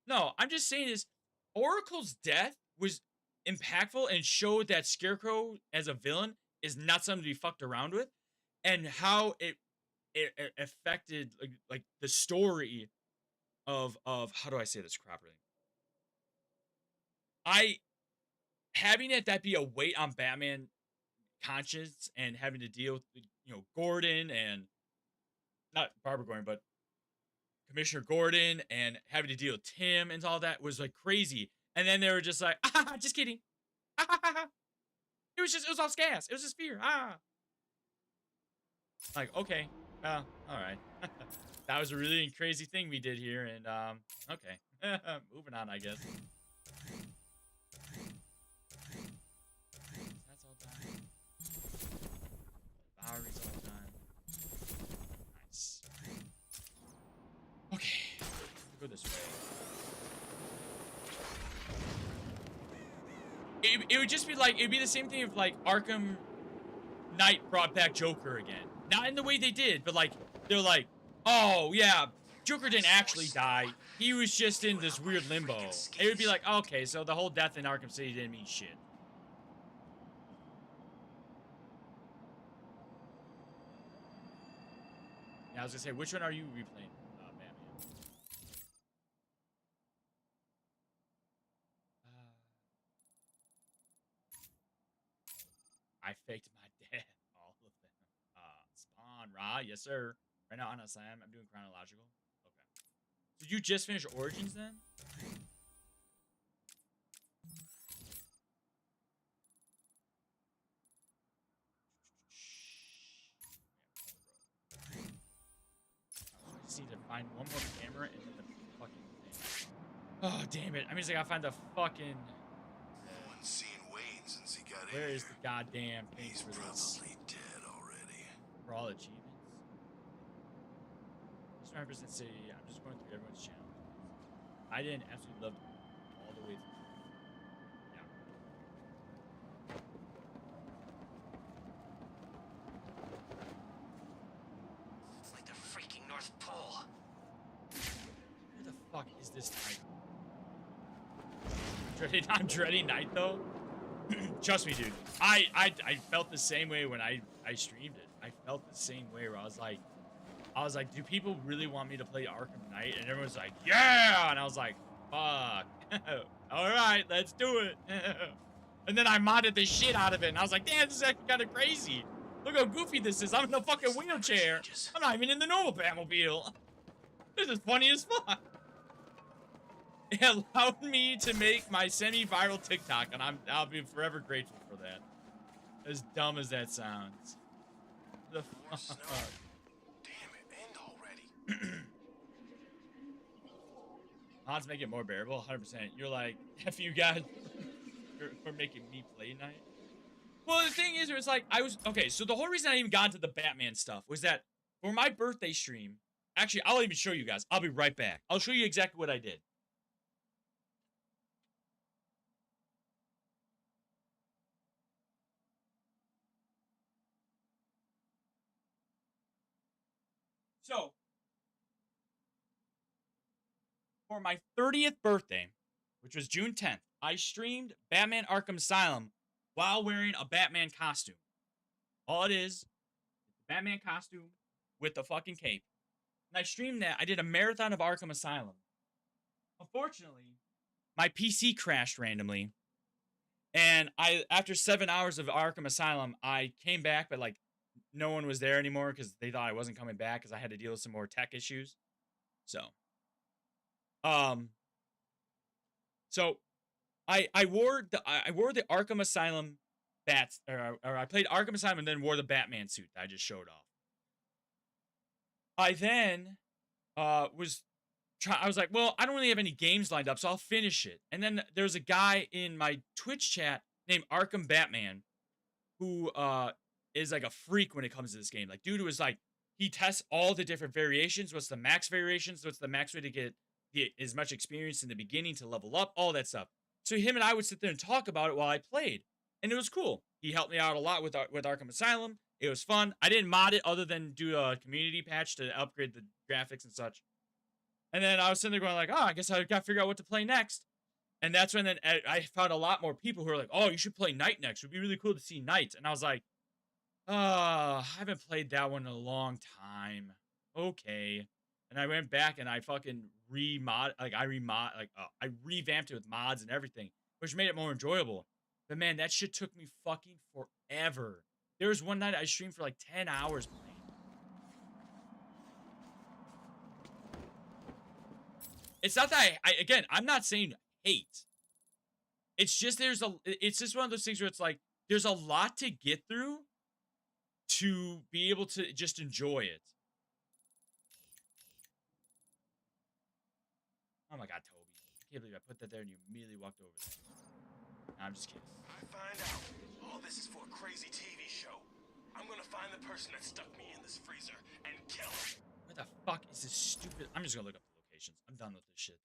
No, I'm just saying is Oracle's death was impactful and showed that Scarecrow as a villain is not something to be fucked around with, and how it affected like the story of how do I say this properly? Having that be a weight on Batman conscience and having to deal with Gordon and not Barbara Gordon, but Commissioner Gordon and having to deal with Tim and all that was like crazy. And then they were just like, just kidding. It was all gas. It was just fear. Like, okay. All right. That was a really crazy thing we did here. And, okay. Moving on, I guess. That's all done. this way. It would just be like, it'd be the same thing if like Arkham Knight brought back Joker again. Not in the way they did, but like, they're like, oh yeah, Joker didn't actually die. He was just in this weird limbo. It would be like, okay, so the whole death in Arkham City didn't mean shit. Yeah, I was gonna say, which one are you replaying, Batman? I faked my death. All of them. Spawn, Ra, yes sir. Right now on a Sam, I'm doing chronological. Okay. Did you just finish Origins then? I just need to find one more camera and then the fucking thing. Oh damn it! I mean, I gotta find the fucking. Seen Wayne since he got Where in is the goddamn thing He's for this? probably dead already. For all achievements. Just 100% say I'm just going through everyone's channel. I didn't absolutely love all the way through. It's like the freaking North Pole. Where the fuck is this title? I'm dreading night though. Trust me, dude. I felt the same way when I streamed it. I felt the same way where I was like, do people really want me to play Arkham Knight? And everyone's like, yeah! And I was like, fuck. Alright, let's do it. And then I modded the shit out of it. And I was like, damn, this is actually kind of crazy. Look how goofy this is. I'm in a fucking wheelchair. I'm not even in the normal Batmobile. This is funny as fuck. It allowed me to make my semi-viral TikTok, and I'll be forever grateful for that. As dumb as that sounds. The fuck? Damn it, end already. Mods make it more bearable, 100%. You're like, F you guys for making me play night. Well, the thing is, it's like, okay, so the whole reason I even got into the Batman stuff was that for my birthday stream, actually, I'll even show you guys. I'll be right back. I'll show you exactly what I did. So, for my 30th birthday, which was June 10th, I streamed Batman Arkham Asylum while wearing a Batman costume. All it is a Batman costume with the fucking cape. And I streamed that. I did a marathon of Arkham Asylum. Unfortunately, my PC crashed randomly. And after 7 hours of Arkham Asylum, I came back, but like, no one was there anymore because they thought I wasn't coming back because I had to deal with some more tech issues. So, I wore the Arkham Asylum bats, or I played Arkham Asylum and then wore the Batman suit that I just showed off. I then I was like, well, I don't really have any games lined up, so I'll finish it. And then there's a guy in my Twitch chat named Arkham Batman who is like a freak when it comes to this game. Like, dude was like, he tests all the different variations. What's the max variations? What's the max way to get as much experience in the beginning to level up? All that stuff. So him and I would sit there and talk about it while I played. And it was cool. He helped me out a lot with Arkham Asylum. It was fun. I didn't mod it other than do a community patch to upgrade the graphics and such. And then I was sitting there going like, oh, I guess I got to figure out what to play next. And that's when then I found a lot more people who were like, oh, you should play Knight next. It would be really cool to see Knight. And I was like, I haven't played that one in a long time. Okay. And I went back and I fucking I revamped it with mods and everything, which made it more enjoyable. But man, that shit took me fucking forever. There was one night I streamed for like 10 hours playing. It's not that I'm not saying hate. It's just it's just one of those things where it's like, there's a lot to get through to be able to just enjoy it. Oh my god, Toby. I can't believe I put that there and you immediately walked over there. No, I'm just kidding. I find out all this is for a crazy TV show. I'm gonna find the person that stuck me in this freezer and kill him. Where the fuck is this stupid? I'm just gonna look up the location. locations. I'm done with this shit.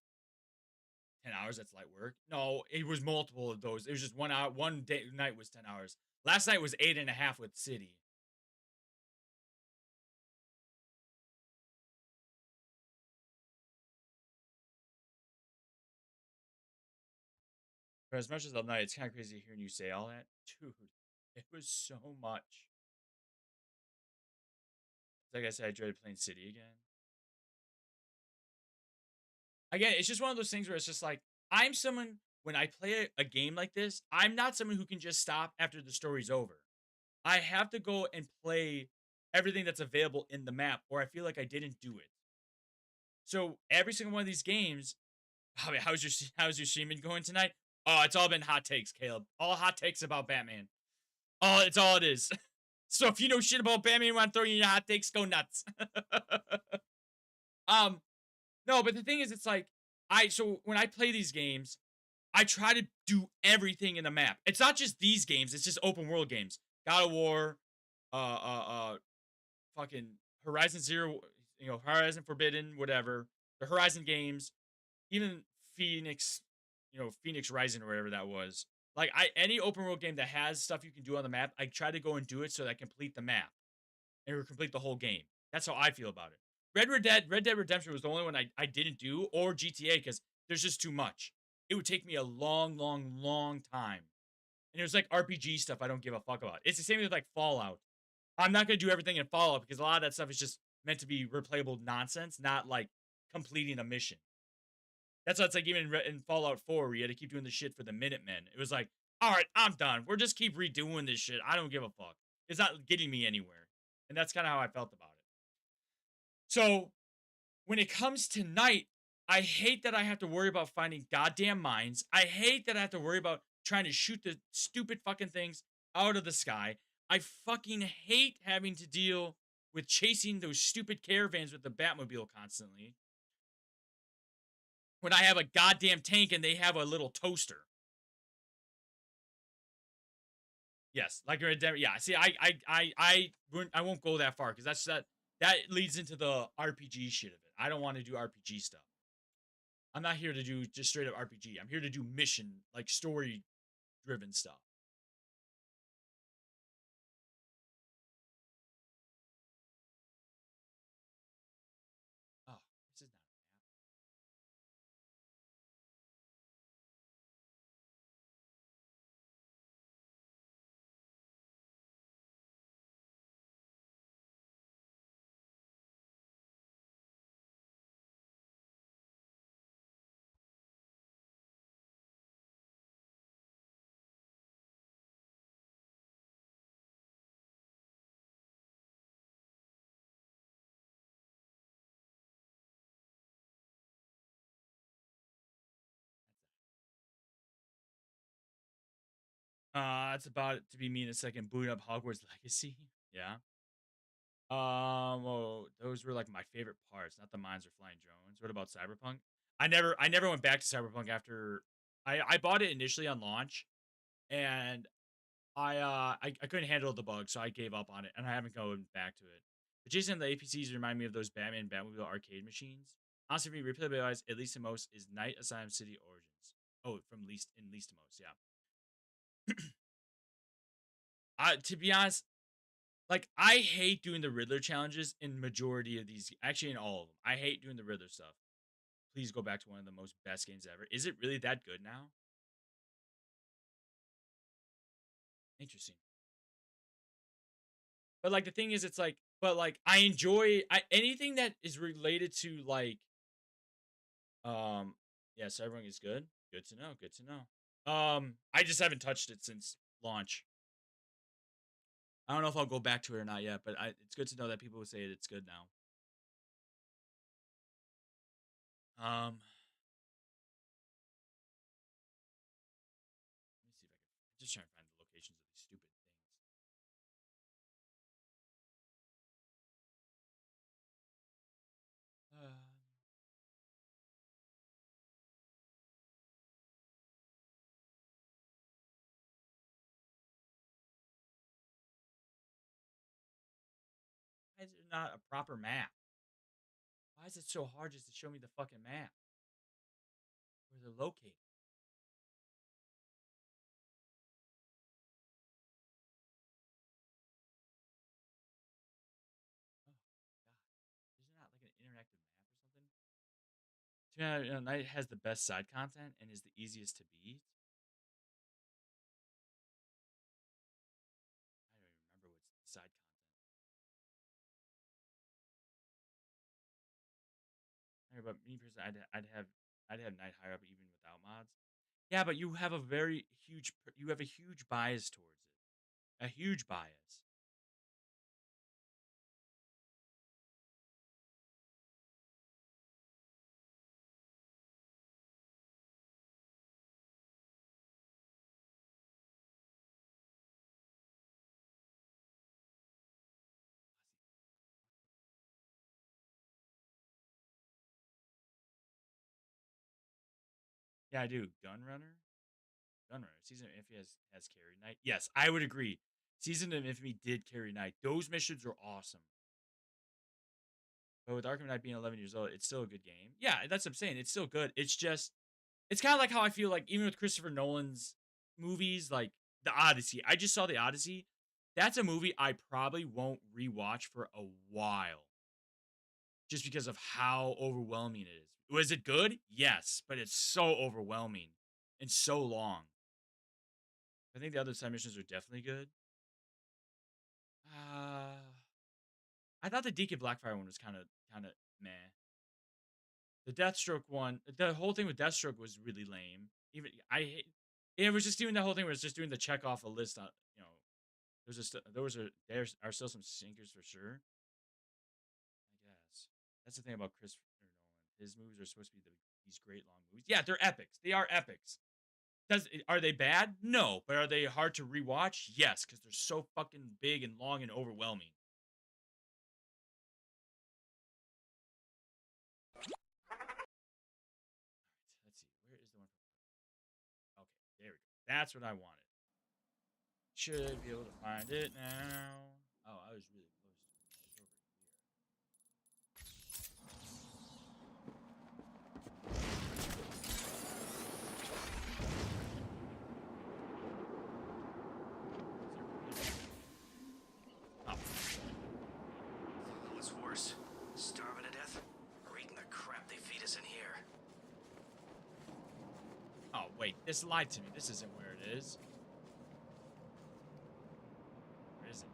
10 hours, that's light work. No, it was multiple of those. It was just 1 hour. One day night was 10 hours. Last night was 8.5 with City. For as much as I love night, it's kind of crazy hearing you say all that. Dude, it was so much. Like I said, I enjoyed playing City again. Again, it's just one of those things where it's just like, I'm someone, when I play a game like this, I'm not someone who can just stop after the story's over. I have to go and play everything that's available in the map, or I feel like I didn't do it. So every single one of these games, how's your streaming going tonight? Oh, it's all been hot takes, Caleb. All hot takes about Batman. Oh, it's all it is. So if you know shit about Batman, you want to throw in your hot takes, go nuts. No, but the thing is, it's like, so when I play these games, I try to do everything in the map. It's not just these games, it's just open world games. God of War, fucking Horizon Zero, Horizon Forbidden, whatever. The Horizon games, even Phoenix, Phoenix Rising or whatever that was. Like any open world game that has stuff you can do on the map, I try to go and do it so that I complete the map and complete the whole game. That's how I feel about it. Red Dead Redemption was the only one I didn't do, or GTA, because there's just too much. It would take me a long, long, long time. And it was like RPG stuff I don't give a fuck about. It's the same with like Fallout. I'm not going to do everything in Fallout because a lot of that stuff is just meant to be replayable nonsense, not like completing a mission. That's why it's like even in Fallout 4 where you had to keep doing the shit for the Minutemen. It was like, all right, I'm done. We're just keep redoing this shit. I don't give a fuck. It's not getting me anywhere. And that's kind of how I felt about it. So when it comes to night, I hate that I have to worry about finding goddamn mines. I hate that I have to worry about trying to shoot the stupid fucking things out of the sky. I fucking hate having to deal with chasing those stupid caravans with the Batmobile constantly. When I have a goddamn tank and they have a little toaster. Yes, like a yeah. See, I won't go that far because that leads into the RPG shit of it. I don't want to do RPG stuff. I'm not here to do just straight up RPG. I'm here to do mission, like story driven stuff. Oh, this is not a map. That's about it to be me in a second. Boot up Hogwarts Legacy. Yeah. Well, those were like my favorite parts, not the mines or flying drones. What about Cyberpunk? I never went back to Cyberpunk after I bought it initially on launch, and I couldn't handle the bugs, so I gave up on it, and I haven't gone back to it. But Jason, the APCs remind me of those Batmobile arcade machines. Honestly, for me, replay wise, at least the most is Night Asylum City Origins. Oh, from least to most, yeah. To be honest, like I hate doing the Riddler challenges in majority of these. Actually, in all of them, I hate doing the Riddler stuff. Please go back to one of the most best games ever. Is it really that good now? Interesting. But like the thing is, it's like, but like I enjoy anything that is related to like, yeah, Cyberpunk is good. Good to know. Good to know. I just haven't touched it since launch. I don't know if I'll go back to it or not yet, but it's good to know that people would say it's good now. Let me see if I can. I'm just trying to find the locations of these stupid things. Why is it not a proper map? Why is it so hard just to show me the fucking map? Where they're located? Oh, God. Isn't that like an interactive map or something? Yeah, Night has the best side content and is the easiest to beat. I don't even remember what's the side content. But me personally, I'd have Night higher up even without mods. Yeah, but you have a huge bias towards it, a huge bias. Yeah, I do. Gunrunner. Season of Infamy has carried Night. Yes, I would agree. Season of Infamy did carry Night. Those missions are awesome. But with Arkham Knight being 11 years old, it's still a good game. Yeah, that's what I'm saying. It's still good. It's just, it's kind of like how I feel like even with Christopher Nolan's movies, like The Odyssey. I just saw The Odyssey. That's a movie I probably won't rewatch for a while. Just because of how overwhelming it is. Was it good? Yes, but it's so overwhelming and so long. I think the other side missions are definitely good. I thought the Deacon Blackfire one was kind of meh. The Deathstroke one, the whole thing with Deathstroke was really lame. Even I hate. It was just doing the whole thing. Where it's just doing the check off a list. On there are still some sinkers for sure. I guess that's the thing about Christopher Nolan. His movies are supposed to be these great long movies. Yeah, they're epics. They are epics. Are they bad? No, but are they hard to rewatch? Yes, because they're so fucking big and long and overwhelming. Let's see. Where is the one? Okay, there we go. That's what I wanted. Should be able to find it now. Oh, I was really close to it. It's over here. Oh. What's worse, starving to death, or eating the crap they feed us in here? Oh, wait. This lied to me. This isn't where it is. Where is it?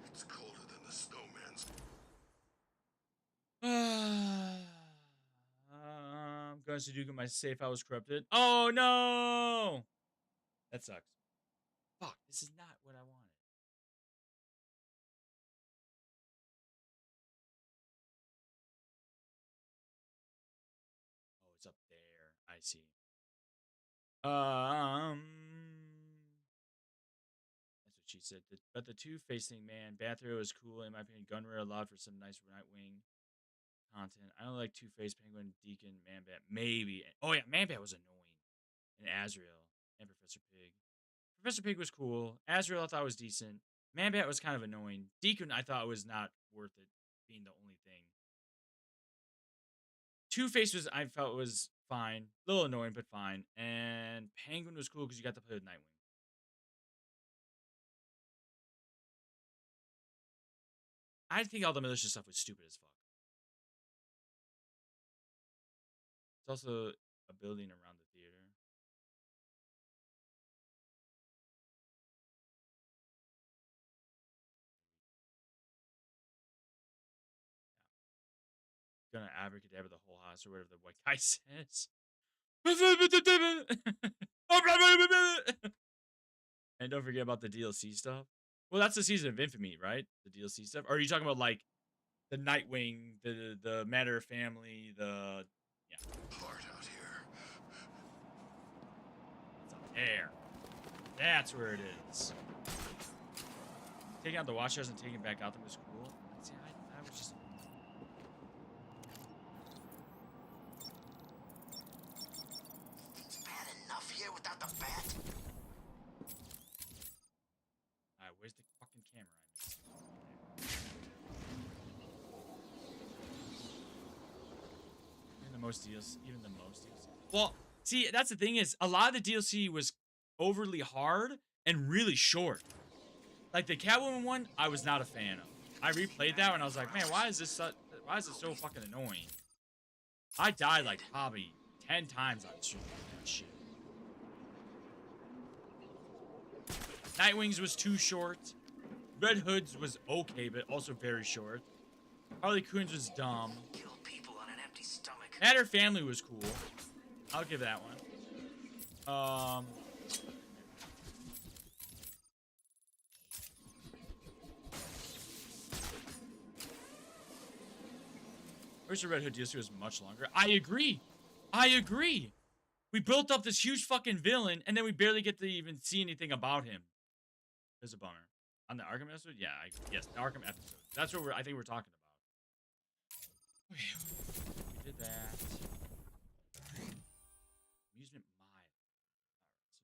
It's colder than the snowman's. I'm going to do my safe house corrupted. Oh, no! That sucks. Fuck, this is not what I wanted. Oh, it's up there. I see. That's what she said. But the two-facing man, Bathrow is cool. In my opinion, Gunrunner allowed for some nice Nightwing content. I don't like Two-Face, Penguin, Deacon, Man-Bat. Maybe. Oh, yeah, Man-Bat was annoying. And Azrael. And Professor Pig. Professor Pig was cool. Azrael I thought was decent. Man-Bat was kind of annoying. Deacon I thought was not worth it being the only thing. Two-Face I felt was fine. A little annoying, but fine. And Penguin was cool because you got to play with Nightwing. I think all the militia stuff was stupid as fuck. It's also a building around the theater. Gonna abracadabra the whole house or whatever the white guy says. And don't forget about the DLC stuff. Well, that's the Season of Infamy, right? The DLC stuff. Or are you talking about like the Nightwing, the Matter of Family, the Hard out here. It's up there. That's where it is. Taking out the watchtowers and taking back Gotham was cool. See, I was just. It's bad enough here without the bat. most DLC, even the most DLC. Well, see, that's the thing is, a lot of the DLC was overly hard and really short. Like the Catwoman one, I was not a fan of. I replayed that and I was like, man, why is this so fucking annoying? I died like probably 10 times on stream that shit. Nightwing's was too short. Red Hood's was okay, but also very short. Harley Quinn's was dumb. Kill people on an empty stomach. Matter Family was cool. I'll give that one. I wish the Red Hood DLC was much longer. I agree. I agree. We built up this huge fucking villain, and then we barely get to even see anything about him. There's a bummer. On the Arkham episode? Yeah, yes, the Arkham episode. That's what I think we're talking about. Okay, we did that. Amusement Mile.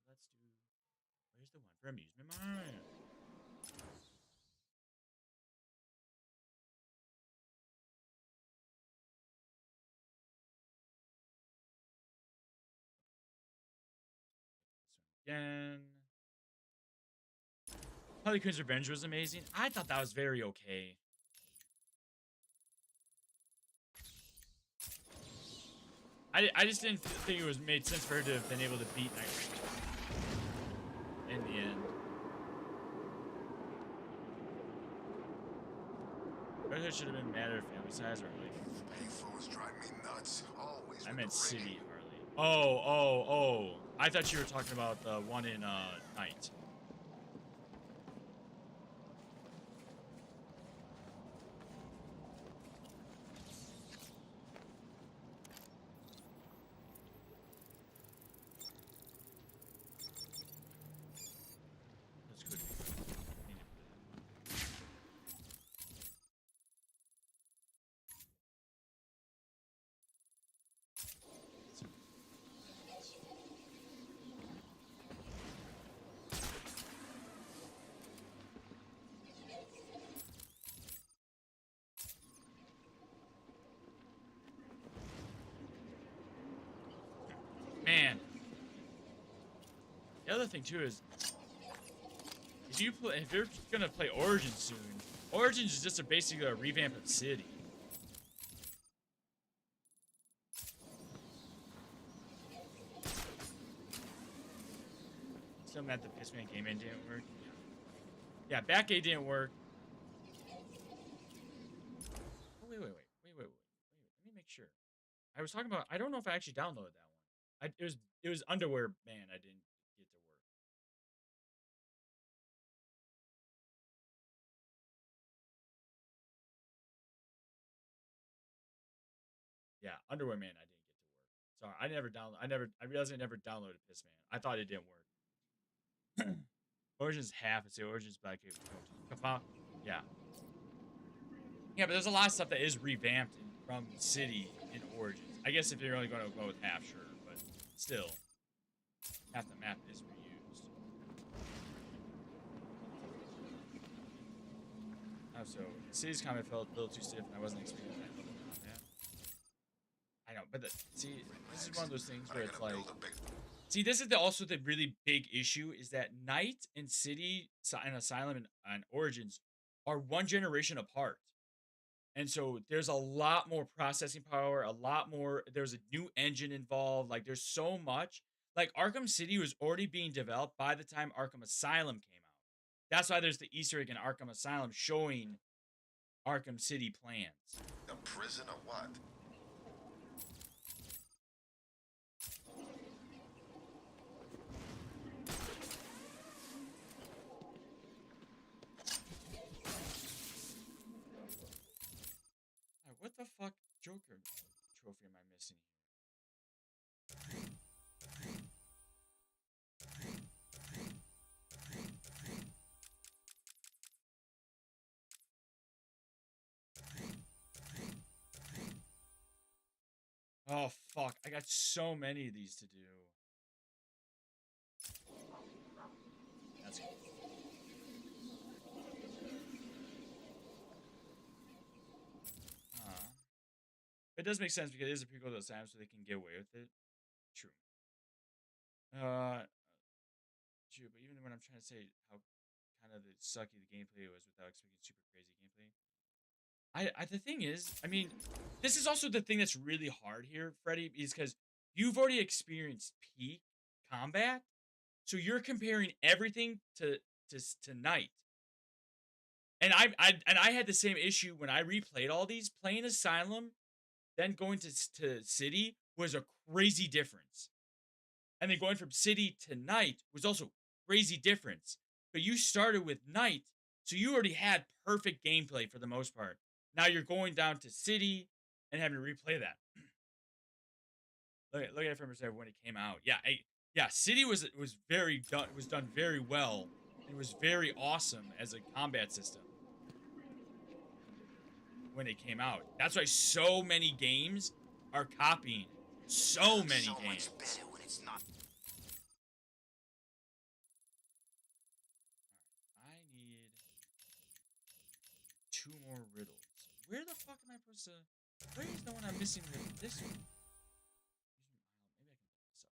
Alright, so let's do... Where's the one for Amusement Mile? Again. Harley Quinn's Revenge was amazing. I thought that was very okay. I just didn't think it was made sense for her to have been able to beat Nightwing in the end. Red Hood should have been madder family size, Harley. Payphones drive me nuts. Always. I meant City Harley. Oh. I thought you were talking about the one in Night. Man. The other thing too is if you're gonna play Origins soon, Origins is just basically a revamp of City. Still mad the Pissman game in didn't work. Yeah, back A didn't work. Oh, wait. Let me make sure. I was talking about. I don't know if I actually downloaded that one. It was Underwear Man. I didn't get to work. Yeah, Underwear Man. I didn't get to work. Sorry, I realized I never downloaded Piss Man. I thought it didn't work. Origins half. It's the Origins back. Yeah. Yeah, but there's a lot of stuff that is revamped from City in Origins. I guess if you're only going to go with half, sure, but still, half the map is reused. Oh, so City's comment felt a little too stiff, and I wasn't expecting that level of combat. I know, but see, this is one of those things where it's like, see, this is also the really big issue is that Night and City and Asylum and Origins are one generation apart. And so there's a lot more processing power, a lot more. There's a new engine involved. Like there's so much. Like Arkham City was already being developed by the time Arkham Asylum came out. That's why there's the Easter egg in Arkham Asylum showing Arkham City plans. A prison or what? What the fuck Joker trophy am I missing here? Oh fuck, I got so many of these to do. That's cool. it does make sense because it is a prequel to Asylum, so they can get away with it. True. True, but even when I'm trying to say how kind of the sucky the gameplay was without expecting super crazy gameplay, the thing is, I mean, this is also the thing that's really hard here, Freddy, is because you've already experienced peak combat, so you're comparing everything to Night. And I had the same issue when I replayed all these. Playing Asylum, then going to City was a crazy difference. And then going from City to Night was also crazy difference. But you started with Night, so you already had perfect gameplay for the most part. Now you're going down to City and having to replay that. Look at it from perspective when it came out. Yeah, City was done very well. It was very awesome as a combat system when it came out. That's why so many games are copying. So many games. Much better when it's not. I need 2 more riddles. Where the fuck am I supposed to? Where is the one I'm missing? This one. Maybe I can put this up.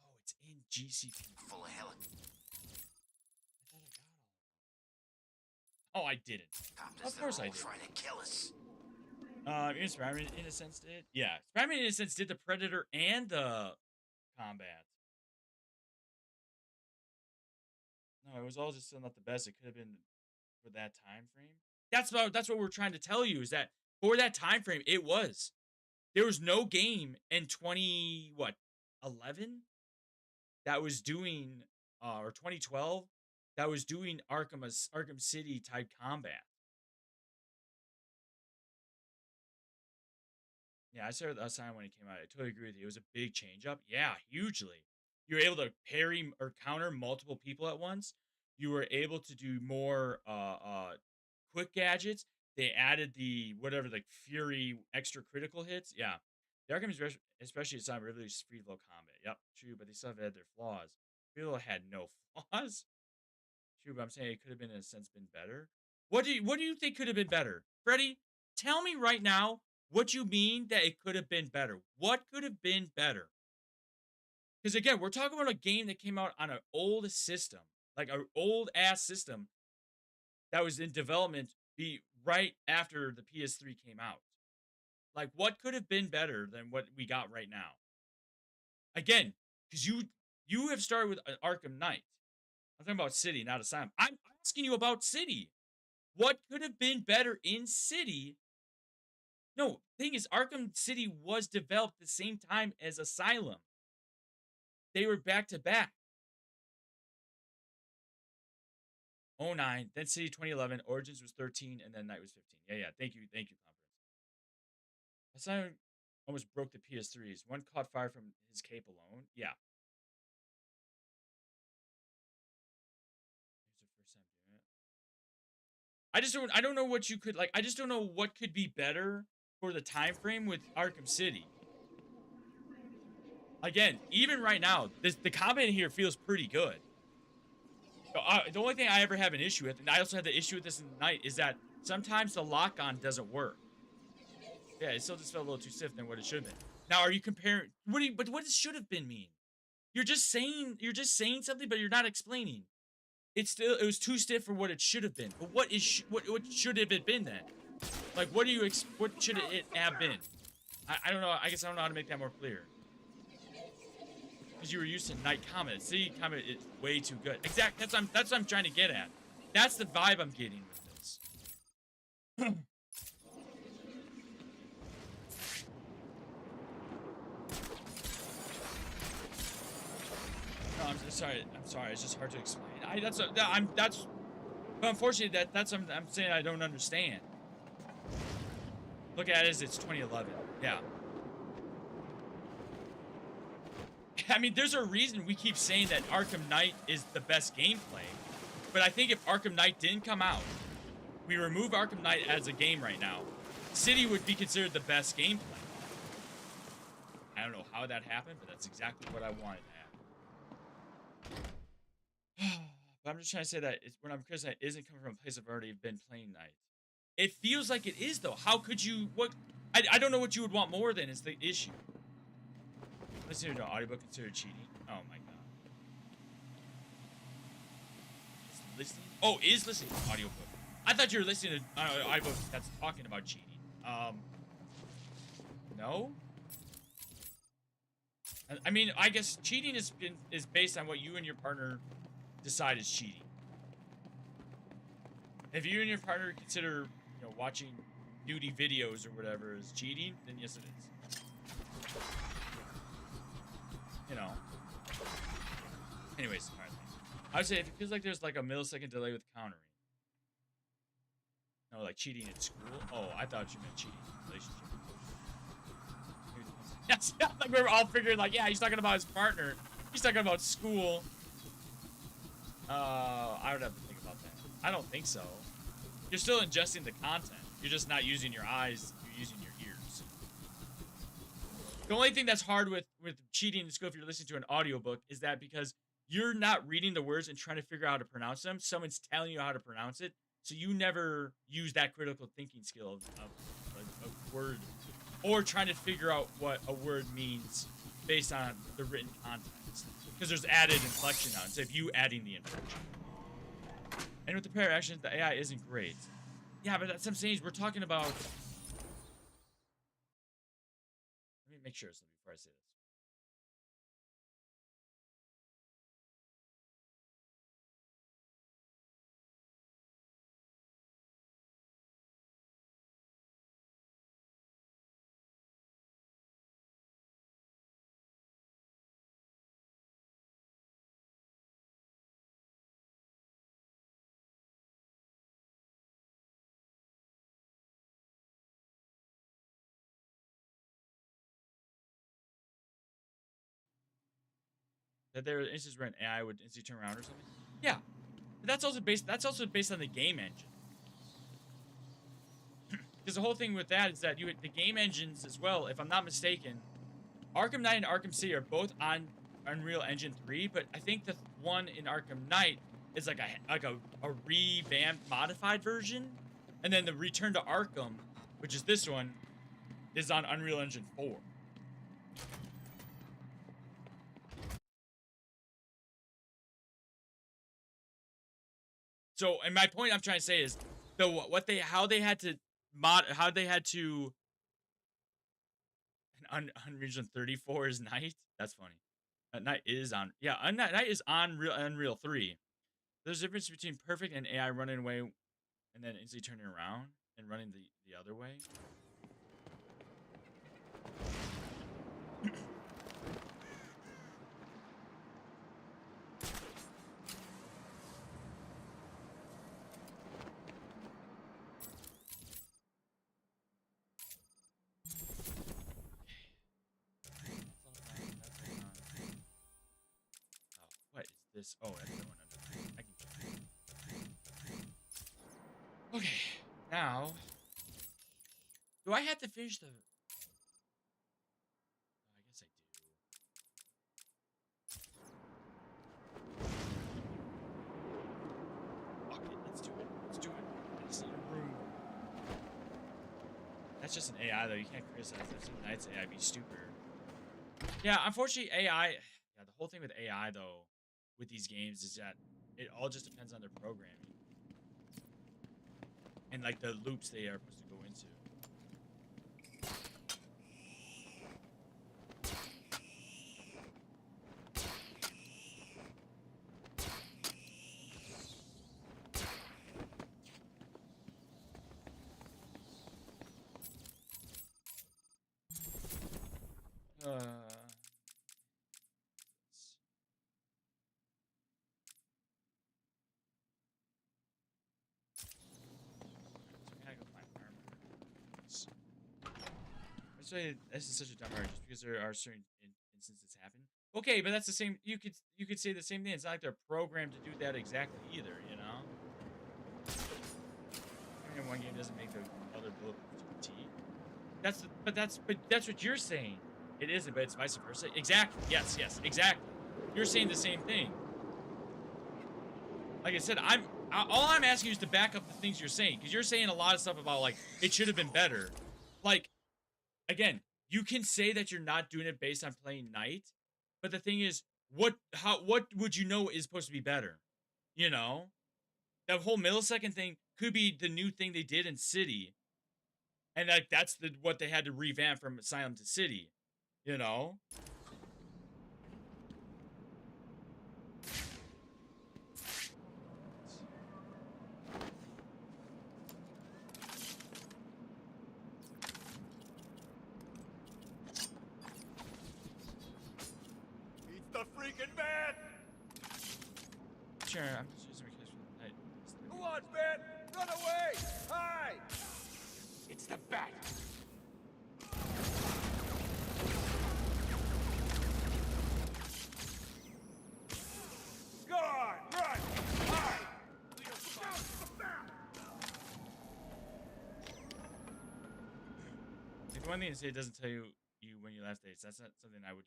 Oh, it's in GCP. Full of hell. Oh, I didn't. Of course I did. Trying to kill us. Even Spider-Man in a sense did. Yeah, Spider-Man in a sense did the Predator and the combat. No, it was all just still not the best. It could have been for that time frame. That's what we're trying to tell you, is that for that time frame, it was. There was no game in 2011 that was doing or 2012 that was doing Arkham City type combat. Yeah, I started the Asylum when it came out. I totally agree with you. It was a big change up. Yeah, hugely. You were able to parry or counter multiple people at once. You were able to do more quick gadgets. They added the Fury extra critical hits. Yeah. The Arkham, especially at the time, really free flow combat. Yep, true, but they still had their flaws. Free flow had no flaws. True, but I'm saying it could have been, in a sense, been better. What do you think could have been better? Freddy, tell me right now what you mean that it could have been better. What could have been better? Because again, we're talking about a game that came out on an old system, like an old ass system that was in development right after the PS3 came out. Like, what could have been better than what we got right now? Again, because you have started with an Arkham Knight. I'm talking about City, not Asylum. I'm asking you about City. What could have been better in City? No, thing is, Arkham City was developed at the same time as Asylum. They were back to back. 09, then City 2011, Origins was 13, and then Night was 15. Yeah, thank you, conference. Asylum almost broke the PS3s. One caught fire from his cape alone. Yeah. I don't know what you could, like, I just don't know what could be better for the time frame with Arkham City. Again, even right now, the combat in here feels pretty good. The only thing I ever have an issue with, and I also had the issue with this in the Night, is that sometimes the lock-on doesn't work. Yeah, it still just felt a little too stiff than what it should have been. Now, are you comparing? But what does should have been mean? You're just saying something, but you're not explaining. It was too stiff for what it should have been. But what should have it been then? Like, what should it have been? I don't know. I guess I don't know how to make that more clear. Because you were used to Night combat. City combat is way too good. Exactly. That's what I'm trying to get at. That's the vibe I'm getting with this. No, I'm sorry. It's just hard to explain. But unfortunately, that's what I'm saying I don't understand. Look at it as it's 2011. Yeah. I mean, there's a reason we keep saying that Arkham Knight is the best gameplay. But I think if Arkham Knight didn't come out, we remove Arkham Knight as a game right now, City would be considered the best gameplay. I don't know how that happened, but that's exactly what I wanted to happen. But I'm just trying to say that it's, when I'm criticizing, it isn't coming from a place I've already been playing Knight. It feels like it is, though. How could you... What? I don't know what you would want more than is the issue. Listening to an audiobook considered cheating? Oh, my God. Is listening? Oh, is listening to an audiobook. I thought you were listening to an audiobook that's talking about cheating. No? I mean, I guess cheating is based on what you and your partner decide is cheating. If you and your partner consider, you know, watching nudie videos or whatever is cheating, then yes, it is. You know. Anyways, alright. I would say if it feels like there's like a millisecond delay with countering. No, like cheating at school. Oh, I thought you meant cheating in a relationship. Yes, yeah, like we were all figuring like, yeah, he's talking about his partner. He's talking about school. I would have to think about that. I don't think so. You're still ingesting the content. You're just not using your eyes. You're using your ears. The only thing that's hard with cheating in school if you're listening to an audiobook is that because you're not reading the words and trying to figure out how to pronounce them, someone's telling you how to pronounce it, so you never use that critical thinking skill of word or trying to figure out what a word means based on the written context. Because there's added inflection now instead of you adding the inflection. And with the pair of actions, the AI isn't great. Yeah, but at some stage, we're talking about... Let me make sure something before I say this. That there are instances where an AI would instantly turn around or something. Yeah, but that's also based on the game engine. Because the whole thing with that is that the game engines as well, if I'm not mistaken, Arkham Knight and Arkham City are both on Unreal Engine 3, but I think the one in Arkham Knight is like a revamped, modified version, and then the Return to Arkham, which is this one, is on Unreal Engine 4. So, and my point I'm trying to say is, how they had to Unreal Engine 34 is Night. That's funny. Night is on, yeah, Night is on Unreal 3. There's a difference between perfect and AI running away and then instantly turning around and running the other way. What is this? Oh, that's the one under. I can. Okay, now, do I have to finish the? Oh, I guess I do. Fuck it, let's do it. Let's do it. I just need a room. That's just an AI though. You can't criticize that. Some Knight's AI be stupid. Yeah, unfortunately, AI. Yeah, the whole thing with AI though, with these games is that it all just depends on their programming and like the loops they are supposed to go into. say this is such a dumb argument just because there are certain instances happen. Okay, but that's the same. You could say the same thing. It's not like they're programmed to do that exactly either. You know. I mean, one game doesn't make the other bulletproof to a T. But that's what you're saying. It isn't, but it's vice versa. Exactly. Yes. Exactly. You're saying the same thing. Like I said, all I'm asking you is to back up the things you're saying, because you're saying a lot of stuff about like it should have been better. Like, again, you can say that you're not doing it based on playing Night, but the thing is, what would you know is supposed to be better? You know, that whole millisecond thing could be the new thing they did in City, and like that's what they had to revamp from Asylum to City. You know. The freaking man! Sure, I'm just using my case for the night. Who wants man? Run away! Hide! It's the bat! Go on! Run! Hide! Like, the one thing to say, it doesn't tell you when you left dates. That's not something I would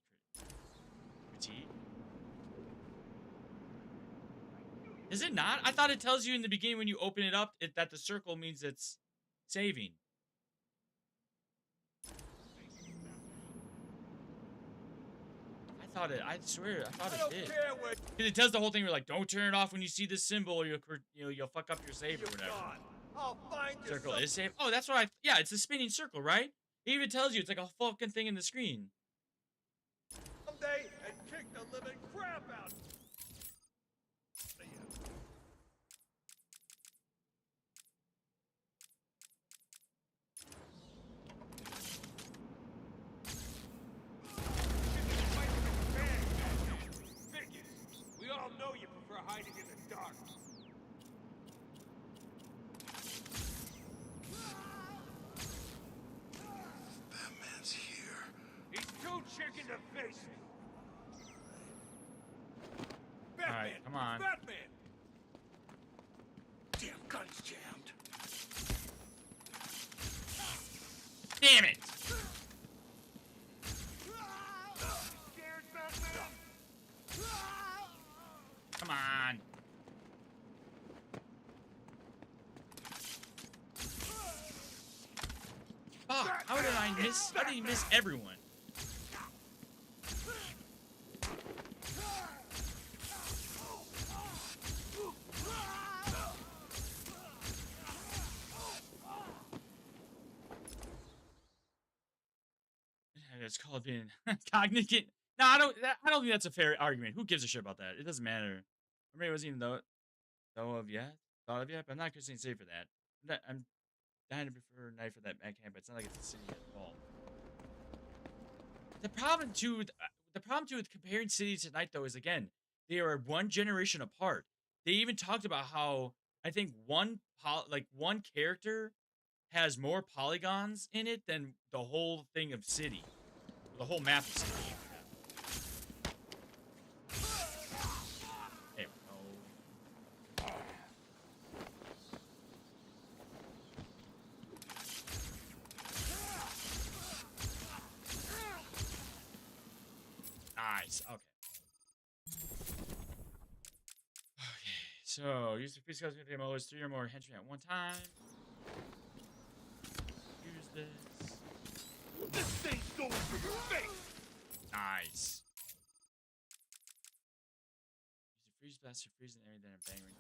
critique. Is it not? I thought it tells you in the beginning when you open it up that the circle means it's saving. I swear, I thought it did. Because it does the whole thing where like, don't turn it off when you see this symbol, or you'll fuck up your save or whatever. I'll find you. Circle is saved. Oh, that's right. Yeah, it's a spinning circle, right? It even tells you it's like a fucking thing in the screen. Someday and kick the living crap out. We all know you prefer hiding in the dark. Batman's here. He's too chicken to face me. All right, come on. Batman! Damn gun's jammed. Damn it! Scared, Batman? Come on. Fuck! How did he miss everyone? It's called being cognizant. No, I don't think that's a fair argument. Who gives a shit about that? It doesn't matter. Or maybe it wasn't even thought of yet. But I'm not Christine safe for that. I'm dying to prefer Night for that backhand, but it's not like it's a City at all. The problem too with comparing City to Night though is, again, they are one generation apart. They even talked about how I think one character has more polygons in it than the whole thing of City. The whole map of City. There we go. Nice. Okay. So use the free scouts to demo is 3 or more henchmen at one time. Use this. This thing's going for your face! Nice. Use a freeze blast to freeze an area, then a bang ring.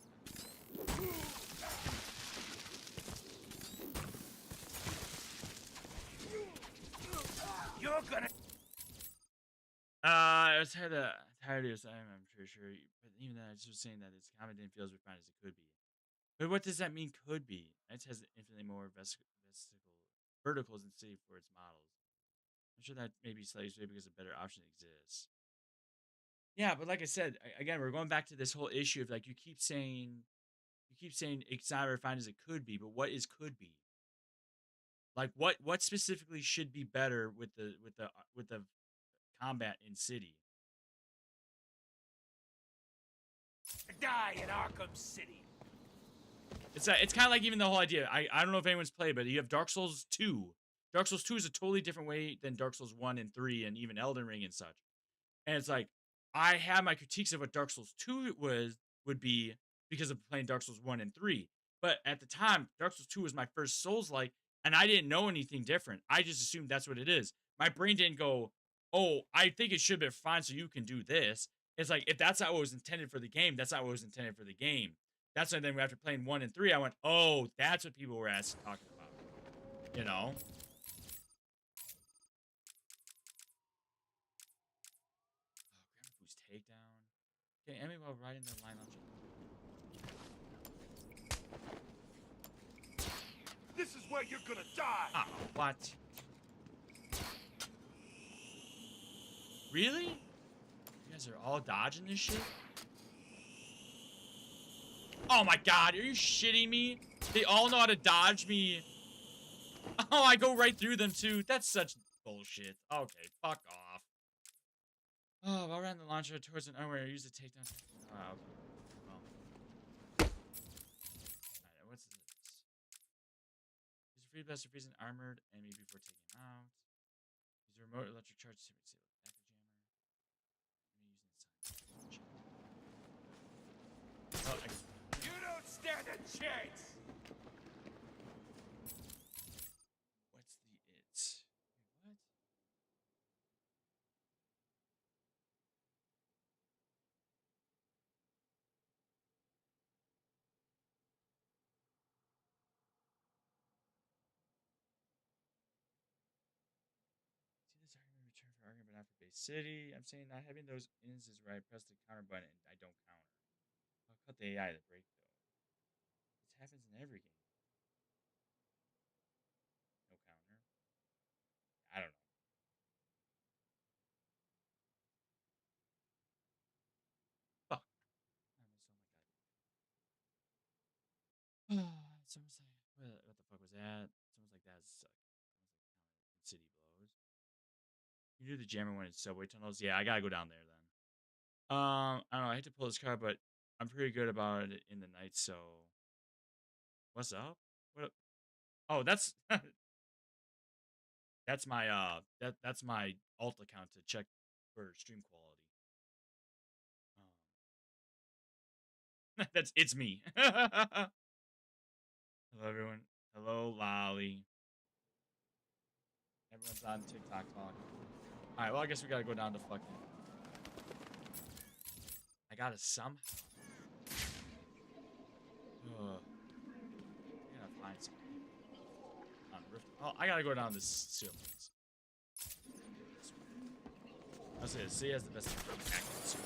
You're gonna. I was tired of this. I'm pretty sure. But even then, I just was saying that its combat didn't feel as refined as it could be. But what does that mean? Could be. It has infinitely more verticals in City for its models. I'm sure that may be slightly swayed because a better option exists. Yeah, but like I said, again, we're going back to this whole issue of like you keep saying it's not refined as it could be, but what is could be? Like what specifically should be better with the combat in City? Die in Arkham City. It's kind of like even the whole idea. I don't know if anyone's played, but you have Dark Souls 2. Dark Souls 2 is a totally different way than Dark Souls 1 and 3 and even Elden Ring and such. And it's like I have my critiques of what Dark Souls 2 would be because of playing Dark Souls 1 and 3. But at the time, Dark Souls 2 was my first Souls-like, and I didn't know anything different. I just assumed that's what it is. My brain didn't go, oh, I think it should be fine so you can do this. It's like, if that's not what was intended for the game, that's not what was intended for the game. That's why then after playing 1 and 3, I went, oh, that's what people were talking about. You know? Oh, Grandma Boo's takedown. Okay, Emmy while riding the line launcher. This is where you're gonna die! Ah, what? Really? You guys are all dodging this shit? Oh my god, are you shitting me? They all know how to dodge me. Oh, I go right through them too. That's such bullshit. Okay, fuck off. Oh, I ran the launcher towards an unaware. Use the takedown. Oh, okay. Well. Alright, what's this? Use a free blast to freeze an armored enemy before taking him out. Use a remote electric charge to disable the backer jammer. Oh, you don't stand a chance! What's the it? Wait, what? See this argument return for argument, but not for base city. I'm saying not having those instances where I press the counter button and I don't counter. I'll cut the AI to break though. This happens in every game. No counter. I don't know. Fuck. Someone's like, what the fuck was that? Someone's like, that sucked. City blows. You do the jammer when it's subway tunnels. Yeah, I gotta go down there then. I don't know. I hate to pull this card, but I'm pretty good about it in the night. So, what's up? What? Oh, that's that's my that's my alt account to check for stream quality. It's me. Hello everyone. Hello Lolly. Everyone's on TikTok talking. All right. Well, I guess we gotta go down to fucking. I gotta somehow. I gotta find some on Rift. Oh, I gotta go down this ceilings. I was gonna say, has the best accurate ceilings.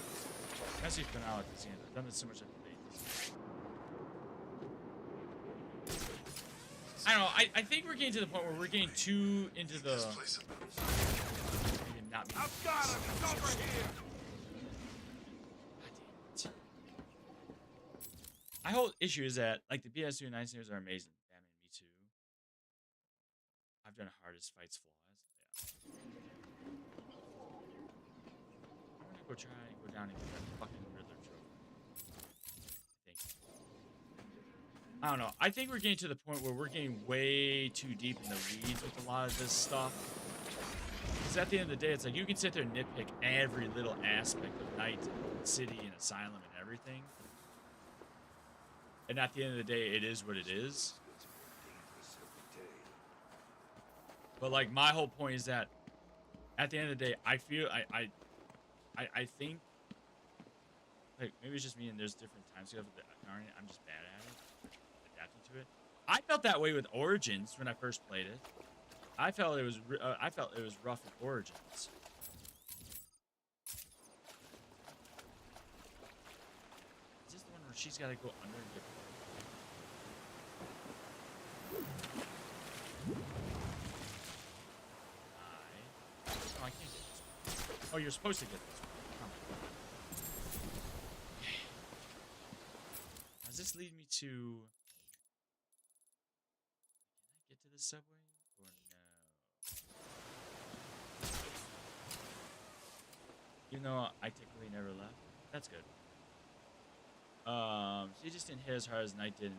Especially for now at this end. I've done this so much I've played this. I don't know. I think we're getting to the point where we're getting too into the. Maybe not. I've got him. He's over here. My whole issue is that, like, the PS2 and 9 series are amazing. Batman, me too. I've done hardest fights flawless. Yeah. I'm gonna go try and go down and get that fucking Riddler trophy. I think. I don't know. I think we're getting to the point where we're getting way too deep in the weeds with a lot of this stuff. Because at the end of the day, it's like you can sit there and nitpick every little aspect of Night, City, and Asylum and everything. And at the end of the day, it is what it is. But like my whole point is that at the end of the day, I feel I think like maybe it's just me and there's different times you have with the I'm just bad at it, adapting to it. I felt that way with Origins when I first played it. I felt it was rough with Origins. Is this the one where she's got to go under and get? Oh, I can't get this one. Oh, you're supposed to get this one. Oh. Okay. Does this lead me to... Can I get to the subway? Or... Even though I technically never left. That's good. So it just didn't hit as hard as Night did,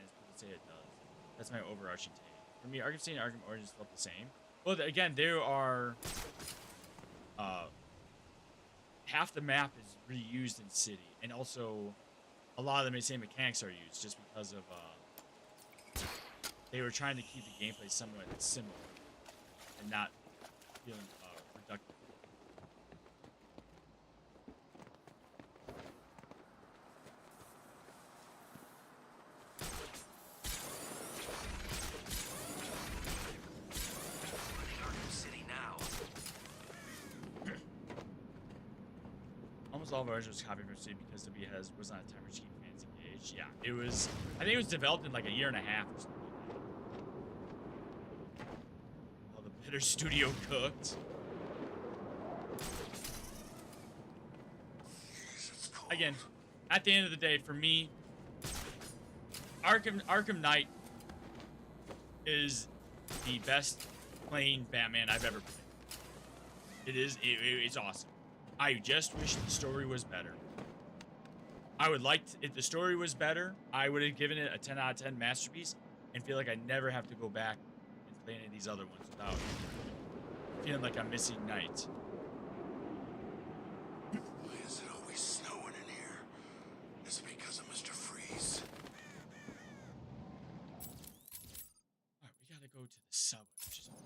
as people say it does. That's my overarching take. For me, Arkham City and Arkham Origins felt the same. Well, again, there are half the map is reused in City, and also a lot of the same mechanics are used just because of they were trying to keep the gameplay somewhat similar and not feeling reductive. Almost all of ours was copied from City because W was not a timer to keep fans engaged. Yeah, it was. I think it was developed in like a year and a half or something. While the better studio cooked. Again, at the end of the day, for me, Arkham Knight is the best playing Batman I've ever played. It is. It's awesome. I just wish the story was better. I would like to, if the story was better, I would have given it a 10 out of 10 masterpiece and feel like I never have to go back and play any of these other ones without feeling like I'm missing Night. Why is it always snowing in here? Is it because of Mr. Freeze? Alright, we gotta go to the subway, which is weird.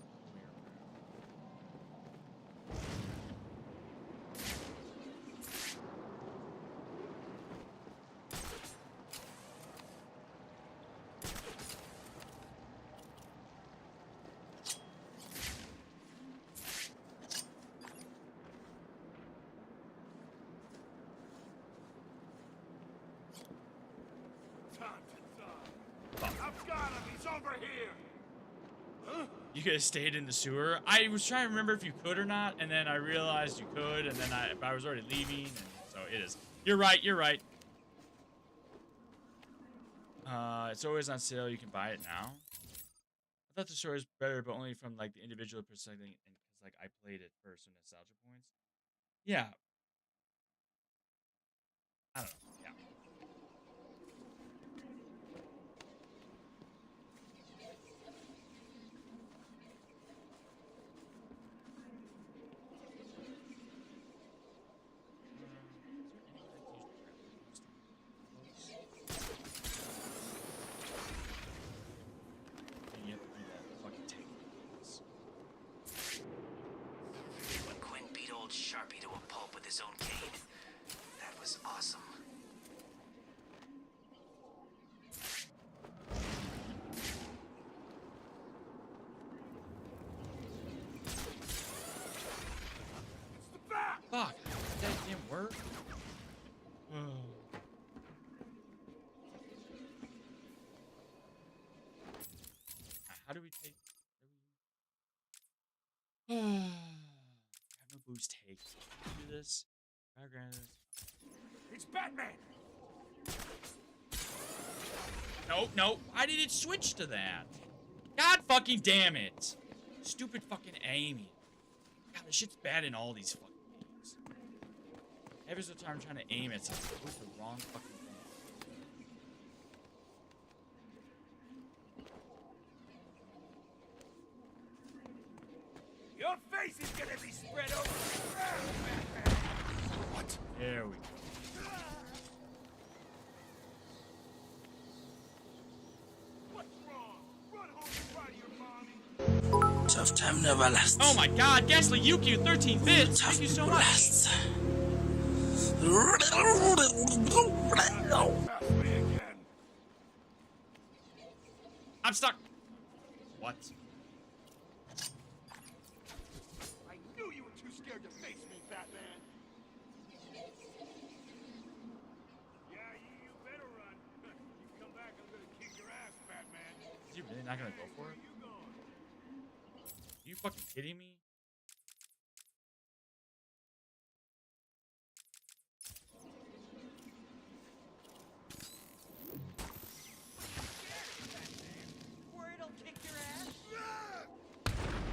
I've got him. He's over here. Huh? You could have stayed in the sewer. I was trying to remember if you could or not, and then I realized you could, and then I was already leaving, and so it is. You're right. You're right. It's always on sale. You can buy it now. I thought the story was better, but only from like the individual perspective, and because like I played it first with nostalgia points. Yeah. I don't know. Yeah. When Quinn beat old Sharpie to a pulp with his own cane, that was awesome. Fuck! That didn't work. How do we take? I have no boost take. Do this. It's Batman. Nope, nope. Why did it switch to that? God fucking damn it! Stupid fucking aiming. God, this shit's bad in all these fucking games. Every single time I'm trying to aim at something, it goes the wrong fucking thing. Your face is gonna be spread over the ground, Batman. What? There we go. What's wrong? Run home and cry to your mommy. Tough time never lasts. Oh my god, Gasly Yuki with 13 bits. Thank you so much. Lasts. I'm stuck. What? I knew you were too scared to face me, Batman. Yeah, you better run. You come back, I'm gonna kick your ass, Batman. Is he really not gonna go for it? Are you fucking kidding me?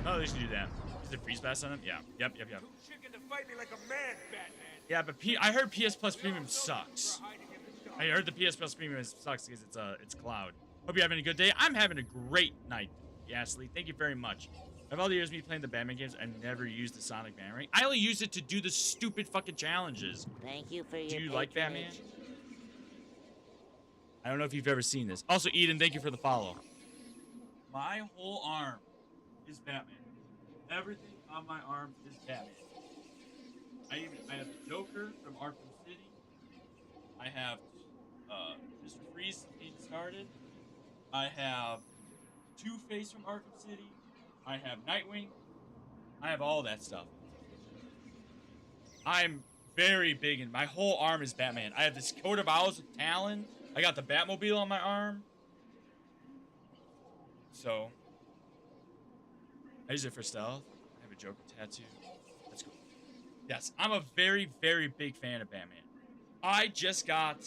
No, they should do that. Is it freeze blast on him? Yeah. Yep. Too chicken to fight me like a man, Batman. Yeah, but I heard PS Plus Premium sucks. I heard the PS Plus Premium sucks because it's cloud. Hope you're having a good day. I'm having a great night, Gasly. Thank you very much. Of all the years me playing the Batman games, I've never used the Sonic Batarang. I only use it to do the stupid fucking challenges. Thank you for your Do you like Batman? patronage. I don't know if you've ever seen this. Also, Eden, thank you for the follow. My whole arm is Batman. Everything on my arm is Batman. I have the Joker from Arkham City. I have Mr. Freeze being started. I have Two-Face from Arkham City. I have Nightwing. I have all that stuff. I'm very big, and my whole arm is Batman. I have this coat of owls with Talon. I got the Batmobile on my arm. So, I use it for stealth. I have a Joker tattoo. That's cool. Yes, I'm a very, very big fan of Batman. I just got...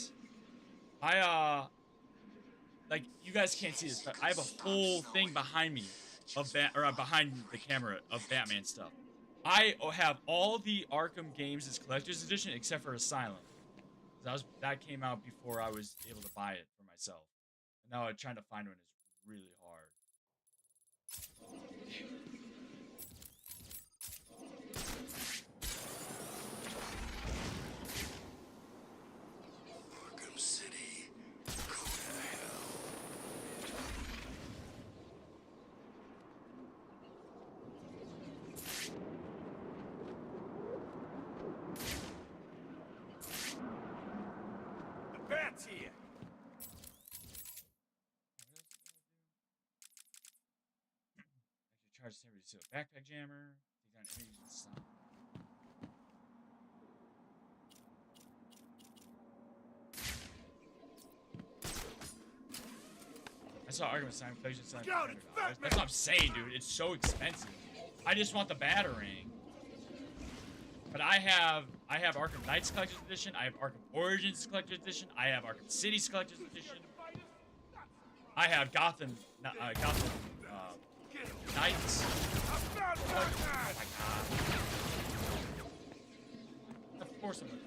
like, you guys can't see this, but I have a whole thing behind me of behind the camera of Batman stuff. I have all the Arkham games as collector's edition except for Asylum. That came out before I was able to buy it for myself. And now trying to find one is really hard. Arkham City, go to hell. The Bat's here. Charge somebody to a backpack jammer. Take down enemies with sun. I saw Arkham Asylum collection selling for $100. That's what I'm saying, dude. It's so expensive. I just want the Batarang. But I have Arkham Knight's collector's edition. I have Arkham Origins collector's edition. I have Arkham City's collector's edition. I have Gotham Knights. Oh my god. Of course I'm gonna.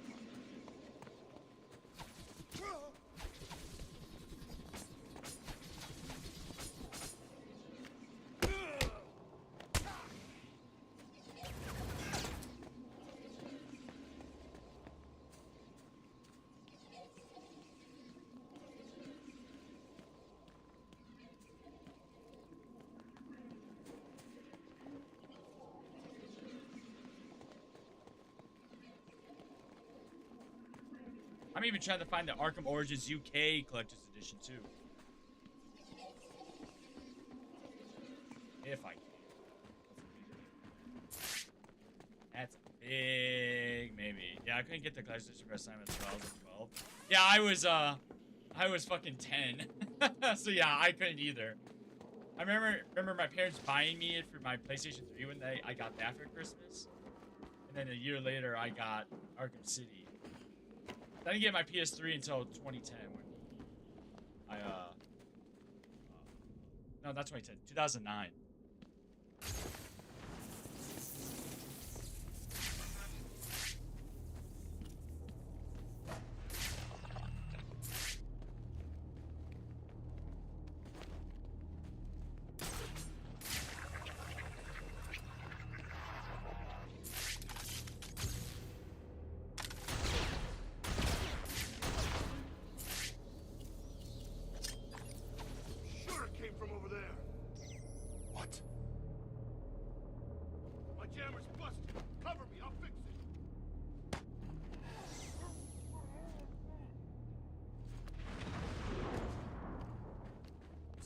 I'm even trying to find the Arkham Origins UK Collector's Edition, too. If I can. That's a big maybe. Yeah, I couldn't get the Collector's Edition for assignment as well. I was like 12. Yeah, I was fucking 10. So yeah, I couldn't either. I remember my parents buying me it for my PlayStation 3 when I got that for Christmas. And then a year later, I got Arkham City. I didn't get my PS3 until 2010 when no, not 2010, 2009.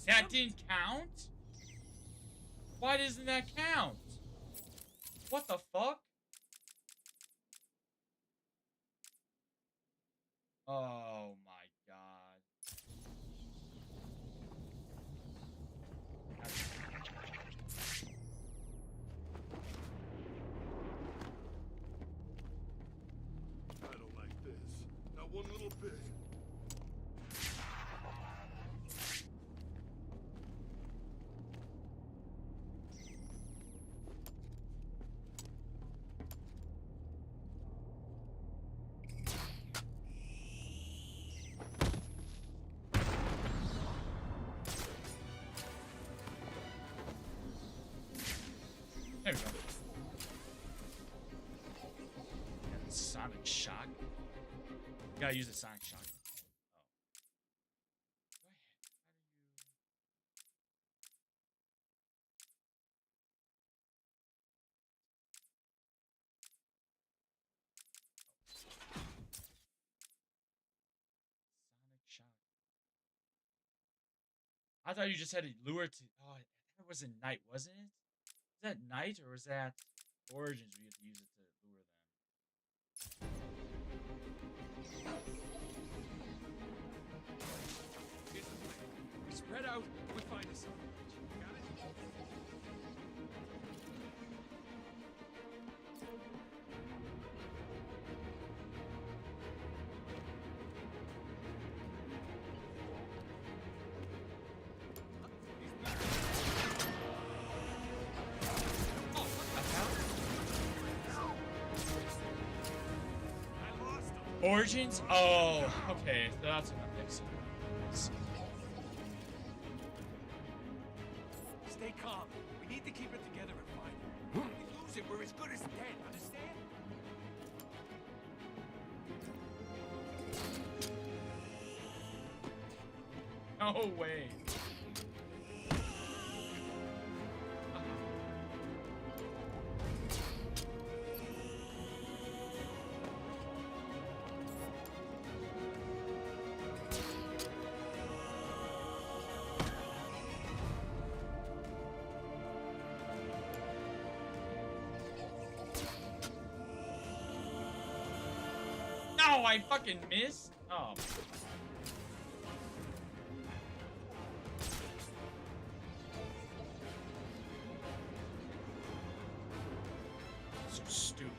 That didn't count? Why doesn't that count? What the fuck? Oh my god. I don't like this. Not one little bit. There we go. Yeah, the sonic shock. You gotta use the sonic shock. I thought you just had to lure to. Oh, I thought it was a night, wasn't it? Was that night or was that Origins where you have to use it to lure them? We spread out. We find us. Got it? Origins? Oh, okay. So that's what I'm mixing. Stay calm. We need to keep it together and find it. If we lose it, we're as good as dead. Understand? No way. No, I fucking missed. Oh. So stupid.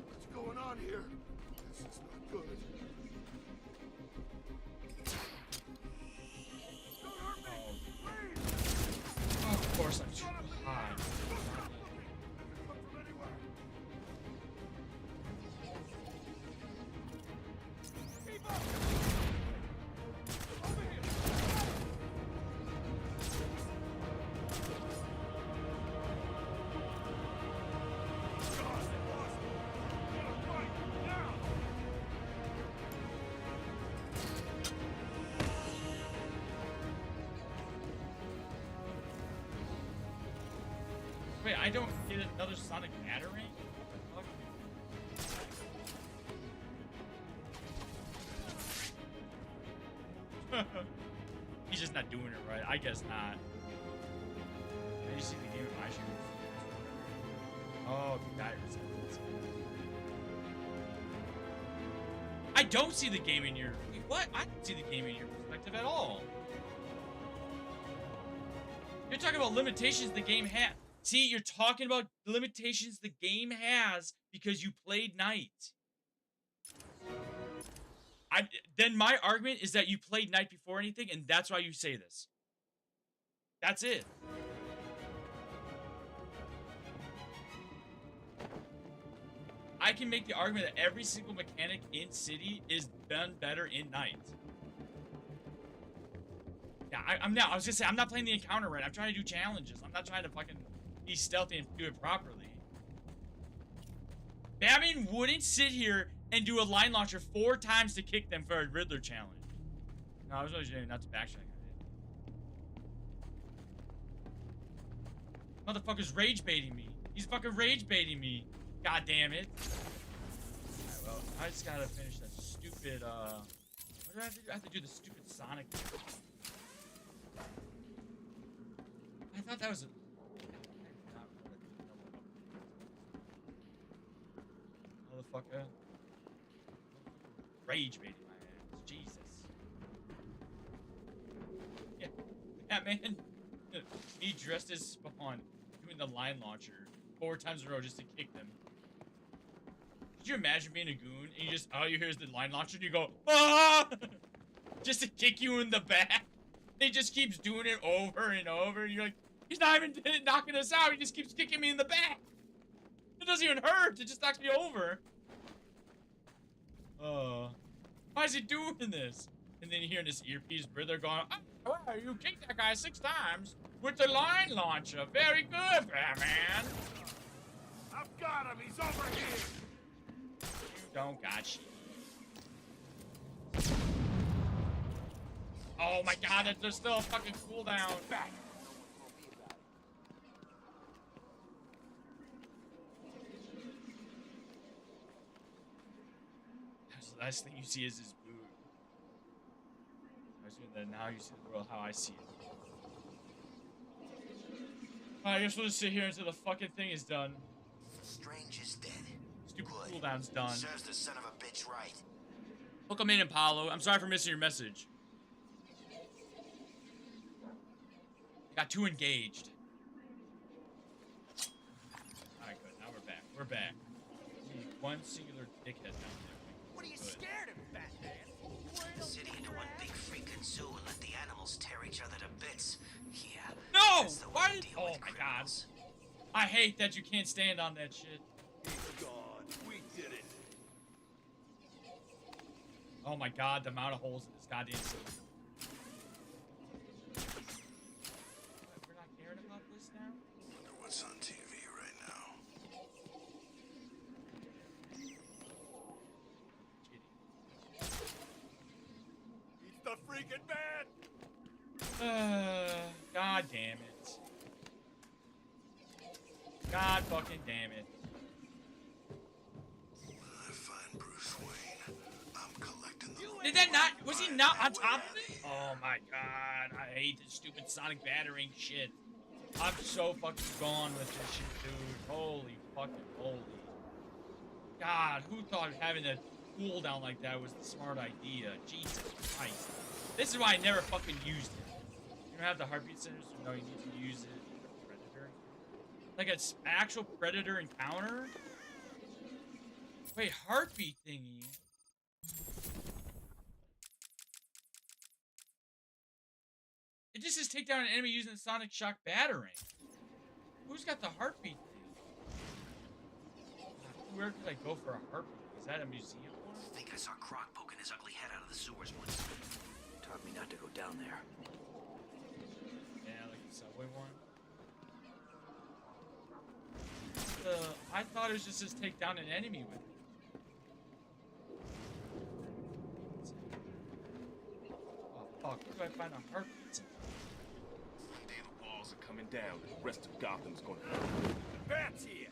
What's going on here? This is not good. Don't hurt me, please! Oh, of course I'm too high. Wait, I don't get another sonic battering? What the fuck? He's just not doing it right. I guess not. Did you see the game of my shoes? Oh, the guy resembles. I don't see the game in your... Wait, what? I don't see the game in your perspective at all. You're talking about limitations the game has. See, you're talking about the limitations the game has because you played Night. Then my argument is that you played Night before anything, and that's why you say this. That's it. I can make the argument that every single mechanic in City is done better in Night. Yeah, I was gonna say, I'm not playing the encounter right. I'm trying to do challenges. I'm not trying to fucking be stealthy and do it properly. Batman wouldn't sit here and do a line launcher 4 times to kick them for a Riddler challenge. No, I was always doing not to backtrack. Motherfucker's rage baiting me. He's fucking rage baiting me. God damn it. Alright, well, I just gotta finish that stupid, what do I have to do? I have to do the stupid Sonic thing. I thought that was a... Motherfucker. Rage baiting my ass. Jesus. Yeah. Batman. He dressed as Spawn doing the line launcher 4 times in a row just to kick them. Could you imagine being a goon and you just, all you hear is the line launcher and you go, ah! Just to kick you in the back? He just keeps doing it over and over and you're like, he's not even knocking us out, he just keeps kicking me in the back. It doesn't even hurt, it just knocks me over. Why is he doing this? And then you hear in this earpiece, Riddler going, Well, you kicked that guy 6 times with the line launcher. Very good, Batman. I've got him. He's over here. You don't got shit. Oh my god, there's still a fucking cooldown. Back. The last thing you see is his boot. Then now you see the world how I see it. Alright, I guess we'll just sit here until the fucking thing is done. Strange is dead. Stupid cooldown's done. Serves the son of a bitch right. Welcome in, Apollo. I'm sorry for missing your message. I got too engaged. Alright, good. Now we're back. We're back. One singular dickhead down there. What are you scared of, Batman? The city into one big freaking zoo and let the animals tear each other to bits. Yeah. No! Why did... Oh my god. I hate that you can't stand on that shit. He's gone. We did it. Oh my god, the amount of holes in this goddamn city. We're not caring about this now? Wonder what's on TV right now. He's the freaking man! God damn it. God fucking damn it. When I find Bruce Wayne, I'm collecting the... Did that not... Was he not on top of it? Oh my god. I hate this stupid sonic battering shit. I'm so fucking gone with this shit, dude. Holy fucking holy. God, who thought having a cooldown like that was the smart idea? Jesus Christ. This is why I never fucking used it. You don't have the heartbeat centers, so no, you need to use it. Predator. Like an actual predator encounter? Wait, heartbeat thingy. It just says take down an enemy using the sonic shock battering. Who's got the heartbeat thing? Where could I go for a heartbeat? Is that a museum one? I think I saw Croc poking his ugly head out of the sewers once. Taught me not to go down there. Yeah, like the subway one. I thought it was just to take down an enemy with it. Oh fuck, where do I find a heartbeat? Today the walls are coming down and the rest of Gotham's gonna... The Bat's here!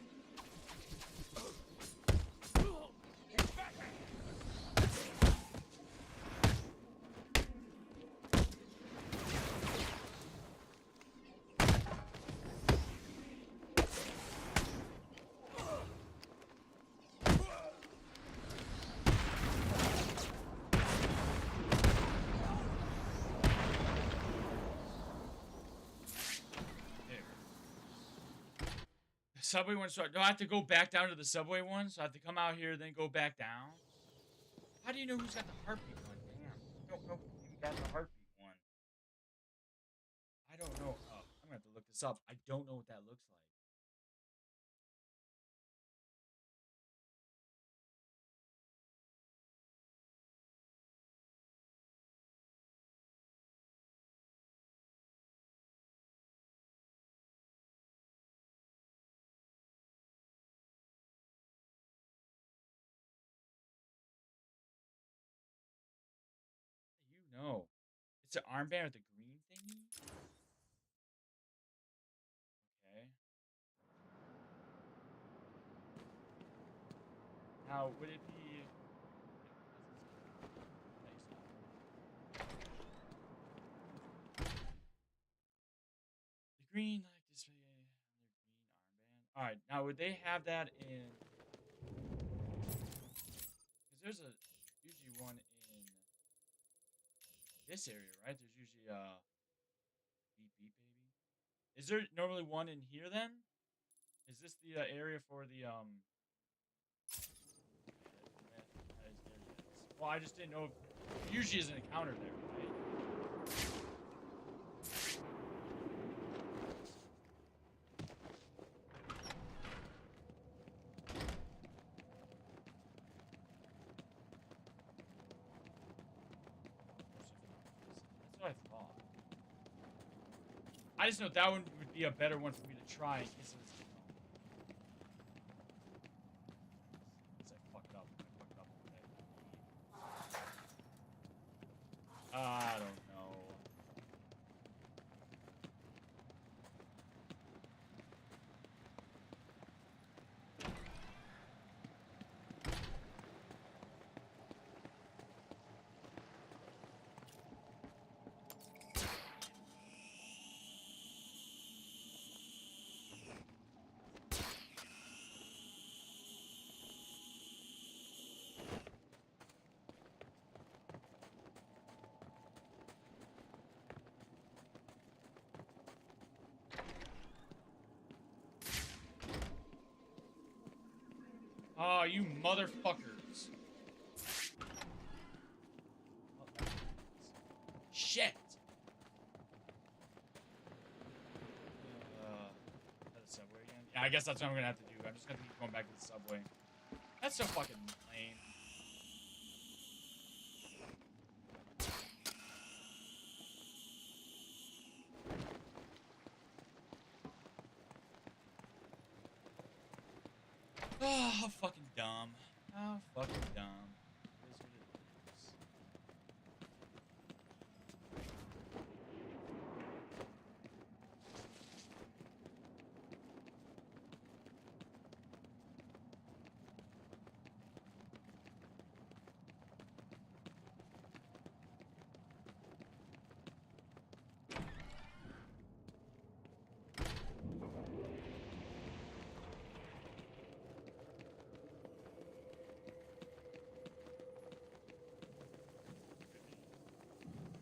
Subway one, so do I have to go back down to the subway one? So I have to come out here, then go back down? How do you know who's got the heartbeat one? Damn. I don't know who got the heartbeat one. I don't know. Oh, I'm gonna have to look this up. I don't know what that looks like. No. It's an armband with the green thingy? Okay. Now, would it be... The green, like this, green armband. Alright, now would they have that in... Because there's usually one in this area, right? There's usually beep beep baby. Is there normally one in here then? Is this the area for the well, I just didn't know if usually is an encounter there, right? That's what I thought. I just know that one would be a better one for me to try in case it was. I fuck it up. I fucked up with it. I don't know. Oh, you motherfuckers. Shit. That subway again? Yeah, I guess that's what I'm gonna have to do. I'm just gonna keep going back to the subway. That's so fucking lame. Oh, how fucking dumb. How fucking dumb. It is what it is.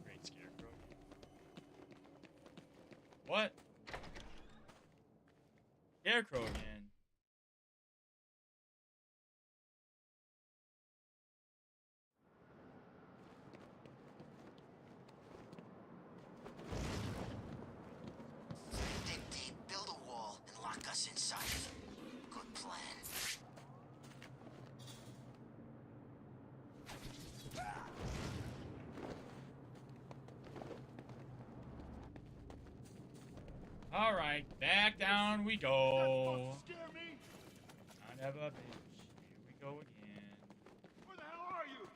Great scarecrow. What? Scarecrow again. They build a wall and lock us inside. Good plan. All right, back down we go. I never bitch. Here we go again. Where the hell are you?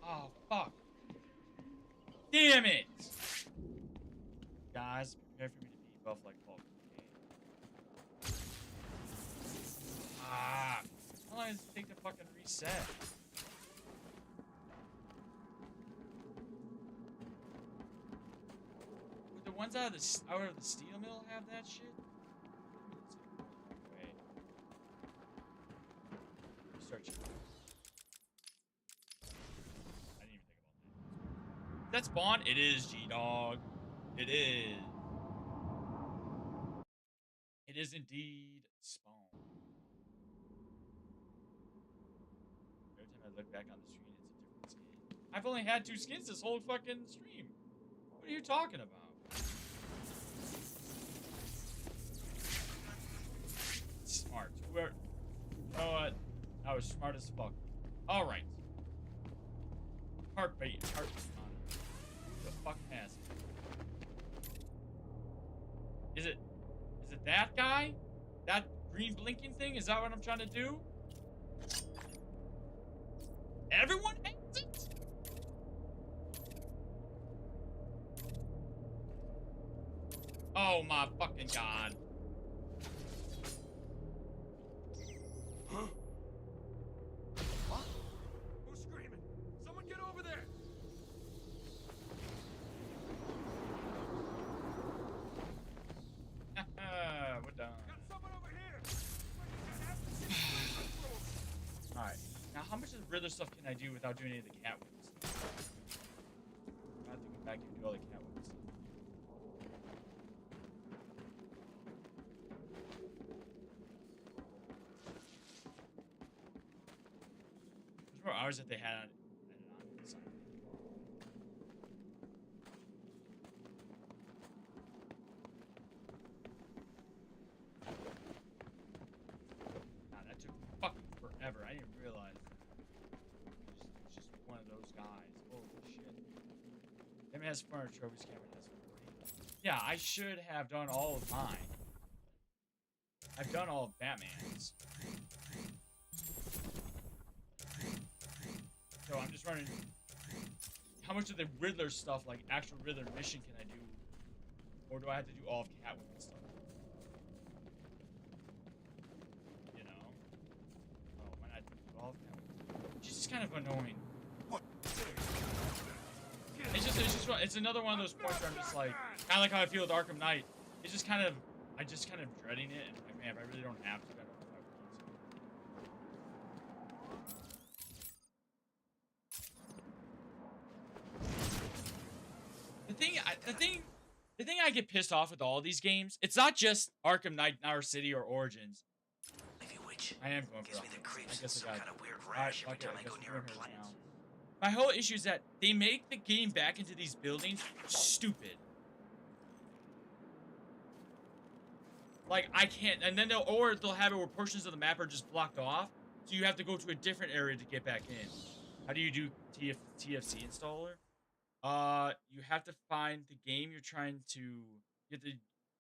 Oh, fuck. Damn it! Guys, prepare for me to debuff like Hulk. Ah! How long does it take to fucking reset? Would the ones out of the steel mill have that shit? Wait. Search. That spawn? It is, G-Dog. It is. It is indeed spawn. Every time I look back on the screen, it's a different skin. I've only had 2 skins this whole fucking stream. What are you talking about? Smart. Whoever. You know what? I was smart as fuck. Alright. Heartbeat. The fuck has it? Is it that guy? That green blinking thing? Is that what I'm trying to do? Everyone has it? Oh my fucking god. Huh? What? Who's screaming? Someone get over there! We're done. Got someone over here! Riddler stuff can I do without doing any of the Catwoman stuff? I have to go back and do all the Catwoman stuff. There's more hours that they had on this. Nah, that took fucking forever. I didn't realize. It's just one of those guys. Holy shit. Him has furniture trophies, Cameron has 40. Yeah, I should have done all of mine. I've done all of Batman's. So I'm just running. How much of the Riddler stuff, like actual Riddler mission, can I do? Or do I have to do all of Catwoman stuff? You know? Oh, why not do all of Catwoman? Which is just kind of annoying. It's another one of those points where I'm just like, kind of like how I feel with Arkham Knight. It's just kind of, I just kind of dreading it, and I'm like, man, if I really don't have to, I don't know if I want to. The thing I get pissed off with all these games, it's not just Arkham Knight, Our City, or Origins. I am going for it. I guess I got kind of weird rash every time I go near a plant. My whole issue is that they make the game back into these buildings stupid. Like, I can't, and then they'll have it where portions of the map are just blocked off, so you have to go to a different area to get back in. How do you do TFC installer? You have to find the game you're trying to, you have to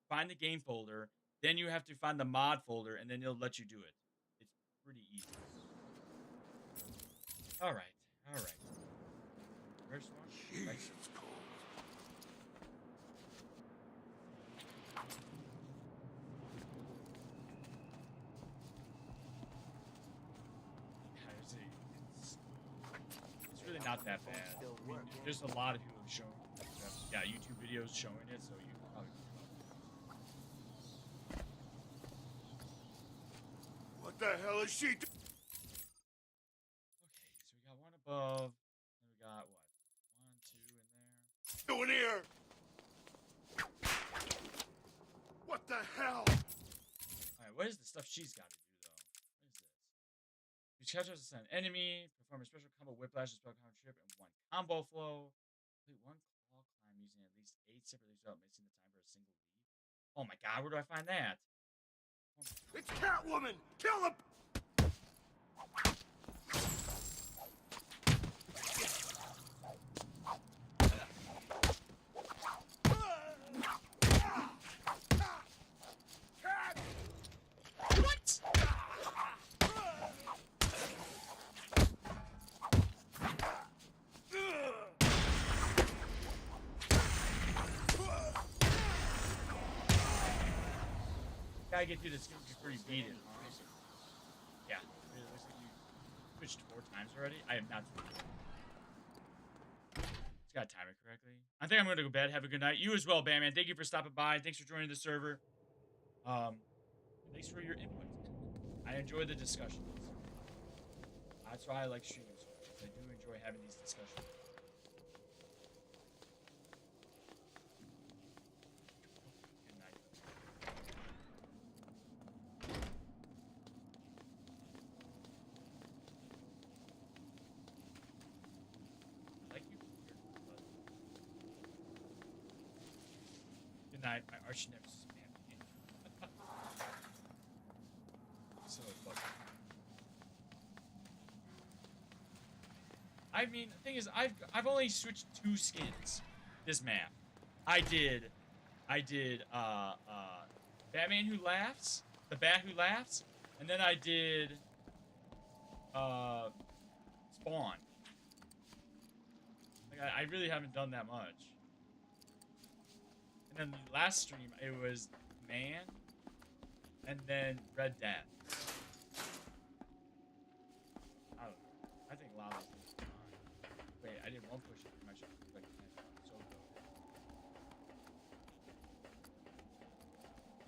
find the game folder, then you have to find the mod folder, and then it'll let you do it. It's pretty easy. Alright. Where's one? Right. It's cold. It's really not that bad. I mean, there's a lot of people who show, YouTube videos showing it, so you can probably. What the hell is she doing? Okay, so we got one above, and we got what? 1, 2 in there. Doing here? What the hell? Alright, what is the stuff she's got to do, though? What is this? You catch us an enemy, perform a special combo whiplash, a spell counter trip, and 1 combo flow. Complete 1 claw climb using at least 8 separately without missing the time for a single leap. Oh my god, where do I find that? It's Catwoman! Kill him! Gotta get through this before you beat it, huh? Yeah. It looks like you switched 4 times already. I have not switched. It's got to time it correctly. I think I'm gonna go to bed. Have a good night. You as well, Batman. Thank you for stopping by. Thanks for joining the server. Thanks for your input. I enjoy the discussions. That's why I like streaming so much. I do enjoy having these discussions. Good night, my arch nemesis, man. So fucking. I mean, the thing is, I've only switched 2 skins this map. I did Batman Who Laughs, the Bat Who Laughs, and then I did Spawn. Like I really haven't done that much. And then the last stream, it was Man, and then Red Death. I don't know. I think a lot of these things are fine. Wait, I did 1 push up pretty much. Like, so good.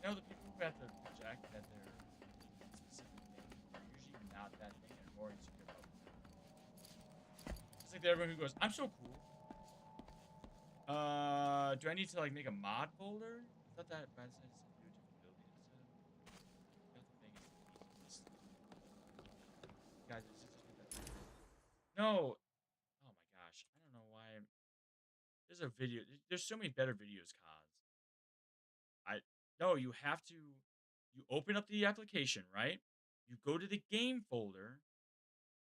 You know, the people who have to project that they're specific things are usually not that thing and more insecure about them. It's like everyone who goes, I'm so cool. Do I need to like make a mod folder? I thought that bad said something to do with building instead of guys. No. Oh my gosh. I don't know why. There's a video. There's so many better videos, Cons. No, you have to. You open up the application, right? You go to the game folder,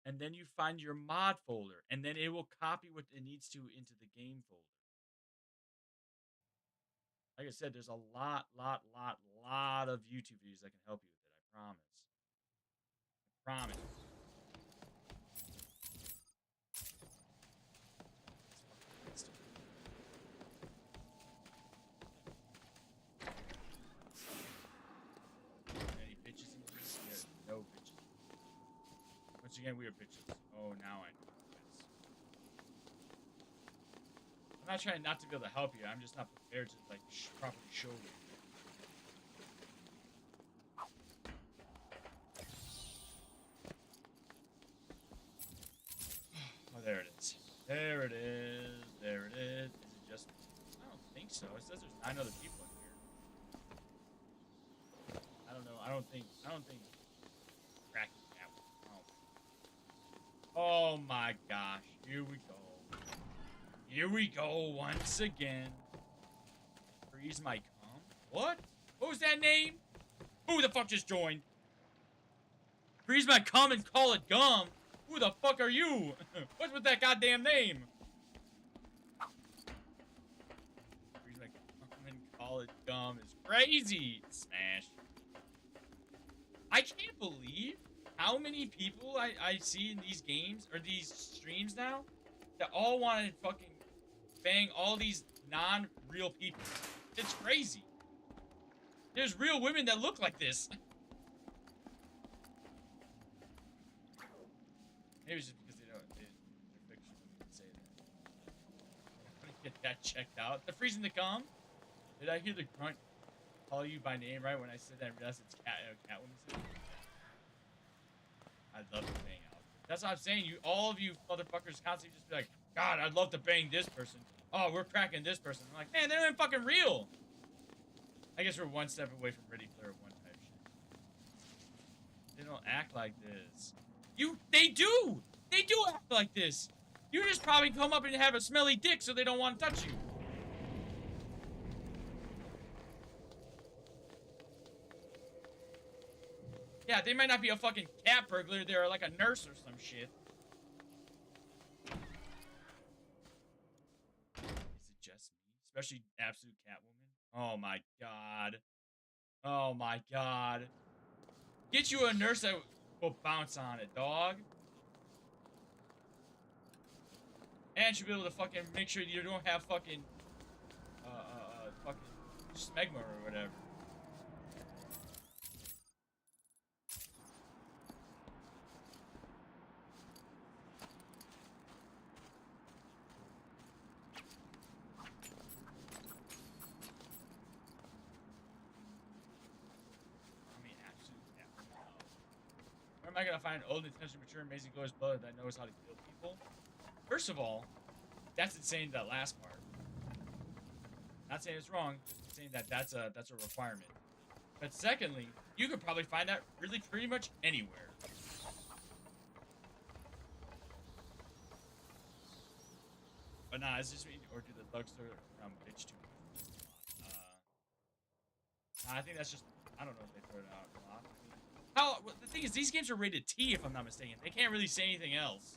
and then you find your mod folder, and then it will copy what it needs to into the game folder. Like I said, there's a lot of YouTube videos that can help you with it. I promise. I promise. Any bitches in here? Yeah, no bitches. Once again, we are bitches. Oh, now I know. I'm not trying not to be able to help you. I'm just not prepared to like properly show you. Oh, there it is. There it is. There it is. Is it just me? I don't think so. It says there's 9 other people in here. I don't know. I don't think cracking that one. Oh my gosh. Here we go. Here we go once again. Freeze my cum. What? What was that name? Who the fuck just joined? Freeze my cum and call it gum. Who the fuck are you? What's with that goddamn name? Freeze my cum and call it gum is crazy. Smash. I can't believe how many people I see in these games or these streams now that all want to fucking bang all these non-real people. It's crazy. There's real women that look like this. Maybe it's just because they're fictional. They can say that. I'm gonna get that checked out. The freezing the cum. Did I hear the grunt call you by name right when I said that? I realized it's Catwoman said it. I'd love to bang out. That's what I'm saying. All of you motherfuckers constantly just be like, God, I'd love to bang this person. Oh, we're cracking this person. I'm like, man, they're not even fucking real. I guess we're one step away from Ready Player One type shit. They don't act like this. They do! They do act like this! You just probably come up and have a smelly dick so they don't want to touch you. Yeah, they might not be a fucking cat burglar. They're like a nurse or some shit. Is it just me? Especially absolute Catwoman? Oh my god. Oh my god. Get you a nurse that will bounce on it, dog. And she'll be able to fucking make sure you don't have fucking smegma or whatever. Where am I gonna find an old, intentionally mature, amazing ghost blood that knows how to kill people? First of all, that's insane. That last part. Not saying it's wrong, just saying that that's a requirement. But secondly, you could probably find that really pretty much anywhere. But nah, it's just me. Or do the drugstore bitch too much? Nah, I think that's just. I don't know if they throw it out a lot. The thing is, these games are rated T, if I'm not mistaken. They can't really say anything else.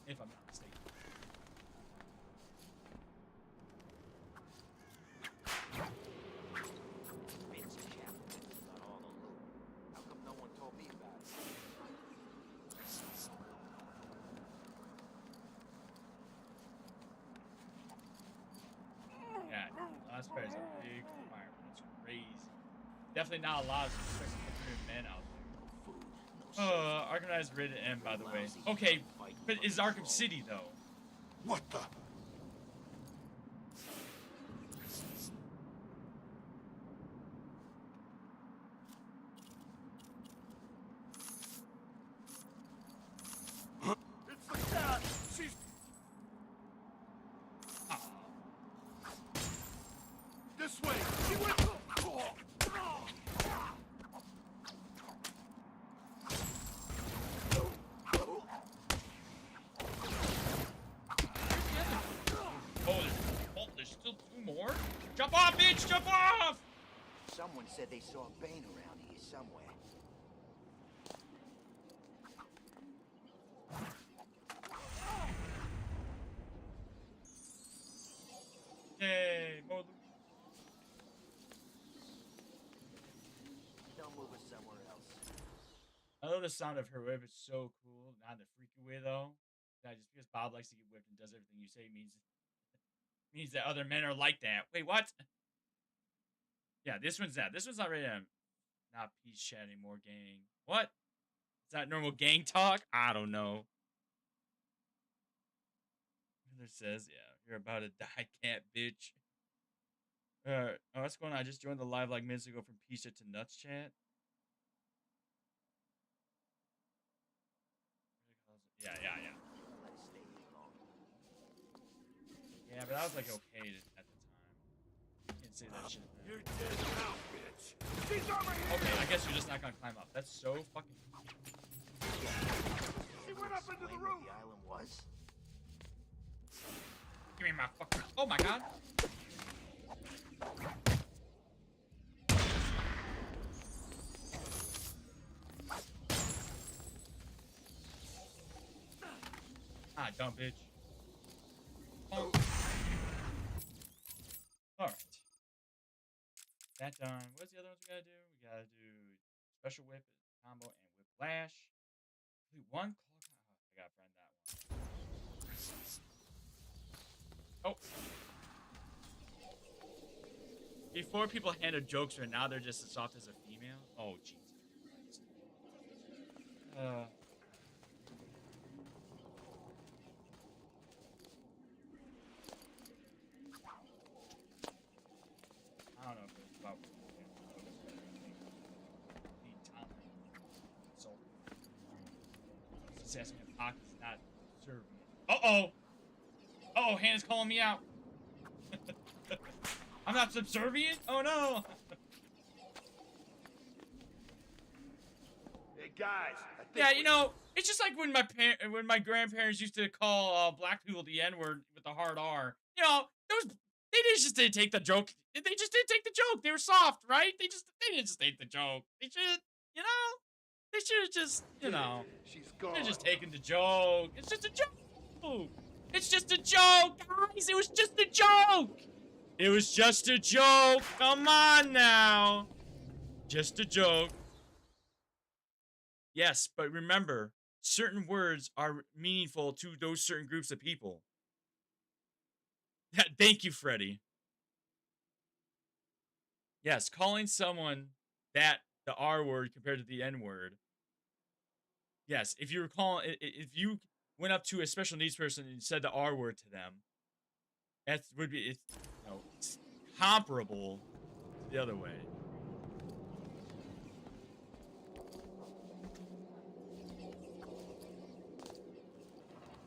If I'm not mistaken. How come no one told me about it? Yeah, last pair is a big requirement. It's crazy. Definitely not a lot of men out there. Arkham Knight is rated M, by the way. Okay, but is Arkham City, though? What the? bitch! Jump off! Someone said they saw Bane around here somewhere. Yay! More loot. They'll move us somewhere else. I love the sound of her whip. It's so cool. Not in the freaky way though. Not just because Bob likes to get whipped and does everything you say means that other men are like that. Wait, what? Yeah, this one's that. This one's not really not peace chat anymore, gang. What? Is that normal gang talk? I don't know. Heather says, yeah, you're about to die, cat bitch. Oh, what's going on? I just joined the live like minutes ago from pizza to nuts chat. Yeah. Yeah, but I was like okay at the time. Can't say that shit. You're dead now, bitch. She's over here. Okay, I guess you're just not gonna climb up. That's so fucking. She went up into the room. The island was. Give me my fucking. Oh my god. Ah, dumb bitch. Oh. Alright. That done. What's the other ones we gotta do? We gotta do special whip, combo, and whiplash. One clock. Oh, I gotta find that one. Oh. Before people handed jokes, and now they're just as soft as a female. Oh, Jesus Christ. I don't know if it's about so just asking if Hawk is not serving. Uh-oh, Hannah's calling me out. I'm not subservient? Oh no. Hey guys. Yeah, you know, it's just like when my grandparents used to call black people the N-word with the hard R. You know, they just didn't take the joke. They just didn't take the joke. They were soft, right? They didn't just take the joke. They should, you know, they should have just, you know. She's gone. They're just taking the joke. It's just a joke. It's just a joke, guys. It was just a joke. It was just a joke. Come on now. Just a joke. Yes, but remember, certain words are meaningful to those certain groups of people. Thank you, Freddie. Yes, calling someone the R word compared to the N word. Yes, if you went up to a special needs person and said the R word to them, it's comparable to the other way.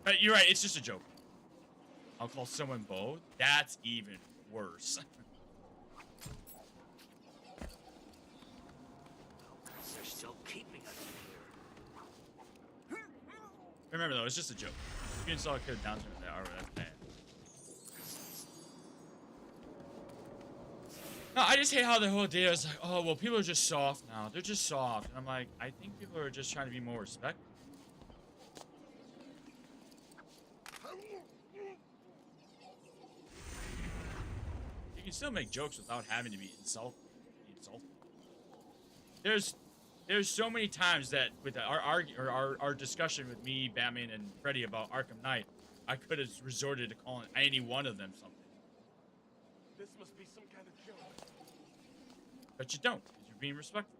But you're right, it's just a joke. I'll call someone both. That's even worse. They're still keeping us here. Remember though, it's just a joke. You can saw a kid down to that R word, that's bad. No, I just hate how the whole idea is like, oh, well, people are just soft now. They're just soft. And I'm like, I think people are just trying to be more respectful. You can still make jokes without having to be insulted. There's so many times that with our discussion with me, Batman, and Freddy about Arkham Knight, I could have resorted to calling any one of them something. This must be some kind of joke. But you don't, because you're being respectful.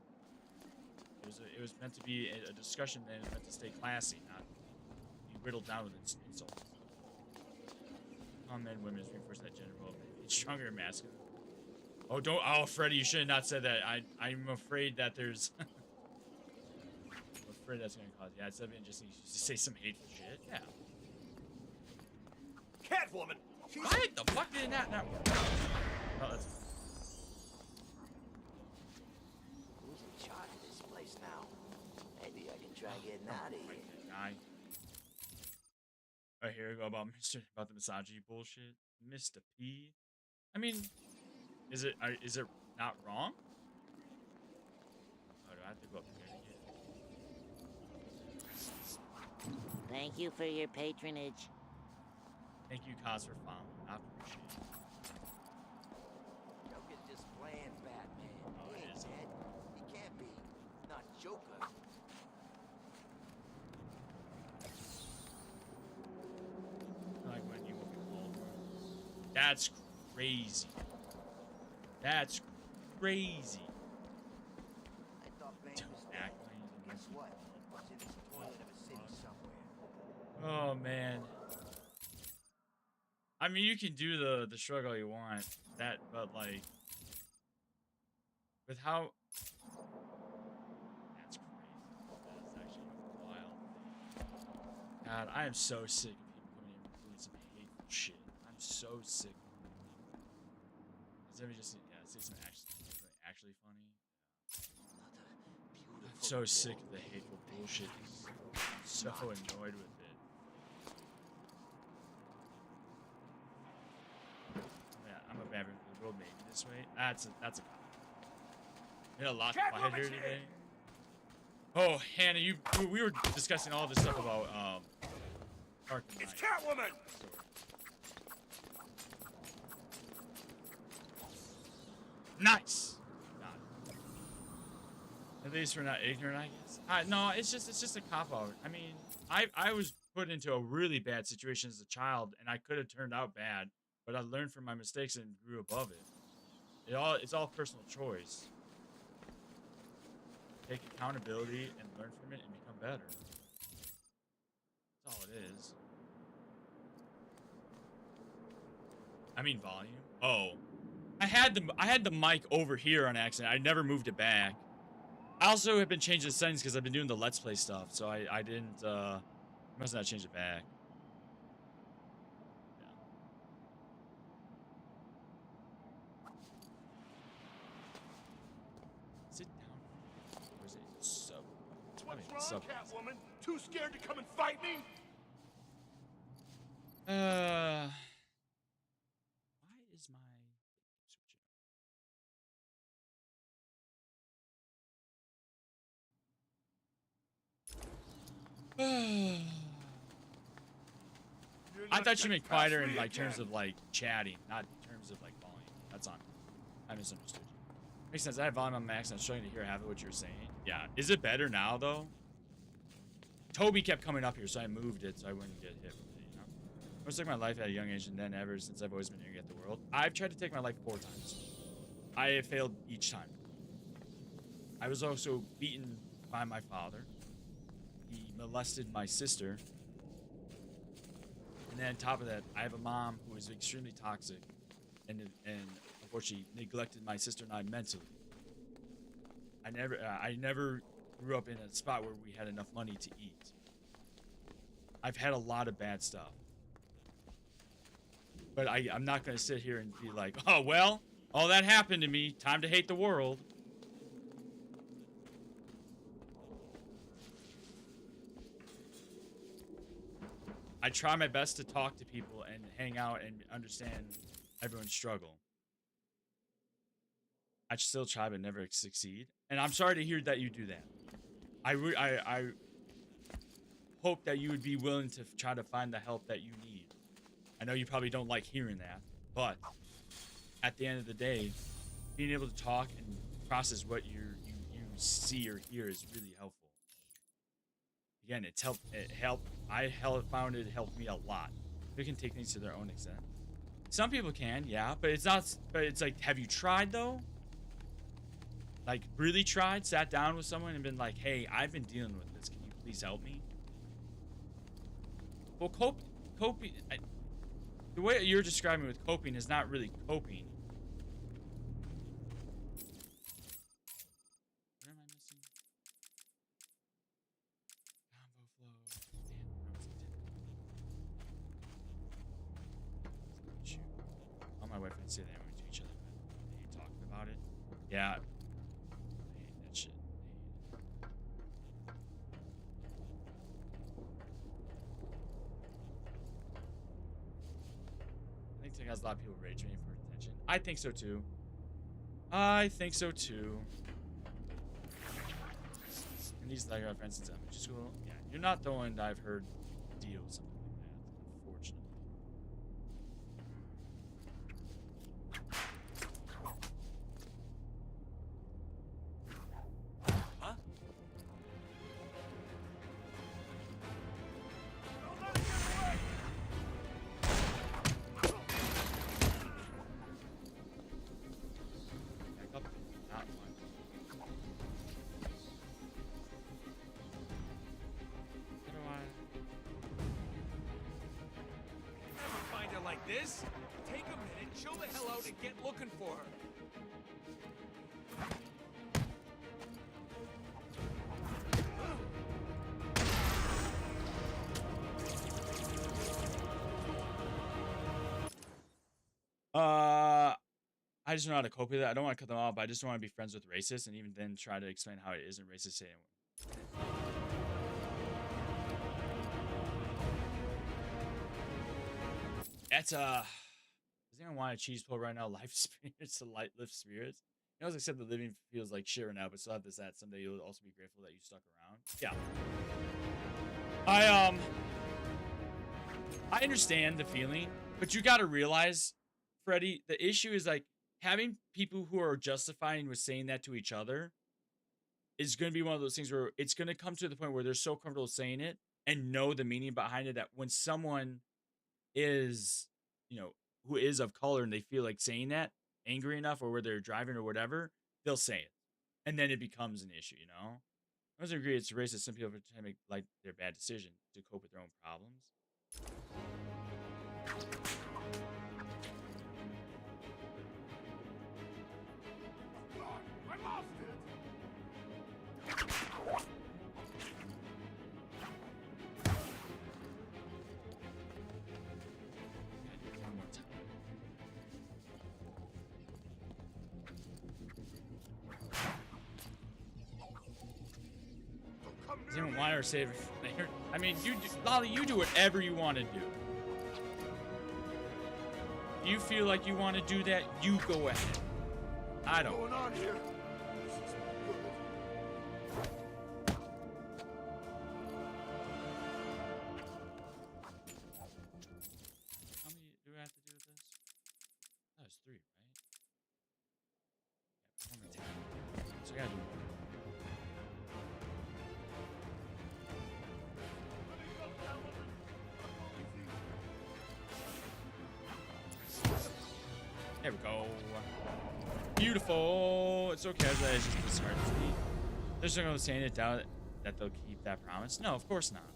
It was meant to be a discussion that is meant to stay classy, not be whittled down with insults. All men, women, is reinforced that gender role. It's stronger and masculine. Oh, Freddy, you should have not said that. I'm afraid that there's. I'm afraid that's gonna cause. Yeah, instead of just needs to say some hateful shit. Yeah. Catwoman. Why the fuck did that not work? Oh, that's. Who's in charge of this place now? Maybe I can try getting out of here. Right here we go about the misogyny bullshit. Mr. P. I mean, Is it not wrong? Oh, do I have to go up here again? Thank you for your patronage. Thank you, Cos, for following. I appreciate it. Joker's just playing Batman. Oh, He it ain't is. dead. He can't be. Not Joker. Like when you will be called. That's crazy. That's crazy. I thought Bane was dead. Guess what? He's in his toilet of a city somewhere. Oh man. I mean, you can do the shrug all you want, but like, with how. That's crazy. That's actually wild. God, I am so sick of people coming in with some hateful shit. I'm so sick. Let me just say something actually funny. I'm so sick of the hateful bullshit. I'm so annoyed with it. Yeah, I'm a bad for the world. Maybe this way. That's a been a lot quieter today. Oh, Hannah, we were discussing all this stuff about Arkham. It's Catwoman. Nice. At least we're not ignorant, I guess. No, it's just a cop out. I mean, I was put into a really bad situation as a child, and I could have turned out bad, but I learned from my mistakes and grew above it. It's all personal choice. Take accountability and learn from it and become better. That's all it is. I mean volume. Oh. I had the mic over here on accident. I never moved it back. I also have been changing the settings because I've been doing the Let's Play stuff, so I didn't must not change it back. Yeah. Sit down. Or is it sub? What's wrong, Catwoman? Too scared to come and fight me? Why is my I thought you meant quieter in like terms of like chatting, not in terms of like volume. That's on. I misunderstood you. Makes sense. I have volume on max. I'm struggling to hear half of what you're saying. Yeah. Is it better now though? Toby kept coming up here, so I moved it so I wouldn't get hit with it. You know. Most took my life at a young age, and then ever since I've always been angry at the world. I've tried to take my life 4 times. I have failed each time. I was also beaten by my father. He molested my sister. And then on top of that, I have a mom who is extremely toxic and unfortunately neglected my sister and I mentally. I never grew up in a spot where we had enough money to eat. I've had a lot of bad stuff. But I'm not going to sit here and be like, oh, well, all that happened to me. Time to hate the world. I try my best to talk to people and hang out and understand everyone's struggle. I still try but never succeed. And I'm sorry to hear that you do that. I hope that you would be willing to try to find the help that you need. I know you probably don't like hearing that, but at the end of the day, being able to talk and process what you see or hear is really helpful. Again, it's helped. I found it helped me a lot. They can take things to their own extent. Some people can, yeah, but it's not. But it's like, have you tried though? Like, really tried? Sat down with someone and been like, "Hey, I've been dealing with this. Can you please help me?" Well, coping. The way you're describing with coping is not really coping. What am I missing? Combo flow. Damn, shoot. All my wife would say that when we do each other, but they ain't talking about it. Yeah. I hate that shit. I think it has a lot of people rage me for attention. I think so too. I think so too. And these like our friends since elementary school. Yeah, you're not the one that I've heard deal with something like that, unfortunately. Huh? Back up. Not one. How do I? Never find her like this. Take a minute, chill the hell out, and get looking for her. I just don't know how to cope with it. I don't want to cut them off, but I just don't want to be friends with racists and even then try to explain how it isn't racist. Saying that's does anyone want a cheese pull right now? Life spirits to lift spirits. You know, except the living feels like shit right now, but still have this that someday you'll also be grateful that you stuck around. Yeah. I understand the feeling, but you gotta realize, Freddy, the issue is like having people who are justifying with saying that to each other is going to be one of those things where it's going to come to the point where they're so comfortable saying it and know the meaning behind it that when someone is, you know, who is of color and they feel like saying that angry enough or where they're driving or whatever, they'll say it. And then it becomes an issue, you know? I also agree it's racist. Some people try to make like their bad decision to cope with their own problems. I lost it! One more time. Does anyone want or save? I mean, you do, Lolly, you do whatever you want to do. If you feel like you want to do that, you go ahead. I don't. What's going on here? How many do I have to do with this? That was 3, right? Yeah, one more time. So I gotta do more. There we go. Beautiful. It's okay. It's just disheartening me. They're still going to stand it down that they'll keep that promise. No, of course not.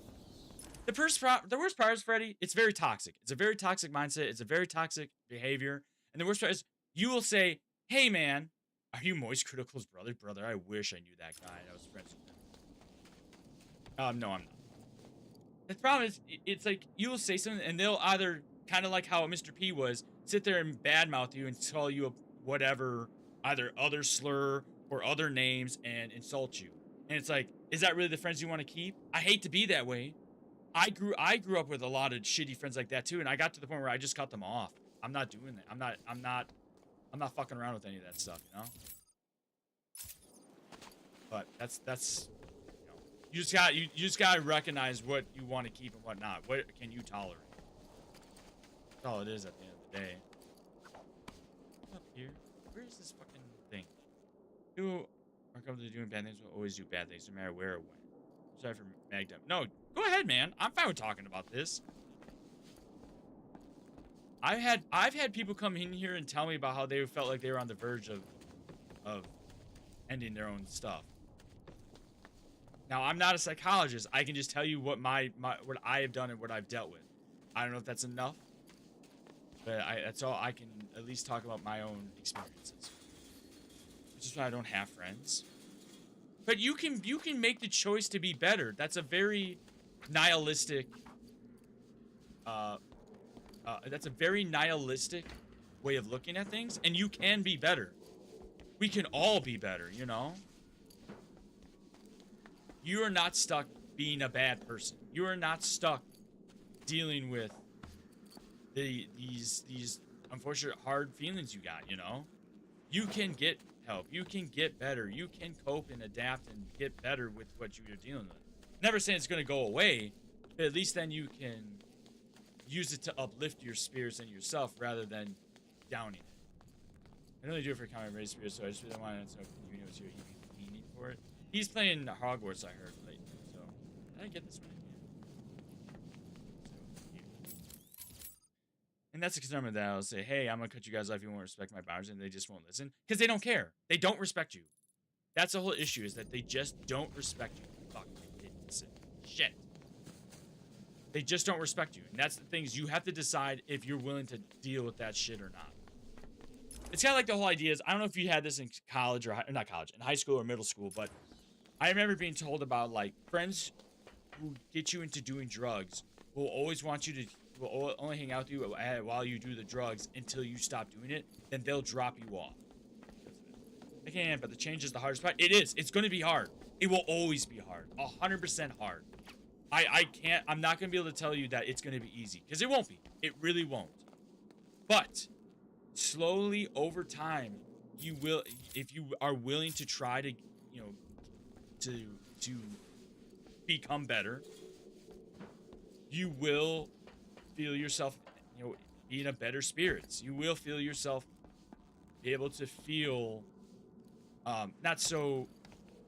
The worst part is, Freddy, it's very toxic. It's a very toxic mindset. It's a very toxic behavior. And the worst part is you will say, hey, man, are you Moist Critical's brother? Brother, I wish I knew that guy. I was friends with him. No, I'm not. The problem is, it's like you will say something and they'll either, kind of like how Mr. P was, sit there and badmouth you and tell you a whatever, either other slur or other names and insult you. And it's like, is that really the friends you want to keep? I hate to be that way. I grew up with a lot of shitty friends like that too, and I got to the point where I just cut them off. I'm not doing that. I'm not fucking around with any of that stuff, you know? But that's you know, you just gotta recognize what you want to keep and what not. What can you tolerate? That's all it is at the end of the day. Up here. Where is this fucking thing? People are comfortable doing bad things will always do bad things, no matter where or when. I'm sorry for Magdum. No, go ahead, man. I'm fine with talking about this. I've had people come in here and tell me about how they felt like they were on the verge of ending their own stuff. Now, I'm not a psychologist. I can just tell you what what I have done and what I've dealt with. I don't know if that's enough, but that's all I can at least talk about my own experiences. Which is why I don't have friends. But you can make the choice to be better. That's a very nihilistic way of looking at things, and you can be better. We can all be better, you know? You are not stuck being a bad person. You are not stuck dealing with these unfortunate hard feelings you got, you know? You can get help. You can get better. You can cope and adapt and get better with what you're dealing with. Never saying it's going to go away, but at least then you can use it to uplift your spirits and yourself rather than downing it. I don't really do it for common race spirits, so I just really wanted to know if you was here. He need for it. He's playing Hogwarts, I heard lately. So I didn't get this one. And that's a concern with that. I'll say, hey, I'm gonna cut you guys off if you won't respect my boundaries, and they just won't listen because they don't care. They don't respect you. That's the whole issue, is that they just don't respect you. Fuck, shit. They just don't respect you, and that's the things you have to decide if you're willing to deal with that shit or not. It's kind of like the whole idea is, I don't know if you had this in college or not college, in high school or middle school, but I remember being told about like friends who get you into doing drugs will always want you to. Will only hang out with you while you do the drugs until you stop doing it, then they'll drop you off. I can't, but the change is the hardest part. It is. It's going to be hard. It will always be hard. 100% hard. I can't, I'm not going to be able to tell you that it's going to be easy, because it won't be. It really won't. But slowly over time, you will, if you are willing to try to, you know, to become better, you will feel yourself, you know, be in a better spirits. You will feel yourself be able to feel not so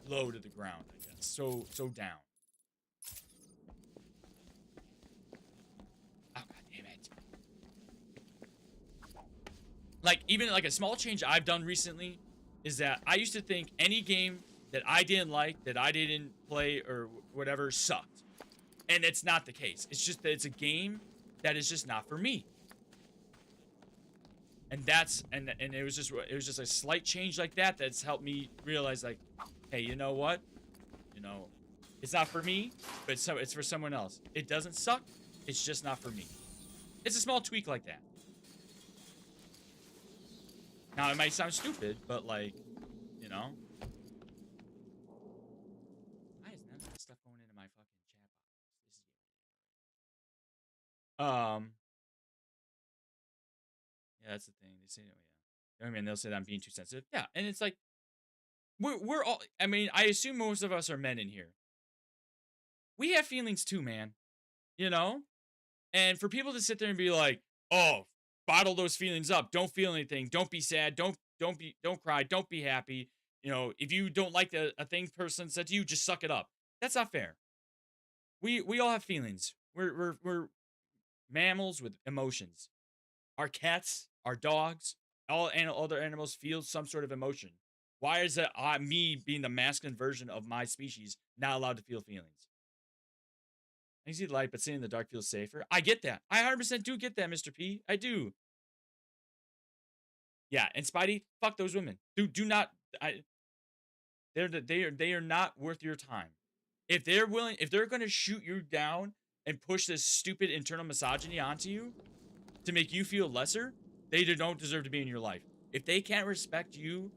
low to the ground, I guess. So down. Oh, god damn it. Like, even like a small change I've done recently is that I used to think any game that I didn't like, that I didn't play or whatever, sucked. And it's not the case. It's just that it's a game that is just not for me. And that's and it was just a slight change like that that's helped me realize, like, hey, you know what? You know, it's not for me, but it's for someone else. It doesn't suck. It's just not for me. It's a small tweak like that. Now, it might sound stupid, but like, you know. Why is none of this stuff going into my fucking chat box? Yeah, that's the thing. They say, oh yeah. I mean, they'll say that I'm being too sensitive. Yeah, and it's like, we're all. I mean, I assume most of us are men in here. We have feelings too, man. You know, and for people to sit there and be like, oh, bottle those feelings up. Don't feel anything. Don't be sad. Don't cry. Don't be happy. You know, if you don't like a thing person said to you, just suck it up. That's not fair. We all have feelings. We're mammals with emotions. Our cats, our dogs, all other animals feel some sort of emotion. Why is it me being the masculine version of my species not allowed to feel feelings? I see the light, but sitting in the dark feels safer. I get that. I 100% do get that, Mr. P. I do. Yeah, and Spidey, fuck those women. Do not. They are not worth your time. If they're willing, if they're gonna shoot you down and push this stupid internal misogyny onto you to make you feel lesser, they don't deserve to be in your life. If they can't respect you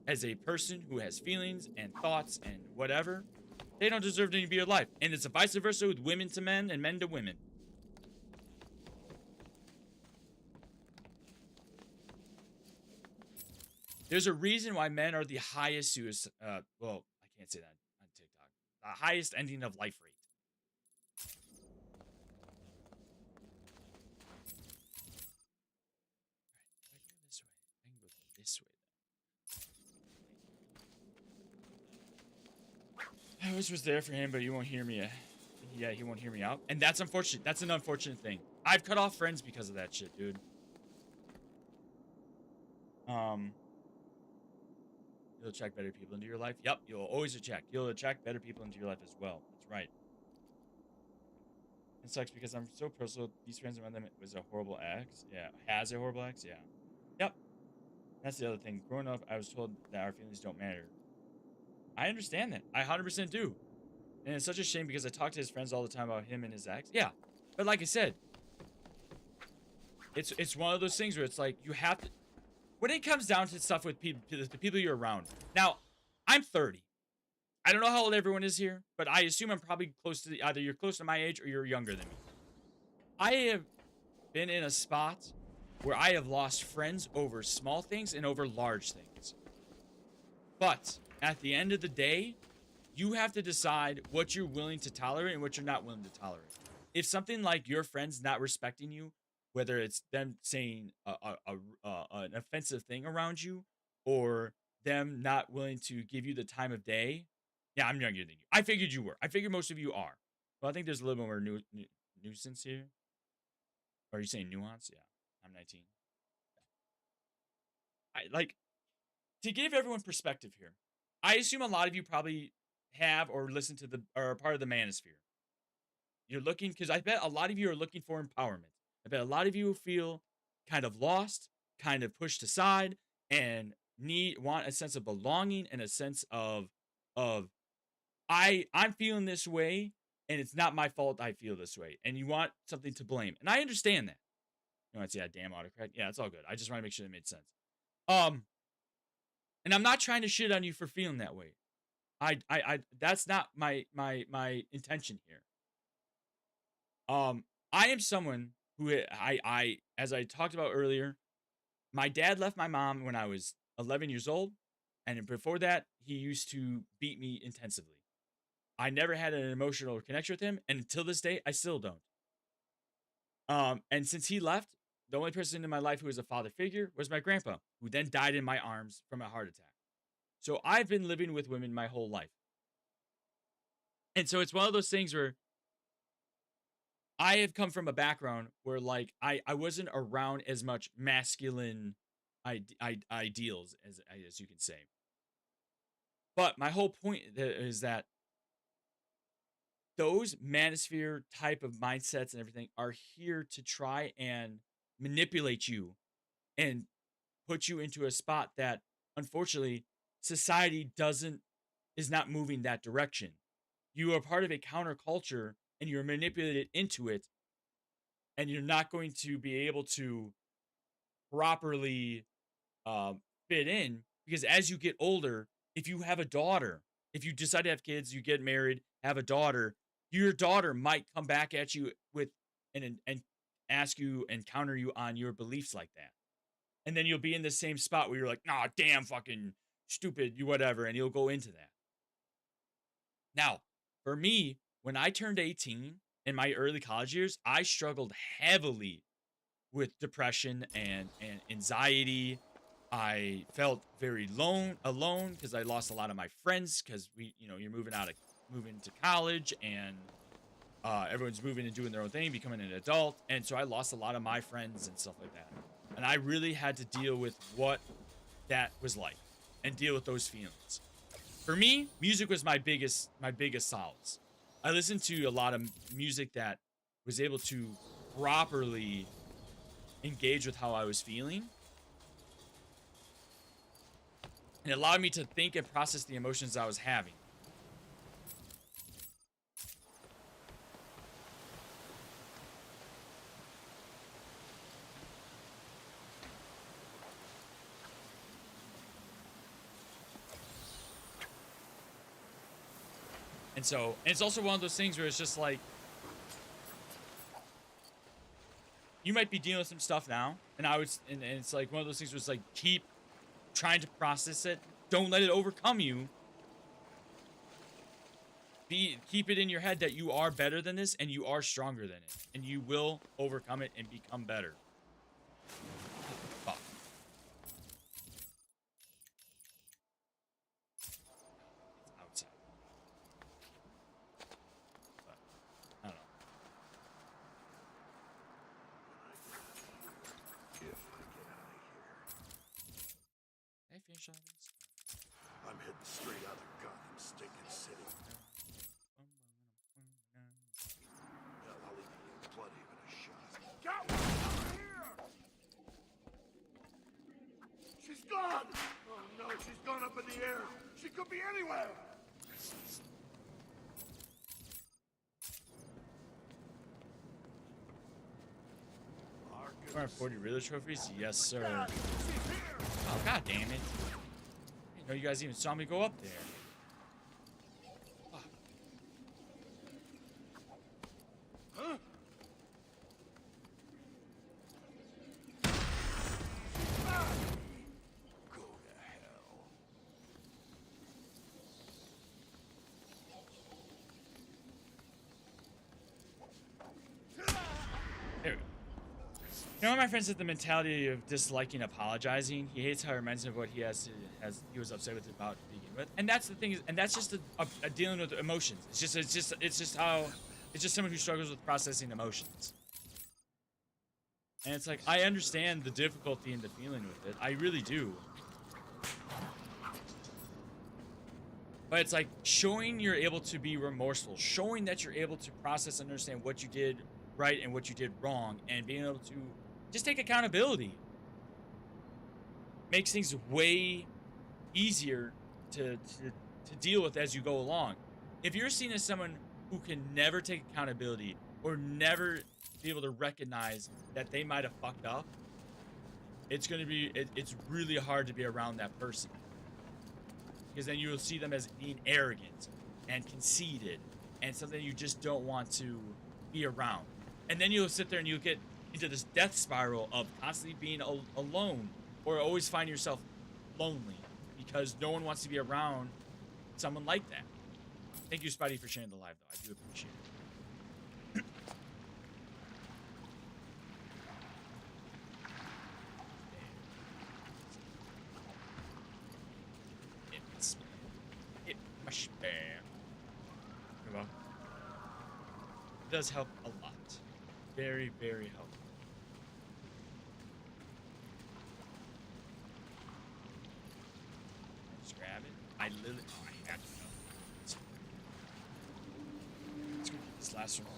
as a person who has feelings and thoughts and whatever, they don't deserve to be in your life. And it's a vice versa with women to men and men to women. There's a reason why men are the highest suicide, well, I can't say that on TikTok. The highest ending of life rate. I wish was there for him, but you won't hear me. Yeah, he won't hear me out. And that's unfortunate. That's an unfortunate thing. I've cut off friends because of that shit, dude. You'll attract better people into your life. Yep, you'll always attract. You'll attract better people into your life as well. That's right. It sucks because I'm so personal. These friends, one of them was a horrible ex. Yeah, has a horrible ex. Yeah. Yep. That's the other thing. Growing up, I was told that our feelings don't matter. I understand that. I 100% do. And it's such a shame because I talk to his friends all the time about him and his ex. Yeah. But like I said, it's one of those things where it's like you have to, when it comes down to stuff with people, the people you're around. Now, I'm 30. I don't know how old everyone is here, but I assume I'm probably close to either you're close to my age or you're younger than me. I have been in a spot where I have lost friends over small things and over large things. But at the end of the day, you have to decide what you're willing to tolerate and what you're not willing to tolerate. If something like your friends not respecting you, whether it's them saying an offensive thing around you or them not willing to give you the time of day. Yeah, I'm younger than you. I figured you were. I figured most of you are. Well, I think there's a little more nuisance here. Or are you saying nuance? Yeah, I'm 19. I like to give everyone perspective here. I assume a lot of you probably have or listen to the or are part of the manosphere. You're looking because I bet a lot of you are looking for empowerment. I bet a lot of you feel kind of lost, kind of pushed aside, and want a sense of belonging and a sense of I'm feeling this way, and it's not my fault I feel this way, and you want something to blame, and I understand that. You want to say, "Yeah, damn autocrat." Yeah, it's all good. I just want to make sure it made sense. And I'm not trying to shit on you for feeling that way. I that's not my intention here. I am someone who I as I talked about earlier, my dad left my mom when I was 11 years old, and before that, he used to beat me intensively. I never had an emotional connection with him, and until this day, I still don't. And since he left, the only person in my life who was a father figure was my grandpa, who then died in my arms from a heart attack. So I've been living with women my whole life. And so it's one of those things where I have come from a background where, like, I wasn't around as much masculine ideals, as you can say. But my whole point is that those manosphere type of mindsets and everything are here to try and manipulate you and put you into a spot that, unfortunately, society is not moving that direction. You are part of a counterculture and you're manipulated into it, and you're not going to be able to properly fit in, because as you get older, if you have a daughter, if you decide to have kids, you get married, have a daughter, your daughter might come back at you with and ask you and counter you on your beliefs like that. And then you'll be in the same spot where you're like, nah, damn fucking stupid, you whatever, and you'll go into that. Now, for me, when I turned 18 in my early college years, I struggled heavily with depression and anxiety. I felt very alone because I lost a lot of my friends because you're moving to college, and everyone's moving and doing their own thing, becoming an adult. And so I lost a lot of my friends and stuff like that. And I really had to deal with what that was like and deal with those feelings. For me, music was my biggest solace. I listened to a lot of music that was able to properly engage with how I was feeling. And it allowed me to think and process the emotions I was having. And it's also one of those things where it's just like, you might be dealing with some stuff now, and it's like one of those things where it's like, keep trying to process it. Don't let it overcome you. Keep it in your head that you are better than this, and you are stronger than it, and you will overcome it and become better. Fuck. It's outside. But, I don't know. Can I finish all this? I'm heading straight out of Gotham stinking city. Hell, I'll even give Bloodhaven a shot. Go! Over here! She's gone! Oh no, she's gone up in the air. She could be anywhere. Arkham 40 Riddler trophies? Yes, sir. Oh, god damn it. I didn't know you guys even saw me go up there. Fuck. Huh? You know, my friend said the mentality of disliking apologizing. He hates how it reminds him of what he he was upset with about to begin with. And that's the thing is, and that's just a dealing with emotions. It's just someone who struggles with processing emotions. And it's like, I understand the difficulty in the feeling with it. I really do. But it's like showing you're able to be remorseful, showing that you're able to process and understand what you did right and what you did wrong, and being able to just take accountability makes things way easier to deal with as you go along. If you're seen as someone who can never take accountability or never be able to recognize that they might have fucked up, it's really hard to be around that person. Because then you will see them as being arrogant and conceited and something you just don't want to be around. And then you'll sit there and you'll get into this death spiral of constantly being alone, or always find yourself lonely because no one wants to be around someone like that. Thank you, Spidey, for sharing the live, though. I do appreciate it. Well, it does help a lot. Very, very helpful. Just grab it. I had to know. Let's go get this last one.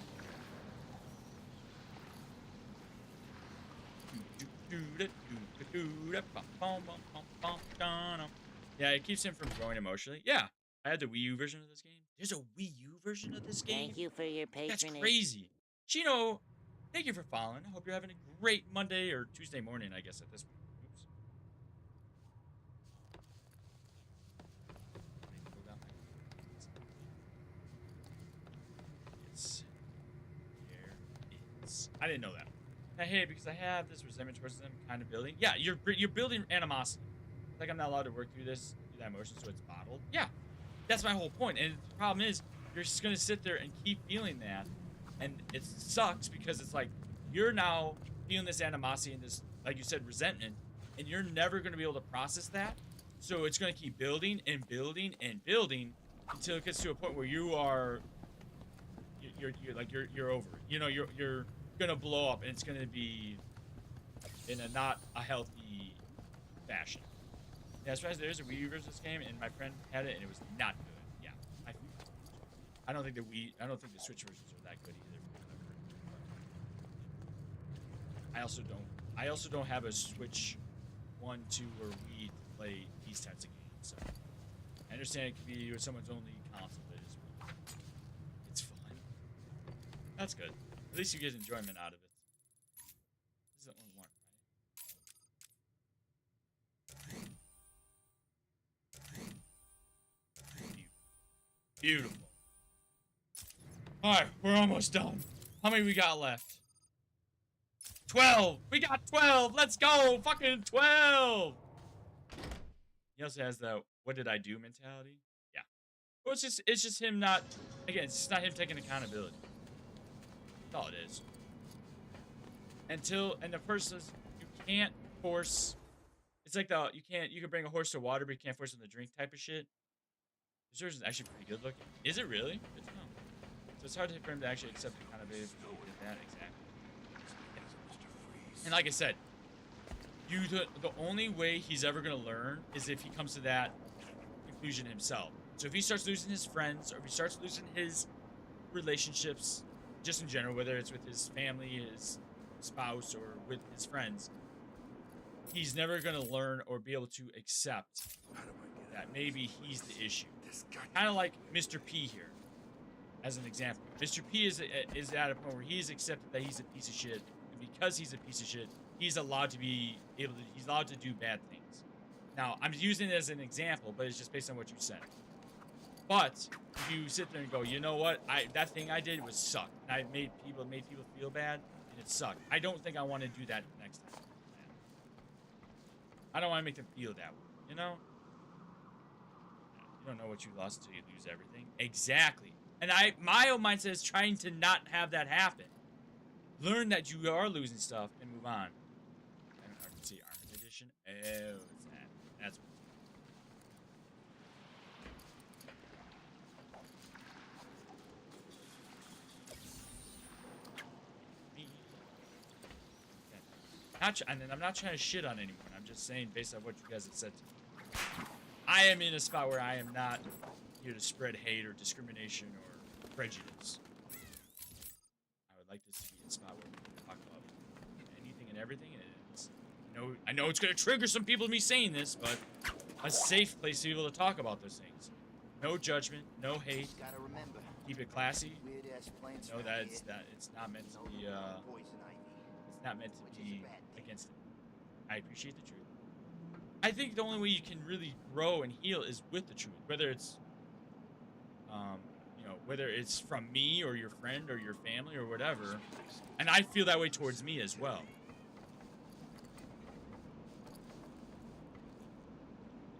Yeah, it keeps him from growing emotionally. Yeah, I had the Wii U version of this game. There's a Wii U version of this game? Thank you for your patronage. That's crazy. Chino, thank you for following. I hope you're having a great Monday or Tuesday morning, I guess, at this point. Oops. Yes. There it is. I didn't know that. Now, hey, because I have this resentment towards them kind of building. Yeah, you're building animosity. It's like I'm not allowed to work through that emotion, so it's bottled. Yeah, that's my whole point. And the problem is, you're just gonna sit there and keep feeling that, and it sucks because it's like you're now feeling this animosity and this, like you said, resentment, and you're never gonna be able to process that. So it's gonna keep building and building and building until it gets to a point where you're over it. You know, you're gonna blow up, and it's gonna be in a not a healthy fashion. Yeah, as far as there's a Wii U version of this game, and my friend had it, and it was not good. Yeah, I don't think the Switch versions are that good either. I also don't have a Switch 1, 2, or Wii to play these types of games. So I understand it can be with someone's only console, but it's fun. That's good. At least you get enjoyment out of it. This isn't one, right? Beautiful. Alright, we're almost done. How many we got left? 12! We got 12! Let's go! Fucking 12! He also has the what did I do mentality. Yeah. Well, it's just him not, again, it's just not him taking accountability. That's all it is. And the person is, you can't force, it's like you can bring a horse to water, but you can't force him to drink type of shit. This version is actually pretty good looking. Is it really? Good to know. So it's hard for him to actually accept accountability for that exactly. And like I said, the only way he's ever gonna learn is if he comes to that conclusion himself. So if he starts losing his friends, or if he starts losing his relationships, just in general, whether it's with his family, his spouse, or with his friends, he's never gonna learn or be able to accept that maybe he's the issue. Kind of like Mr. P here, as an example. Mr. P is at a point where he's accepted that he's a piece of shit, and because he's a piece of shit, he's allowed to do bad things. Now, I'm using it as an example, but it's just based on what you said. But if you sit there and go, you know what, that thing I did was suck, and I made people feel bad, and it sucked. I don't think I want to do that next time. I don't want to make them feel that way, you know? You don't know what you lost until you lose everything. Exactly. And my own mindset is trying to not have that happen. Learn that you are losing stuff and move on. I can see Armored Edition. Oh, it's that. That's what and I'm not trying to shit on anyone. I'm just saying based on what you guys have said to me. I am in a spot where I am not here to spread hate or discrimination or prejudice. I would like this to be a spot where we can talk about anything and everything. And it's, I know it's going to trigger some people, me saying this, but a safe place to be able to talk about those things. No judgment, no hate. Gotta remember. Keep it classy. Weird-ass plants Know around that here. it's not meant to be Poison ivy. it's not meant to be against it. I appreciate the truth. I think the only way you can really grow and heal is with the truth, whether it's whether it's from me or your friend or your family or whatever. And I feel that way towards me as well.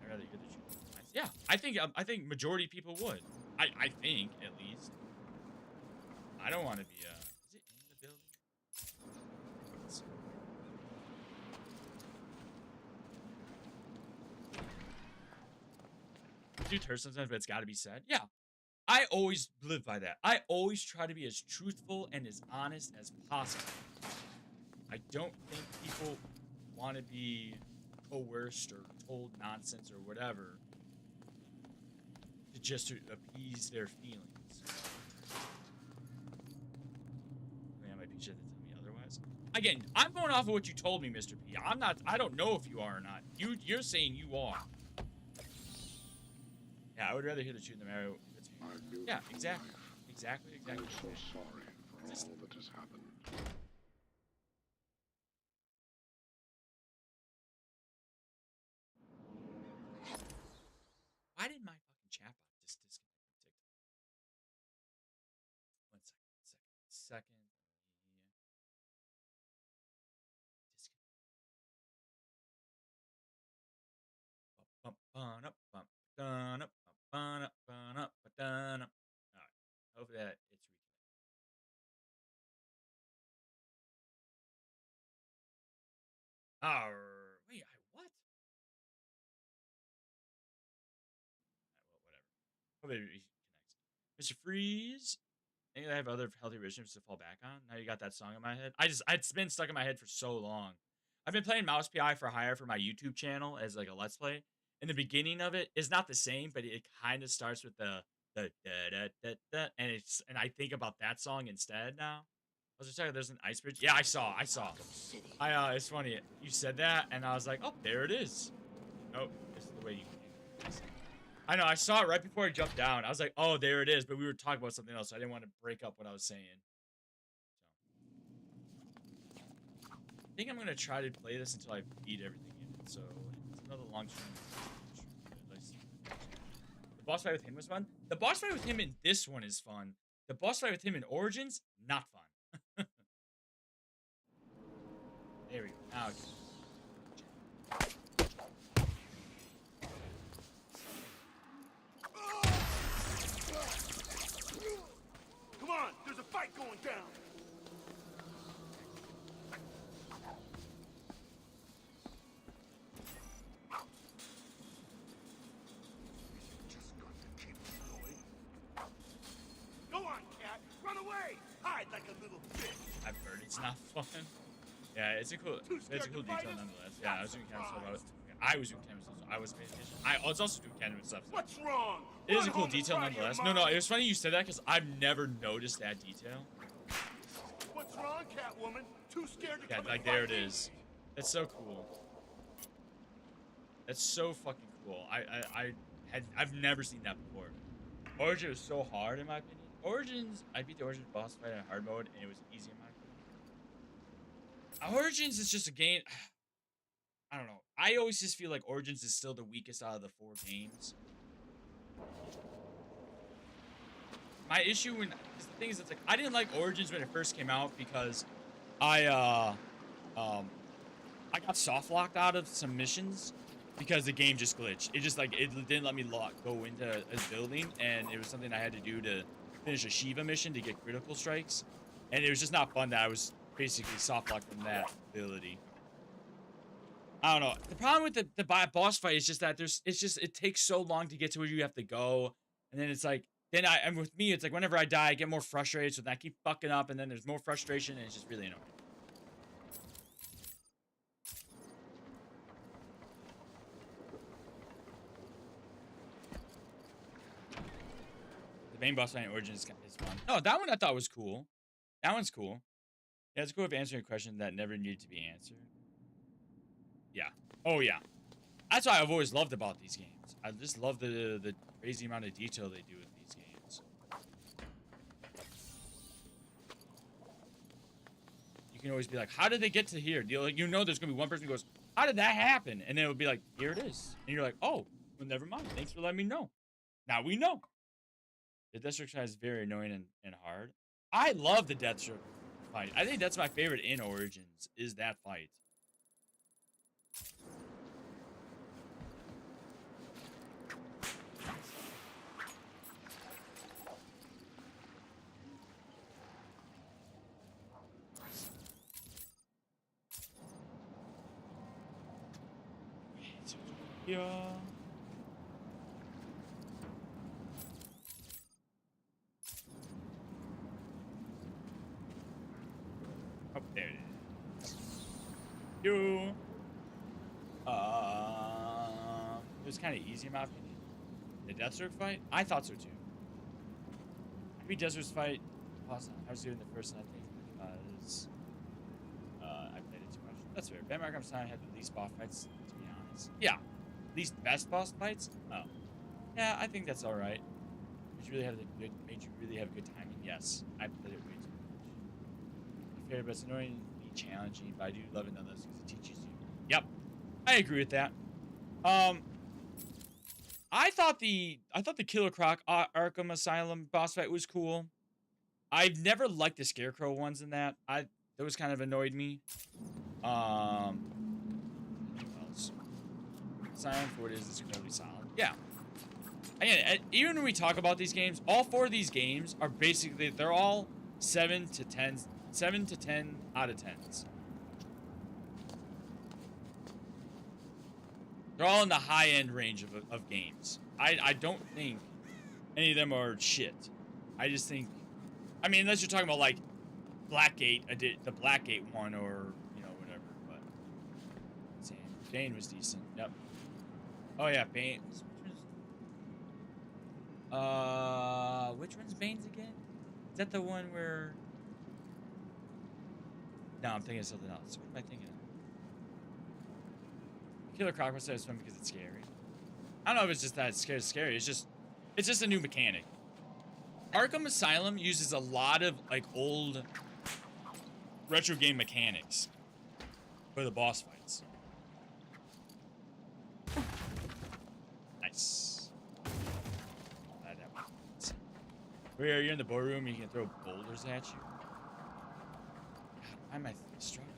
I'd rather hear the truth. Yeah, I think majority of people would. I think at least. I don't want to be is it in the building? Let's see. Dude, hurt sometimes, but it's got to be said. Yeah, I always live by that. I always try to be as truthful and as honest as possible. I don't think people want to be coerced or told nonsense or whatever to just to appease their feelings. Man, my P should tell me otherwise. Again, I'm going off of what you told me, Mr. P. I'm not. I don't know if you are or not. You're saying you are. Yeah, I would rather hear the truth than the matter. Yeah, exactly. Exactly. I'm so sorry for all that has happened. Why did my fucking chatbot just disconnect from TikTok? 1 second. Alright. Hopefully that it's reconnected. Wait, what? Well, whatever. Hopefully it reconnects. Mr. Freeze. I think I have other healthy rhythms to fall back on. Now you got that song in my head. It's been stuck in my head for so long. I've been playing Mouse PI for Hire for my YouTube channel as like a Let's Play. And the beginning of it is not the same, but it kind of starts with the da da da da, and I think about that song instead now. I was just talking. There's an ice bridge. Yeah, I saw. It's funny. You said that, and I was like, oh, there it is. Oh, this is the way you. I know. I saw it right before I jumped down. I was like, oh, there it is. But we were talking about something else, so I didn't want to break up what I was saying. So, I think I'm gonna try to play this until I beat everything in it. So it's another long stream. The boss fight with him was fun. The boss fight with him in this one is fun. The boss fight with him in Origins, not fun. There we go. Now Come on, there's a fight going down. Go on, cat. Run away. Hide like a little bitch. I've heard it's not fun. Yeah, it's a cool detail nonetheless. Yeah, I was doing kind of stuff. I was doing kind of stuff, so I was paying attention. I was also doing kind of stuff. So. What's wrong? It is a cool detail nonetheless. No, it was funny you said that because I've never noticed that detail. What's wrong, Catwoman? Too scared to come like there it is. That's so cool. That's so fucking cool. I've never seen that before. Origins was so hard in my opinion. Origins, I beat the Origins boss fight in hard mode and it was easy in my opinion. Origins is just a game. I don't know. I always just feel like Origins is still the weakest out of the 4 games. My issue the thing is, it's like I didn't like Origins when it first came out because I got soft locked out of some missions because the game just glitched. It just like it didn't let me go into a building, and it was something I had to do to finish a Shiva mission to get critical strikes, and it was just not fun that I was basically soft lock from that ability. I don't know. The problem with the boss fight is just that it takes so long to get to where you have to go, and then it's like and with me it's like whenever I die I get more frustrated, so then I keep fucking up, and then there's more frustration, and it's just really annoying. The main boss fight in Origins is fun. No, that one I thought was cool. That one's cool. Yeah, it's cool if answering a question that never needed to be answered. Yeah. Oh, yeah. That's what I've always loved about these games. I just love the crazy amount of detail they do with these games. You can always be like, how did they get to here? You know there's going to be one person who goes, how did that happen? And then it'll be like, here it is. And you're like, oh, well, never mind. Thanks for letting me know. Now we know. The Deathstroke fight is very annoying and hard. I love the Deathstroke fight. I think that's my favorite in Origins, is that fight. Yeah. Oh, there it is. You. It was kind of easy in my opinion. The Deathstroke fight? I thought so too. Maybe Deathstroke fight. Awesome. I was doing the first one, I think, because I played it too much. That's fair. Ben Arkham's Time had the least boss fights, to be honest. Yeah. Least best boss fights? Oh. Yeah, I think that's alright. Made you really have good timing? Yes. I played it way too much. Fair, but it's annoyingly challenging, but I do love it nonetheless because it teaches you. Yep. I agree with that. I thought the Killer Croc Arkham Asylum boss fight was cool. I've never liked the Scarecrow ones in that. Those kind of annoyed me. What else? Asylum 4 is incredibly solid. Yeah. Again, even when we talk about these games, all 4 of these games are basically, they're all 7 to 10 out of 10s. They're all in the high-end range of games. I don't think any of them are shit. I just think, I mean, unless you're talking about, like, Blackgate, the Blackgate one, or, you know, whatever, but Bane was decent. Yep. Oh, yeah, Bane. Which one's Bane's again? Is that the one where... No, I'm thinking of something else. What am I thinking of? Killer Croc was fun because it's scary. I don't know if it's just that it's scary. It's just a new mechanic. Arkham Asylum uses a lot of like old retro game mechanics for the boss fights. Nice. Where you're in the boardroom, you can throw boulders at you. Why am I struggling?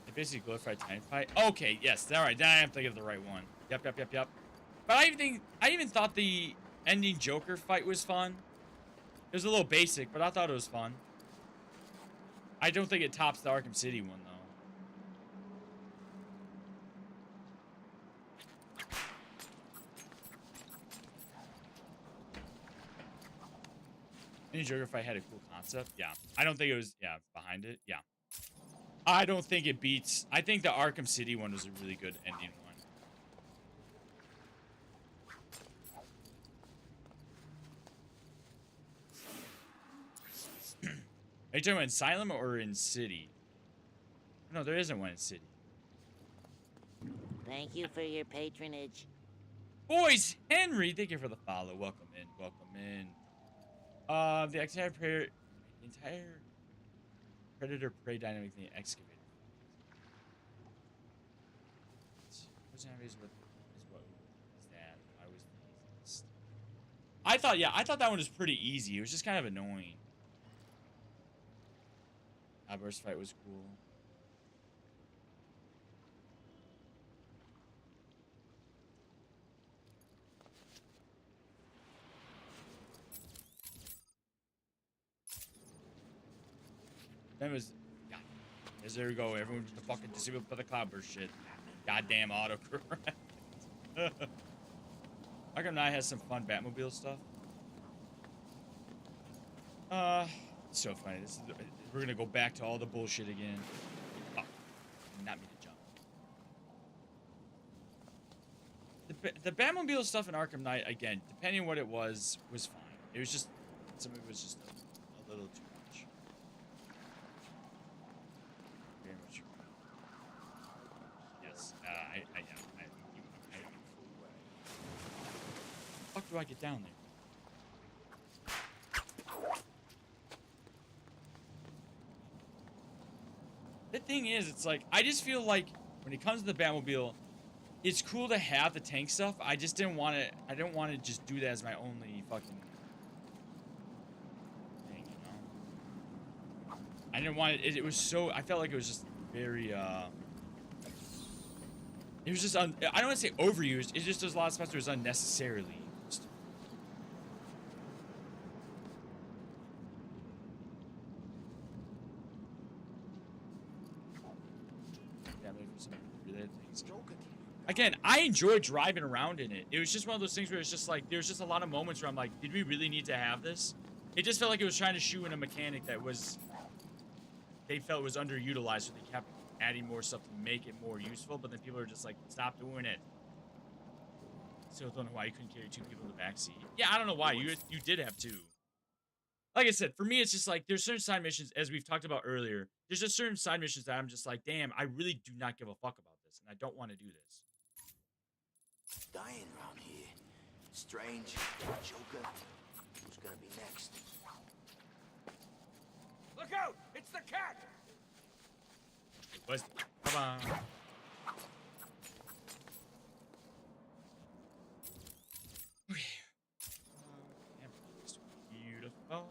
They basically glorified time fight. Okay, yes, all right. Now I am thinking of the right one. Yep. But I even thought the ending Joker fight was fun. It was a little basic, but I thought it was fun. I don't think it tops the Arkham City one, though. Any Joker fight had a cool concept. Yeah. I don't think it was, behind it. Yeah. I don't think it beats. I think the Arkham City one was a really good ending one. Are you talking about in Asylum or in City? No, there isn't one in City. Thank you for your patronage. Boys, Henry, thank you for the follow. Welcome in. The entire Predator Prey dynamic thing excavated. What is that? Why was the easiest? I thought that one was pretty easy. It was just kind of annoying. Outburst fight was cool. That was, yeah. There we go. Everyone just the fucking disabled for the cloudburst shit. Goddamn autocorrect. Arkham Knight has some fun Batmobile stuff. It's so funny. We're gonna go back to all the bullshit again. Oh, not mean to jump. The Batmobile stuff in Arkham Knight, again, depending on what it was fine. It was just, some of it was just a little too much. Very much. Yes, yeah. How the fuck do I get down there? The thing is, it's like, I just feel like when it comes to the Batmobile, it's cool to have the tank stuff. I just didn't want to, I didn't want to just do that as my only fucking thing, you know? I didn't want it, it was so, I felt like it was just very, it was just, I don't want to say overused, it just, there's a lot of spots where it was unnecessarily used. Again, I enjoyed driving around in it. It was just one of those things where it's just like, there's just a lot of moments where I'm like, did we really need to have this? It just felt like it was trying to shoe in a mechanic that was, they felt was underutilized, so they kept adding more stuff to make it more useful, but then people are just like, stop doing it. Still don't know why you couldn't carry 2 people in the backseat. Yeah, I don't know why. You did have 2. Like I said, for me, it's just like, there's certain side missions, as we've talked about earlier, there's just certain side missions that I'm just like, damn, I really do not give a fuck about this, and I don't want to do this. Dying around here. Strange. Joker. Who's gonna be next? Look out! It's the cat! Come on. Okay. Beautiful.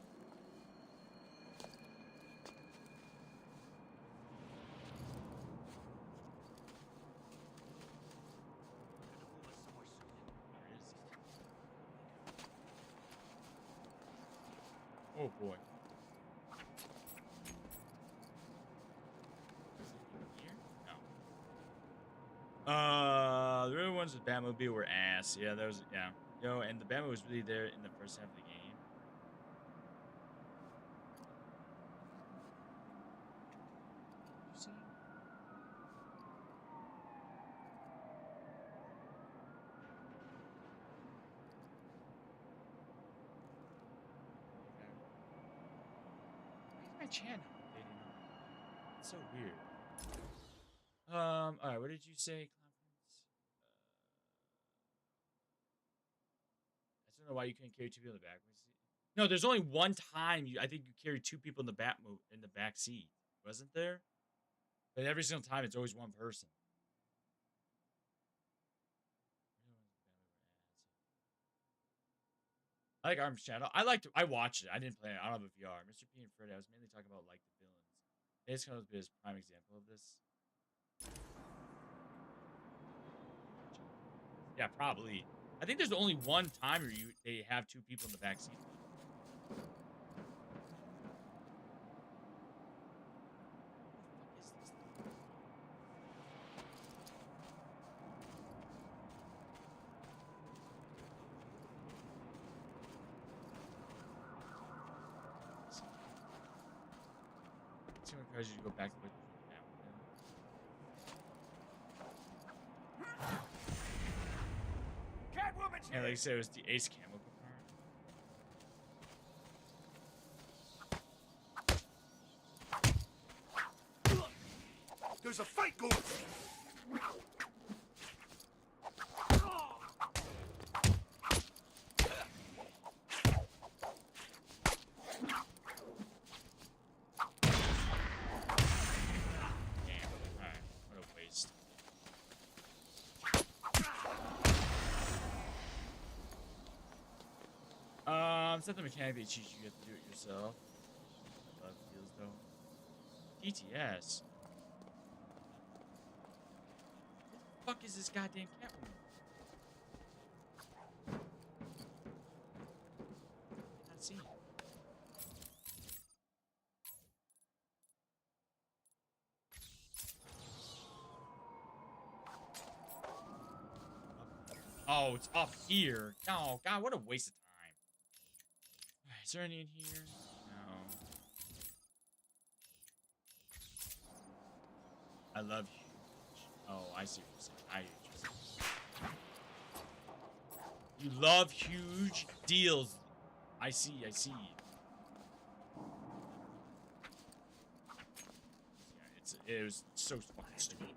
Oh boy. The real ones with Batmobile were ass. Yeah, that was, yeah. Yo, and the Batmobile was really there in the first half of the game. You see? Why is my channel updating? It's so weird. Alright, what did you say, Conference? I don't know why you couldn't carry 2 people in the back. No, there's only one time I think you carry 2 people in the back seat, wasn't there? But every single time it's always one person. I like Arm's channel. I watched it. I didn't play it. I don't have a VR. Mr. P and Freddy, I was mainly talking about like the villains. It's kind of a prime example of this. Yeah, probably. I think there's only one time where they have 2 people in the back seat. It's gonna cause you to go back to the yeah, like I said, it was the Ace Camo part. There's a fight going. It's not the mechanic they teach you, you have to do it yourself. Love feels though. DTS. What the fuck is this goddamn Catwoman? Not seeing it. Oh, it's up here. No, God, what a waste of time. All right, is there any in here? No. I love you. Oh, I see what you're saying. I hear what you're saying. You love huge deals. I see. Yeah, it was so fucking stupid.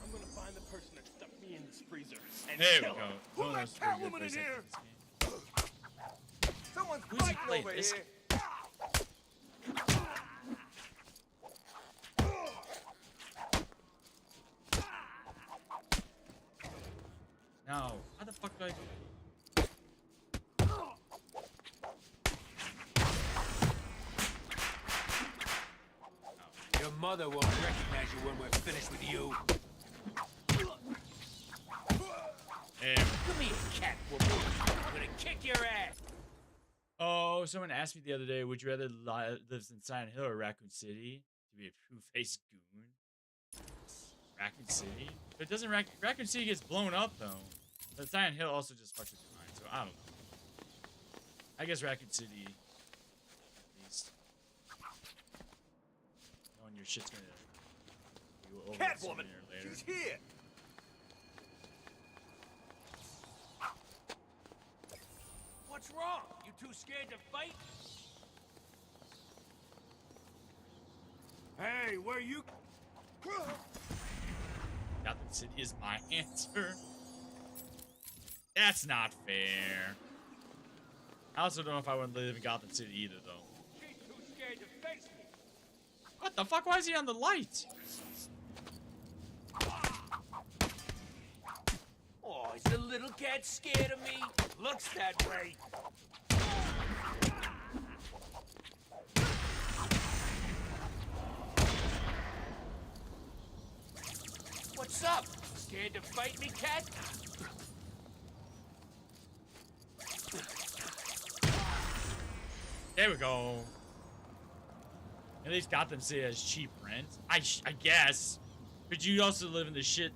I'm gonna find the person that stuck me in this freezer and there we kill go. him. Who let Catwoman in here? Someone's Who's he fighting playing over this? here. No. How the fuck do I do? Your mother won't recognize you when we're finished with you. Come here, Catwoman. I'm gonna kick your ass. Oh, someone asked me the other day, would you rather live in Silent Hill or Raccoon City to be a two-faced goon? Raccoon City? But it doesn't Raccoon City gets blown up though. But Silent Hill also just fucks with your mind, so I don't know. I guess Raccoon City, at least. Knowing your shit's gonna be over Catwoman, sooner or later. she's here. What's wrong? You too scared to fight? Hey, where you? Gotham City is my answer. That's not fair. I also don't know if I want to live in Gotham City either, though. She's too scared to face me. What the fuck? Why is he on the light? Oh, is the little cat scared of me? Looks that way. What's up? Scared to fight me, cat? There we go. At least Gotham City has cheap rent. I guess. But you also live in the shit.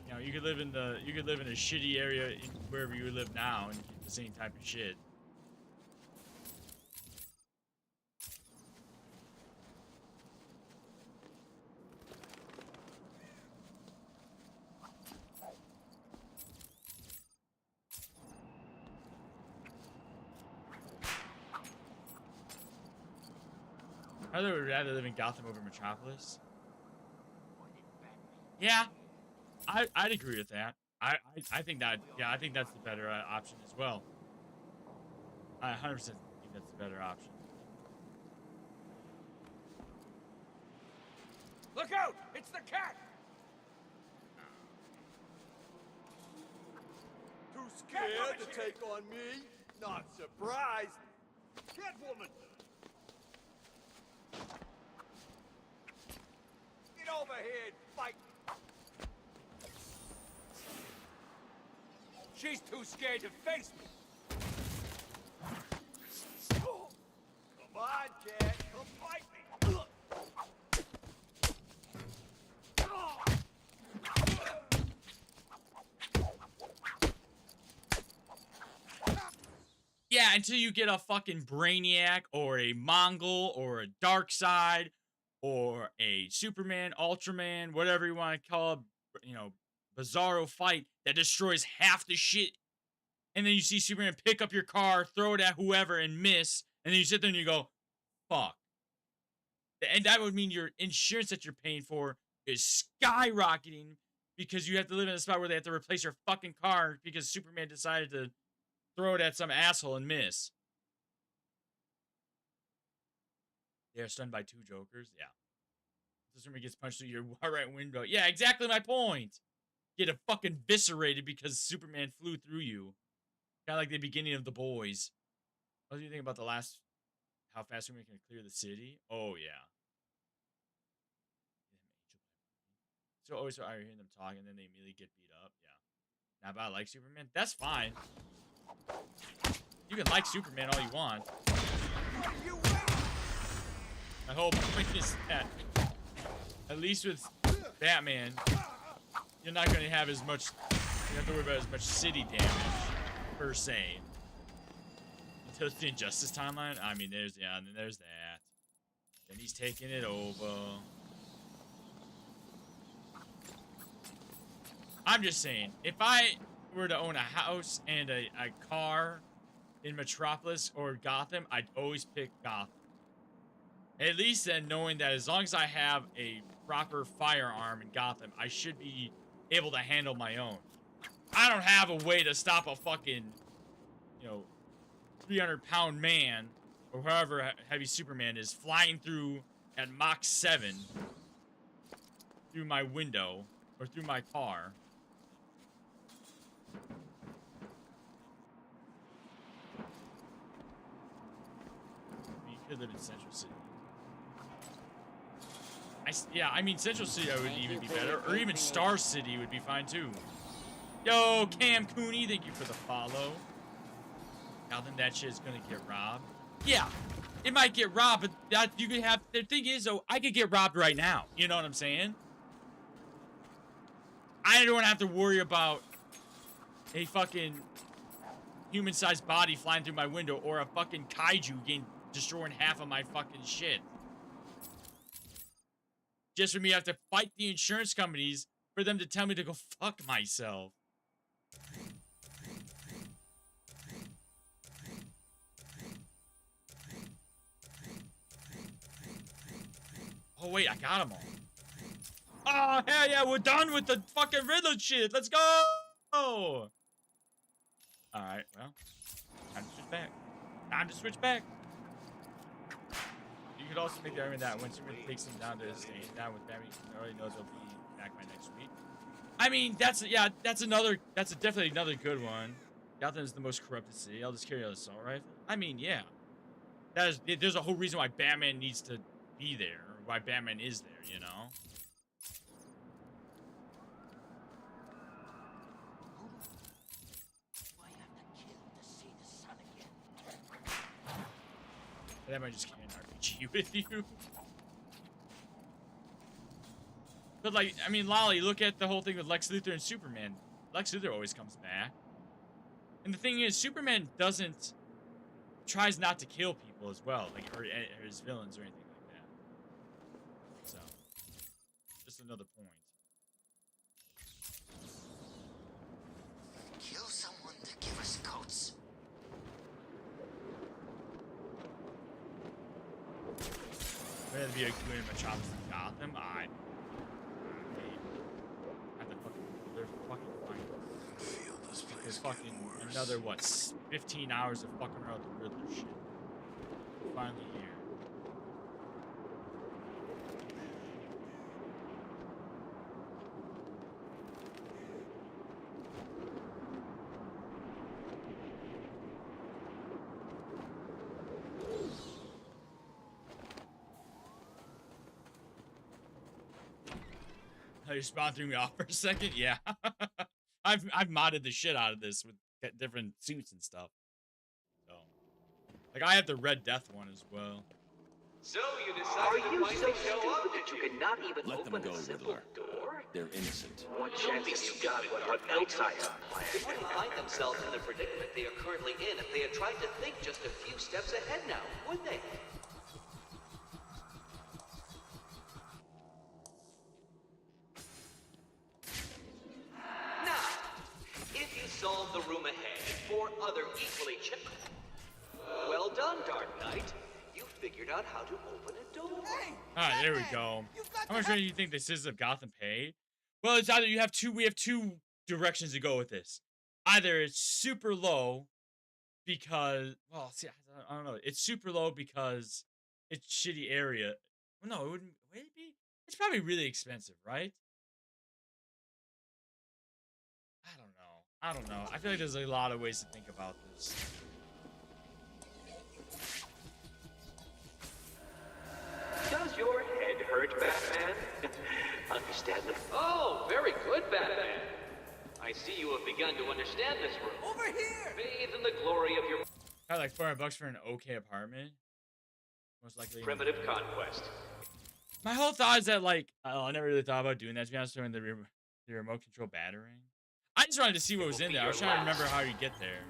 You know, you could live in a shitty area in wherever you live now and get the same type of shit. I would rather live in Gotham over Metropolis. Yeah, I'd agree with that. I think that, yeah, I think that's the better option as well. I 100% think that's the better option. Look out! It's the cat! Too scared to take on me? Not surprised. Catwoman! Get over here and fight! She's too scared to face me. Come on, cat, come fight me! Yeah, until you get a fucking Brainiac or a Mongol or a Darkseid or a Superman, Ultraman, whatever you want to call it, you know, Bizarro fight that destroys half the shit. And then you see Superman pick up your car, throw it at whoever and miss. And then you sit there and you go, fuck. And that would mean your insurance that you're paying for is skyrocketing because you have to live in a spot where they have to replace your fucking car because Superman decided to throw it at some asshole and miss. They're stunned by two Jokers? Yeah. Superman gets punched through your right window. Yeah, exactly my point. Get a fucking eviscerated because Superman flew through you. Kind of like the beginning of The Boys. What do you think about the last? How fast we can clear the city? Oh yeah. So always I hear them talk and then they immediately get beat up. Yeah. Now, but I like Superman. That's fine. You can like Superman all you want. My whole point is that at least with Batman, you're not going to have as much. You don't have to worry about as much city damage per se. Until it's the Injustice timeline. I mean, there's and then there's that. Then he's taking it over. I'm just saying, if I were to own a house and a car in Metropolis or Gotham, I'd always pick Gotham. At least then knowing that as long as I have a proper firearm in Gotham, I should be able to handle my own. I don't have a way to stop a fucking, 300-pound man, or however heavy Superman is, flying through at Mach 7 through my window, or through my car. You could live in Central City. I mean, Central City would even be better, or even Star City would be fine too. Yo, Cam Cooney, thank you for the follow. Now then, that shit is gonna get robbed. Yeah, it might get robbed, but that you could have. The thing is, though, I could get robbed right now. You know what I'm saying? I don't have to worry about a fucking human-sized body flying through my window or a fucking kaiju destroying half of my fucking shit. Just for me to have to fight the insurance companies for them to tell me to go fuck myself. Oh, wait, I got them all. Oh, hell yeah, we're done with the fucking Riddler shit. Let's go! Alright, well, time to switch back. Time to switch back. You could also make the argument that when Superman takes him down to his station down with Batman, he already knows he'll be back by next week. I mean, that's definitely another good one. Gotham is the most corrupted city. I'll just carry an assault rifle. I mean, yeah. There's a whole reason why Batman needs to be there, or why Batman is there, you know? That might just carry an RPG with you. But like, I mean, Lolly, look at the whole thing with Lex Luthor and Superman. Lex Luthor always comes back. And the thing is, Superman tries not to kill people as well, like, or his villains or anything like that. So, just another point. Kill someone to give us coats. Rather be a good in Metropolis than Gotham. They're fucking fine. There's fucking another, what, 15 hours of fucking around with the Riddler shit. Finally here. You're sponsoring me off for a second? Yeah. I've modded the shit out of this with different suits and stuff. So, like, I have the Red Death one as well. So you decided to finally show up, that you cannot even Let them go, Riddler. They're innocent. What chances you got? What else I have planned? They wouldn't find themselves in the predicament they are currently in if they had tried to think just a few steps ahead now, would they? Solve the room ahead, 4 other equally well done, Dark Knight. You figured out how to open a door. Alright, there we go. How much rent do you think the Citizens of Gotham pay? Well, it's either we have two directions to go with this. Either it's super low because, well, see, I don't know. It's super low because it's shitty area. Well, no, it wouldn't. Would it be? It's probably really expensive, right? I don't know. I feel like there's a lot of ways to think about this. Batman? Understandable. Oh, very good, Batman. I see you have begun to understand this room. Over here! Bathe in the glory of your Got like $400 for an okay apartment. Most likely. primitive conquest. My whole thought is that like I never really thought about doing that. To be honest, doing the remote control battering. I just wanted to see what was in there. I was trying to remember how you get there.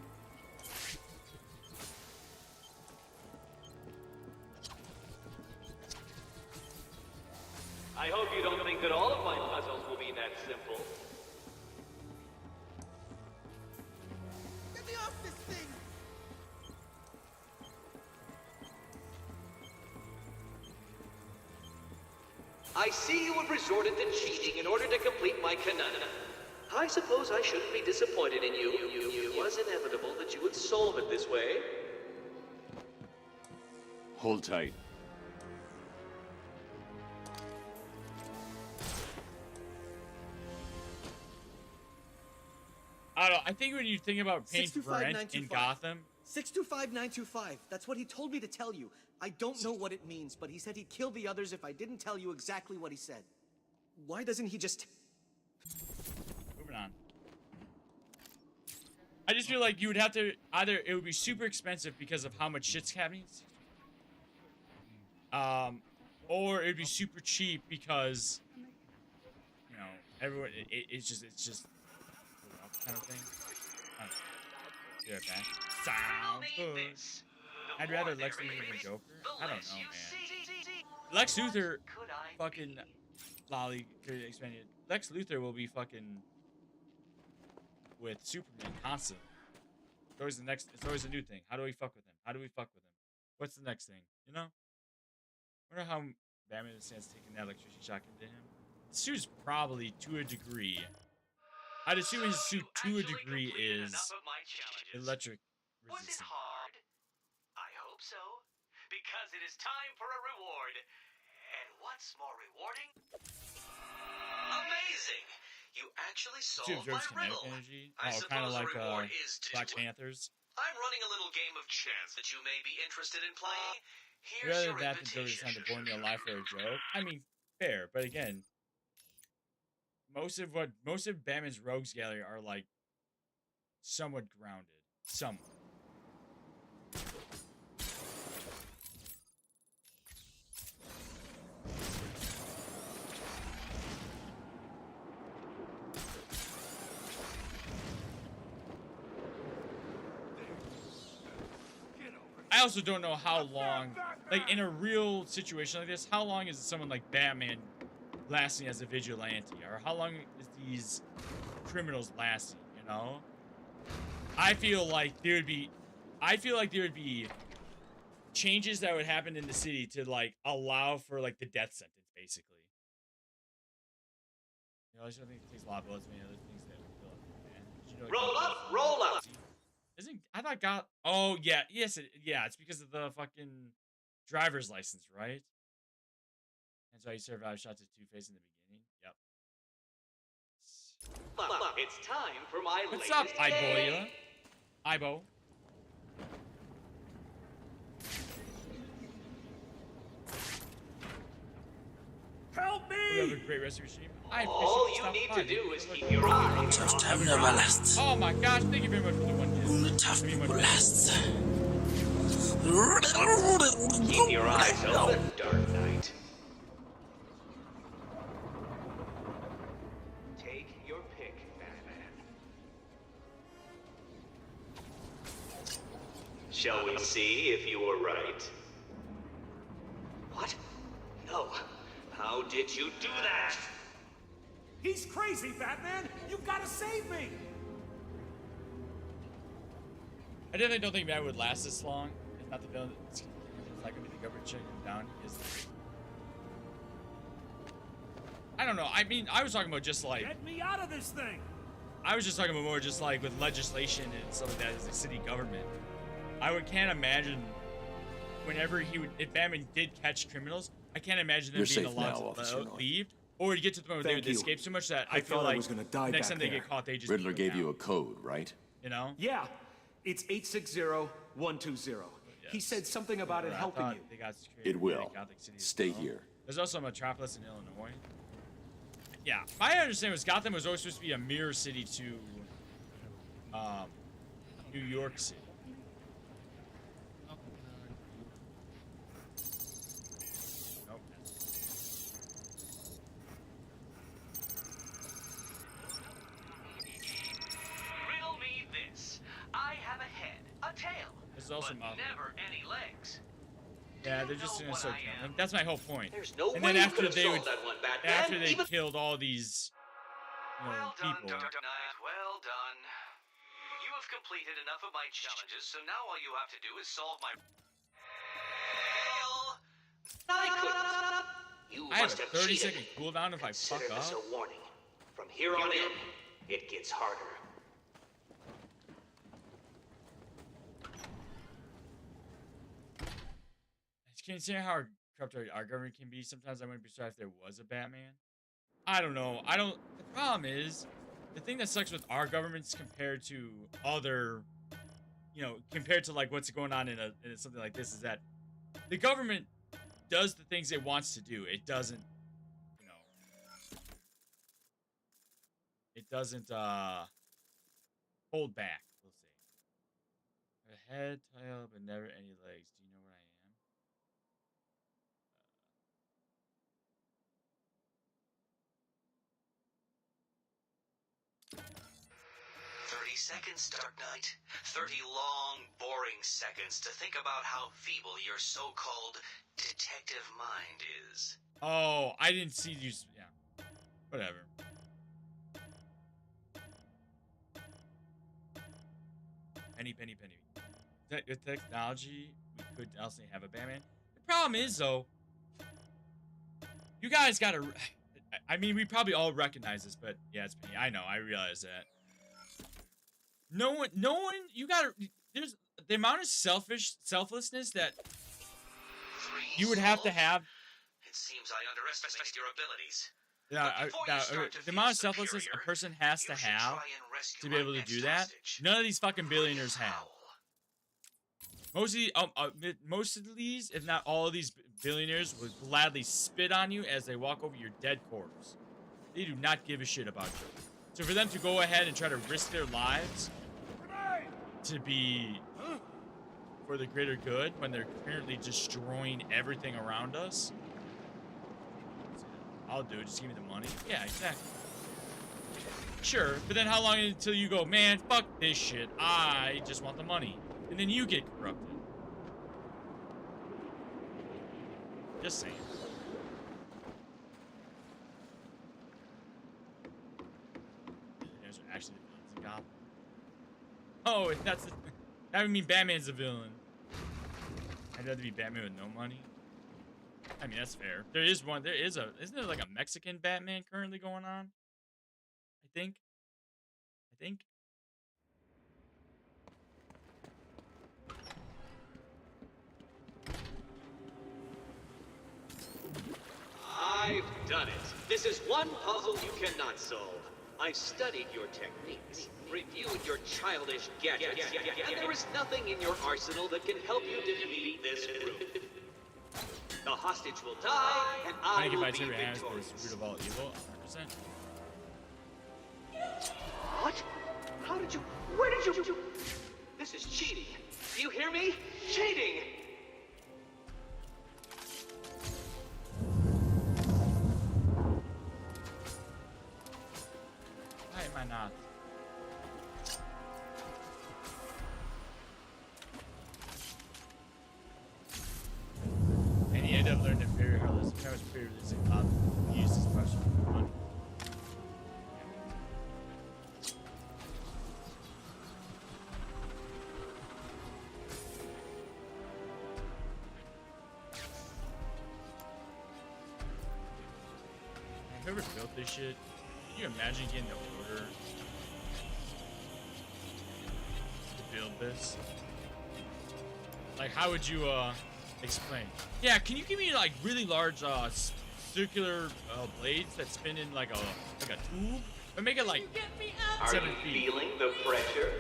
I hope you don't think that all of my puzzles will be that simple. Get me off this thing! I see you have resorted to cheating in order to complete my canana. I suppose I shouldn't be disappointed in you. It was inevitable that you would solve it this way. Hold tight. I don't know. I think when you think about paying for rent in Gotham, 625925. That's what he told me to tell you. I don't know what it means, but he said he'd kill the others if I didn't tell you exactly what he said. Why doesn't he just... moving on. I just feel like you would have to either it would be super expensive because of how much shit's happening, or it'd be super cheap because you know everyone. It's just kind of thing. I don't know. Be right back. Sounds good. I'd rather Lex Luthor than Joker. I don't know, man. Lex Luthor, fucking lolly could expand it. Lex Luthor will be fucking with Superman constantly. It's always the next. It's always a new thing. How do we fuck with him? How do we fuck with him? What's the next thing? You know. I wonder how Batman stands taking that electricity shock into him. The suit's probably to a degree. I'd assume his suit to a degree is electric resistant. Hard? I hope so. Because it is time for a reward. And what's more rewarding? Amazing! You actually solved my riddle. Energy. I Kind of suppose like the reward is to Black Panthers. I'm running a little game of chance that you may be interested in playing. Here's Rather your that than Joker decided to burn me alive for a joke. I mean, fair, but again, most of Batman's rogues gallery are like somewhat grounded. Somewhat. I also don't know how long, like in a real situation like this, how long is someone like Batman lasting as a vigilante, or how long is these criminals lasting? You know, I feel like there would be changes that would happen in the city to like allow for like the death sentence, basically. You know, I just don't think it takes a lot of bullets. Many other things that would kill it, man. Roll up, roll up. Isn't I thought God? Oh yeah, yes, it's because of the fucking driver's license, right? That's why he survived shots at Two-Face in the beginning. Yep. It's time for my What's latest up, game. Ibo? Help me! We have a great rescue stream. All you need to do is keep your eyes on the ballast. Oh my gosh, thank you very much for the one. Ballast. Keep your eyes open, Dark Knight. Take your pick, Batman. Shall we see if you were right? What? No. How did you do that? He's crazy, Batman! You've got to save me! I definitely don't think Matt would last this long. It's not the villain. It's not gonna be the government shutting him down. I don't know. I mean, I was talking about just like. Get me out of this thing! I was just talking about more just like with legislation and stuff like that as the city government. Can't imagine whenever if Batman did catch criminals, I can't imagine them being allowed to leave. Or to get to the point where they would escape so much that I feel like next time they get caught, they just Riddler gave you a code, right? You know? Yeah, it's 860120. He said something about it helping you. It will. Stay here. There's also Metropolis in Illinois. Yeah, my understanding was Gotham was always supposed to be a mirror city to New York City. Nope. Riddle me this. I have a head, a tail, There's also but never any legs. Yeah, they're just gonna start killing. Like, that's my whole point. There's no and way then you after could have they solved that one, Batman. after they Even... killed all these, Well done, people. Dark Knight. Well done. You have completed enough of my challenges, so now all you have to do is solve my... I couldn't. You I have must a have 30-second cooldown if I fuck Consider this up. a warning. From here on in, it gets harder. Can you say how corrupt our government can be? Sometimes I wouldn't be surprised if there was a Batman. I don't know. The problem is, the thing that sucks with our governments compared to other, compared to like what's going on in something like this is that the government does the things it wants to do. It doesn't, hold back. We'll say. A head, tail, but never any legs. Do you know what I am? 30 seconds, Dark Knight. 30 long, boring seconds to think about how feeble your so-called detective mind is. Oh, I didn't see you. Yeah. Whatever. Penny. With technology, we could also have a Batman. The problem is, though, you guys gotta... I mean, we probably all recognize this, but yeah, it's Penny. I know, I realize that. No one, you gotta... There's the amount of selflessness that you would have to have... It seems I underestimated your abilities. The amount of selflessness a person has to have to be able to do that, none of these fucking billionaires have. Most of these, if not all of these billionaires, would gladly spit on you as they walk over your dead corpse. They do not give a shit about you. So for them to go ahead and try to risk their lives to be for the greater good when they're currently destroying everything around us, I'll do it. Just give me the money. Yeah, exactly. Sure, but then how long until you go, man, fuck this shit. I just want the money. And then you get corrupted. Just saying. Those are actually the villains in Gotham. Oh, that would mean Batman's a villain. I'd rather be Batman with no money. I mean, that's fair. Isn't there like a Mexican Batman currently going on? I think. I've done it. This is one puzzle you cannot solve. I've studied your techniques, reviewed your childish gadgets, and there is nothing in your arsenal that can help you defeat this group. The hostage will die, and I will be victorious. Root of all evil, 100%. What? How did you... Where did you... This is cheating. Do you hear me? Cheating! Why am I not? And he ended up learning very hard. This was previously used this question for money. Whoever built this shit, can you imagine getting the order to build this? Like, how would you explain? Yeah, can you give me like really large circular blades that spin in like a tube, but make it like 7 feet? Are you feeling the pressure?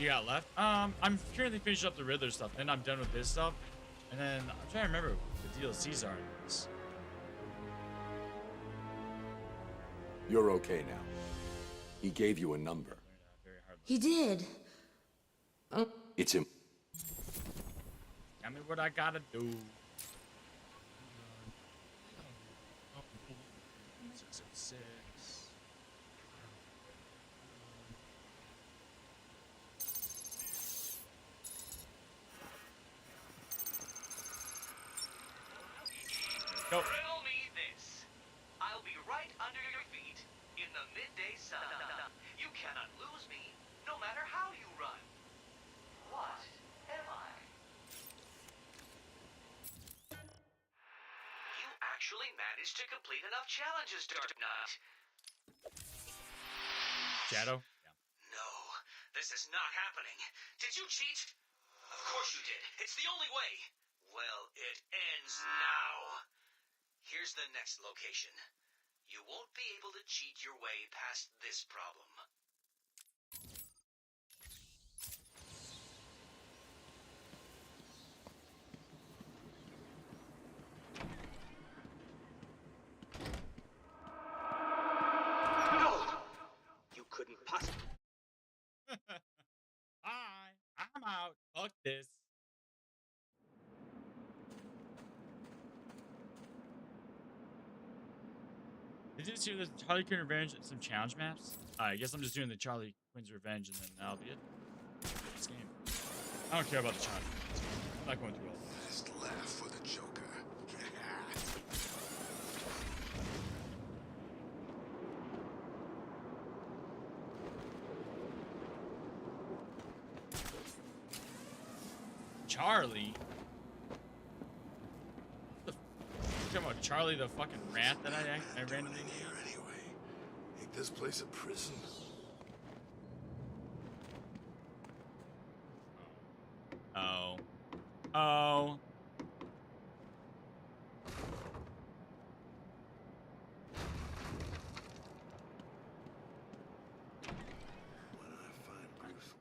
You got left? I'm currently finishing up the Riddler stuff. Then I'm done with this stuff. And then I'm trying to remember what the DLCs are in this. You're okay now. He gave you a number. He did. It's him. Tell me what I gotta do. 606. Go. Riddle me this. I'll be right under your feet in the midday sun. You cannot lose me, no matter how you run. What am I? You actually managed to complete enough challenges, Dark Knight. Shadow? Yeah. No, this is not happening. Did you cheat? Of course you did. It's the only way. Well, it ends now. Here's the next location. You won't be able to cheat your way past this problem. No! You couldn't possibly... I'm out. Fuck this. Did you see the Charlie Quinn Revenge and some challenge maps? I guess I'm just doing the Charlie Quinn's Revenge and then that'll be it. This game. I don't care about the challenge. I'm not going through all of this. Just laugh for the Joker. Charlie? What the you talking about Charlie the fucking rat that I ran into here anyway. Ain't this place a prison? Oh. Oh.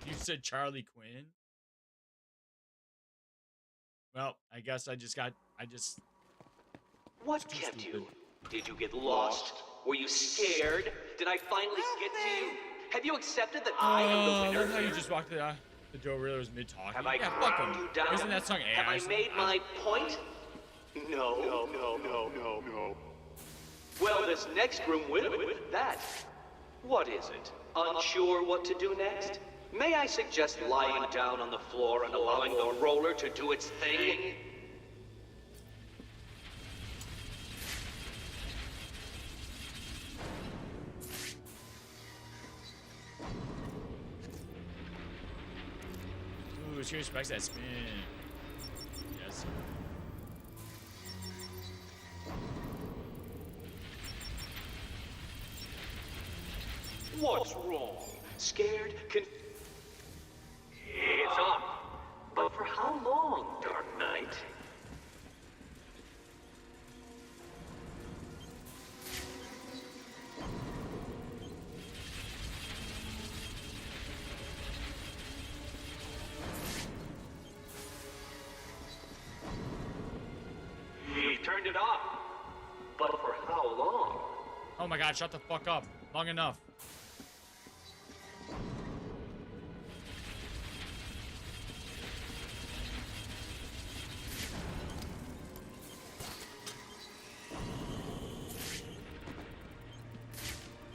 You said Charlie Quinn? Well, I guess I just... What kept you? Did you get lost? Were you scared? Did I finally get to you? Have you accepted that I am the winner? That's how you just walked the door where there was mid-talking. Have I yeah, fuck ground him. you down? Isn't that song AI? Have I made my point? No. Well, this next room will with that. What is it? Unsure what to do next? May I suggest lying down on the floor and allowing the roller to do its thing? Ooh, she respects that spin. Yes. What's wrong? Scared? It's on. But for how long, Dark Knight? You've turned it off. But for how long? Oh my god, shut the fuck up. Long enough.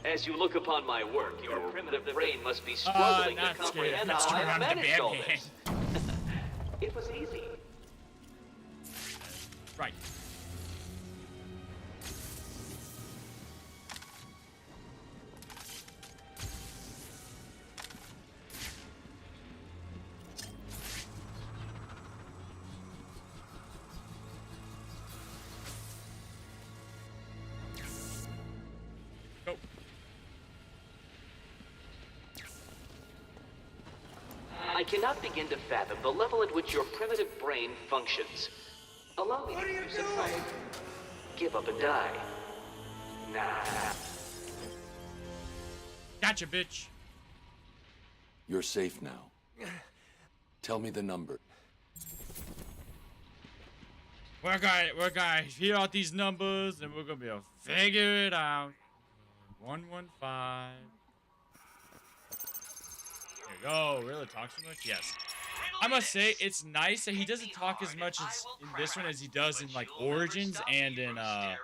As you look upon my work, your primitive brain must be struggling to comprehend how I managed all this. It was easy. Right. Go. I cannot begin to fathom the level at which your primitive brain functions. Allow me to use it. Give up and die. Nah. Gotcha, bitch. You're safe now. Tell me the number. We're gonna hear out these numbers, and we're gonna be able to figure it out. 115. There you go. Really talk so much? Yes. I must say, it's nice that he doesn't talk as much as in this one as he does in like Origins and in Night.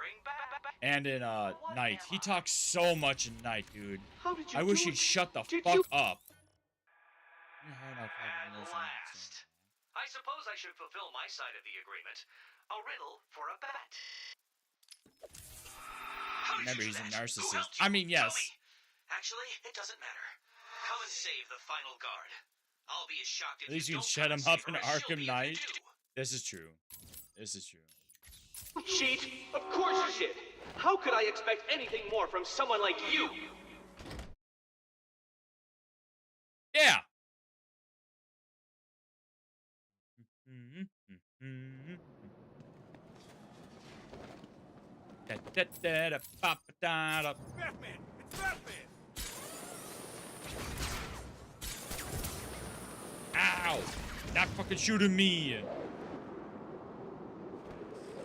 He talks so much in Night, dude. I wish he'd shut the fuck up. Last. I suppose I should fulfill my side of the agreement. A riddle for a bat. Remember, he's a narcissist. I mean, yes. Actually, it doesn't matter. Come and save the final guard. I'll be as shocked if at least you can shut him up in Arkham Knight. This is true. This is true. Cheat? Of course you did. How could I expect anything more from someone like you? Yeah. Batman! It's Batman! Ow! Not fucking shooting me!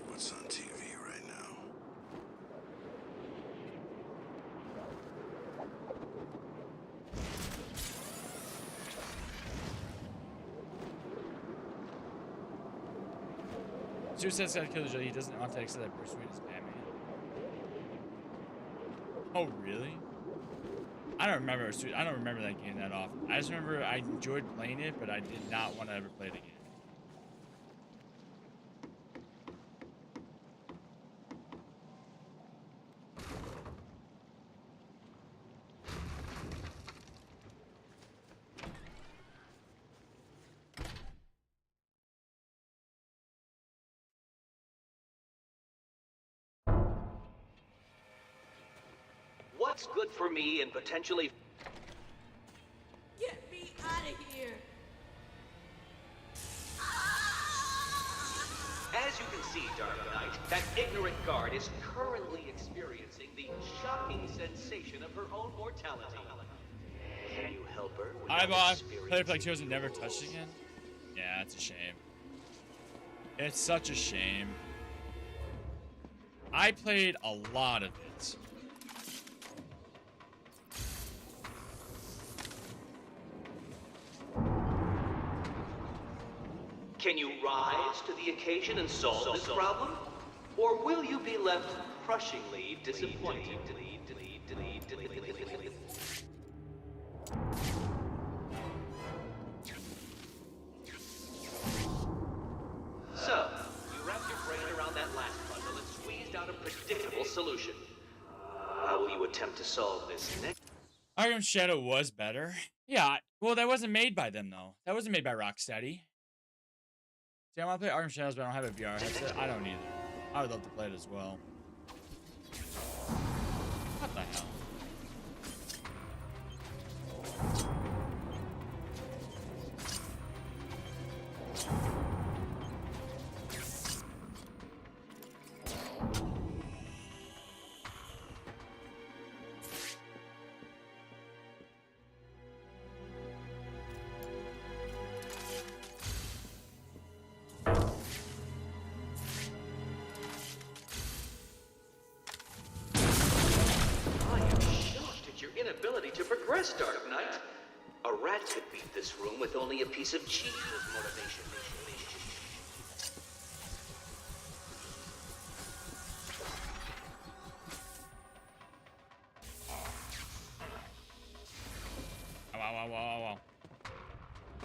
What's on TV right now? Suicide Squad Killer Joe, he doesn't want to accept that Bruce Wayne is Batman. Oh, really? I don't remember that game that often. I just remember I enjoyed playing it, but I did not want to ever play it again. What's good for me and potentially... Get me out of here! As you can see, Dark Knight, that ignorant guard is currently experiencing the shocking sensation of her own mortality. Can you help her? I bought played it for like 2 hours and never touched it again. Yeah, it's a shame. It's such a shame. I played a lot of it. Can you rise to the occasion and solve this problem? Or will you be left crushingly disappointed? So, you wrapped your brain around that last puzzle and squeezed out a predictable solution. How will you attempt to solve this next? Arkham Shadow was better. Yeah, well, that wasn't made by them, though. That wasn't made by Rocksteady. See, I want to play Arkham Shadows, but I don't have a VR headset. I don't either. I would love to play it as well. What the hell? Inability to progress, Dark Knight. A rat could beat this room with only a piece of cheese as motivation. Wow.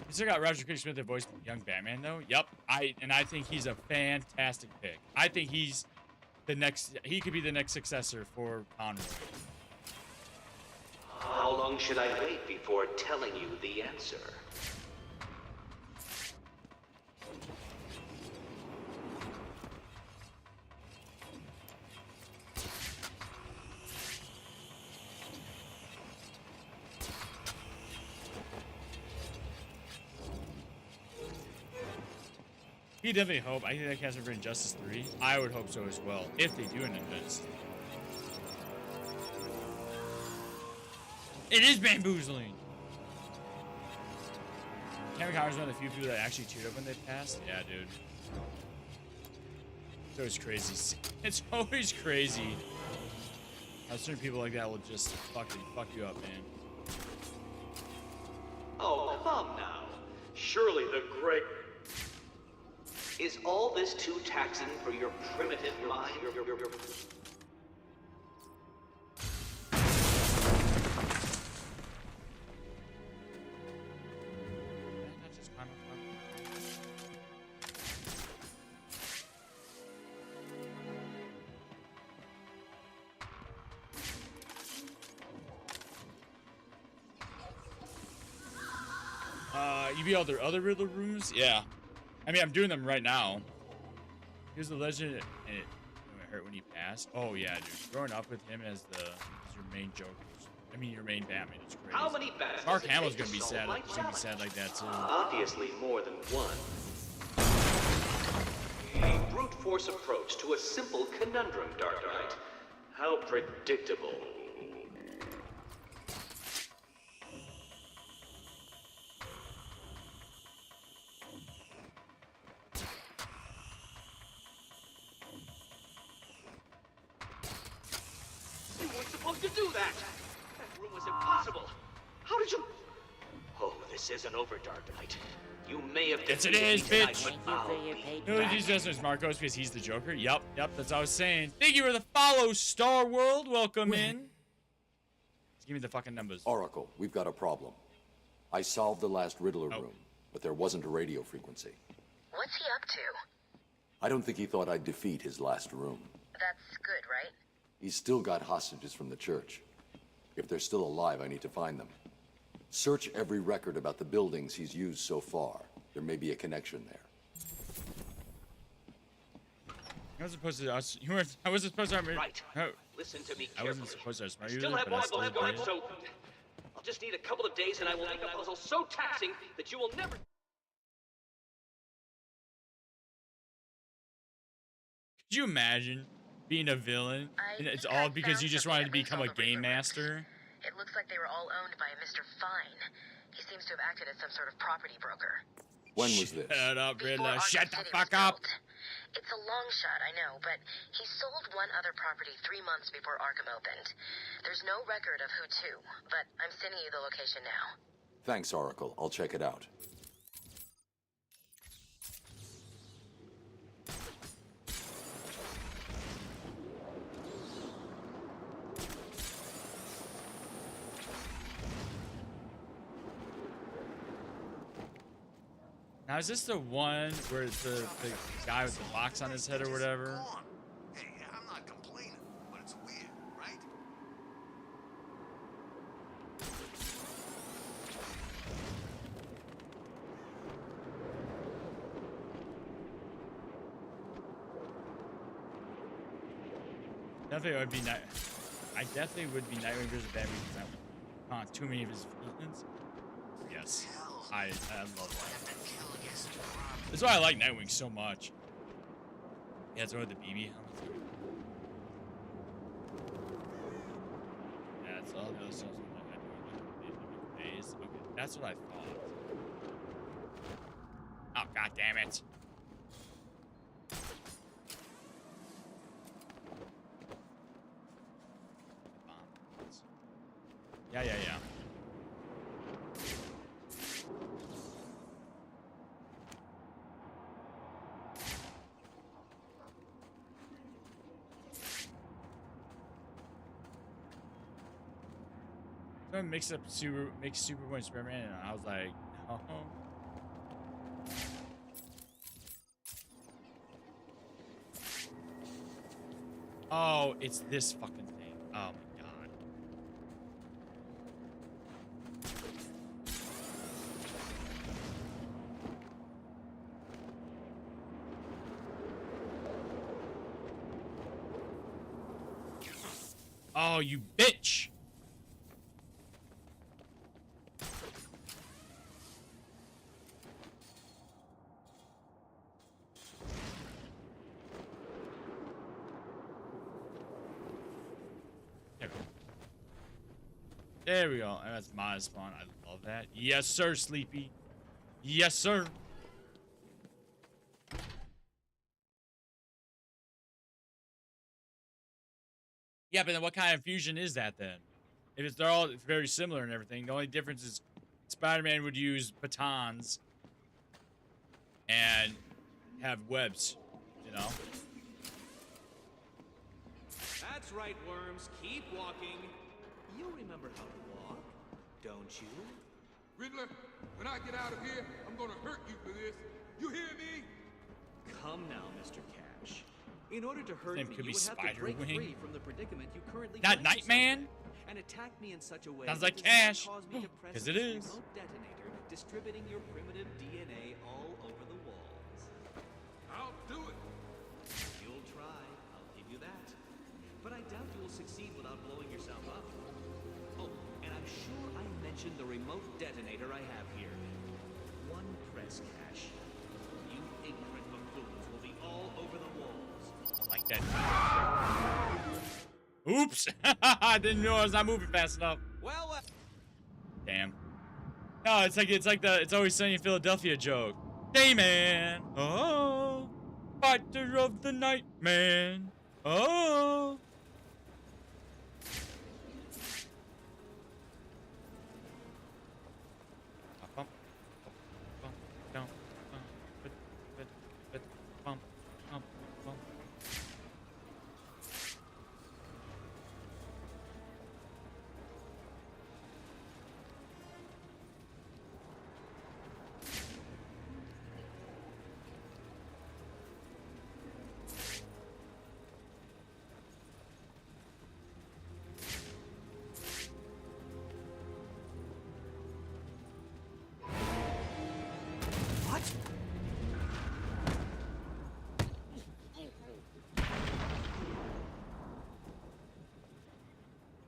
You still got Roger Craig Smith that voiced young Batman, though. Yep. I think he's a fantastic pick. I think he's the next. He could be the next successor for Conroy. How long should I wait before telling you the answer? He definitely hope. I think that cast for Injustice 3. I would hope so as well, if they do an Injustice 3. It is bamboozling. Kevin Conner's one of the few people that actually cheered up when they passed. Yeah, dude. It's always crazy. It's always crazy how certain people like that will just fuck you up, man. Oh, come now. Surely the great... Is all this too taxing for your primitive mind? You beat all their other Riddler rooms? Yeah. I mean, I'm doing them right now. Here's the legend, and it hurt when he passed. Oh yeah, dude. Growing up with him as your main Joker. I mean, your main Batman. It's crazy. How many bats Mark Hamill's gonna be sad. He's gonna be sad like that too. Obviously, more than one. A brute force approach to a simple conundrum, Dark Knight. How predictable. To do that! That room was impossible! How did you... Oh, this isn't over, Dark Knight. You may have... Yes, it is, bitch! No, he's just Marcos because he's the Joker. Yep, that's what I was saying. Thank you for the follow, Star World. Welcome in. Just give me the fucking numbers. Oracle, we've got a problem. I solved the last Riddler room, but there wasn't a radio frequency. What's he up to? I don't think he thought I'd defeat his last room. That's good, right? He's still got hostages from the church. If they're still alive, I need to find them. Search every record about the buildings he's used so far. There may be a connection there. I wasn't supposed to. I wasn't supposed to. Right. No. Listen to me carefully. I wasn't supposed to smart you, Still have but I one still left, did. so I'll just need a couple of days, and I will make a puzzle so taxing that you will never. Could you imagine being a villain, and it's all because you just wanted to become a game master? It looks like they were all owned by a Mr. Fine. He seems to have acted as some sort of property broker. When was this? Shut up, Riddler. Shut the fuck up. It's a long shot, I know, but he sold one other property 3 months before Arkham opened. There's no record of who to, but I'm sending you the location now. Thanks, Oracle. I'll check it out. Now, is this the one where the guy with the box on his head or whatever? Hey, I'm not complaining, but it's weird, right? Definitely would be I definitely would be Nightwing versus Batman because I want too many of his villains. Yes, I love that. That's why I like Nightwing so much. Yeah, it's with the BB helmets. Yeah, it's all the other stuff in my head. Okay, that's what I thought. Oh, god damn it. Yeah. Someone makes Superboy and Superman, and I was like, no. Oh, it's this fucking thing. Oh my god. Oh, you bitch! There we go. That's my spawn. I love that. Yes, sir, Sleepy. Yes, sir. Yeah, but then what kind of fusion is that then? If they're all very similar and everything, the only difference is Spider-Man would use batons and have webs, you know? That's right, worms. Keep walking. You remember how to walk, don't you? Riddler, when I get out of here, I'm gonna hurt you for this. You hear me? Come now, Mr. Cash. In order to hurt Name me, could you be would have to break Spider-Wing. free from the predicament you currently Not find yourself Nightman? in, and attack me in such a way Sounds that like does not Cash. cause me to press 'Cause it this is. remote detonator, distributing your primitive DNA all over the walls. I'll do it. You'll try, I'll give you that. But I doubt you will succeed without blowing yourself up. Oh, and I'm sure I mentioned the remote detonator I have here. One press, Cash. You ignorant buffoons will be all over the walls. Like that. Oops. I didn't know I was not moving fast enough. Well, Damn. No, it's Always Sunny in Philadelphia joke. Hey man. Oh. Fighter of the night, man. Oh. What?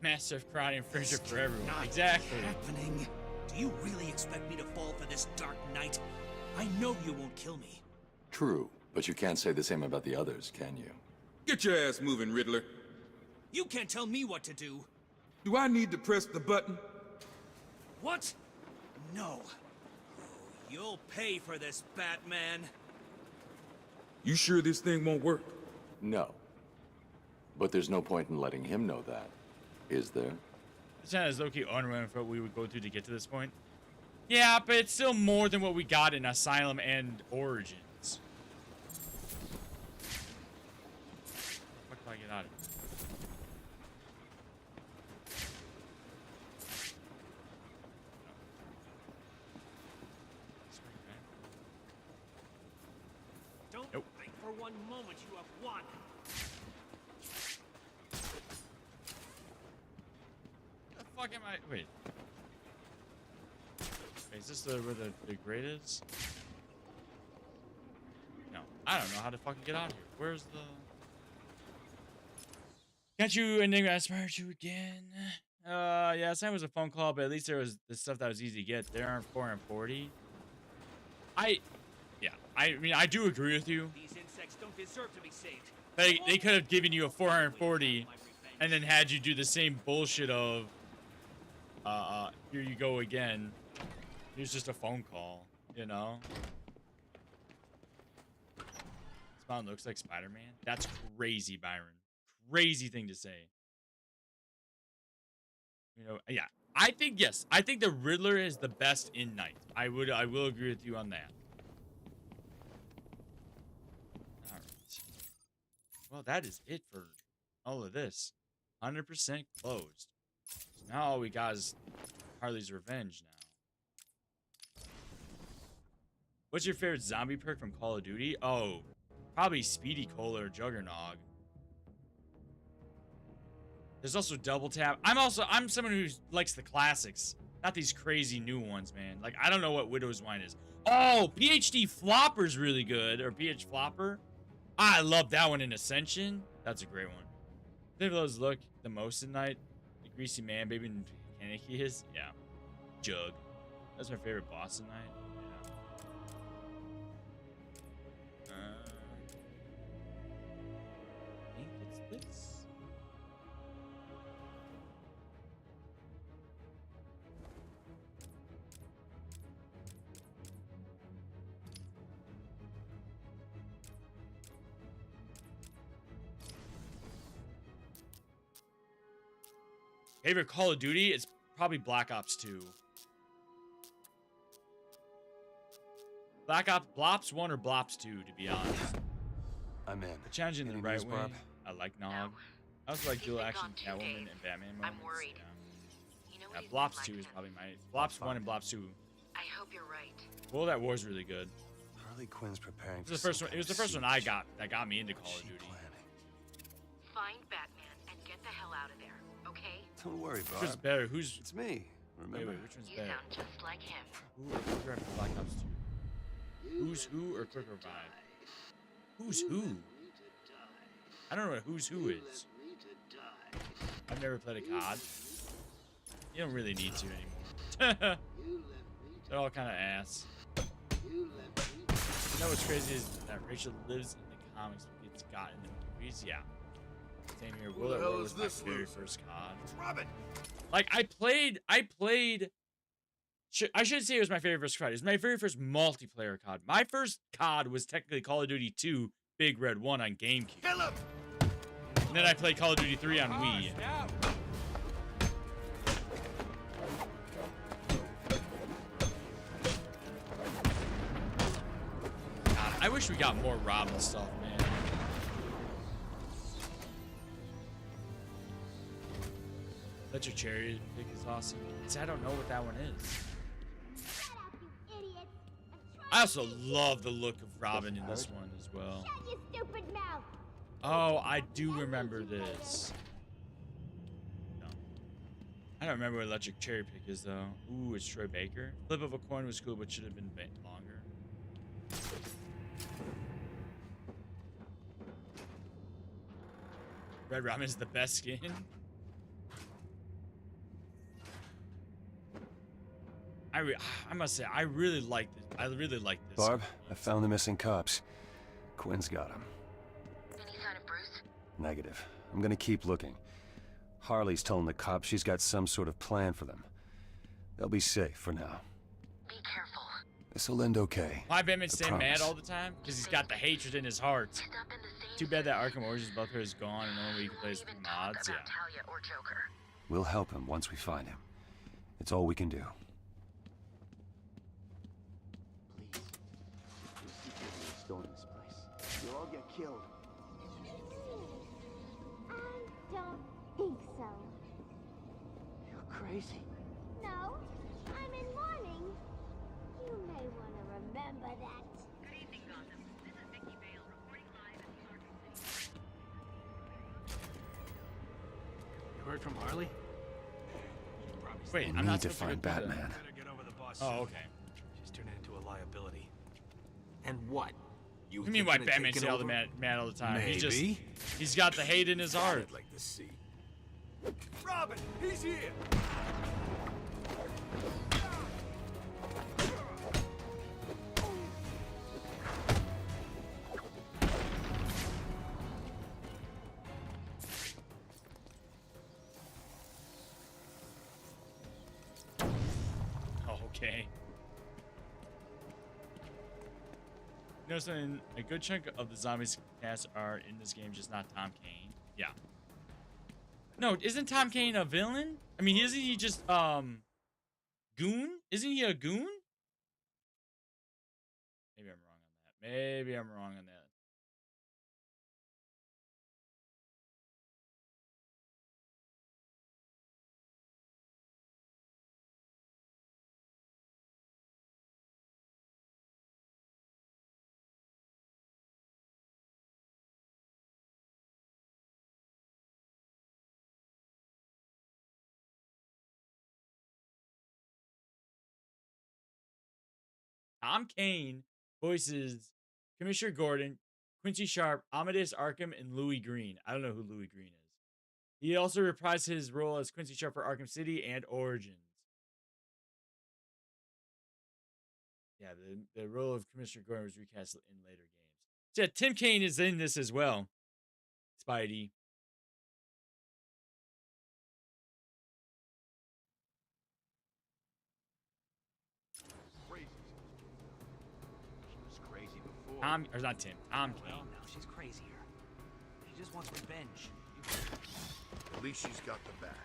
Massive crowd infringer for everyone. Exactly. Happening. Do you really expect me to fall for this dark night? I know you won't kill me. True, but you can't say the same about the others, can you? Get your ass moving, Riddler. You can't tell me what to do. Do I need to press the button? What? No. You'll pay for this, Batman. You sure this thing won't work? No. But there's no point in letting him know that, is there? It's not as low-key unrelated for what we would go through to get to this point. Yeah, but it's still more than what we got in Asylum and Origins. What do I get out of here? Don't Nope. think for one moment you have won. The fuck am I? Wait. Is this where the grate is? No, I don't know how to fucking get out of here. Where's the? Can't you Enigma aspire you again? Yeah, last time was a phone call, but at least there was the stuff that was easy to get. There aren't 440. I mean, I do agree with you. These insects don't deserve to be saved. They could have given you a 440 and then had you do the same bullshit of here you go again. Here's just a phone call, you know? This mountain looks like Spider-Man. That's crazy, Byron. Crazy thing to say. You know, yeah. I think yes. I think the Riddler is the best in Night. I will agree with you on that. All right. Well, that is it for all of this. 100% closed. So now all we got is Harley's Revenge now. What's your favorite zombie perk from Call of Duty? Oh, probably Speedy Cola or Juggernog. There's also Double Tap. I'm someone who likes the classics, not these crazy new ones, man. Like, I don't know what Widow's Wine is. Oh, PhD Flopper's really good, or PH Flopper. I love that one in Ascension. That's a great one. I think those look the most at night. The Greasy Man, Baby Mechanic he is. Yeah. Jug. That's my favorite boss at night. I think it's this. Favorite Call of Duty? It's probably Black Ops 2. Black Ops, Blops 1 or Blops 2, to be honest. I'm in. The challenge in the Any right news, way. Barb? I like Nog. I also like dual action Catwoman and Batman moments. I'm worried. Yeah. You know Yeah, what Blops he's 2 been is like probably him. my Blops 1 and Blops 2. I hope you're right. World at War is really good. Harley Quinn's preparing It was the first one. It was the first one I got that got me into Call of Duty. Find Batman and get the hell out of there, okay? Don't worry, Which Barb. one's better? Who's? It's me. Remember? Wait, which one's You better? sound just like him. Who or Quick Revive for Black Ops 2? Who's who or Quick Revive? Who's who? I don't know what Who's Who is. I've never played a COD. You don't really need to anymore. They're all kind of ass. You know what's crazy is that Rachel lives in the comics but gets got in the movies? Yeah. Same here. World at War was my very first COD. Robin! Like, I played... I should say it was my very first COD. It was my very first multiplayer COD. My first COD was technically Call of Duty 2 Big Red 1 on GameCube. Kill him! And then I played Call of Duty 3 on Wii. God, I wish we got more Robin stuff, man. Electric Cherry pick is awesome. See, I don't know what that one is. I also love the look of Robin in this one as well. Shut your stupid mouth. Oh, I do remember this. No. I don't remember what Electric Cherry Pick is, though. Ooh, it's Troy Baker. Flip of a coin was cool, but should have been longer. Red Robin is the best skin. I must say, I really like this. I really like this. Barb, I found the missing cops. Quinn's got them. Any sign of Bruce? Negative. I'm gonna keep looking. Harley's telling the cops she's got some sort of plan for them. They'll be safe for now. Be careful. This'll end okay. Why Batman stay mad promise. all the time? Because he's got the hatred in his heart. Too bad that Arkham Origins buffer is gone and only we can play as mods. Yeah. Talia or Joker. We'll help him once we find him. It's all we can do. Storm this place. You'll all get killed. I don't think so. You're crazy. No, I'm in mourning. You may want to remember that. Good evening, Gotham. This is Vicky Vale reporting live at the Arkham City. You heard from Harley? Wait, We I'm not need to supposed find go through Batman. Oh, okay. She's turning into a liability. And what? You mean why Batman stay all the mad all the time? Maybe. He's got the hate in his heart. I'd like to see. Robin, he's here! Oh, okay. You know something? A good chunk of the zombies cast are in this game, just not Tom Kane. Yeah. No, isn't Tom Kane a villain? I mean, isn't he just goon? Isn't he a goon? Maybe I'm wrong on that. Maybe I'm wrong on that. Tom Kane voices Commissioner Gordon, Quincy Sharp, Amadeus Arkham, and Louis Green. I don't know who Louis Green is. He also reprised his role as Quincy Sharp for Arkham City and Origins. Yeah, the role of Commissioner Gordon was recast in later games. So yeah, Tim Kaine is in this as well. Spidey. Tom, or not Tim, Tom Kane. Well, now she's crazier. She just wants revenge. At least she's got the bat.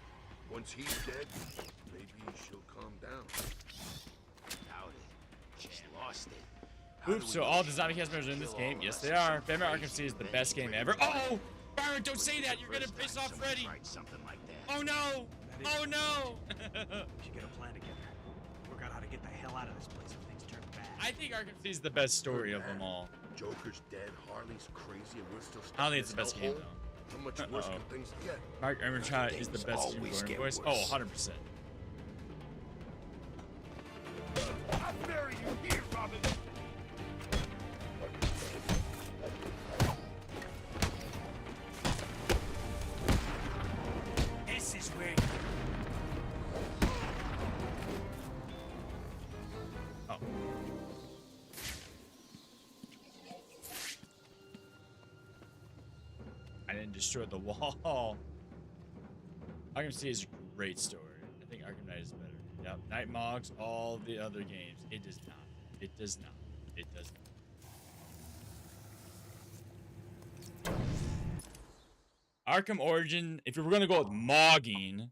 Once he's dead, maybe she'll calm down. Doubt it. She's lost it. Oops, so all the zombie cast members are in this game? Yes, they are. Batman Arkham City is the best game ever. Oh! Byron, don't say that! You're gonna piss off Freddy! Something like that. Oh no! Oh no! We should get a plan together. Work out how to get the hell out of this place if things turn bad. I think Arkham City is the best story of them all. Joker's dead, Harley's crazy, and we're still stuck I don't think in it's the best this game hellhole? though. How much worse can things get? Mark Emerchant is the best Jim Gordon voice. Oh, 100%. I'll bury you here, Robin. This is where. Oh. I didn't destroy the wall. Arkham City is a great story. I think Arkham Knight is better. Yep. Night Mogs, all the other games. It does not. It does not. It does not. Arkham Origin, if you were going to go with mogging,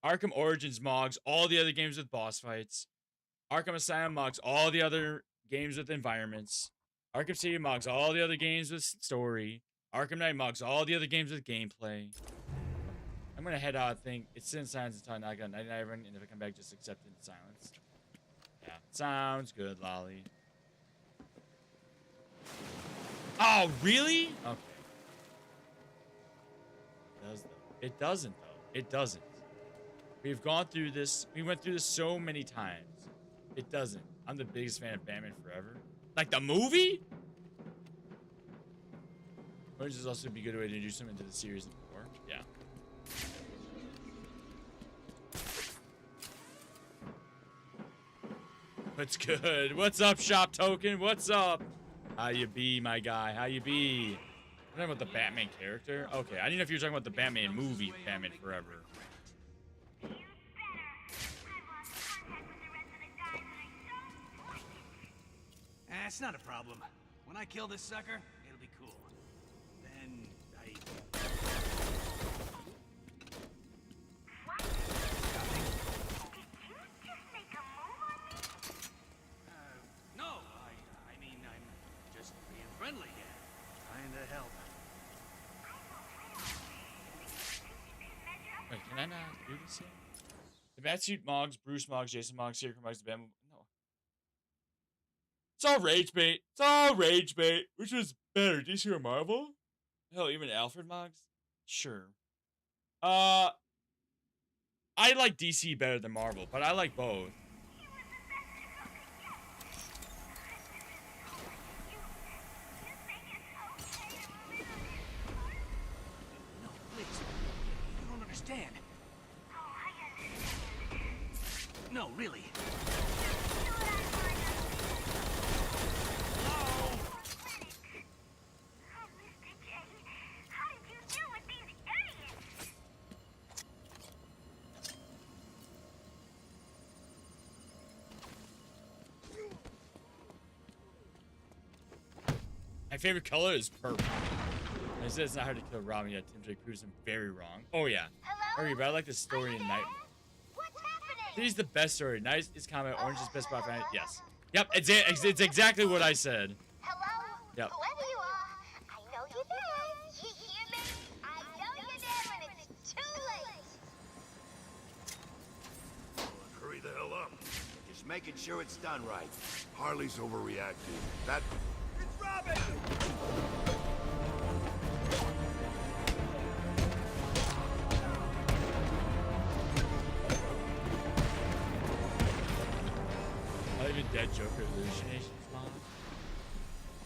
Arkham Origins mogs all the other games with boss fights. Arkham Asylum mogs all the other games with environments. Arkham City mogs all the other games with story. Arkham Knight mogs all the other games with gameplay. I'm going to head out, I think. It's in silence until I got 99, and if I come back, just accept it in silence. Yeah, sounds good, Lolly. Oh, really? Okay. It doesn't, though. It doesn't. We've gone through this. We went through this so many times. It doesn't. I'm the biggest fan of Batman Forever. Like the movie? Which is also be a good way to introduce him into the series more. Yeah. What's good? What's up, Shop Token? What's up? How you be, my guy? How you be? I'm talking about the Batman character? Okay, I didn't know if you were talking about the Batman movie, Batman Forever. It's not a problem. When I kill this sucker, it'll be cool. Then I... No, I mean, I'm just being friendly here. Trying to help. Wait, can I not do this yet? The Batsuit Moggs, Bruce Moggs, Jason Moggs, Scarecrow Moggs, the Batman... No. It's all rage bait. It's all rage bait. Which was better, DC or Marvel? Hell, even Alfred Moggs? Sure. I like DC better than Marvel, but I like both. No, please. You don't understand. No, really. My favorite color is purple. I said it's not hard to kill Robin yet. Tim J. proves him very wrong. Oh, yeah. Okay, but I like the story in Night. He's the best story. Night is combat. Orange is best spot for Night. Yes. Yep, it's exactly what I said. Hello? Yep. Whoever you are, I know you're there. You hear me? I know you're there when it's too late. Hurry the hell up. Just making sure it's done right. Harley's overreacting. That... It's Robin! Not even dead Joker hallucinations, Mom.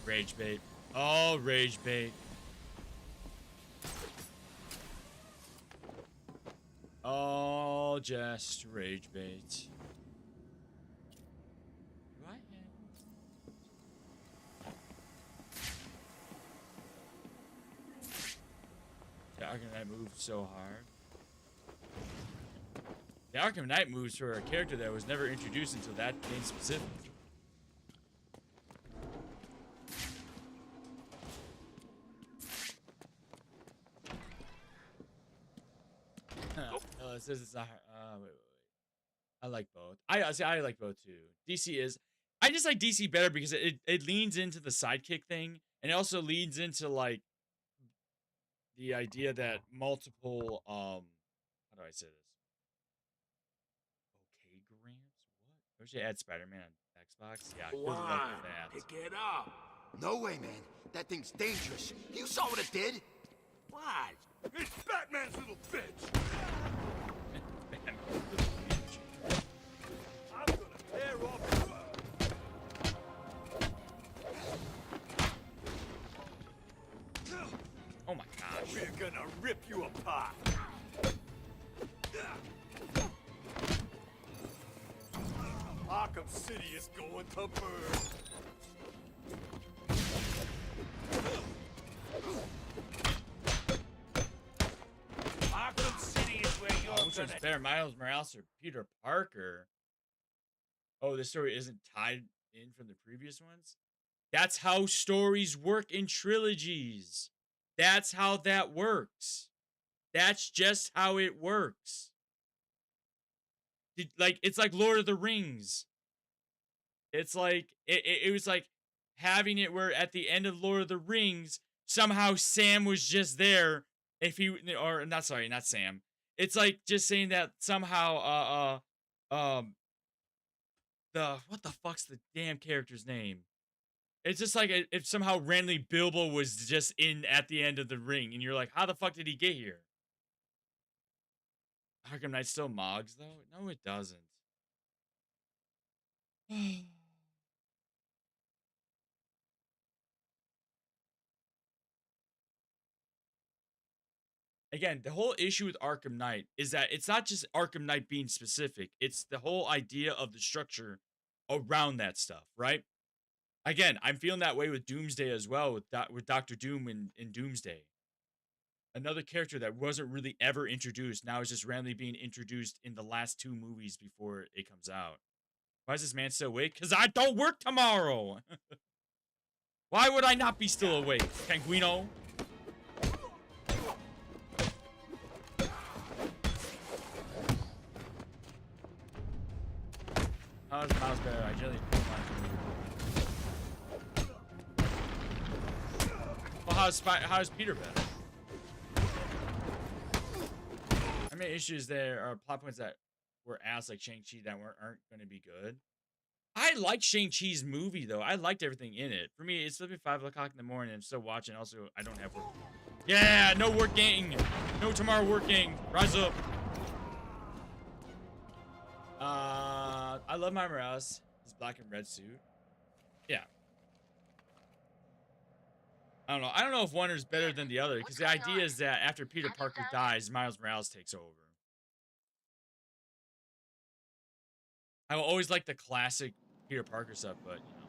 Rage bait. Oh, rage bait. Oh, just rage bait. Do I have... The Arkham Knight moved so hard. The Arkham Knight moves for a character that was never introduced until that game specific. It says it's not. Wait. I like both. I like both too. DC is. I just like DC better because it leans into the sidekick thing, and it also leads into like the idea that multiple how do I say this? Okay, Gramps. What? We should add Spider-Man on Xbox. Yeah, good luck with that. Pick it up. No way, man. That thing's dangerous. You saw what it did. What? It's Batman's little bitch! I'm gonna tear off. Oh my gosh. We're gonna rip you apart. Arkham City is going to burn. Arkham City is where you're Which one's better, Miles Morales or Peter Parker? Oh, this story isn't tied in from the previous ones? That's how stories work in trilogies. That's how that works. That's just how it works. It's like Lord of the Rings. It's like it was like having it where at the end of Lord of the Rings, somehow Sam was just there. If he or not, sorry, not Sam. It's like just saying that somehow what the fuck's the damn character's name? It's just like if somehow randomly Bilbo was just in at the end of the ring, and you're like, how the fuck did he get here? Arkham Knight still mogs though? No, it doesn't. Again, the whole issue with Arkham Knight is that it's not just Arkham Knight being specific. It's the whole idea of the structure around that stuff, right? Again, I'm feeling that way with Doomsday as well, with Dr. Doom in Doomsday. Another character that wasn't really ever introduced, now is just randomly being introduced in the last 2 movies before it comes out. Why is this man still awake? Because I don't work tomorrow! Why would I not be still awake, Penguino? How's Miles better? I generally don't like him. Well, how's Peter better? How many issues there are plot points that were asked like Shang-Chi that aren't going to be good? I like Shang-Chi's movie though. I liked everything in it. For me, it's flipping 5 o'clock in the morning. I'm still watching. Also, I don't have work. Yeah, no working. No tomorrow working. Rise up. I love my Morales. His black and red suit. Yeah. I don't know. I don't know if one is better than the other because the idea is that after Peter Parker dies, Miles Morales takes over. I will always like the classic Peter Parker stuff, but you know.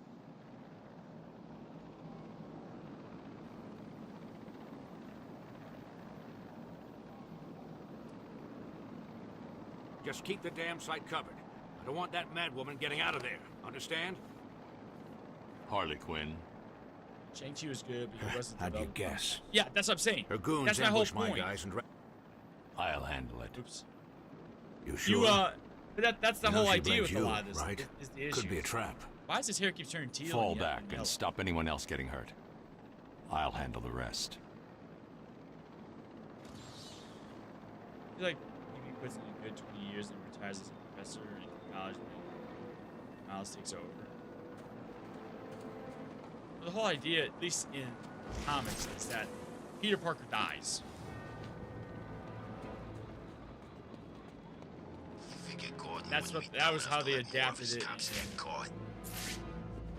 Just keep the damn site covered. I don't want that mad woman getting out of there. Understand? Harley Quinn. Shang-Chi was good, but he wasn't. How do you guess? Yeah, that's what I'm saying. Her goons that's my whole ambush point. my guys and I'll handle it. Oops. You sure? But that's the You know whole she idea with blames a you, lot of this. right? Is the issue. Could be a trap. Why does his hair keep turning teal? Fall back and stop anyone else getting hurt. I'll handle the rest. I feel like he puts in a good 20 years and retires as a professor in college, and then Miles takes over. But the whole idea, at least in comics, is that Peter Parker dies. That was how they adapted it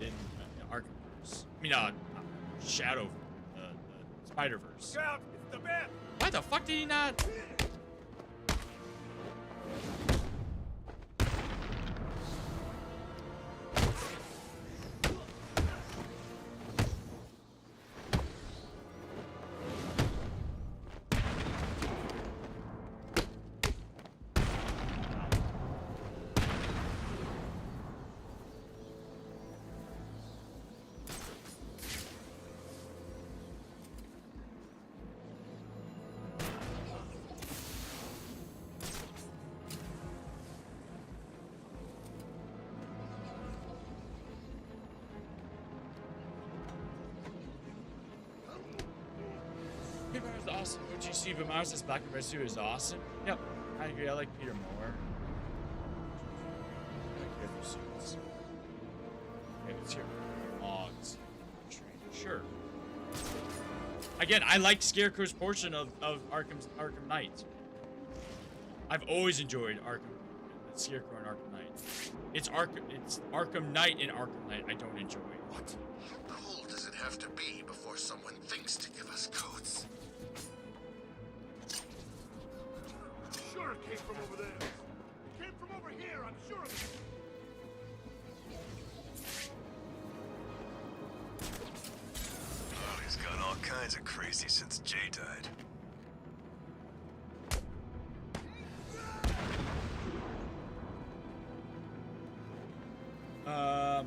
in Arkhamverse. I mean, Shadow, the Spider-Verse. Scout, it's the man. Why the fuck did he not? Peter Parker's awesome. What you see, but Miles' Black and Red suit is awesome. Yep, I agree. I like Peter more. I like the other suits. Okay, let's hear Mogs. Sure. Again, I like Scarecrow's portion of Arkham Knight. I've always enjoyed Scarecrow and Arkham Knight. It's Arkham Knight and Arkham Knight I don't enjoy. What? How cold does it have to be before someone thinks to give us codes? Sure it came from over there. It came from over here, I'm sure of it. Oh, he's gone all kinds of crazy since Jay died.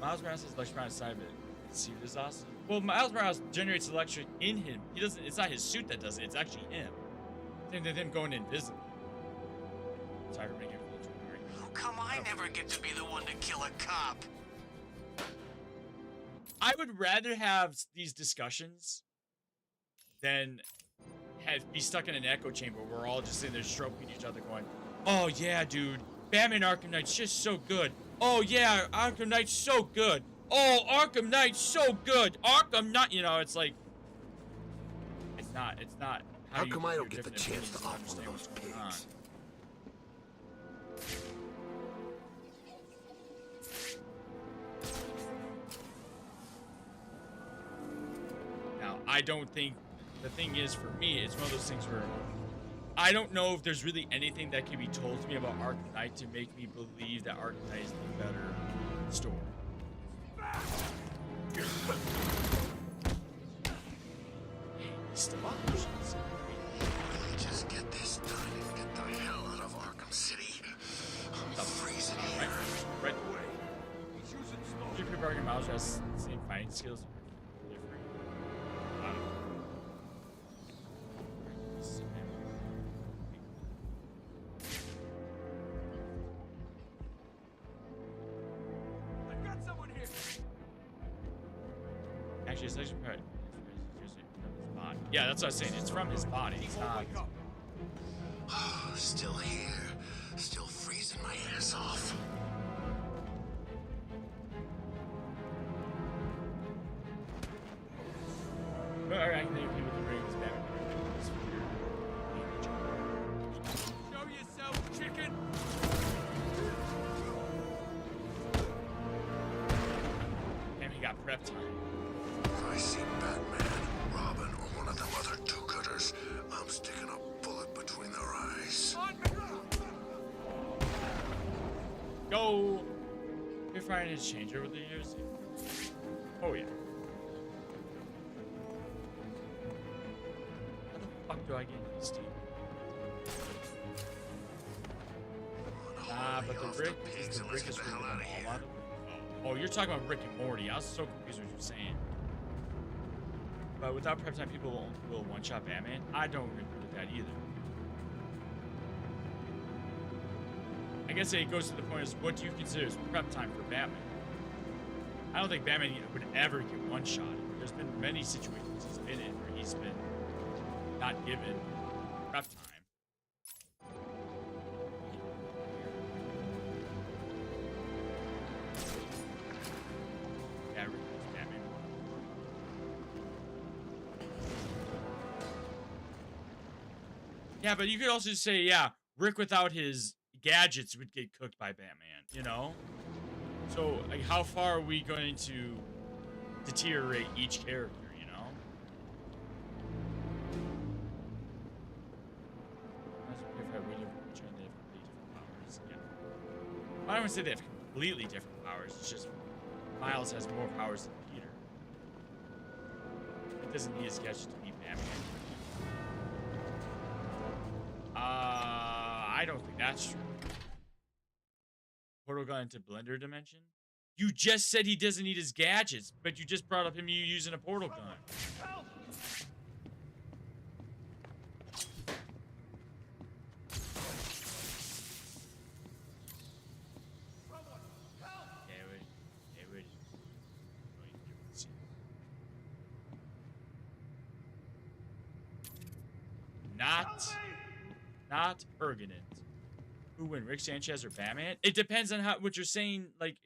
Miles Morales has electric on his side, but see this awesome. Well, Miles Morales generates electric in him. He doesn't. It's not his suit that does it. It's actually him. Same with him going invisible. Sorry for making it a little too hard. How come I never get to be the one to kill a cop? I would rather have these discussions than be stuck in an echo chamber where we're all just sitting there stroking each other, going, "Oh yeah, dude, Batman Arkham Knight's just so good. Oh yeah, Arkham Knight's so good. Oh, Arkham Knight's so good. Arkham Knight," you know, it's like, it's not. How come I don't get the chance to off one of those pigs? Now, I don't think, the thing is, for me, it's one of those things where I don't know if there's really anything that can be told to me about Arkham Knight to make me believe that Arkham Knight is the better story. Stop. Just get this done and get the hell out of Arkham City. I'm freezing here. Right away. Super Parker and Miles has the same fighting skills. Different. I don't know. I've got someone here. Actually, it's actually probably from his body. Yeah, that's what I was saying. It's from his body. It's not. Oh, still here. Still freezing my ass off. But I think people can bring this back. Show yourself, chicken. And he got prep time. If I see Batman, Robin, or one of them other do-gooders, I'm sticking a bullet between their eyes. Go! You're finding his change over the years. Oh yeah. How the fuck do I get these, Steve? But the Rick is the Rick is from all out of. Oh, you're talking about Rick and Morty. I was so confused what you're saying. But without prep time, people will one-shot Batman. I don't agree with that either. I guess it goes to the point is, what do you consider as prep time for Batman? I don't think Batman would ever get one-shot. There's been many situations he's been in where he's been not given prep time. Yeah, Rick is Batman. Yeah, but you could also say, yeah, Rick without his gadgets would get cooked by Batman, you know? So, like, how far are we going to deteriorate each character, you know? I don't want to say they have completely different powers. It's just Miles has more powers than Peter. It doesn't need his gadgets to beat Batman. I don't think that's true. Portal gun into Blender dimension? You just said he doesn't need his gadgets, but you just brought up him using a portal gun. not Permanent. Who win, Rick Sanchez or Batman? It depends on what you're saying. Like,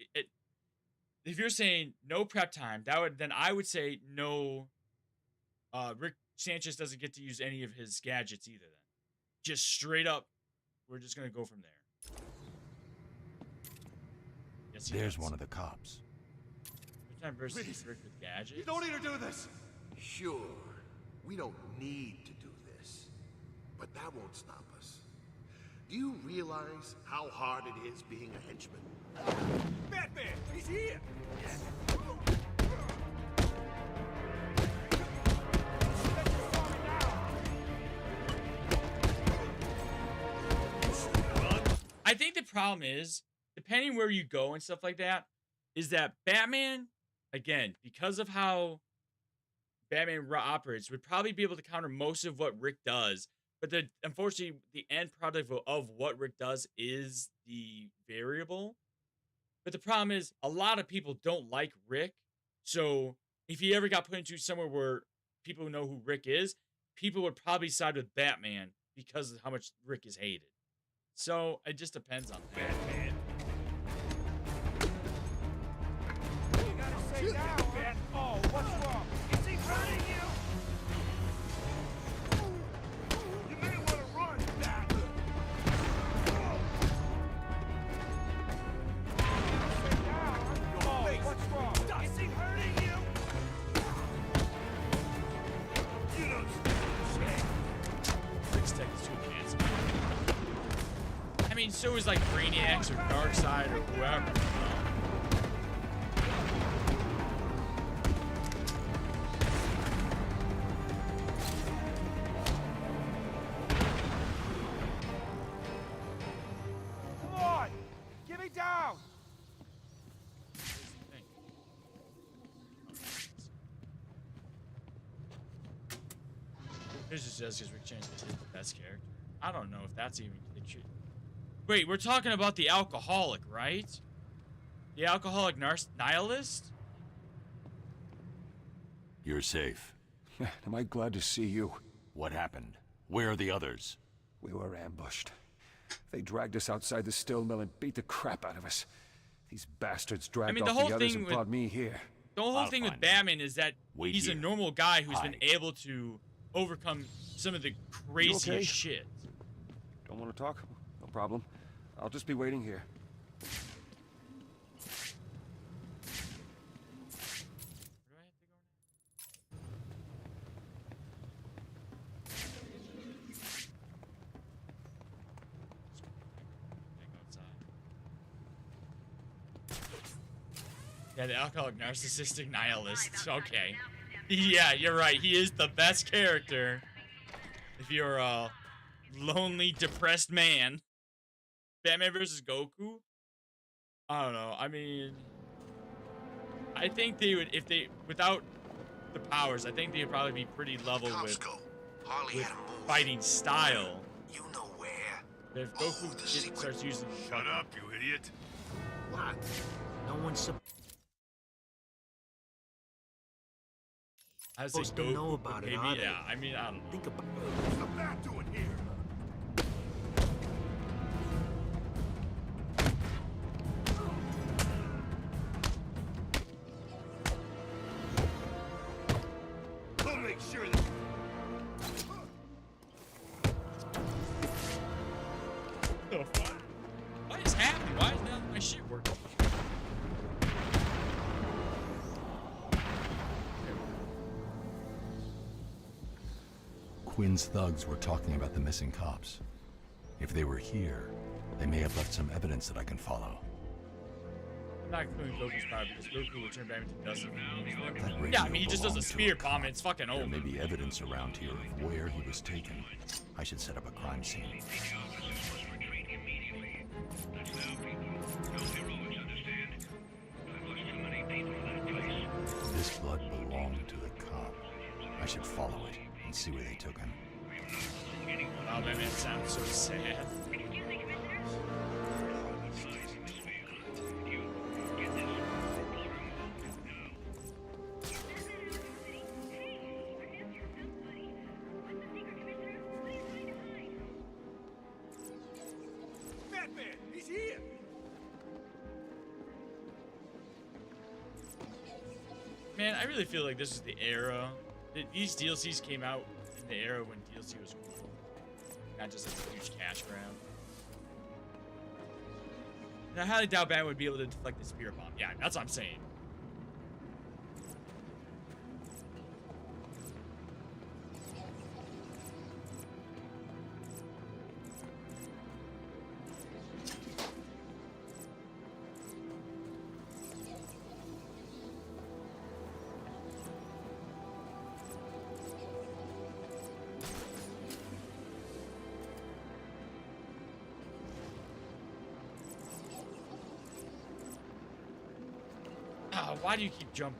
if you're saying no prep time, then I would say no. Rick Sanchez doesn't get to use any of his gadgets either. Then, just straight up, we're just gonna go from there. Yes, There's one of the cops. Time versus Rick with gadgets. You don't need to do this. Sure, we don't need to do this, but that won't stop us. Do you realize how hard it is being a henchman? Batman, he's here! I think the problem is, depending where you go and stuff like that, is that Batman, again, because of how Batman operates, would probably be able to counter most of what Rick does. But unfortunately, the end product of what Rick does is the variable. But the problem is, a lot of people don't like Rick. So if he ever got put into somewhere where people know who Rick is, people would probably side with Batman because of how much Rick is hated. So it just depends on that. Batman. You gotta say now, Bat. Oh, what's wrong? Is he hurting you? You may want to run, Bat. Say now. Oh, what's wrong? Is he hurting you? You don't stand a chance. Rick's tech is too advanced. I mean, so is like Brainiacs or Darkseid or whoever. Come on, get me down. This is just because Rick Sanchez is the best character. I don't know if that's even the truth. Wait, we're talking about the alcoholic, right? The alcoholic nihilist? You're safe. Am I glad to see you? What happened? Where are the others? We were ambushed. They dragged us outside the still mill and beat the crap out of us. These bastards dragged off the others and brought me here. The whole thing with Batman is that he's a normal guy who's been able to overcome some of the craziest shit. Don't want to talk? No problem. I'll just be waiting here. Yeah, the alcoholic narcissistic nihilist. Okay. Yeah, you're right. He is the best character. If you're a lonely, depressed man. Batman versus Goku? I don't know. I mean, I think they would, if they, without the powers, I think they would probably be pretty level with fighting style. You know where? But if Goku starts using... Shut up, you idiot. What? No one's supposed to know about it, are they? Yeah, I mean, I don't know. Think about What's the bat doing here? We'll make sure that... The fuck? What is happening? Why is none of my shit working? Quinn's thugs were talking about the missing cops. If they were here, they may have left some evidence that I can follow. I'm not including Goku's power because Goku will turn back into dust. That Yeah, I mean, he just does a belonged to spear cop. bomb and it's fucking over. There may be evidence around here of where he was taken. I should set up a crime scene. This blood belonged to the cop. I should follow it and see where they took him. Wow, that man sounds so sad. Man, I really feel like this is the era. These DLCs came out in the era when DLC was cool. Not just like a huge cash grab. And I highly doubt Batman would be able to deflect the spirit bomb. Yeah, that's what I'm saying. Why do you keep jumping?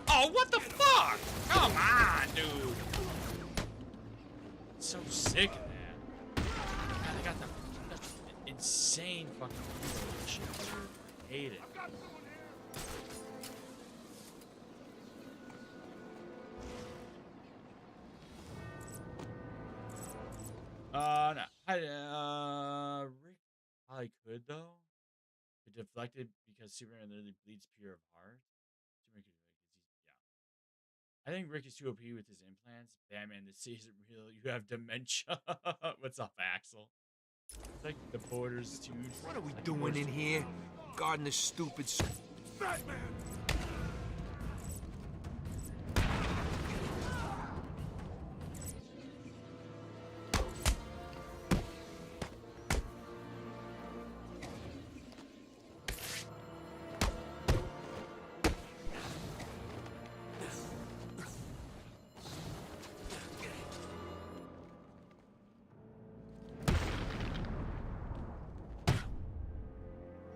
Oh, what the fuck? Come on, dude. So sick of that. God, they got the insane fucking shit. I hate it. No. Rick probably could though. But deflected because Superman literally bleeds pure of heart. Superman could yeah. I think Rick is too OP with his implants. Batman, this isn't real. You have dementia. What's up, Axel? It's like the borders, dude. What are we doing in here? Guarding this stupid Batman!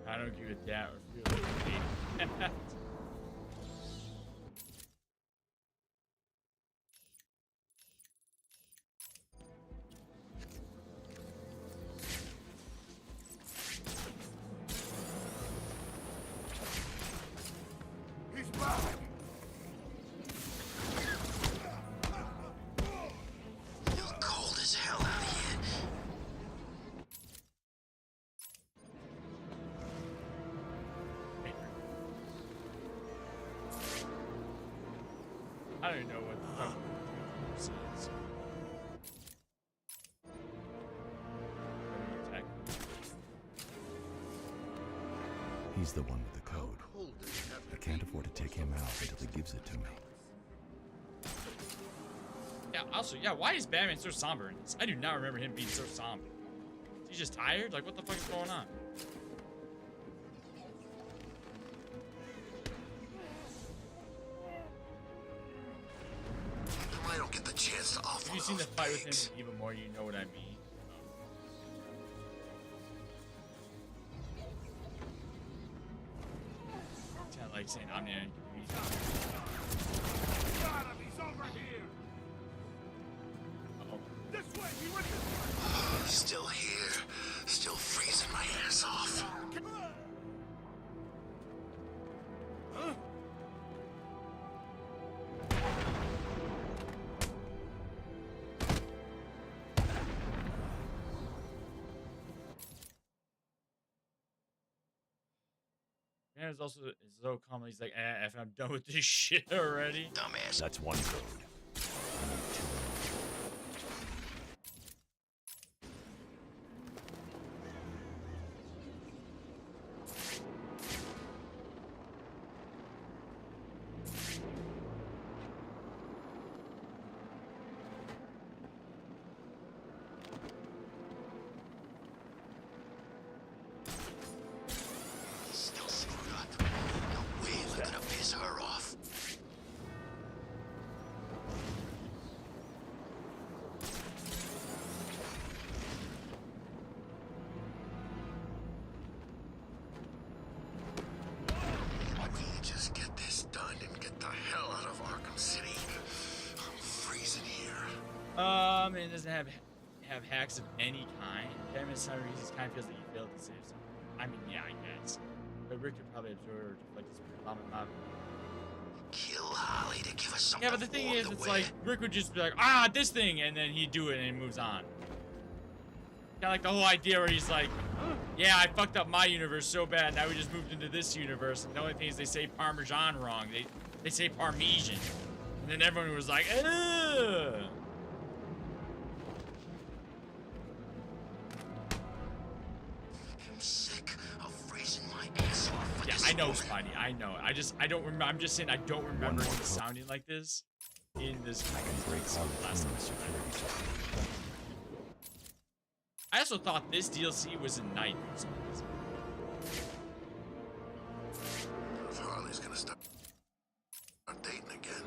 I don't agree with that or feel like that. He's back! You're cold as hell out here. I don't even know what the fuck this is. He's the one with the code. I can't afford to take him out until he gives it to me. Yeah, also, yeah, why is Batman so somber in this? I do not remember him being so somber. Is he just tired? Like, what the fuck is going on? I don't get the chance to offer. If you've seen the fight with him even more, you know what I mean. Kind of like saying, I'm the He's over here! Uh-oh. This way! He went this way! Still here. Still freezing my ass off. Huh? Man, it's also so calm. He's like, if I'm done with this shit already. Dumbass. That's one code. Still screwed up. No way they're gonna piss her off. Why don't you just get this done and get the hell out of Arkham City? I'm freezing here. And it doesn't have hacks of any kind. Batman's time reasons kind of feels like he failed to save something. I mean, yeah, I guess. But Rick could probably absorb like his bomb and mob. Kill Holly to give us something. Yeah, but the thing is, it's like Rick would just be like, ah, this thing, and then he'd do it and he moves on. Kind of like the whole idea where he's like, Yeah, I fucked up my universe so bad. Now we just moved into this universe, and the only thing is they say Parmesan wrong. They say Parmesan, and then everyone was like, ugh. I'm sick of freezing my ass off. Yeah, I know, Spidey. I know. I don't remember. I'm just saying I don't remember him sounding like this in this last episode. I also thought this DLC was in night for some reason. If Harley's gonna start dating again.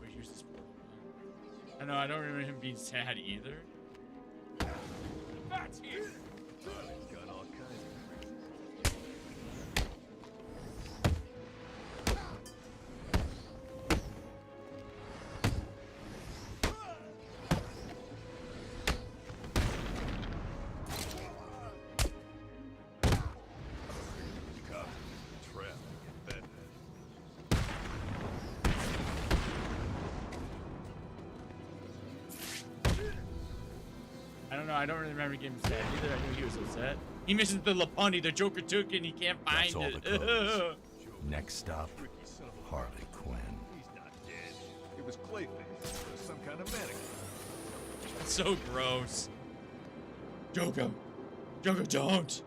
Wait, here's this portal. I know. I don't remember him being sad either. That's here. Harley's got all kinds I don't know. I don't really remember getting sad either. I knew he was upset. He misses the Laponi the Joker took and he can't find all it. the codes. Next stop, Harley Quinn. He's not dead. It was Clayface or some kind of mannequin. It's so gross. Joker. Joker, don't.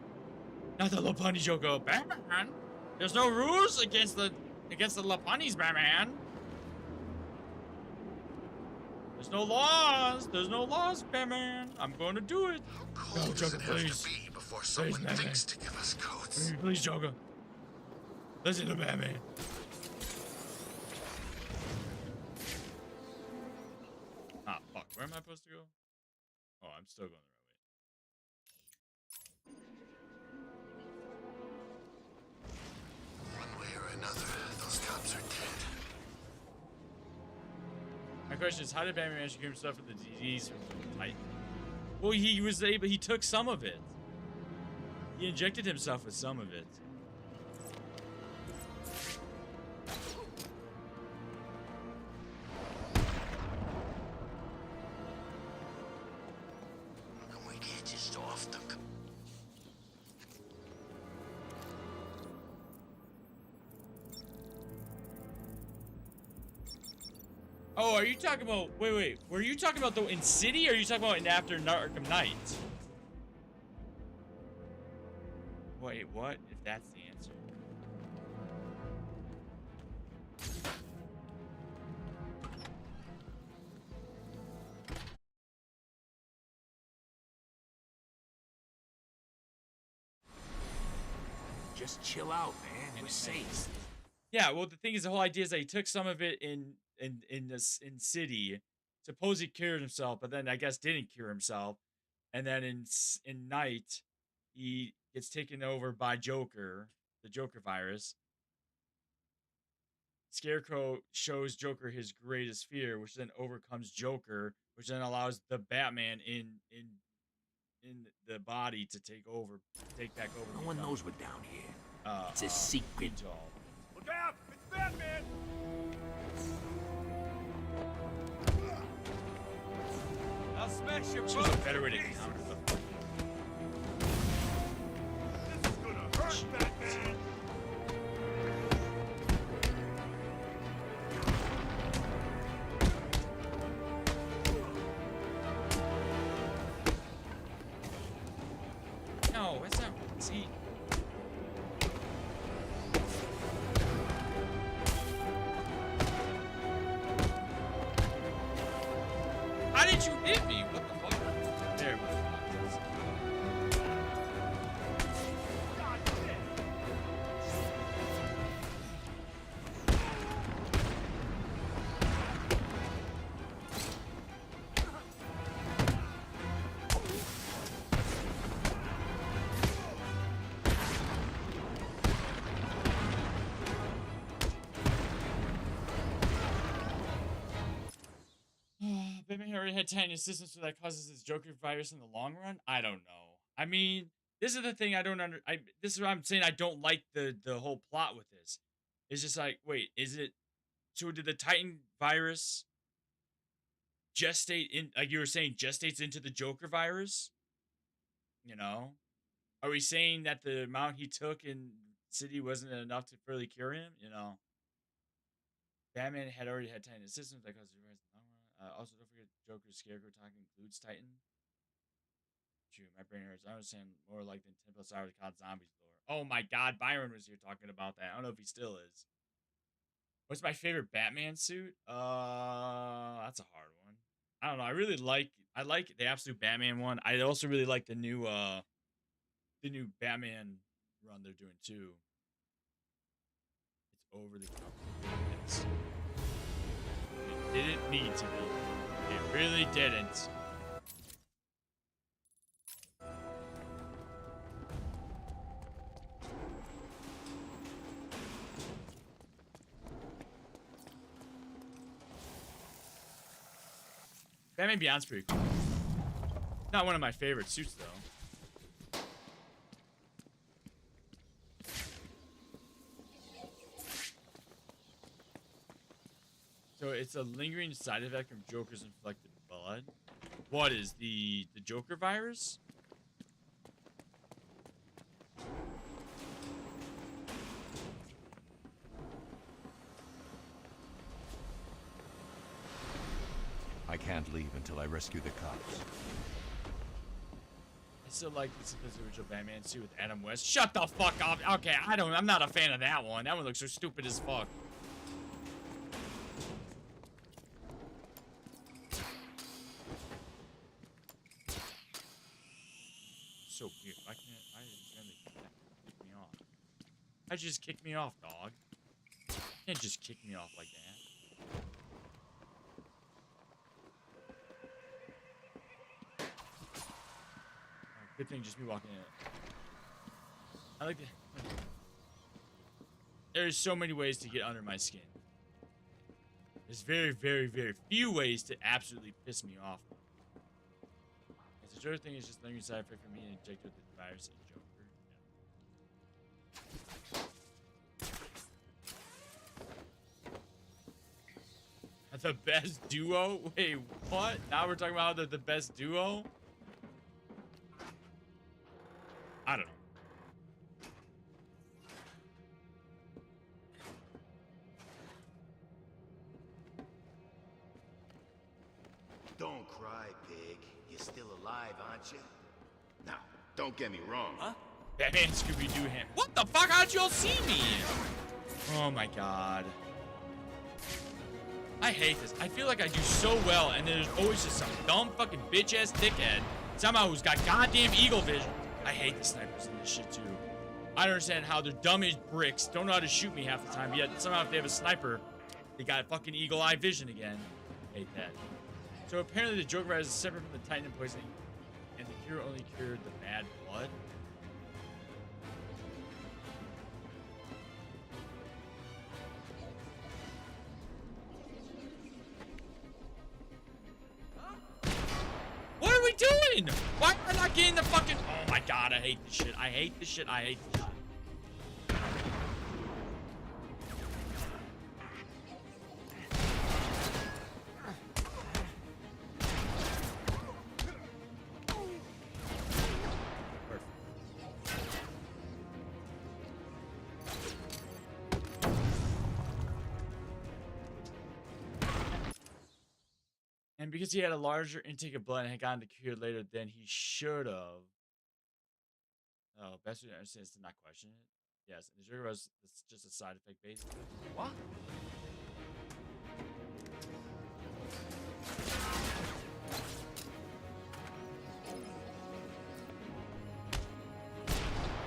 Not the Laponi Joker. Batman. There's no rules against the Laponis, Batman. There's no laws. There's no laws, Batman. I'm going to do it. No, Joker, please. Before Please, someone Batman. thinks to give us codes. Please, Joker. Listen to Batman. Ah, fuck. Where am I supposed to go? Oh, I'm still going the right way. One way or another, those cops are dead. My question is, how did Batman manage to give himself the disease from the Titan? Well, he took some of it. He injected himself with some of it. And we get just off the... Oh, are you talking about... Wait. Were you talking about in City, or are you talking about in After Arkham Knight? Wait, what? If that's the answer. Just chill out, man. We're safe. Yeah, well, the thing is, the whole idea is that he took some of it in City, supposedly cured himself, but then I guess didn't cure himself, and then in Night, he gets taken over by Joker, the Joker virus. Scarecrow shows Joker his greatest fear, which then overcomes Joker, which then allows the Batman in the body to take back over. No one knows we're down here. It's a It's secret. Look out! It's Batman! I'll smash your Choose a better way to counter them. This is gonna hurt, Batman! No, that's not. See. How did you hit me? What the fuck? There, my Batman already had Titan assistance, so that causes this Joker virus in the long run. I don't know. I mean, this is the thing I don't this is what I'm saying. I don't like the whole plot with this. It's just like, wait, is it? So did the Titan virus gestate in, like you were saying, gestates into the Joker virus? You know? Are we saying that the amount he took in City wasn't enough to fully cure him? You know? Batman had already had Titan systems that caused the rise in the long run. Also, don't forget Joker's Scarecrow talk includes Titan. True, my brain hurts. I understand more like than 10 plus hours called zombies lore. Oh my god, Byron was here talking about that. I don't know if he still is. What's my favorite Batman suit? That's a hard one. I don't know. I like the absolute Batman one. I also really like the new Batman run they're doing too. It's overly complicated. It didn't need to be. It really didn't. Batman Beyond's pretty cool. Not one of my favorite suits, though. So it's a lingering side effect from Joker's inflicted blood. What is the Joker virus? I can't leave until I rescue the cops. I still like this original Batman suit with Adam West. Shut the fuck up. Okay, I'm not a fan of that one. That one looks so stupid as fuck. So weird. Why did kick me off? Why'd you just kick me off, dog? You can't just kick me off like that. Good thing just me walking in. I like that. There's so many ways to get under my skin. There's very, very, very few ways to absolutely piss me off. The Joker thing is just lingering side effect for me and injected with the virus and Joker. The best duo? Wait, what? Now we're talking about the best duo? I don't know. Don't cry, pig. You're still alive, aren't you? Now, don't get me wrong. Huh? Batman Scooby-Doo him. What the fuck? How'd y'all see me? Oh my god. I hate this. I feel like I do so well, and there's always just some dumb fucking bitch-ass dickhead somehow who's got goddamn eagle vision. I hate the snipers in this shit too. I don't understand how they're dumb as bricks, don't know how to shoot me half the time, yet somehow if they have a sniper, they got fucking eagle eye vision again. Hate that. So apparently the Joker virus is separate from the Titan poisoning, and the cure only cured the bad blood. What are we doing? Why am I not getting the fucking... Oh my god, I hate this shit. I hate this shit. I hate this shit. And because he had a larger intake of blood and had gotten the cure later than he should have. Oh, best way to understand is to not question it. Yes, and the Joker was just a side effect basically. What?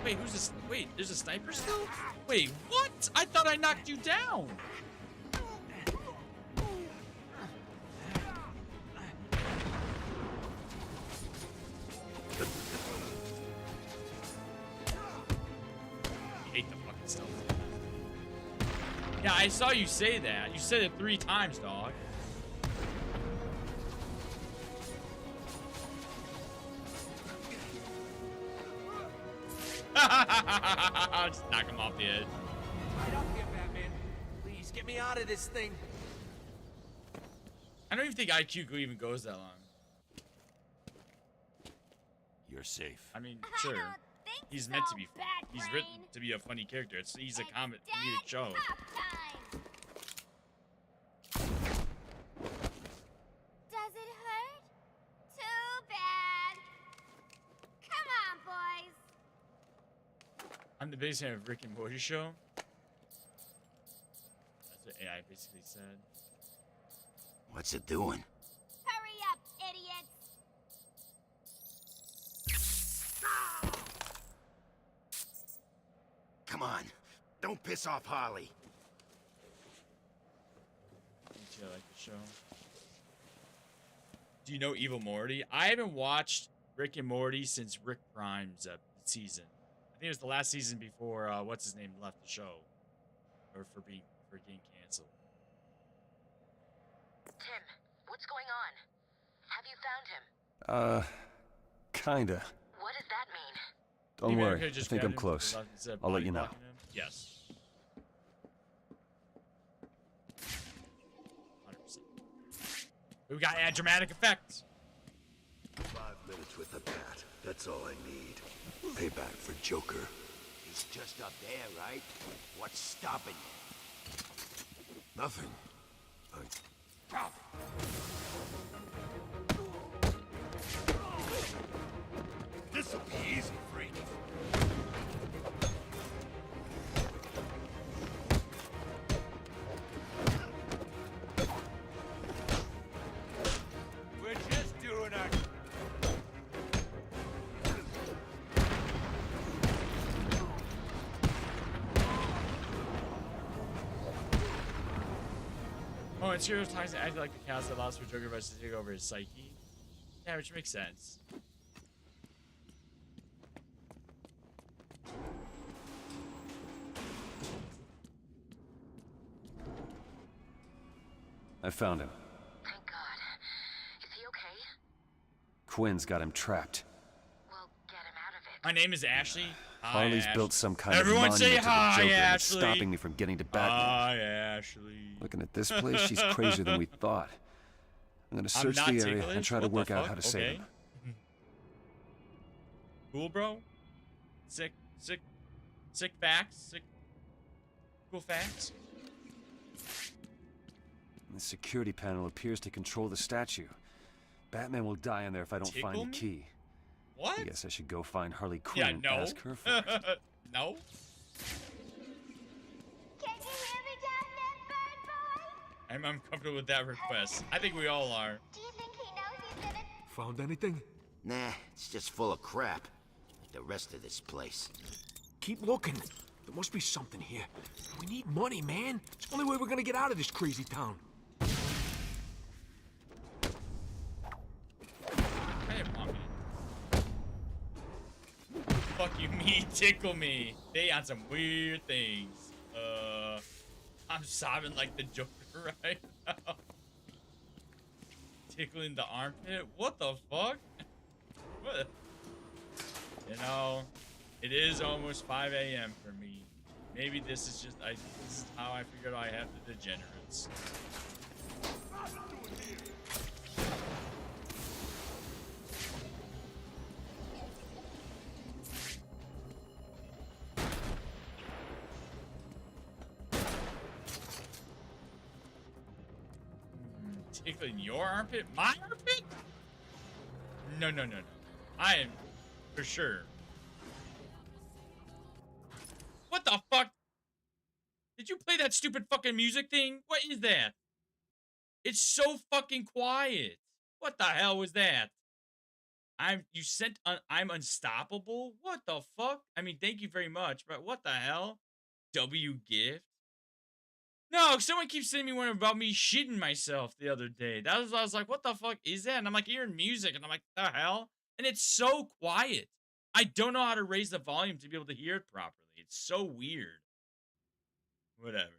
Wait, who's this? Wait, there's a sniper still? Wait, what? I thought I knocked you down. Hate the fucking stealth. Yeah, I saw you say that. You said it 3 times, dog. Just knock him off the edge. Right up here, Batman. Please get me out of this thing. I don't even think IQ even goes that long. You're safe. I mean, sure. He's meant to be funny. He's written to be a funny character. He's a comedic show. Does it hurt? Too bad. Come on, boys. I'm the biggest fan of Rick and Morty show. That's what AI basically said. What's it doing? Hurry up, idiots. Come on. Don't piss off Harley. I like the show. Do you know Evil Morty? I haven't watched Rick and Morty since Rick Grimes' season. I think it was the last season before what's his name left the show, or for getting canceled. Tim, what's going on? Have you found him? Kinda. What does that mean? Don't worry, I think I'm close. I'll let you know. Yes. 100%. We gotta add dramatic effects. 5 minutes with the bat. That's all I need. Payback for Joker. He's just up there, right? What's stopping you? Nothing. This'll be easy, freak. We're just doing our... Oh, and Serious Toxic acted like the chaos that allows for Joker Vice to take over his psyche. Yeah, which makes sense. I found him. Thank God. Is he okay? Quinn's got him trapped. Well, get him out of it. My name is Ashley. Hi, Harley's Ashley. built some kind Everyone of say monument to hi, the Joker, and it's Ashley. stopping me from getting to Batman. Hi, Ashley. Looking at this place, she's crazier than we thought. I'm gonna search not the area ticklish? and try to What the work out fuck? how to save Okay. him. Cool, bro. Sick facts. Cool facts. The security panel appears to control the statue. Batman will die in there if I don't find Tickle the me? key. What? I guess I should go find Harley Quinn Yeah, and no. ask her for it. No. Can you hear me down there, bird boy? I'm uncomfortable with that request. I think we all are. Do you think he knows he's in it? Found anything? Nah, it's just full of crap. Like the rest of this place. Keep looking. There must be something here. We need money, man. It's the only way we're gonna get out of this crazy town. I didn't want me. Fuck you, me, tickle me. They on some weird things. I'm sobbing like the Joker right now. Tickling the armpit? What the fuck? What? You know, it is almost 5 a.m. for me. Maybe this is just, this is how I figured I have the degenerates. Tickling your armpit? My armpit? No. I am for sure. What the fuck? Did you play that stupid fucking music thing? What is that? It's so fucking quiet. What the hell was that? I'm unstoppable? What the fuck? I mean, thank you very much, but what the hell? W gift? No, someone keeps sending me one about me shitting myself the other day. I was like, what the fuck is that? And I'm like hearing music, and I'm like, the hell? And it's so quiet. I don't know how to raise the volume to be able to hear it properly. It's so weird. Whatever.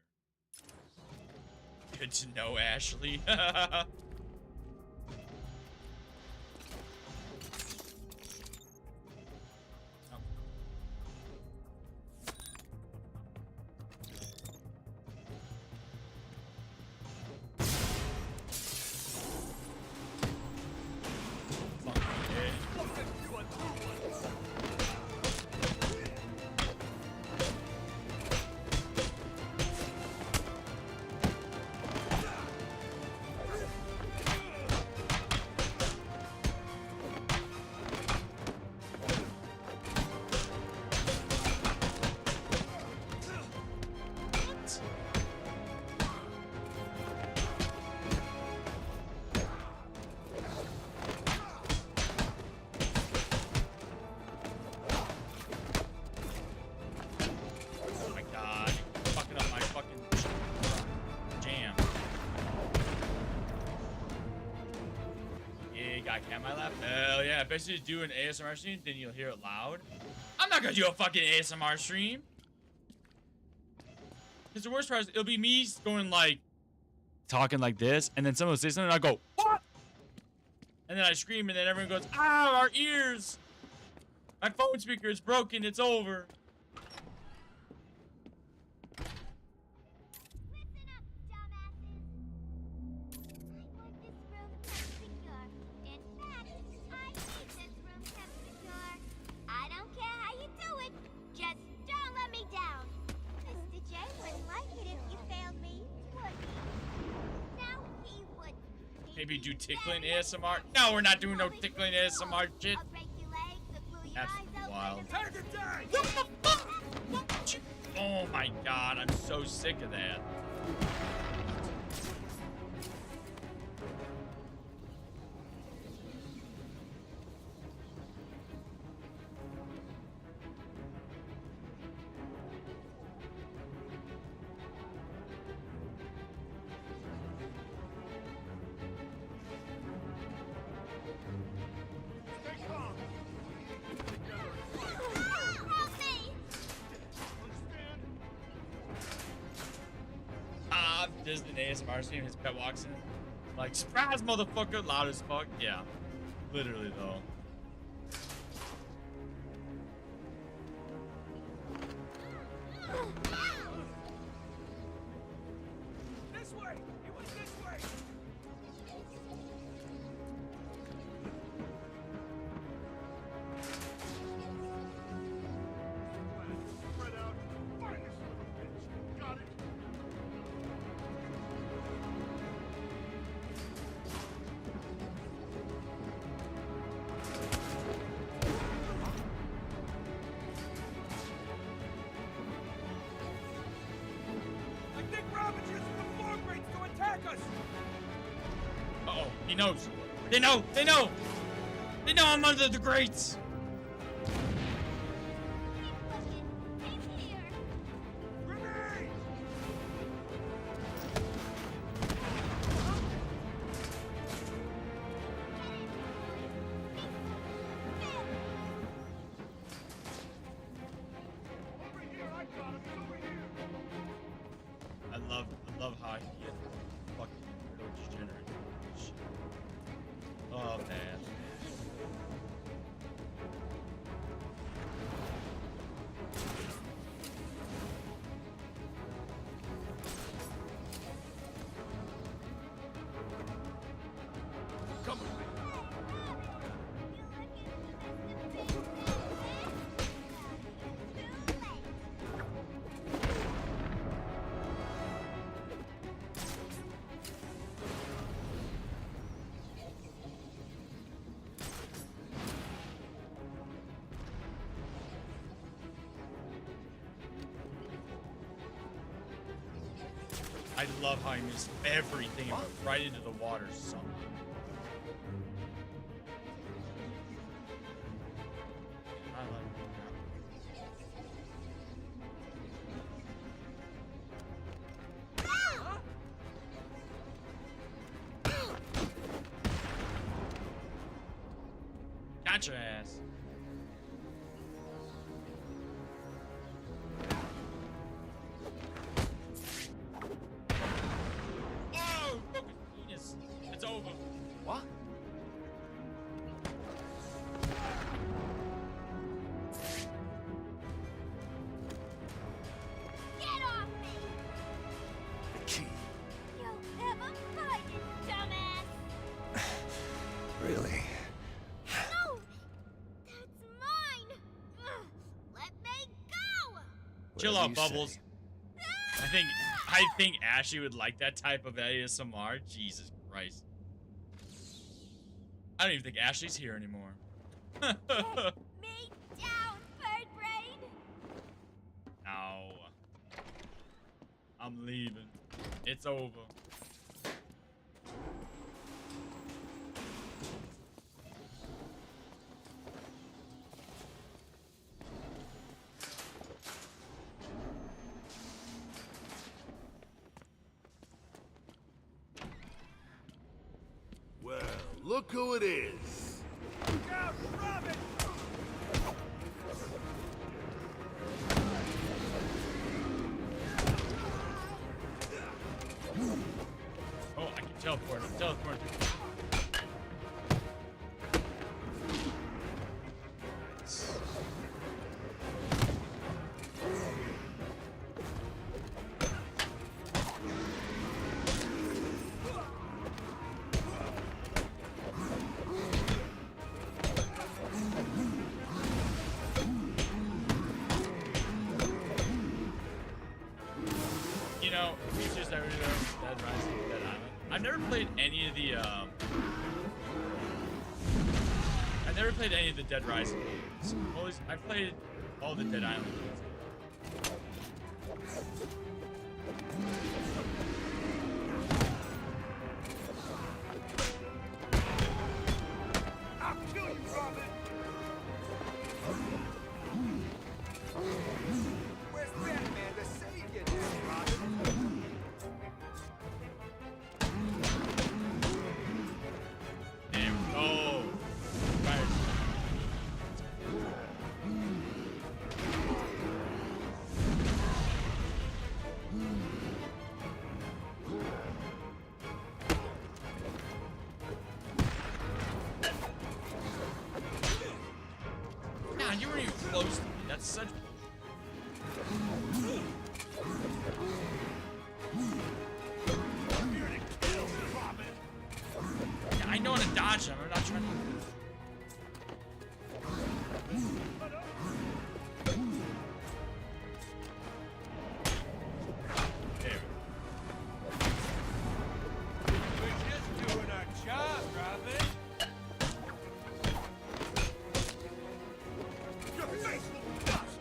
Good to know, Ashley. my lap? Hell yeah. Basically do an ASMR stream, then you'll hear it loud. I'm not gonna do a fucking ASMR stream. Because the worst part is it'll be me going like, talking like this, and then someone will say something and I go, what? And then I scream and then everyone goes, ah, our ears. My phone speaker is broken, it's over. I don't care how you do it. Just don't let me down. Mr. J wouldn't like it if you failed me, would he? Now he would. Maybe do tickling ASMR. No, we're not doing no tickling ASMR shit. Absolutely wild. What the fuck? Oh my god, I'm so sick of that. Does an ASMR stream, his pet walks in, like, surprise, motherfucker, loud as fuck. Yeah, literally though. This way! It was this way! Spread out. Find this little bitch. Got it? I think Robin's using the floor grates to attack us! Uh-oh, he knows. They know, they know. They know I'm under the grates. I love how he gets fucking degenerate. Shit. Oh man. Come with me. I love how he missed everything and went right into the water somehow. I like that. Gotcha ass. Whoa! Broke his penis. It's over. What? Get off me! The key. You'll never find it, dumbass! Really? No! That's mine! Ugh, let me go! Chill Whatever out, you Bubbles. say. I think Ashley would like that type of ASMR. Jesus Christ. I don't even think Ashley's here anymore. Me down, bird brain! No. I'm leaving. It's over. Well, look who it is. Look out, Robin! Oh, I can teleport. I'm teleporting. You know, features I really love Dead Rising, Dead Island. I've never played any of the I've never played any of the Dead Rising games. I've played all the Dead Island games. I'll kill you, Robin! Where's Batman to save you now, Robin? There we go. Right. Nah, you weren't even close to me. That's such. I'm here to kill Robin! Yeah, I know how to dodge them. I'm not trying to. There. We're just doing our job, Robin! Your face will dust!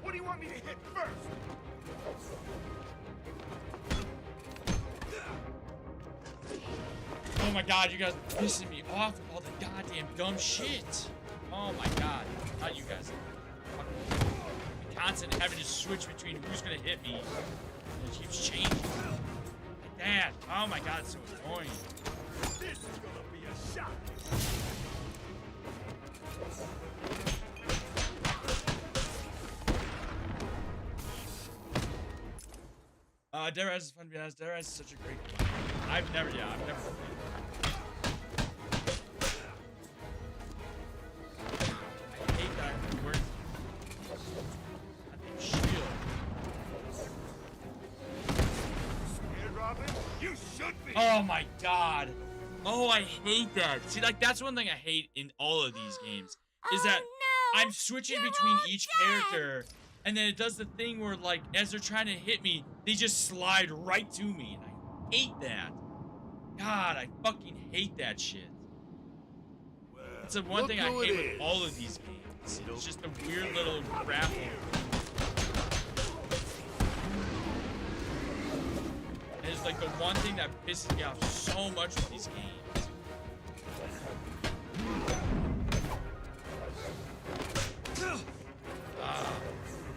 What do you want me to hit first? Oh my god, you guys are pissing me off with all the goddamn dumb shit. Oh my god. Not you guys. Constant having to switch between who's gonna hit me. And it keeps changing. Like that. Oh my god, it's so annoying. This is gonna be a shot! Dead Rise is fun to be honest. Dead Rise is such a great game. I've never played it. I hate that word. Goddamn shield. Scared, Robin? You should be! Oh my god. Oh, I hate that. See, like, that's one thing I hate in all of these games. Is that I'm switching between each character, and then it does the thing where, like, as they're trying to hit me, they just slide right to me, and I hate that. God, I fucking hate that shit. It's the one thing I hate with all of these games. It's just the weird little grapple. And it's like the one thing that pisses me off so much with these games.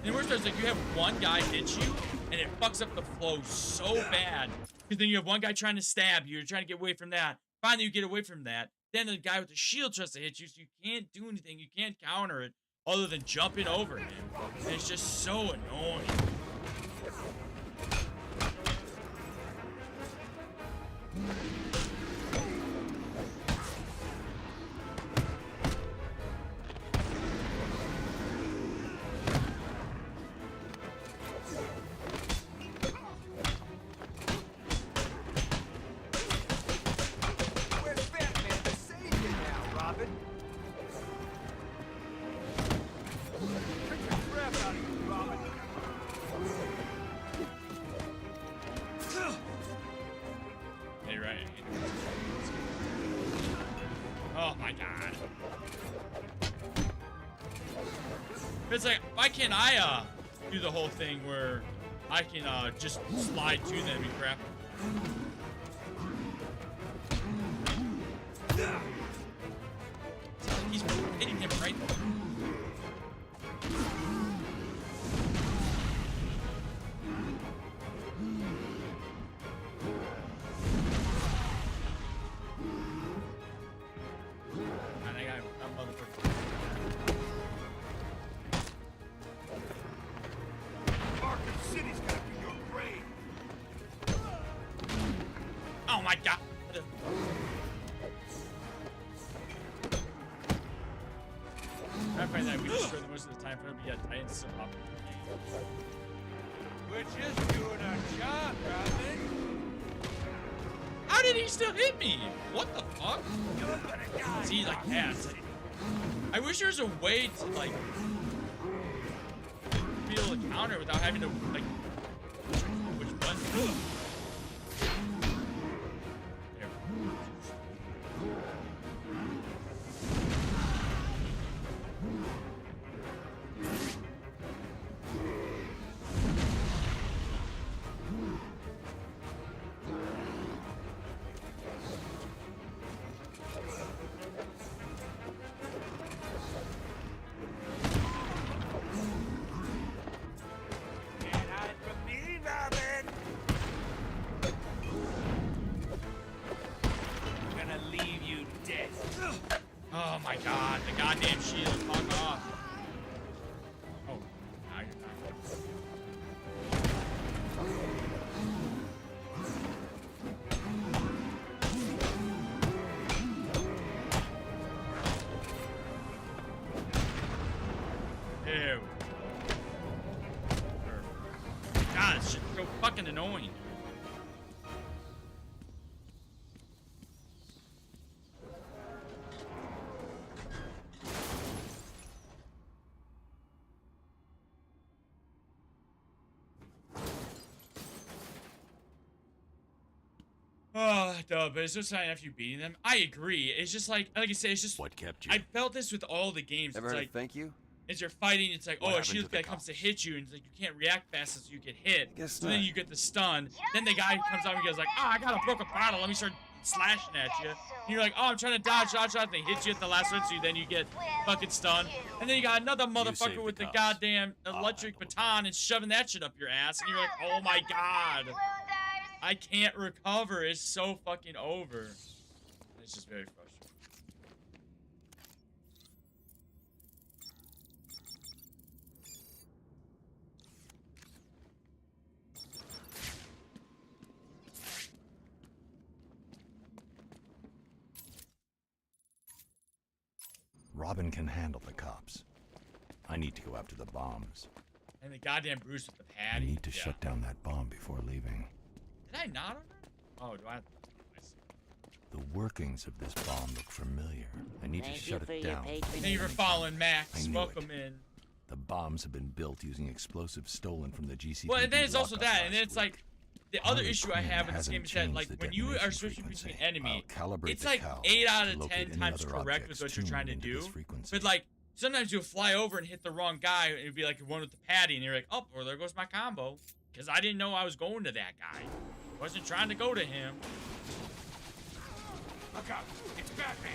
And the worst part is, like, you have one guy hit you, and it fucks up the flow so bad. Because then you have one guy trying to stab you, you're trying to get away from that. Finally, you get away from that. Then the guy with the shield tries to hit you, so you can't do anything. You can't counter it other than jumping over him. And it's just so annoying. Where's Batman to save you now, Robin? Trick the crap out of you, Robin. Yeah, you're right. Oh my god. It's like, why can't I do the whole thing where I can just slide to them and crap? He's hitting him right there. my god. I find that we destroy the most of the time, but yeah, Titans still up. We're just doing our job, Robin. How did he still hit me? What the fuck? You're gonna die. See, like, ass. I wish there was a way to, like, be able to counter without having to, like, which button? Oh my god, the goddamn shield, fuck off. Oh, now you're not. Ew. God, this shit's so fucking annoying. Oh, duh, but it's just not after you beating them. I agree. It's just like I say, it's just what kept you. I felt this with all the games. Ever it's heard like, of thank you? As you're fighting, it's like, What oh, a happened shield to the guy comes to hit you, and it's like you can't react fast as you get hit. Guess So then not. you get the stun. Then the guy comes out and goes like, I got a broken bottle. Let me start slashing at you. And you're like, oh, I'm trying to dodge. And they hit you at the last one, so then you get fucking stunned. And then you got another motherfucker with the goddamn electric baton and shoving that shit up your ass. And you're like, oh my god. I can't recover. It's so fucking over. It's just very frustrating. Robin can handle the cops. I need to go after the bombs. And the goddamn Bruce with the I patty. need to shut down that bomb before leaving. Did I not already? Oh, do I? I see. The workings of this bomb look familiar. I need to shut it down. Thank you for following Max. I knew Welcome it. in. The bombs have been built using explosives stolen from the GCPD. Well, and then it's also lockup that, and last then it's week. like the other Harley issue I Quinn have in this hasn't game is that, changed like, the when you are detonation switching frequency. between enemy, I'll calibrate it's the like cowl 8 out to of locate 10 any times other correct with objects what you're trying to tuned into do. this frequency. But like sometimes you'll fly over and hit the wrong guy, and it'd be like one with the patty, and you're like, oh, well, there goes my combo, because I didn't know I was going to that guy. Wasn't trying to go to him. Look out! It's Batman!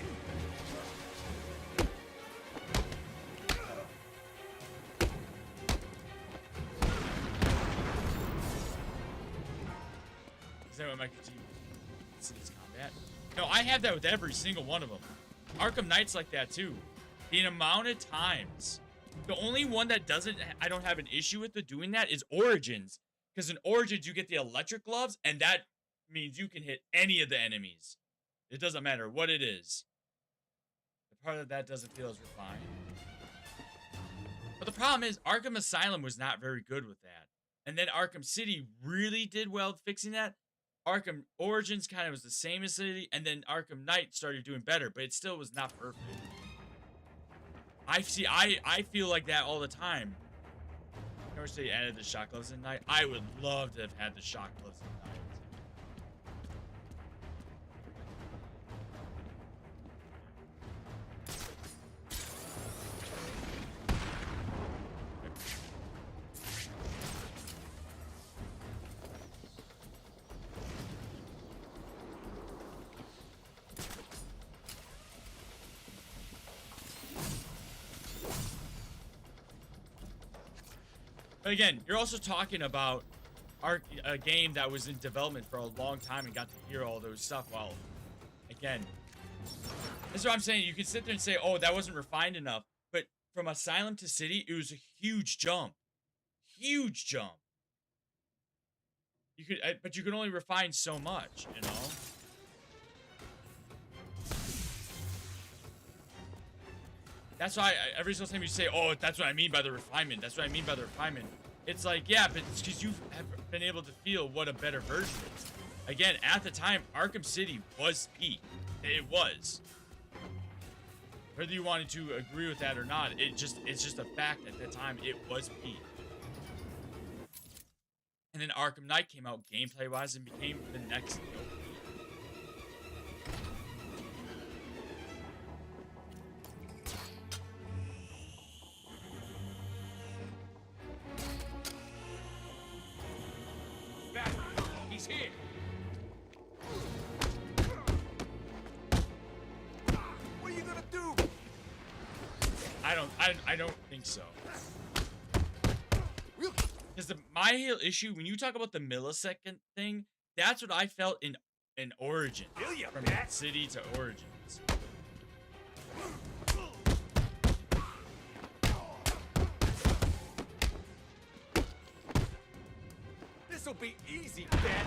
Is that what Michael G sees combat? No, I have that with every single one of them. Arkham Knight's like that too. The amount of times. The only one that I don't have an issue with doing that is Origins. Because in Origins, you get the electric gloves, and that means you can hit any of the enemies. It doesn't matter what it is. The part of that doesn't feel as refined. But the problem is, Arkham Asylum was not very good with that. And then Arkham City really did well at fixing that. Arkham Origins kind of was the same as City, and then Arkham Knight started doing better, but it still was not perfect. I feel like that all the time. I wish they added the shock gloves in Night. I would love to have had the shock gloves in Night. But again, you're also talking about a game that was in development for a long time and got to hear all those stuff. Well, again, that's what I'm saying. You can sit there and say, oh, that wasn't refined enough. But from Asylum to City, it was a huge jump. Huge jump. But you could only refine so much, you know? That's why every single time you say, oh, that's what I mean by the refinement. That's what I mean by the refinement. It's like, yeah, but it's because you have been able to feel what a better version is. Again, at the time, Arkham City was peak. It was. Whether you wanted to agree with that or not, it's just a fact. At the time, it was peak. And then Arkham Knight came out gameplay-wise and became the next. He's here. What are you gonna do? I don't think so. Because my whole issue, when you talk about the millisecond thing, that's what I felt in Origins. From City to Origins. This'll be easy, Bat.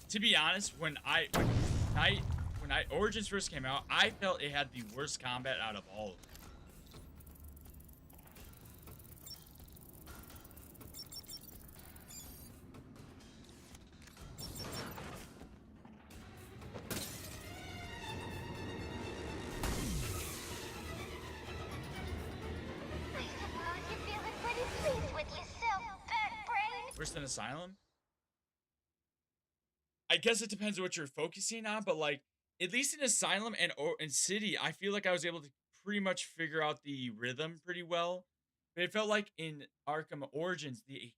To be honest, when Origins first came out, I felt it had the worst combat out of all of them. Worse than Asylum? I guess it depends on what you're focusing on, but like at least in Asylum and City, I feel like I was able to pretty much figure out the rhythm pretty well. But it felt like in Arkham Origins, the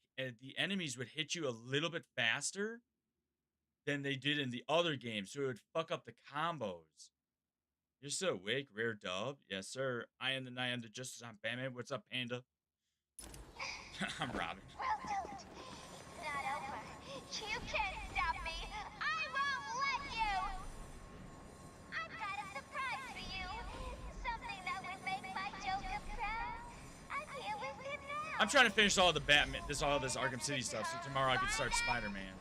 enemies would hit you a little bit faster than they did in the other games, so it would fuck up the combos. You're so awake, rare dub. Yes, sir. I am the Justice. I'm Batman. What's up, Panda? I'm Robin. Well, don't. It's not over. You can't stop me. I won't let you. I've got a surprise for you. Something that would make my Joker proud. I'm here with him now. I'm trying to finish all the Batman, all this Arkham City stuff, so tomorrow I can start Spider-Man.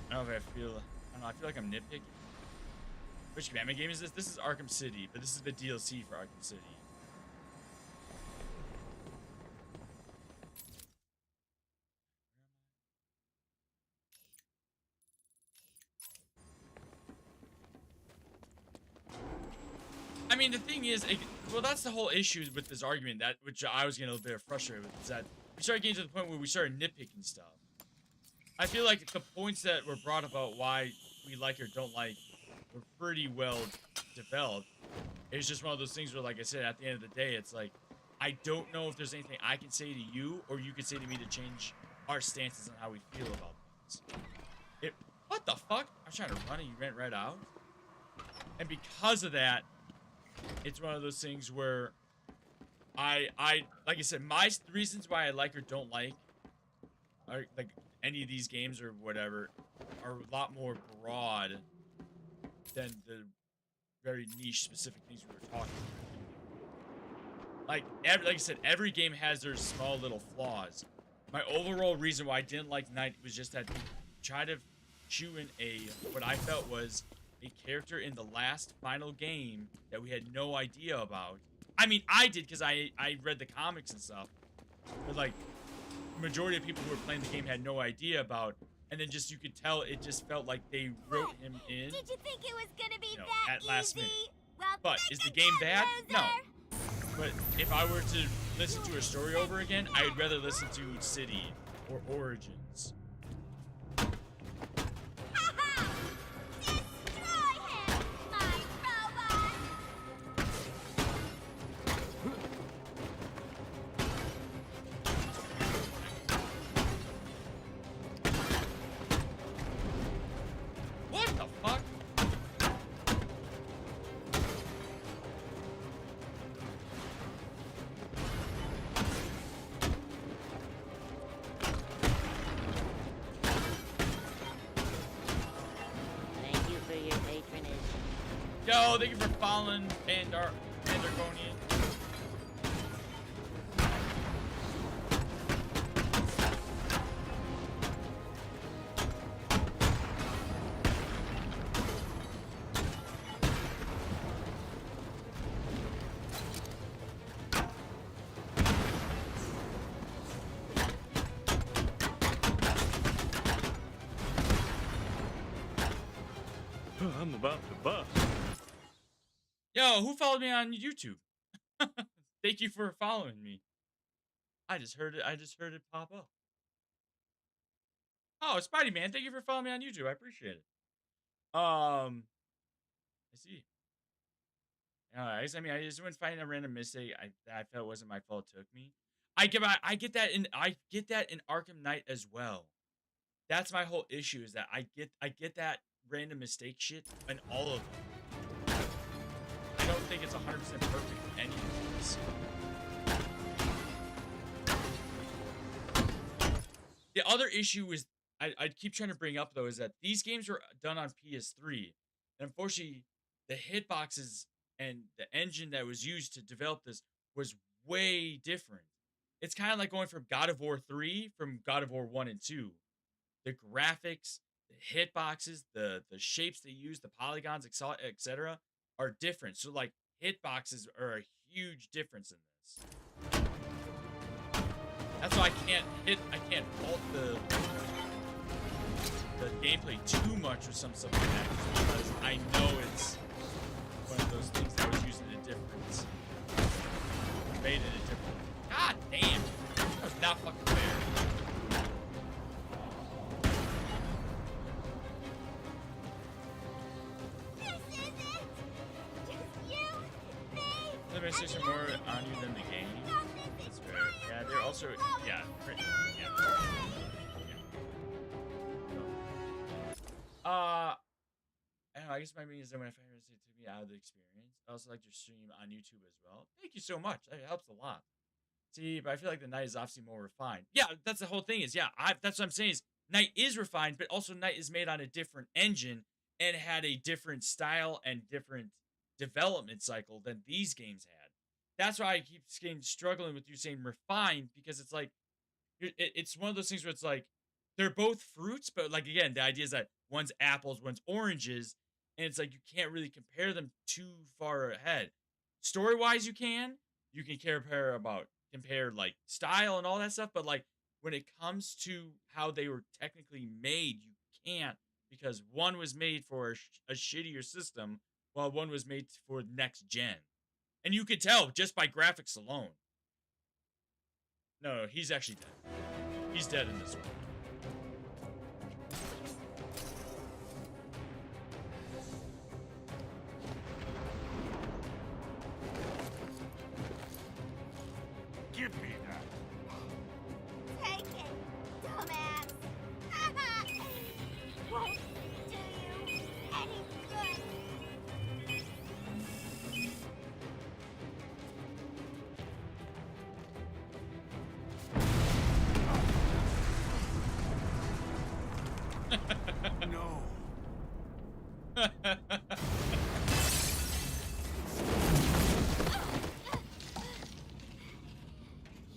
I don't know if I feel like I'm nitpicking. Which Batman game is this? This is Arkham City, but this is the DLC for Arkham City. I mean, the thing is, well, that's the whole issue with this argument, which I was getting a little bit frustrated with, is that we started getting to the point where we started nitpicking stuff. I feel like the points that were brought about why we like or don't like were pretty well developed. It's just one of those things where, like I said, at the end of the day, it's like, I don't know if there's anything I can say to you or you can say to me to change our stances on how we feel about things. What the fuck? I was trying to run and you ran right out. And because of that, it's one of those things where like I said, my reasons why I like or don't like, are like any of these games or whatever, are a lot more broad than the very niche specific things we were talking about. Like I said, every game has their small little flaws. My overall reason why I didn't like Knight was just that they tried to chew in what I felt was a character in the last final game that we had no idea about. I mean, I did because I read the comics and stuff, but like the majority of people who were playing the game had no idea about, and then just you could tell it just felt like they wrote him in. Did you think it was gonna be At last minute. Well, but is the game bad? No. But if I were to listen to a story over again, I would rather listen to City or Origins. What the fuck? Thank you for your patronage. Yo, thank you for following Pandargonian. I'm about to bust. Yo, who followed me on YouTube? Thank you for following me. I just heard it pop up. Oh, Spidey Man, thank you for following me on YouTube. I appreciate it. I see. I guess I just went finding a random mistake. I felt wasn't my fault. Took me. I get that in Arkham Knight as well. That's my whole issue, is that I get that random mistake shit in all of them. I don't think it's 100% perfect in any of these. The other issue is I keep trying to bring up though is that these games were done on PS3, and unfortunately, the hitboxes and the engine that was used to develop this was way different. It's kind of like going from God of War 3 from God of War 1 and 2. The graphics, the hitboxes, the shapes they use, the polygons, etc., are different. So like hitboxes are a huge difference in this. That's why I can't fault the gameplay too much with some stuff like that, because I know it's one of those things that was using a difference. Made it a different. God damn! That was not fucking fair. The mistakes are more on you than the game. That's fair. Yeah, they're also yeah. I don't know, I guess my meaning is that when I find it took me out of the experience. I also like your stream on YouTube as well. Thank you so much. It helps a lot. See, but I feel like the Knight is obviously more refined. Yeah, that's the whole thing. Is that's what I'm saying. Is Knight is refined, but also Knight is made on a different engine and had a different style and different development cycle than these games had. That's why I keep struggling with you saying refined, because it's like it's one of those things where it's like they're both fruits, but like again, the idea is that one's apples, one's oranges, and it's like you can't really compare them too far ahead. Story-wise, you can compare like style and all that stuff, but like when it comes to how they were technically made, you can't, because one was made for a shittier system while one was made for next gen. And you could tell just by graphics alone. No, he's actually dead. He's dead in this one. Give me that. Take it, dumbass. Won't do you any good. No.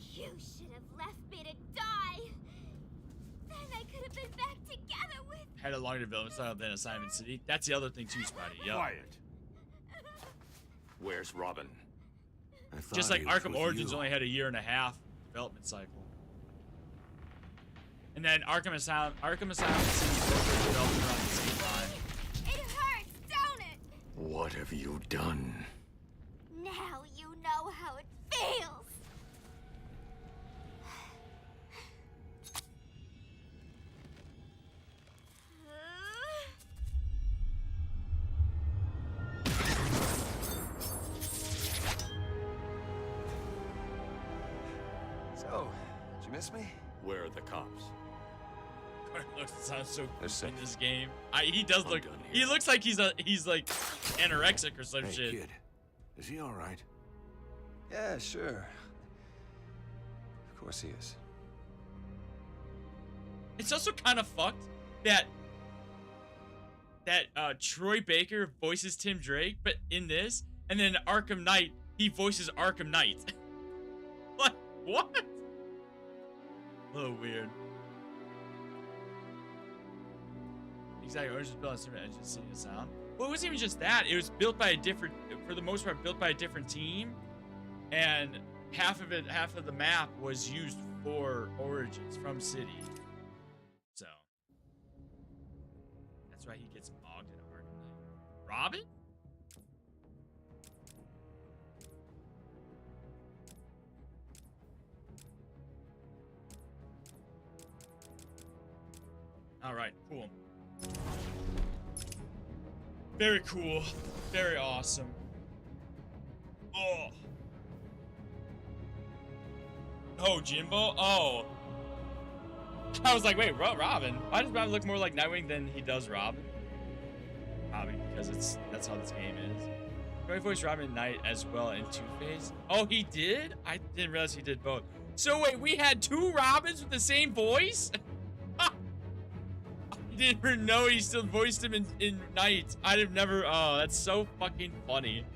You should have left me to die. Then I could have been back together with. Had a longer development style than Assignment City. That's the other thing too, Spotty. Yeah. Quiet. Where's Robin? Just like Arkham Origins only had a 1.5 development cycle. And then Arkham Asylum City both were developed around the same time. It hurts, don't it? What have you done? Now you know how it So, did you miss me? Where are the cops? Carlos sounds so They're cool in safe. this game. He does I'm look. done He here. looks like he's like anorexic or some Hey, shit. kid. Is he all right? Yeah, sure. Of course he is. It's also kind of fucked that Troy Baker voices Tim Drake, but in this, and then Arkham Knight, he voices Arkham Knight. What? A little weird. Exactly. Orange was built on different engines, city and sound. Well, it wasn't even just that. It was built by a different, for the most part, built by a different team, and half of the map was used for Origins from City. So that's why he gets mogged in Arkham Knight. Robin? All right, cool. Very cool. Very awesome. Oh. Oh, Jimbo? Oh. I was like, wait, Robin? Why does Robin look more like Nightwing than he does Robin? Probably because that's how this game is. Troy voiced Robin Knight as well in Two-Face. Oh, he did? I didn't realize he did both. So wait, we had two Robins with the same voice? Didn't even know he still voiced him in Night. I'd have never. Oh, that's so fucking funny.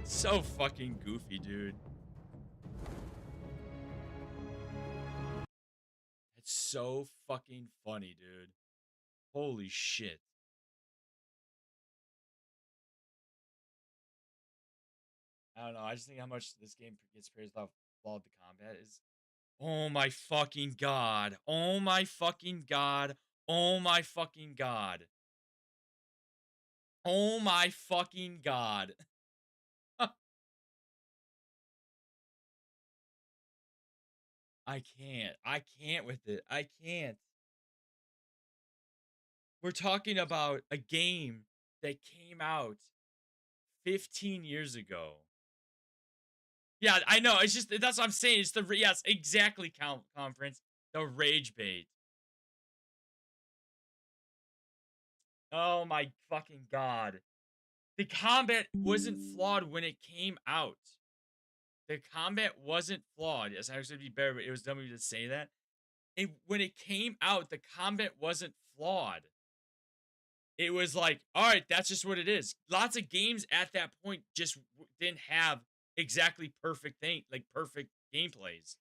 So fucking goofy, dude. It's so fucking funny, dude. Holy shit. I don't know. I just think how much this game gets praised off flawed the combat is. Oh my fucking god. Oh my fucking god. Oh my fucking god. Oh my fucking god. I can't. I can't with it. I can't. We're talking about a game that came out 15 years ago. Yeah, I know. It's just, that's what I'm saying. It's the, yes, exactly, conference. The rage bait. Oh my fucking god. The combat wasn't flawed when it came out. The combat wasn't flawed. Yes, I was going to be better, but it was dumb of me to say that. When it came out, the combat wasn't flawed. It was like, all right, that's just what it is. Lots of games at that point just didn't have exactly perfect perfect gameplays.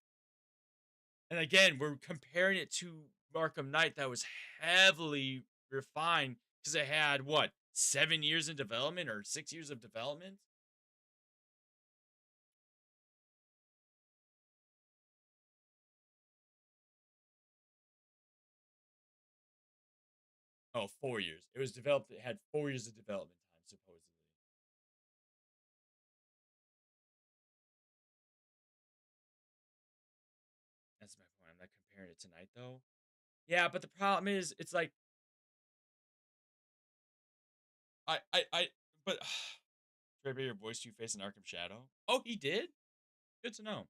And again, we're comparing it to Arkham Knight that was heavily refined because it had, what, 7 years in development or 6 years of development? Oh, 4 years. It was developed, it had 4 years of development time, supposedly. That's my point. I'm not comparing it to Night, though. Yeah, but the problem is, it's like, but Trey Baker voiced Two-Face in Arkham Shadow. Oh, he did? Good to know.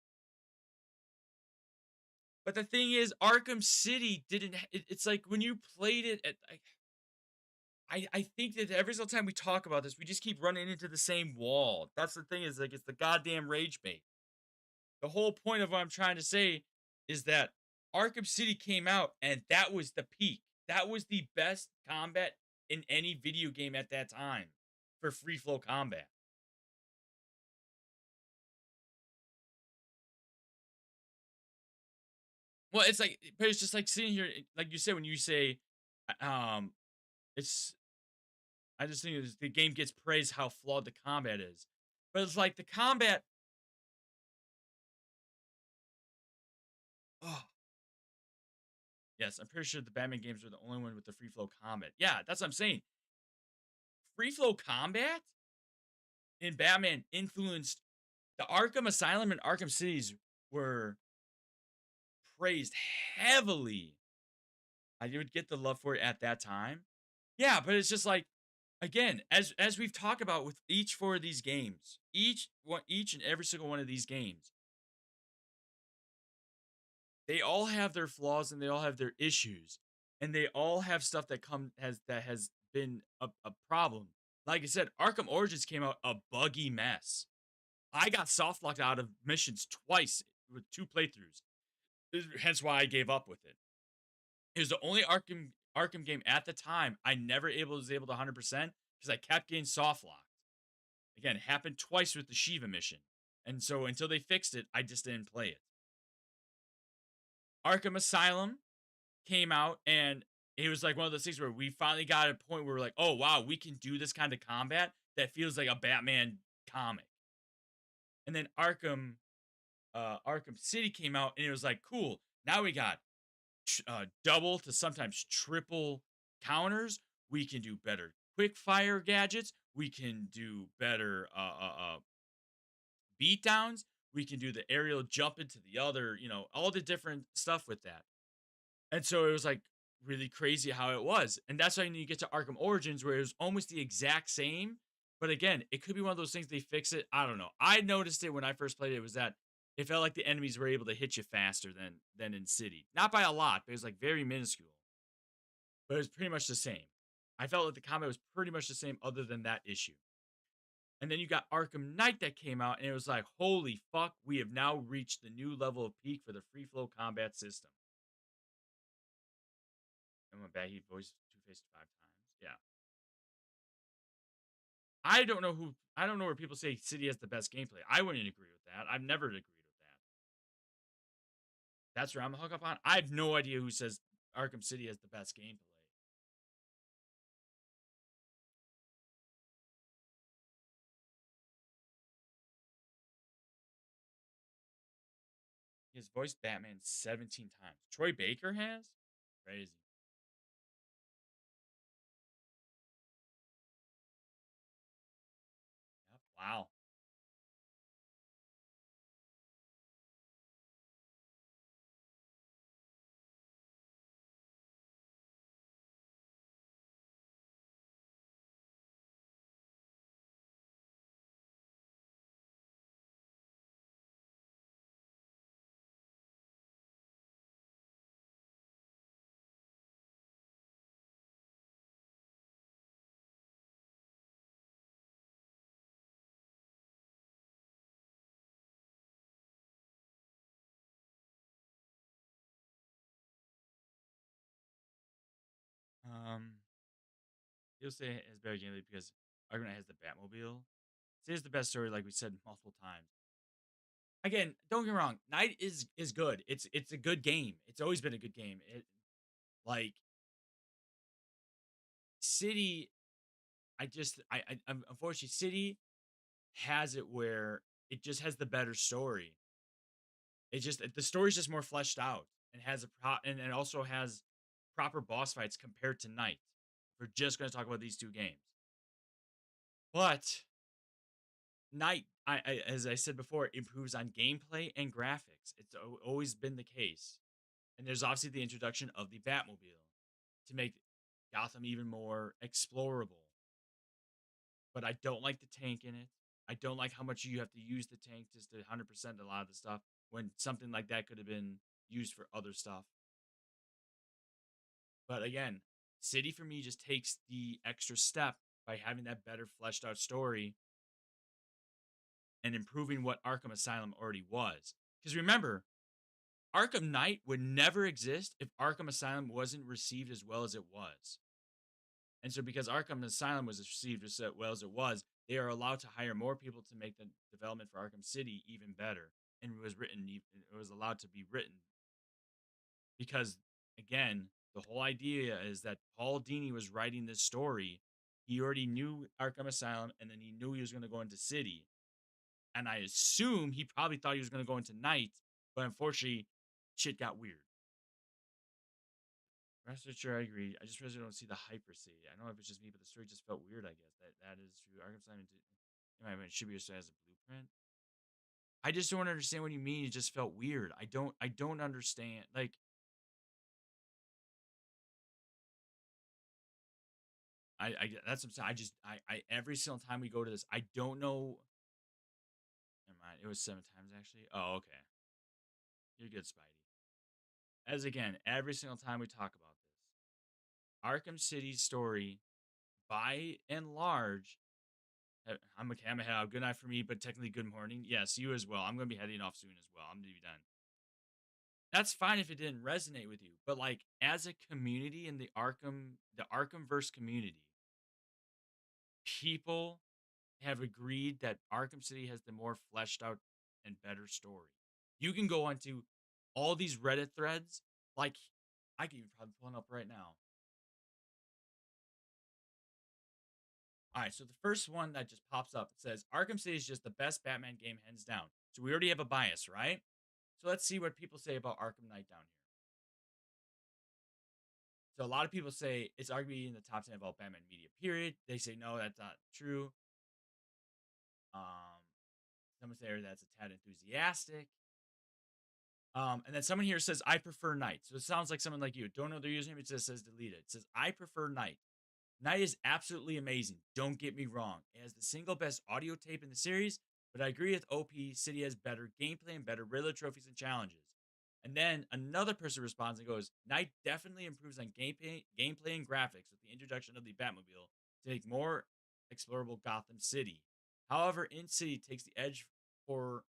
But the thing is, Arkham City didn't. It's like when you played it at. I think that every single time we talk about this, we just keep running into the same wall. That's the thing, is like it's the goddamn rage bait. The whole point of what I'm trying to say is that Arkham City came out and that was the peak. That was the best combat in any video game at that time for free flow combat. Well, it's like, but it's just like sitting here, like you said, when you say, it's, I just think the game gets praised how flawed the combat is. But it's like the combat. Oh. Yes, I'm pretty sure the Batman games were the only one with the free flow combat. Yeah, that's what I'm saying. Free flow combat in Batman influenced the Arkham Asylum and Arkham Cities were praised heavily. I would get the love for it at that time. Yeah, but it's just like again, as we've talked about with each four of these games, each and every single one of these games, they all have their flaws and they all have their issues, and they all have stuff that has been a problem. Like I said, Arkham Origins came out a buggy mess. I got soft locked out of missions twice with 2 playthroughs. Hence why I gave up with it. It was the only Arkham game at the time I never was able to 100% because I kept getting soft locked. Again, it happened twice with the Shiva mission. And so until they fixed it, I just didn't play it. Arkham Asylum came out, and it was like one of those things where we finally got a point where we're like, oh wow, we can do this kind of combat that feels like a Batman comic. And then Arkham City came out, and it was like, cool. Now we got double to sometimes triple counters. We can do better quick fire gadgets. We can do better beatdowns. We can do the aerial jump into the other, all the different stuff with that. And so it was like really crazy how it was. And that's why you get to Arkham Origins where it was almost the exact same. But again, it could be one of those things they fix it. I don't know. I noticed it when I first played it was that it felt like the enemies were able to hit you faster than in City. Not by a lot, but it was like very minuscule. But it was pretty much the same. I felt like the combat was pretty much the same other than that issue. And then you got Arkham Knight that came out, and it was like, holy fuck, we have now reached the new level of peak for the free flow combat system. And went back, he voiced Two-Face 5 times. Yeah. I don't know where people say City has the best gameplay. I wouldn't agree with that. I've never agreed with that. That's where I'm hung up on. I have no idea who says Arkham City has the best gameplay. He has voiced Batman 17 times. Troy Baker has? Crazy. Yep. Wow. Um, He'll say it has better gameplay because Arkham Knight has the Batmobile. It is the best story, like we said multiple times. Again, don't get me wrong. Knight is good. It's a good game. It's always been a good game. It like City. Unfortunately City has it where it just has the better story. It just the story's just more fleshed out and has and it also has proper boss fights compared to Knight. We're just going to talk about these two games, but Knight, as I said before, improves on gameplay and graphics. It's always been the case. And there's obviously the introduction of the Batmobile to make Gotham even more explorable. But I don't like the tank in it. I don't like how much you have to use the tank just to 100% a lot of the stuff when something like that could have been used for other stuff. But again, City for me just takes the extra step by having that better fleshed out story and improving what Arkham Asylum already was. Because remember, Arkham Knight would never exist if Arkham Asylum wasn't received as well as it was. And so because Arkham Asylum was received as well as it was, they are allowed to hire more people to make the development for Arkham City even better. And it was allowed to be written. Because, again, the whole idea is that Paul Dini was writing this story. He already knew Arkham Asylum, and then he knew he was going to go into City. And I assume he probably thought he was going to go into Night, but unfortunately, shit got weird. Rest assured, I agree. I just really don't see the hyper city. I don't know if it's just me, but the story just felt weird. I guess that is true. Arkham Asylum should be used as a blueprint. I just don't understand what you mean. It just felt weird. I don't understand. Like, that's what I'm saying. I every single time we go to this, I don't know. Never mind. It was 7 times actually. Oh, okay. You're good, Spidey. As again, every single time we talk about this, Arkham City's story, by and large, I'm okay. I'm gonna have good night for me, but technically good morning. Yes, you as well. I'm gonna be heading off soon as well. I'm gonna be done. That's fine if it didn't resonate with you, but like as a community in the Arkhamverse community, people have agreed that Arkham City has the more fleshed out and better story. You can go onto all these Reddit threads, like I can even probably pull one up right now. All right, so the first one that just pops up, it says Arkham City is just the best Batman game, hands down. So we already have a bias, right? So let's see what people say about Arkham Knight down here. So a lot of people say it's arguably in the top 10 of all Batman media, period. They say no, that's not true. Um, Someone say that's a tad enthusiastic. And then someone here says, I prefer Knight. So it sounds like someone like you. Don't know their username. It just says delete it. It says, I prefer Knight. Knight is absolutely amazing. Don't get me wrong. It has the single best audio tape in the series, but I agree with OP. City has better gameplay and better Riddler trophies and challenges. And then another person responds and goes, Knight definitely improves on gameplay and graphics with the introduction of the Batmobile to make more explorable Gotham City. However, In City takes the edge for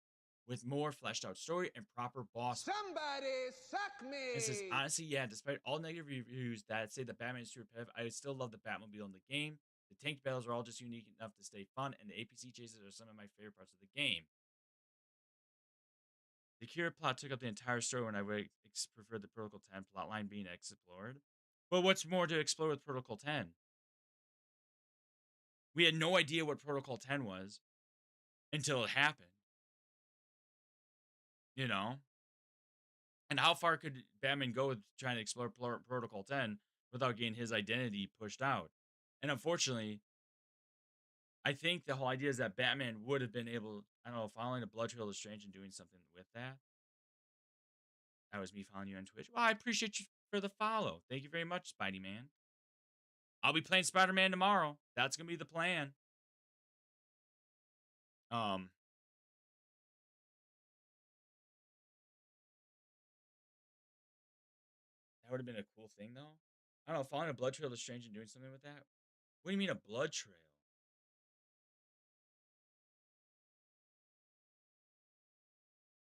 with more fleshed out story and proper boss. Somebody suck me! It says, honestly, yeah, despite all negative reviews that say the Batman is too repetitive, I still love the Batmobile in the game. The tank battles are all just unique enough to stay fun, and the APC chases are some of my favorite parts of the game. The Cure plot took up the entire story when I would prefer the Protocol 10 plotline being explored. But what's more to explore with Protocol 10? We had no idea what Protocol 10 was until it happened. You know? And how far could Batman go with trying to explore Protocol 10 without getting his identity pushed out? And unfortunately, I think the whole idea is that Batman would have been able, I don't know, following a blood trail is strange and doing something with that. That was me following you on Twitch. Well, I appreciate you for the follow. Thank you very much, Spidey Man. I'll be playing Spider-Man tomorrow. That's gonna be the plan. That would have been a cool thing though. I don't know, following a blood trail is strange and doing something with that. What do you mean a blood trail?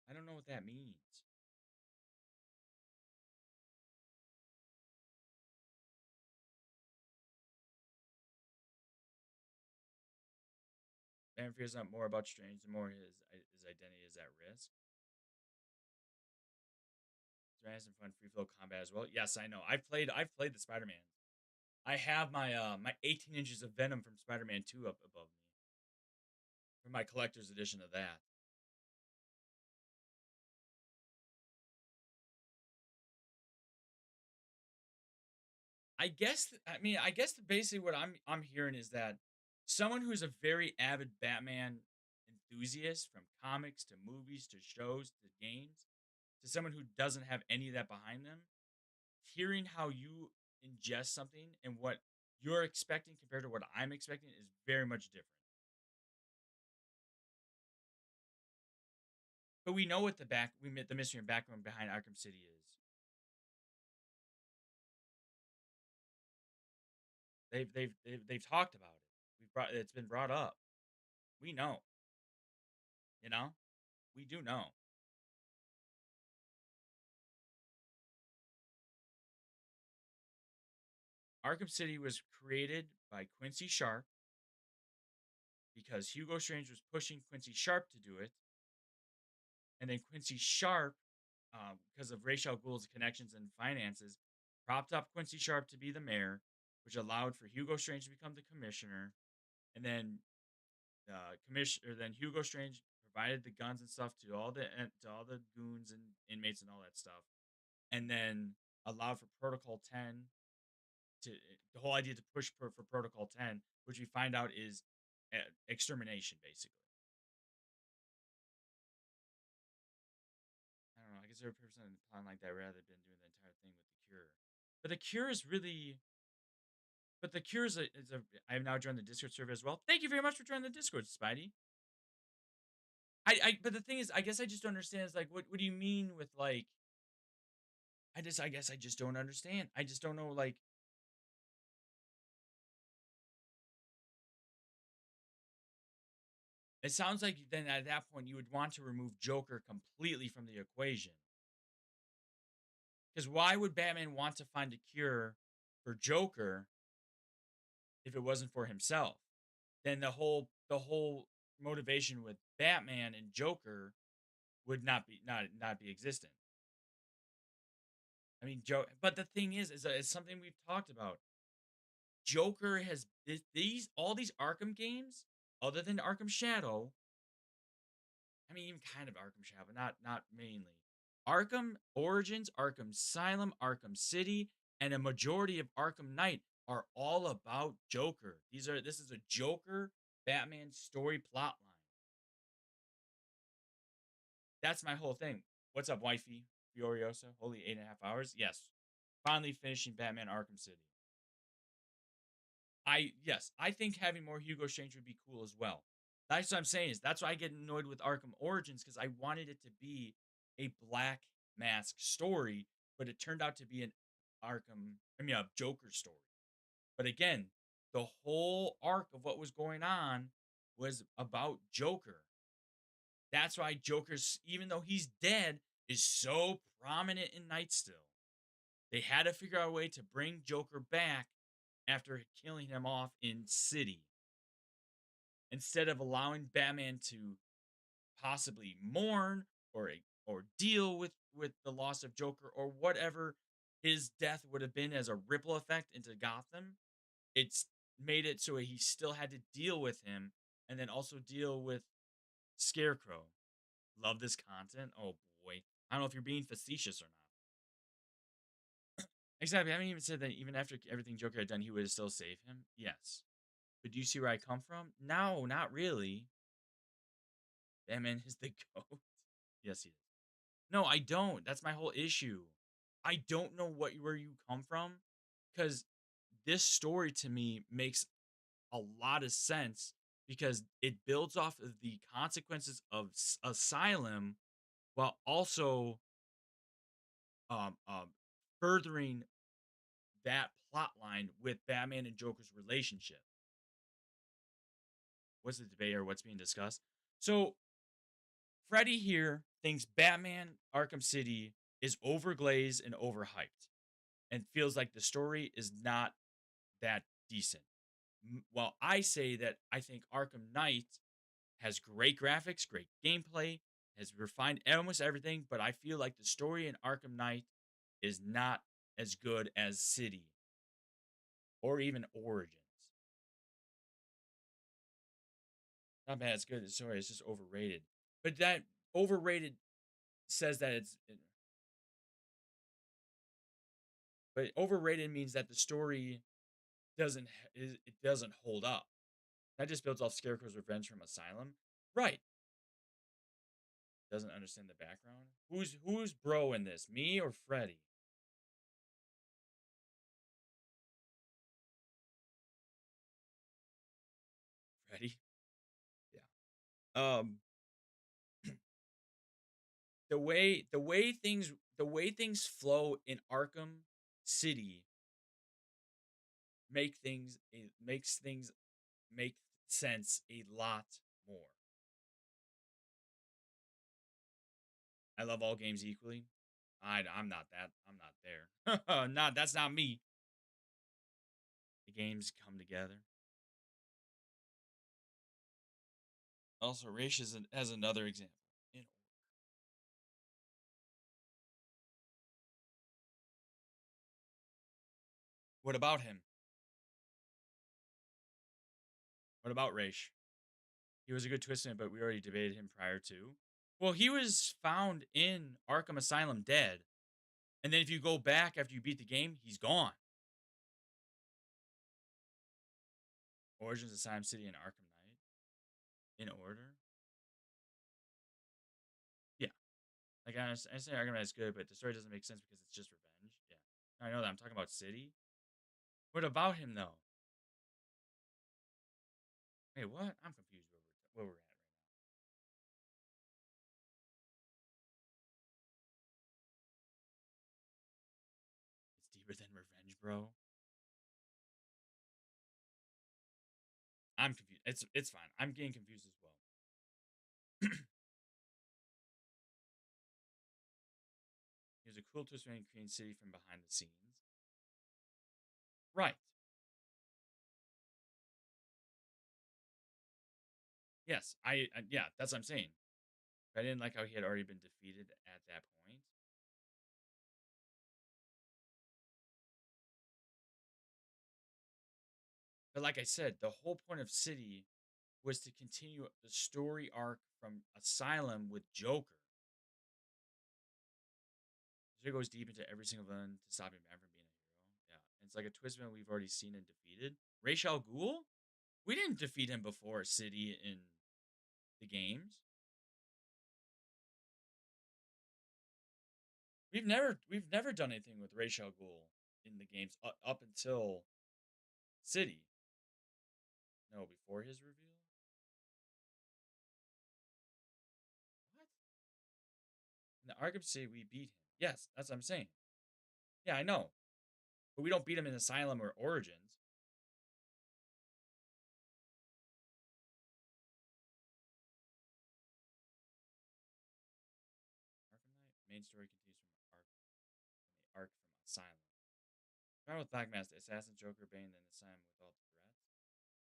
I don't know what that means. Batman fears out more about Strange, the more his identity is at risk. So I have some fun free flow combat as well. Yes, I know. I've played the Spider-Man. I have my my 18 inches of Venom from Spider-Man 2 up above me. For my collector's edition of that. I guess basically what I'm hearing is that someone who's a very avid Batman enthusiast, from comics to movies to shows to games, to someone who doesn't have any of that behind them, hearing how you ingest something and what you're expecting compared to what I'm expecting is very much different. But we know what the mystery and background behind Arkham City is. They've talked about it. It's been brought up. We know. You know? We do know. Arkham City was created by Quincy Sharp because Hugo Strange was pushing Quincy Sharp to do it. And then Quincy Sharp, because of Ra's al Ghul's connections and finances, propped up Quincy Sharp to be the mayor, which allowed for Hugo Strange to become the commissioner. And then then Hugo Strange provided the guns and stuff to all the goons and inmates and all that stuff. And then allowed for Protocol 10 to the whole idea to push for Protocol 10, which we find out is extermination, basically. I don't know. I guess there were person in the plan like that rather than doing the entire thing with the Cure. But the Cure is really, But the cure is a. I have now joined the Discord server as well. Thank you very much for joining the Discord, Spidey. But the thing is, I guess I just don't understand. Is like, what do you mean with like? I guess I just don't understand. I just don't know. Like, it sounds like then at that point you would want to remove Joker completely from the equation. Because why would Batman want to find a cure for Joker if it wasn't for himself? Then the whole motivation with Batman and Joker would not be existent. I mean, but the thing is it's something we've talked about. Joker has these all these Arkham games, other than Arkham Shadow. I mean, even kind of Arkham Shadow, but not mainly. Arkham Origins, Arkham Asylum, Arkham City, and a majority of Arkham Knight are all about Joker. This is a Joker Batman story plot line. That's my whole thing. What's up, wifey? Fioriosa? Holy 8.5 hours? Yes. Finally finishing Batman Arkham City. I think having more Hugo Strange would be cool as well. That's what I'm saying is that's why I get annoyed with Arkham Origins, because I wanted it to be a Black Mask story, but it turned out to be a Joker story. But again, the whole arc of what was going on was about Joker. That's why Joker's, even though he's dead, is so prominent in Night still. They had to figure out a way to bring Joker back after killing him off in City, instead of allowing Batman to possibly mourn or deal with the loss of Joker or whatever his death would have been as a ripple effect into Gotham. It's made it so he still had to deal with him and then also deal with Scarecrow. Love this content. Oh boy. I don't know if you're being facetious or not. Exactly. I haven't even said that even after everything Joker had done, he would still save him. Yes. But do you see where I come from? No, not really. Batman is the GOAT. Yes, he is. No, I don't. That's my whole issue. I don't know where you come from, because this story to me makes a lot of sense, because it builds off of the consequences of Asylum while also um, um, furthering that plot line with Batman and Joker's relationship. What's the debate or what's being discussed? So Freddy here thinks Batman Arkham City is overglazed and overhyped and feels like the story is not that decent. While I say that I think Arkham Knight has great graphics, great gameplay, has refined almost everything, but I feel like the story in Arkham Knight is not as good as City or even Origins. Not bad, it's good. Sorry, it's just overrated. But that overrated says that but overrated means that the story doesn't hold up. That just builds off Scarecrow's revenge from Asylum. Right. Doesn't understand the background. Who's bro in this? Me or Freddy? Freddy? Yeah. The way things flow in Arkham City makes things make sense a lot more. I love all games equally. I'm not that. I'm not there. Not that's not me. The games come together. Also, Raish has another example. What about him? What about Raish? He was a good twist in it, but we already debated him prior to. Well, he was found in Arkham Asylum dead. And then if you go back after you beat the game, he's gone. Origins, Asylum City, and Arkham Knight. In order? Yeah. Like, I say Arkham Knight is good, but the story doesn't make sense because it's just revenge. Yeah. I know that. I'm talking about City. What about him, though? Wait, what? I'm confused where we're at right now. It's deeper than revenge, bro. I'm confused. It's fine. I'm getting confused as well. Here's a cool twist around Queen City from behind the scenes. Right. Yes. Yeah, that's what I'm saying. I didn't like how he had already been defeated at that point. But like I said, the whole point of City was to continue the story arc from Asylum with Joker. So it goes deep into every single villain to stop him from being a hero. Yeah. And it's like a twist villain we've already seen and defeated. Ra's al Ghul? We didn't defeat him before City in the games. We've never done anything with Ra's al Ghul in the games up until City. No, before his reveal. What? In the Arkham City, we beat him. Yes, that's what I'm saying. Yeah, I know, but we don't beat him in Asylum or Origins. Arkham Knight main story continues from the arc from Asylum. Starting with Black Mask, the Assassin, Joker, Bane, then Asylum with all the threats.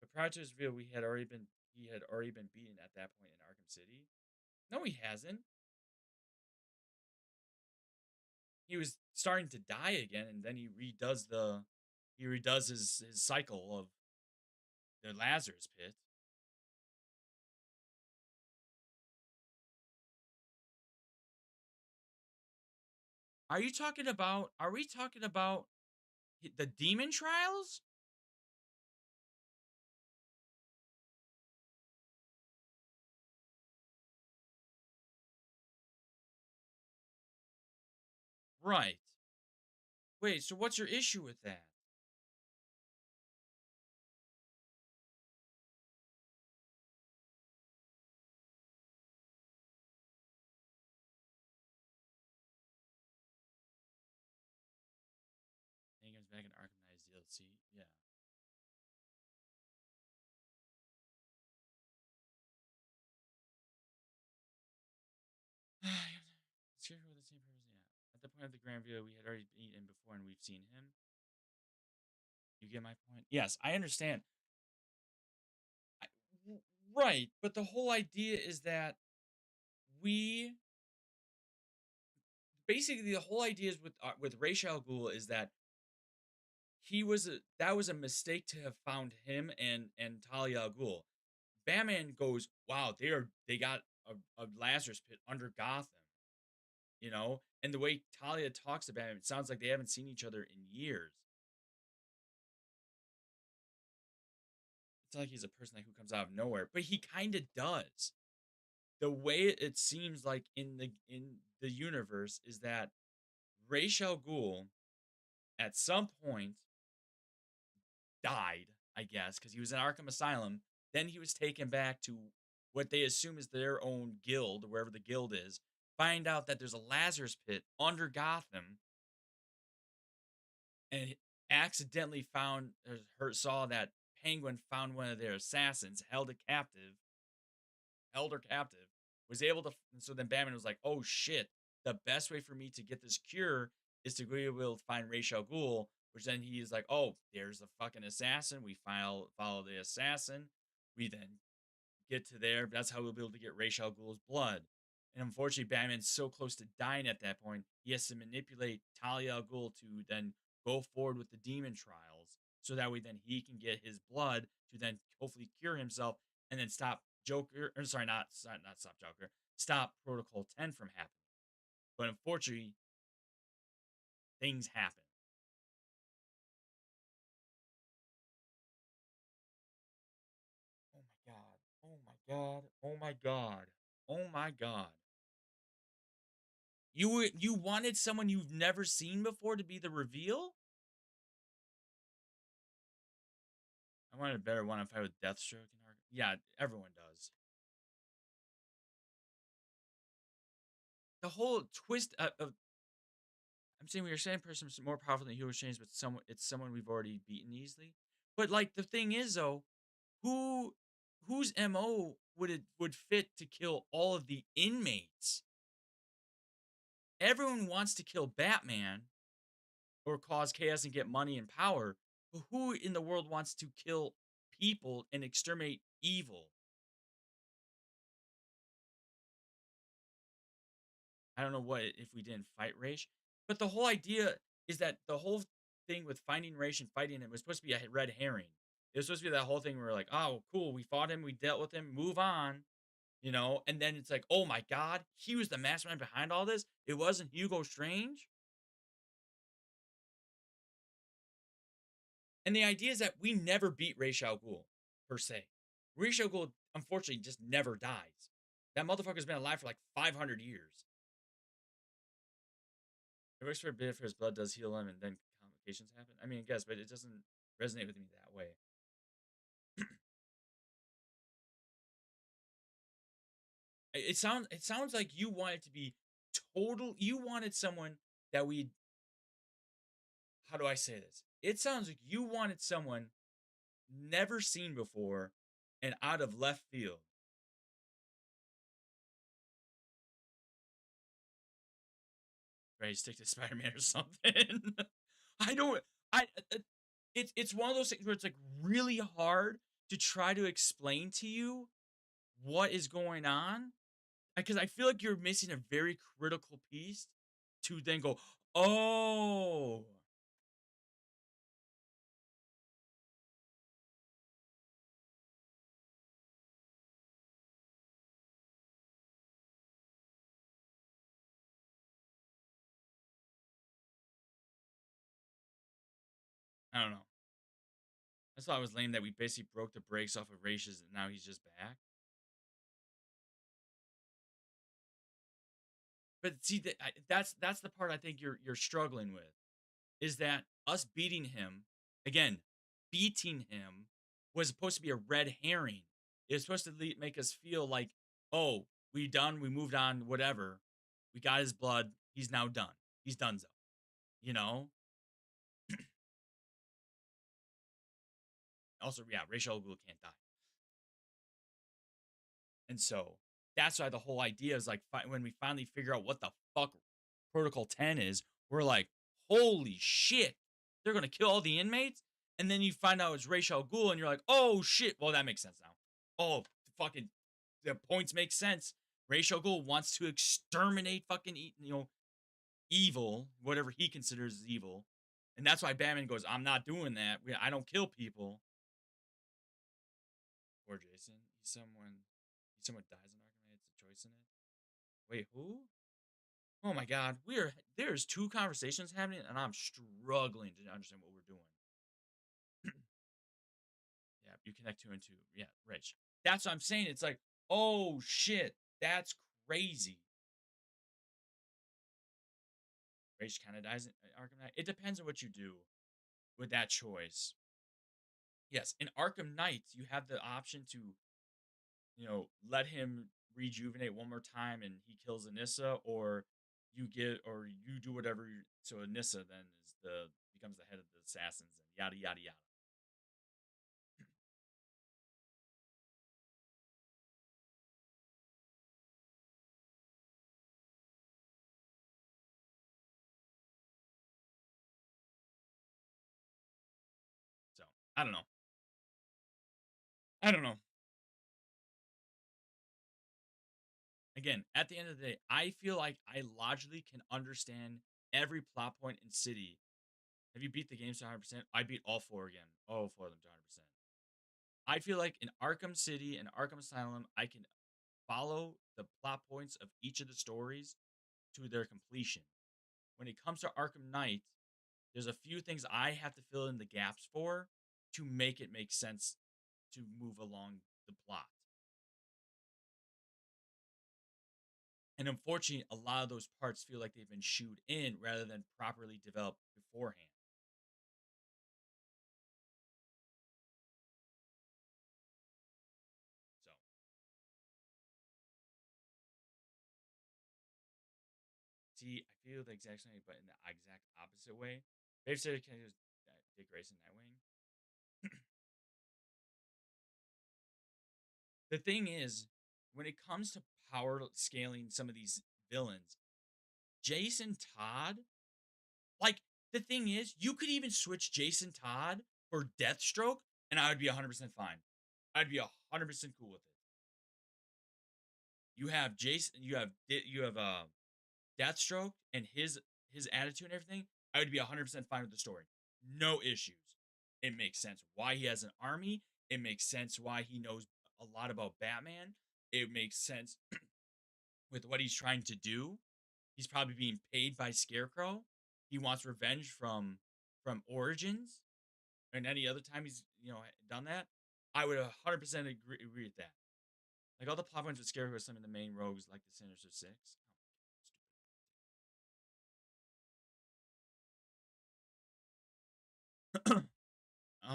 But prior to his reveal, he had already been beaten at that point in Arkham City. No, he hasn't. He was starting to die again, and then he redoes his cycle of the Lazarus pit. Are we talking about the demon trials? Right. Wait, so what's your issue with that? Then he comes back in Arkham Knight's DLC. Yeah. Scared with the same person, yeah. At the point of the grand reveal, we had already beaten him before, and we've seen him. You get my point? Yes, I understand. Right, but the whole idea is that we basically the whole idea is with Ra's al Ghul is that that was a mistake to have found him and Talia al Ghul. Batman goes, wow, they got a Lazarus pit under Gotham, you know, and the way Talia talks about him, it sounds like they haven't seen each other in years. It's not like he's a person who comes out of nowhere, but he kind of does. The way it seems like in the universe is that Ra's al Ghul at some point died, I guess, because he was in Arkham Asylum. Then he was taken back to what they assume is their own guild, wherever the guild is. Find out that there's a Lazarus pit under Gotham, and accidentally saw that Penguin found one of their assassins, held her captive, was able to. So then Batman was like, "Oh shit! The best way for me to get this cure is to be able to find Ra's al Ghul." Which then he's like, "Oh, there's the fucking assassin. We follow the assassin. We then get to there. That's how we'll be able to get Ra's al Ghul's blood." And unfortunately, Batman's so close to dying at that point, he has to manipulate Talia al Ghul to then go forward with the demon trials, so that way then he can get his blood to then hopefully cure himself and then stop Joker. Or sorry, not stop Joker. Stop Protocol 10 from happening. But unfortunately, things happen. Oh my god. Oh my god. Oh my god. Oh my god. You wanted someone you've never seen before to be the reveal? I wanted a better one if I with Deathstroke in Arkham. Yeah, everyone does. The whole twist of I'm saying we are saying person is more powerful than human chains, but someone we've already beaten easily. But like the thing is though, who whose MO would fit to kill all of the inmates? Everyone wants to kill Batman or cause chaos and get money and power. But who in the world wants to kill people and exterminate evil? I don't know what if we didn't fight Raish, but the whole idea is that the whole thing with finding Raish and fighting him was supposed to be a red herring. It was supposed to be that whole thing where we're like, oh, cool, we fought him, we dealt with him, move on, you know. And then it's like, oh my god, he was the mastermind behind all this. It wasn't Hugo Strange. And the idea is that we never beat Ra's al Ghul, per se. Ra's al Ghul, unfortunately, just never dies. That motherfucker's been alive for like 500 years. It works for a bit if his blood does heal him and then complications happen. I mean, I guess, but it doesn't resonate with me that way. It sounds like you wanted to be you wanted someone that we how do I say this? It sounds like you wanted someone never seen before and out of left field. Right, stick to Spider-Man or something. I don't I it's one of those things where it's like really hard to try to explain to you what is going on because I feel like you're missing a very critical piece to then go, "Oh, I don't know." That's why I was lame that we basically broke the brakes off of Racious and now he's just back. But see that's the part I think you're struggling with is that us beating him again, beating him was supposed to be a red herring. It was supposed to make us feel like, oh, we done, we moved on, whatever. We got his blood. He's now done. He's donezo. You know. Also, yeah, Rachel Ghul can't die, and so that's why the whole idea is like when we finally figure out what the fuck Protocol 10 is, we're like, holy shit, they're gonna kill all the inmates, and then you find out it's Rachel Ghul, and you're like, oh shit, well that makes sense now. Oh, fucking, the points make sense. Rachel Ghul wants to exterminate fucking evil, whatever he considers as evil, and that's why Batman goes, I'm not doing that. I don't kill people. Poor Jason. Someone dies in Arkham Knight. It's a choice in it. Wait, who? Oh my god, there's two conversations happening, and I'm struggling to understand what we're doing. Yeah, you connect two and two. Yeah, Rich. That's what I'm saying. It's like, oh shit, that's crazy. Rich kind of dies in Arkham Knight. It depends on what you do with that choice. Yes, in Arkham Knight, you have the option to, let him rejuvenate one more time and he kills Anissa, or you do whatever. So Anissa then becomes the head of the assassins and yada yada yada. So I don't know. I don't know. Again, at the end of the day, I feel like I logically can understand every plot point in City. Have you beat the games to 100%? I beat all four again. All four of them to 100%. I feel like in Arkham City and Arkham Asylum, I can follow the plot points of each of the stories to their completion. When it comes to Arkham Knight, there's a few things I have to fill in the gaps for to make it make sense to move along the plot. And unfortunately, a lot of those parts feel like they've been shooed in rather than properly developed beforehand. See, I feel the exact same, but in the exact opposite way. Babysitter kind of Dick Grayson, Nightwing. The thing is, when it comes to power scaling some of these villains, Jason Todd, like, the thing is, you could even switch Jason Todd for Deathstroke, and I would be 100% fine. I'd be 100% cool with it. You have Jason, you have Deathstroke and his attitude and everything. I would be 100% fine with the story. No issues. It makes sense why he has an army. It makes sense why he knows a lot about Batman. It makes sense with what he's trying to do. He's probably being paid by Scarecrow. He wants revenge from Origins, and any other time he's done that. I would 100% agree with that. Like all the plot points with Scarecrow, some of the main rogues like the Sinister Six.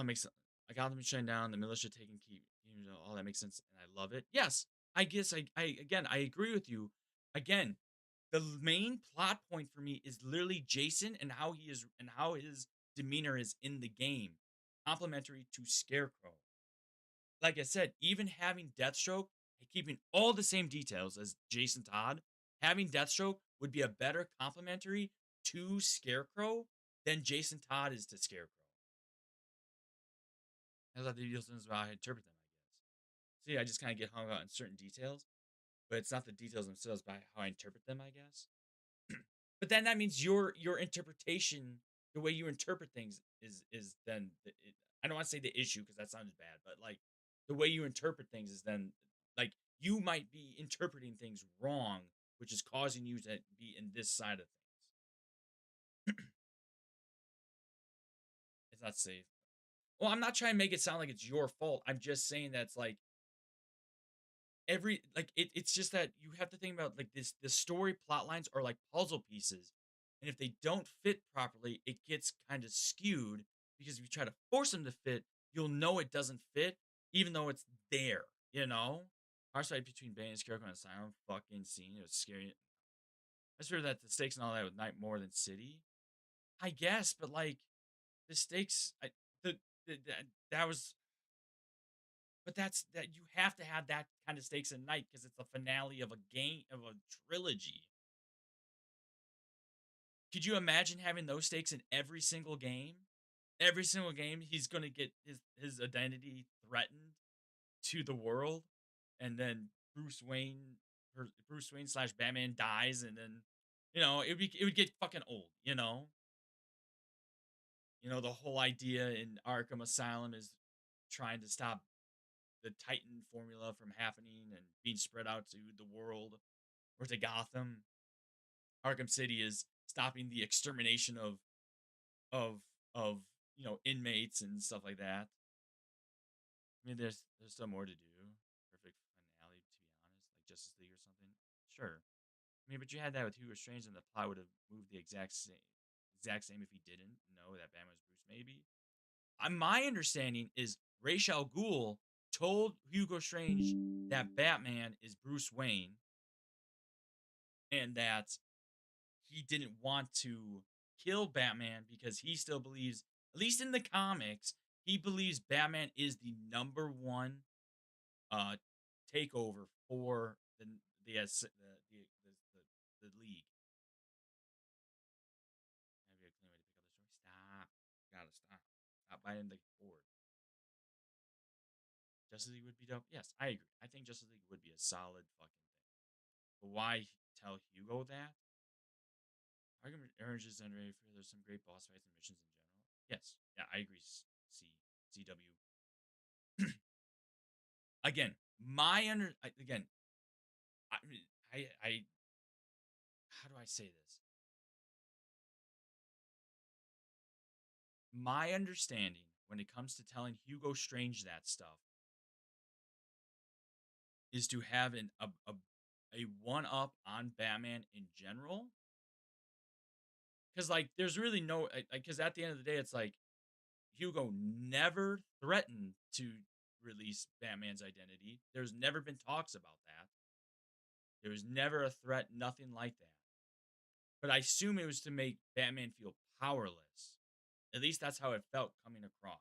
Makes sense. I got them shutting down, the militia taking keep, all that makes sense, and I love it. Yes, I guess I agree with you. Again, the main plot point for me is literally Jason and how he is and how his demeanor is in the game, complementary to Scarecrow. Like I said, even having Deathstroke and keeping all the same details as Jason Todd, having Deathstroke would be a better complementary to Scarecrow than Jason Todd is to Scarecrow. I thought the details is about how I interpret them, I guess. See, I just kind of get hung out in certain details, but it's not the details themselves, but how I interpret them, I guess. But then that means your interpretation, the way you interpret things, is then I don't want to say the issue because that sounds bad, but like the way you interpret things is then like you might be interpreting things wrong, which is causing you to be in this side of things. It's not safe. Well, I'm not trying to make it sound like it's your fault. I'm just saying that's like it's just that you have to think about like the story plot lines are like puzzle pieces, and if they don't fit properly it gets kind of skewed, because if you try to force them to fit you'll know it doesn't fit even though it's there. Our fight between Bane and Scarecrow and Asylum fucking scene, it was scary. I swear that the stakes and all that with Night more than City, I guess, but like the stakes that was, but that's that you have to have that kind of stakes in Night because it's the finale of a game of a trilogy. Could you imagine having those stakes in every single game? Every single game, he's gonna get his identity threatened to the world, and then Bruce Wayne slash Batman dies, and then it would get fucking old. The whole idea in Arkham Asylum is trying to stop the Titan formula from happening and being spread out to the world or to Gotham. Arkham City is stopping the extermination of inmates and stuff like that. I mean, there's still more to do. Perfect finale, to be honest, like Justice League or something. Sure. I mean, but you had that with Hugo Strange, and the plot would have moved the exact same if he didn't know that Batman was Bruce. Maybe. My understanding is Ra's al Ghul told Hugo Strange that Batman is Bruce Wayne, and that he didn't want to kill Batman because he still believes, at least in the comics, he believes Batman is the number one takeover for the league. That'd be a clean way to pick up the story. Stop. Gotta stop. Stop biting the cord. Justice League would be dope. Yes, I agree. I think Justice League would be a solid fucking thing. But why tell Hugo that? Argument urges and ready for there's some great boss fights and missions in general. Yes, yeah, I agree. CW. Again, again, I how do I say this? My understanding when it comes to telling Hugo Strange that stuff is to have a one up on Batman in general. Because like there's really no, because at the end of the day it's like Hugo never threatened to release Batman's identity. There's never been talks about that. There was never a threat, nothing like that. but I assume it was to make Batman feel powerless. At least that's how it felt coming across.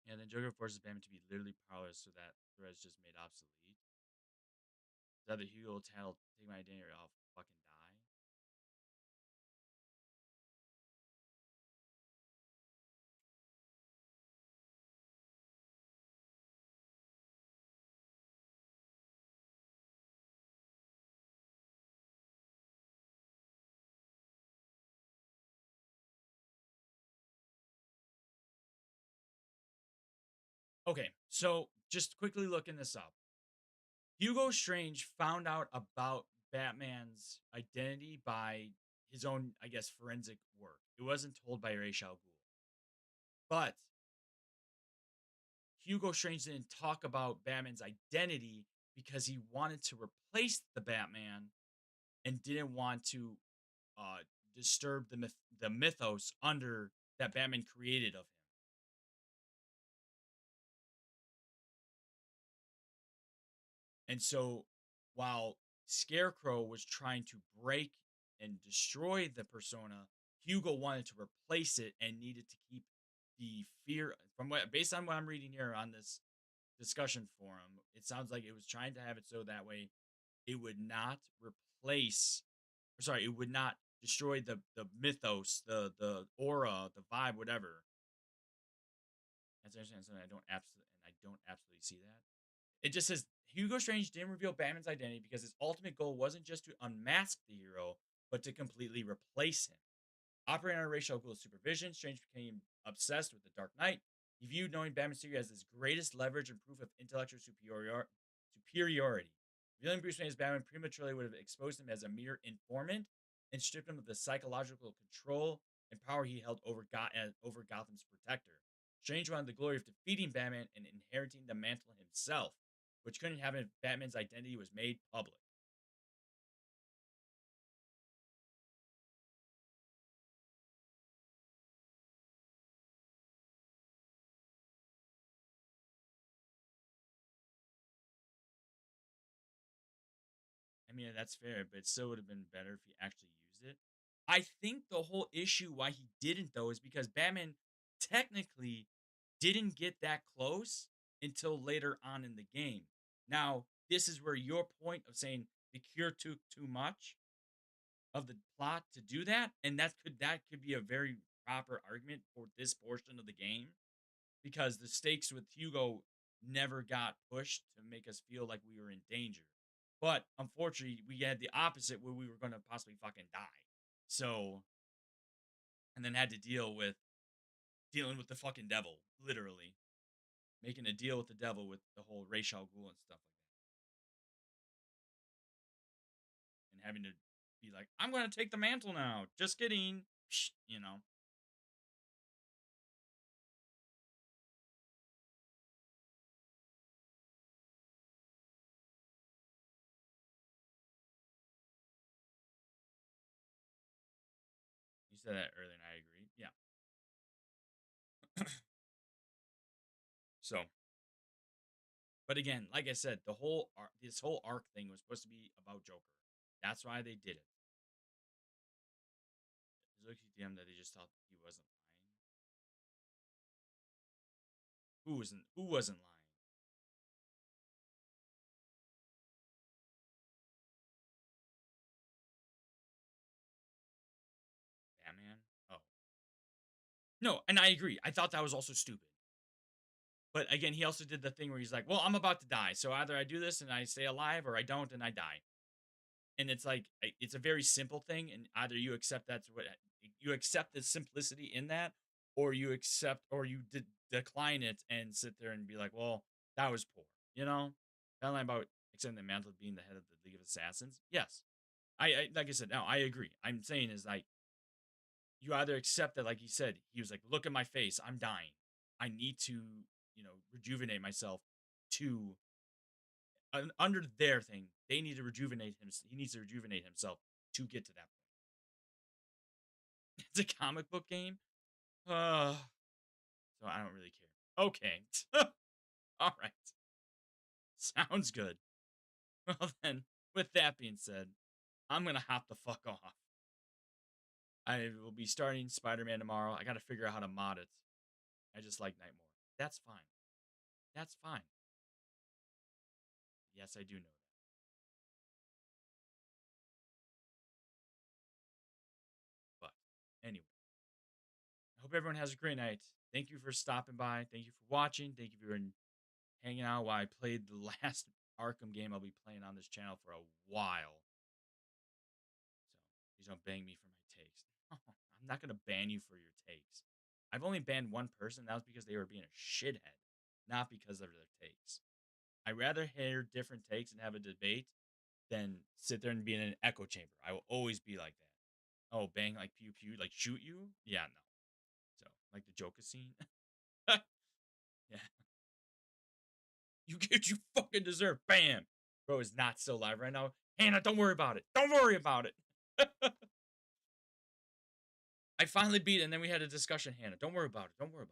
Yeah, then Joker forces Batman to be literally powerless so that threat is just made obsolete. Is that the Hugo tell take my identity or I'll fucking die? Okay, so just quickly looking this up. Hugo Strange found out about Batman's identity by his own, I guess, forensic work. It wasn't told by Ra's al Ghul. But Hugo Strange didn't talk about Batman's identity because he wanted to replace the Batman and didn't want to uh, disturb the mythos under that Batman created of him. And so while Scarecrow was trying to break and destroy the persona, Hugo wanted to replace it and needed to keep the fear from what based on what I'm reading here on this discussion forum, it sounds like it was trying to have it so that way it would not replace or sorry, it would not destroy the mythos, the aura, the vibe, whatever. That's interesting. Something I don't absolutely see that. It just says Hugo Strange didn't reveal Batman's identity because his ultimate goal wasn't just to unmask the hero, but to completely replace him. Operating under Ra's al Ghul's supervision, Strange became obsessed with the Dark Knight. He viewed knowing Batman's secret as his greatest leverage and proof of intellectual superiority. Revealing Bruce Wayne as Batman prematurely would have exposed him as a mere informant and stripped him of the psychological control and power he held over Gotham's protector. Strange wanted the glory of defeating Batman and inheriting the mantle himself, which couldn't happen if Batman's identity was made public. I mean, that's fair, but it still would have been better if he actually used it. I think the whole issue why he didn't, though, is because Batman technically didn't get that close until later on in the game. Now, this is where your point of saying the cure took too much of the plot to do that, and that could be a very proper argument for this portion of the game because the stakes with Hugo never got pushed to make us feel like we were in danger. But unfortunately, we had the opposite where we were going to possibly fucking die. So, and then had to dealing with the fucking devil, literally making a deal with the devil with the whole Ra's al Ghul and stuff like that, and having to be like, I'm going to take the mantle now. Just kidding, you know. You said that earlier, and I agree. Yeah. So, but again, like I said, this whole arc thing was supposed to be about Joker. That's why they did it. It's like DM that they just thought he wasn't lying. Who wasn't lying? Batman? Oh. No, and I agree. I thought that was also stupid. But again, he also did the thing where he's like, well, I'm about to die. So either I do this and I stay alive, or I don't and I die. And it's like, it's a very simple thing. And either you accept you accept the simplicity in that, or you accept, or you decline it and sit there and be like, well, that was poor. You know? Kind of about accepting the mantle of being the head of the League of Assassins. Yes. I like I said, no, I agree. I'm saying is like, you either accept that, like he said, he was like, look at my face, I'm dying. I need to, rejuvenate myself to under their thing. They need to rejuvenate him. He needs to rejuvenate himself to get to that point. It's a comic book game. So I don't really care. Okay. All right. Sounds good. Well then, with that being said, I'm gonna hop the fuck off. I will be starting Spider-Man tomorrow. I gotta figure out how to mod it. I just like Night more. That's fine. That's fine. Yes, I do know that. But anyway, I hope everyone has a great night. Thank you for stopping by. Thank you for watching. Thank you for hanging out while I played the last Arkham game I'll be playing on this channel for a while. So please don't bang me for my takes. I'm not gonna ban you for your takes. I've only banned one person. That was because they were being a shithead, not because of their takes. I'd rather hear different takes and have a debate than sit there and be in an echo chamber. I will always be like that. Oh, bang, like pew pew, like shoot you? Yeah, no. So, like the Joker scene. Yeah. You get you fucking deserve. Bam. Bro is not still alive right now. Hannah, don't worry about it. Don't worry about it. I finally beat it, and then we had a discussion, Hannah. Don't worry about it. Don't worry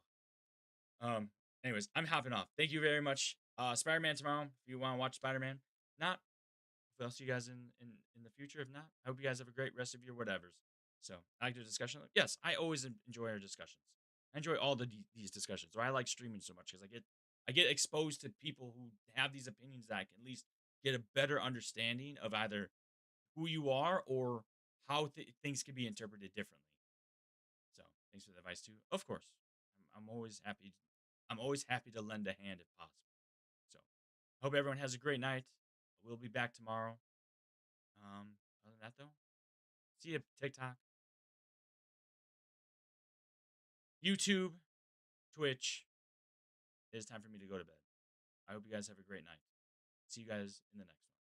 about it. Anyways, I'm hopping off. Thank you very much. Spider-Man tomorrow, if you want to watch Spider-Man. Not, I'll see you guys in the future. If not, I hope you guys have a great rest of your whatevers. So, I like the discussion. Yes, I always enjoy our discussions. I enjoy all these discussions. Or I like streaming so much because I get exposed to people who have these opinions that I can at least get a better understanding of either who you are or how things can be interpreted differently. So, thanks for the advice too. Of course, I'm always happy. I'm always happy to lend a hand if possible. So, hope everyone has a great night. We'll be back tomorrow. Other than that, though, see you TikTok, YouTube, Twitch. It is time for me to go to bed. I hope you guys have a great night. See you guys in the next one.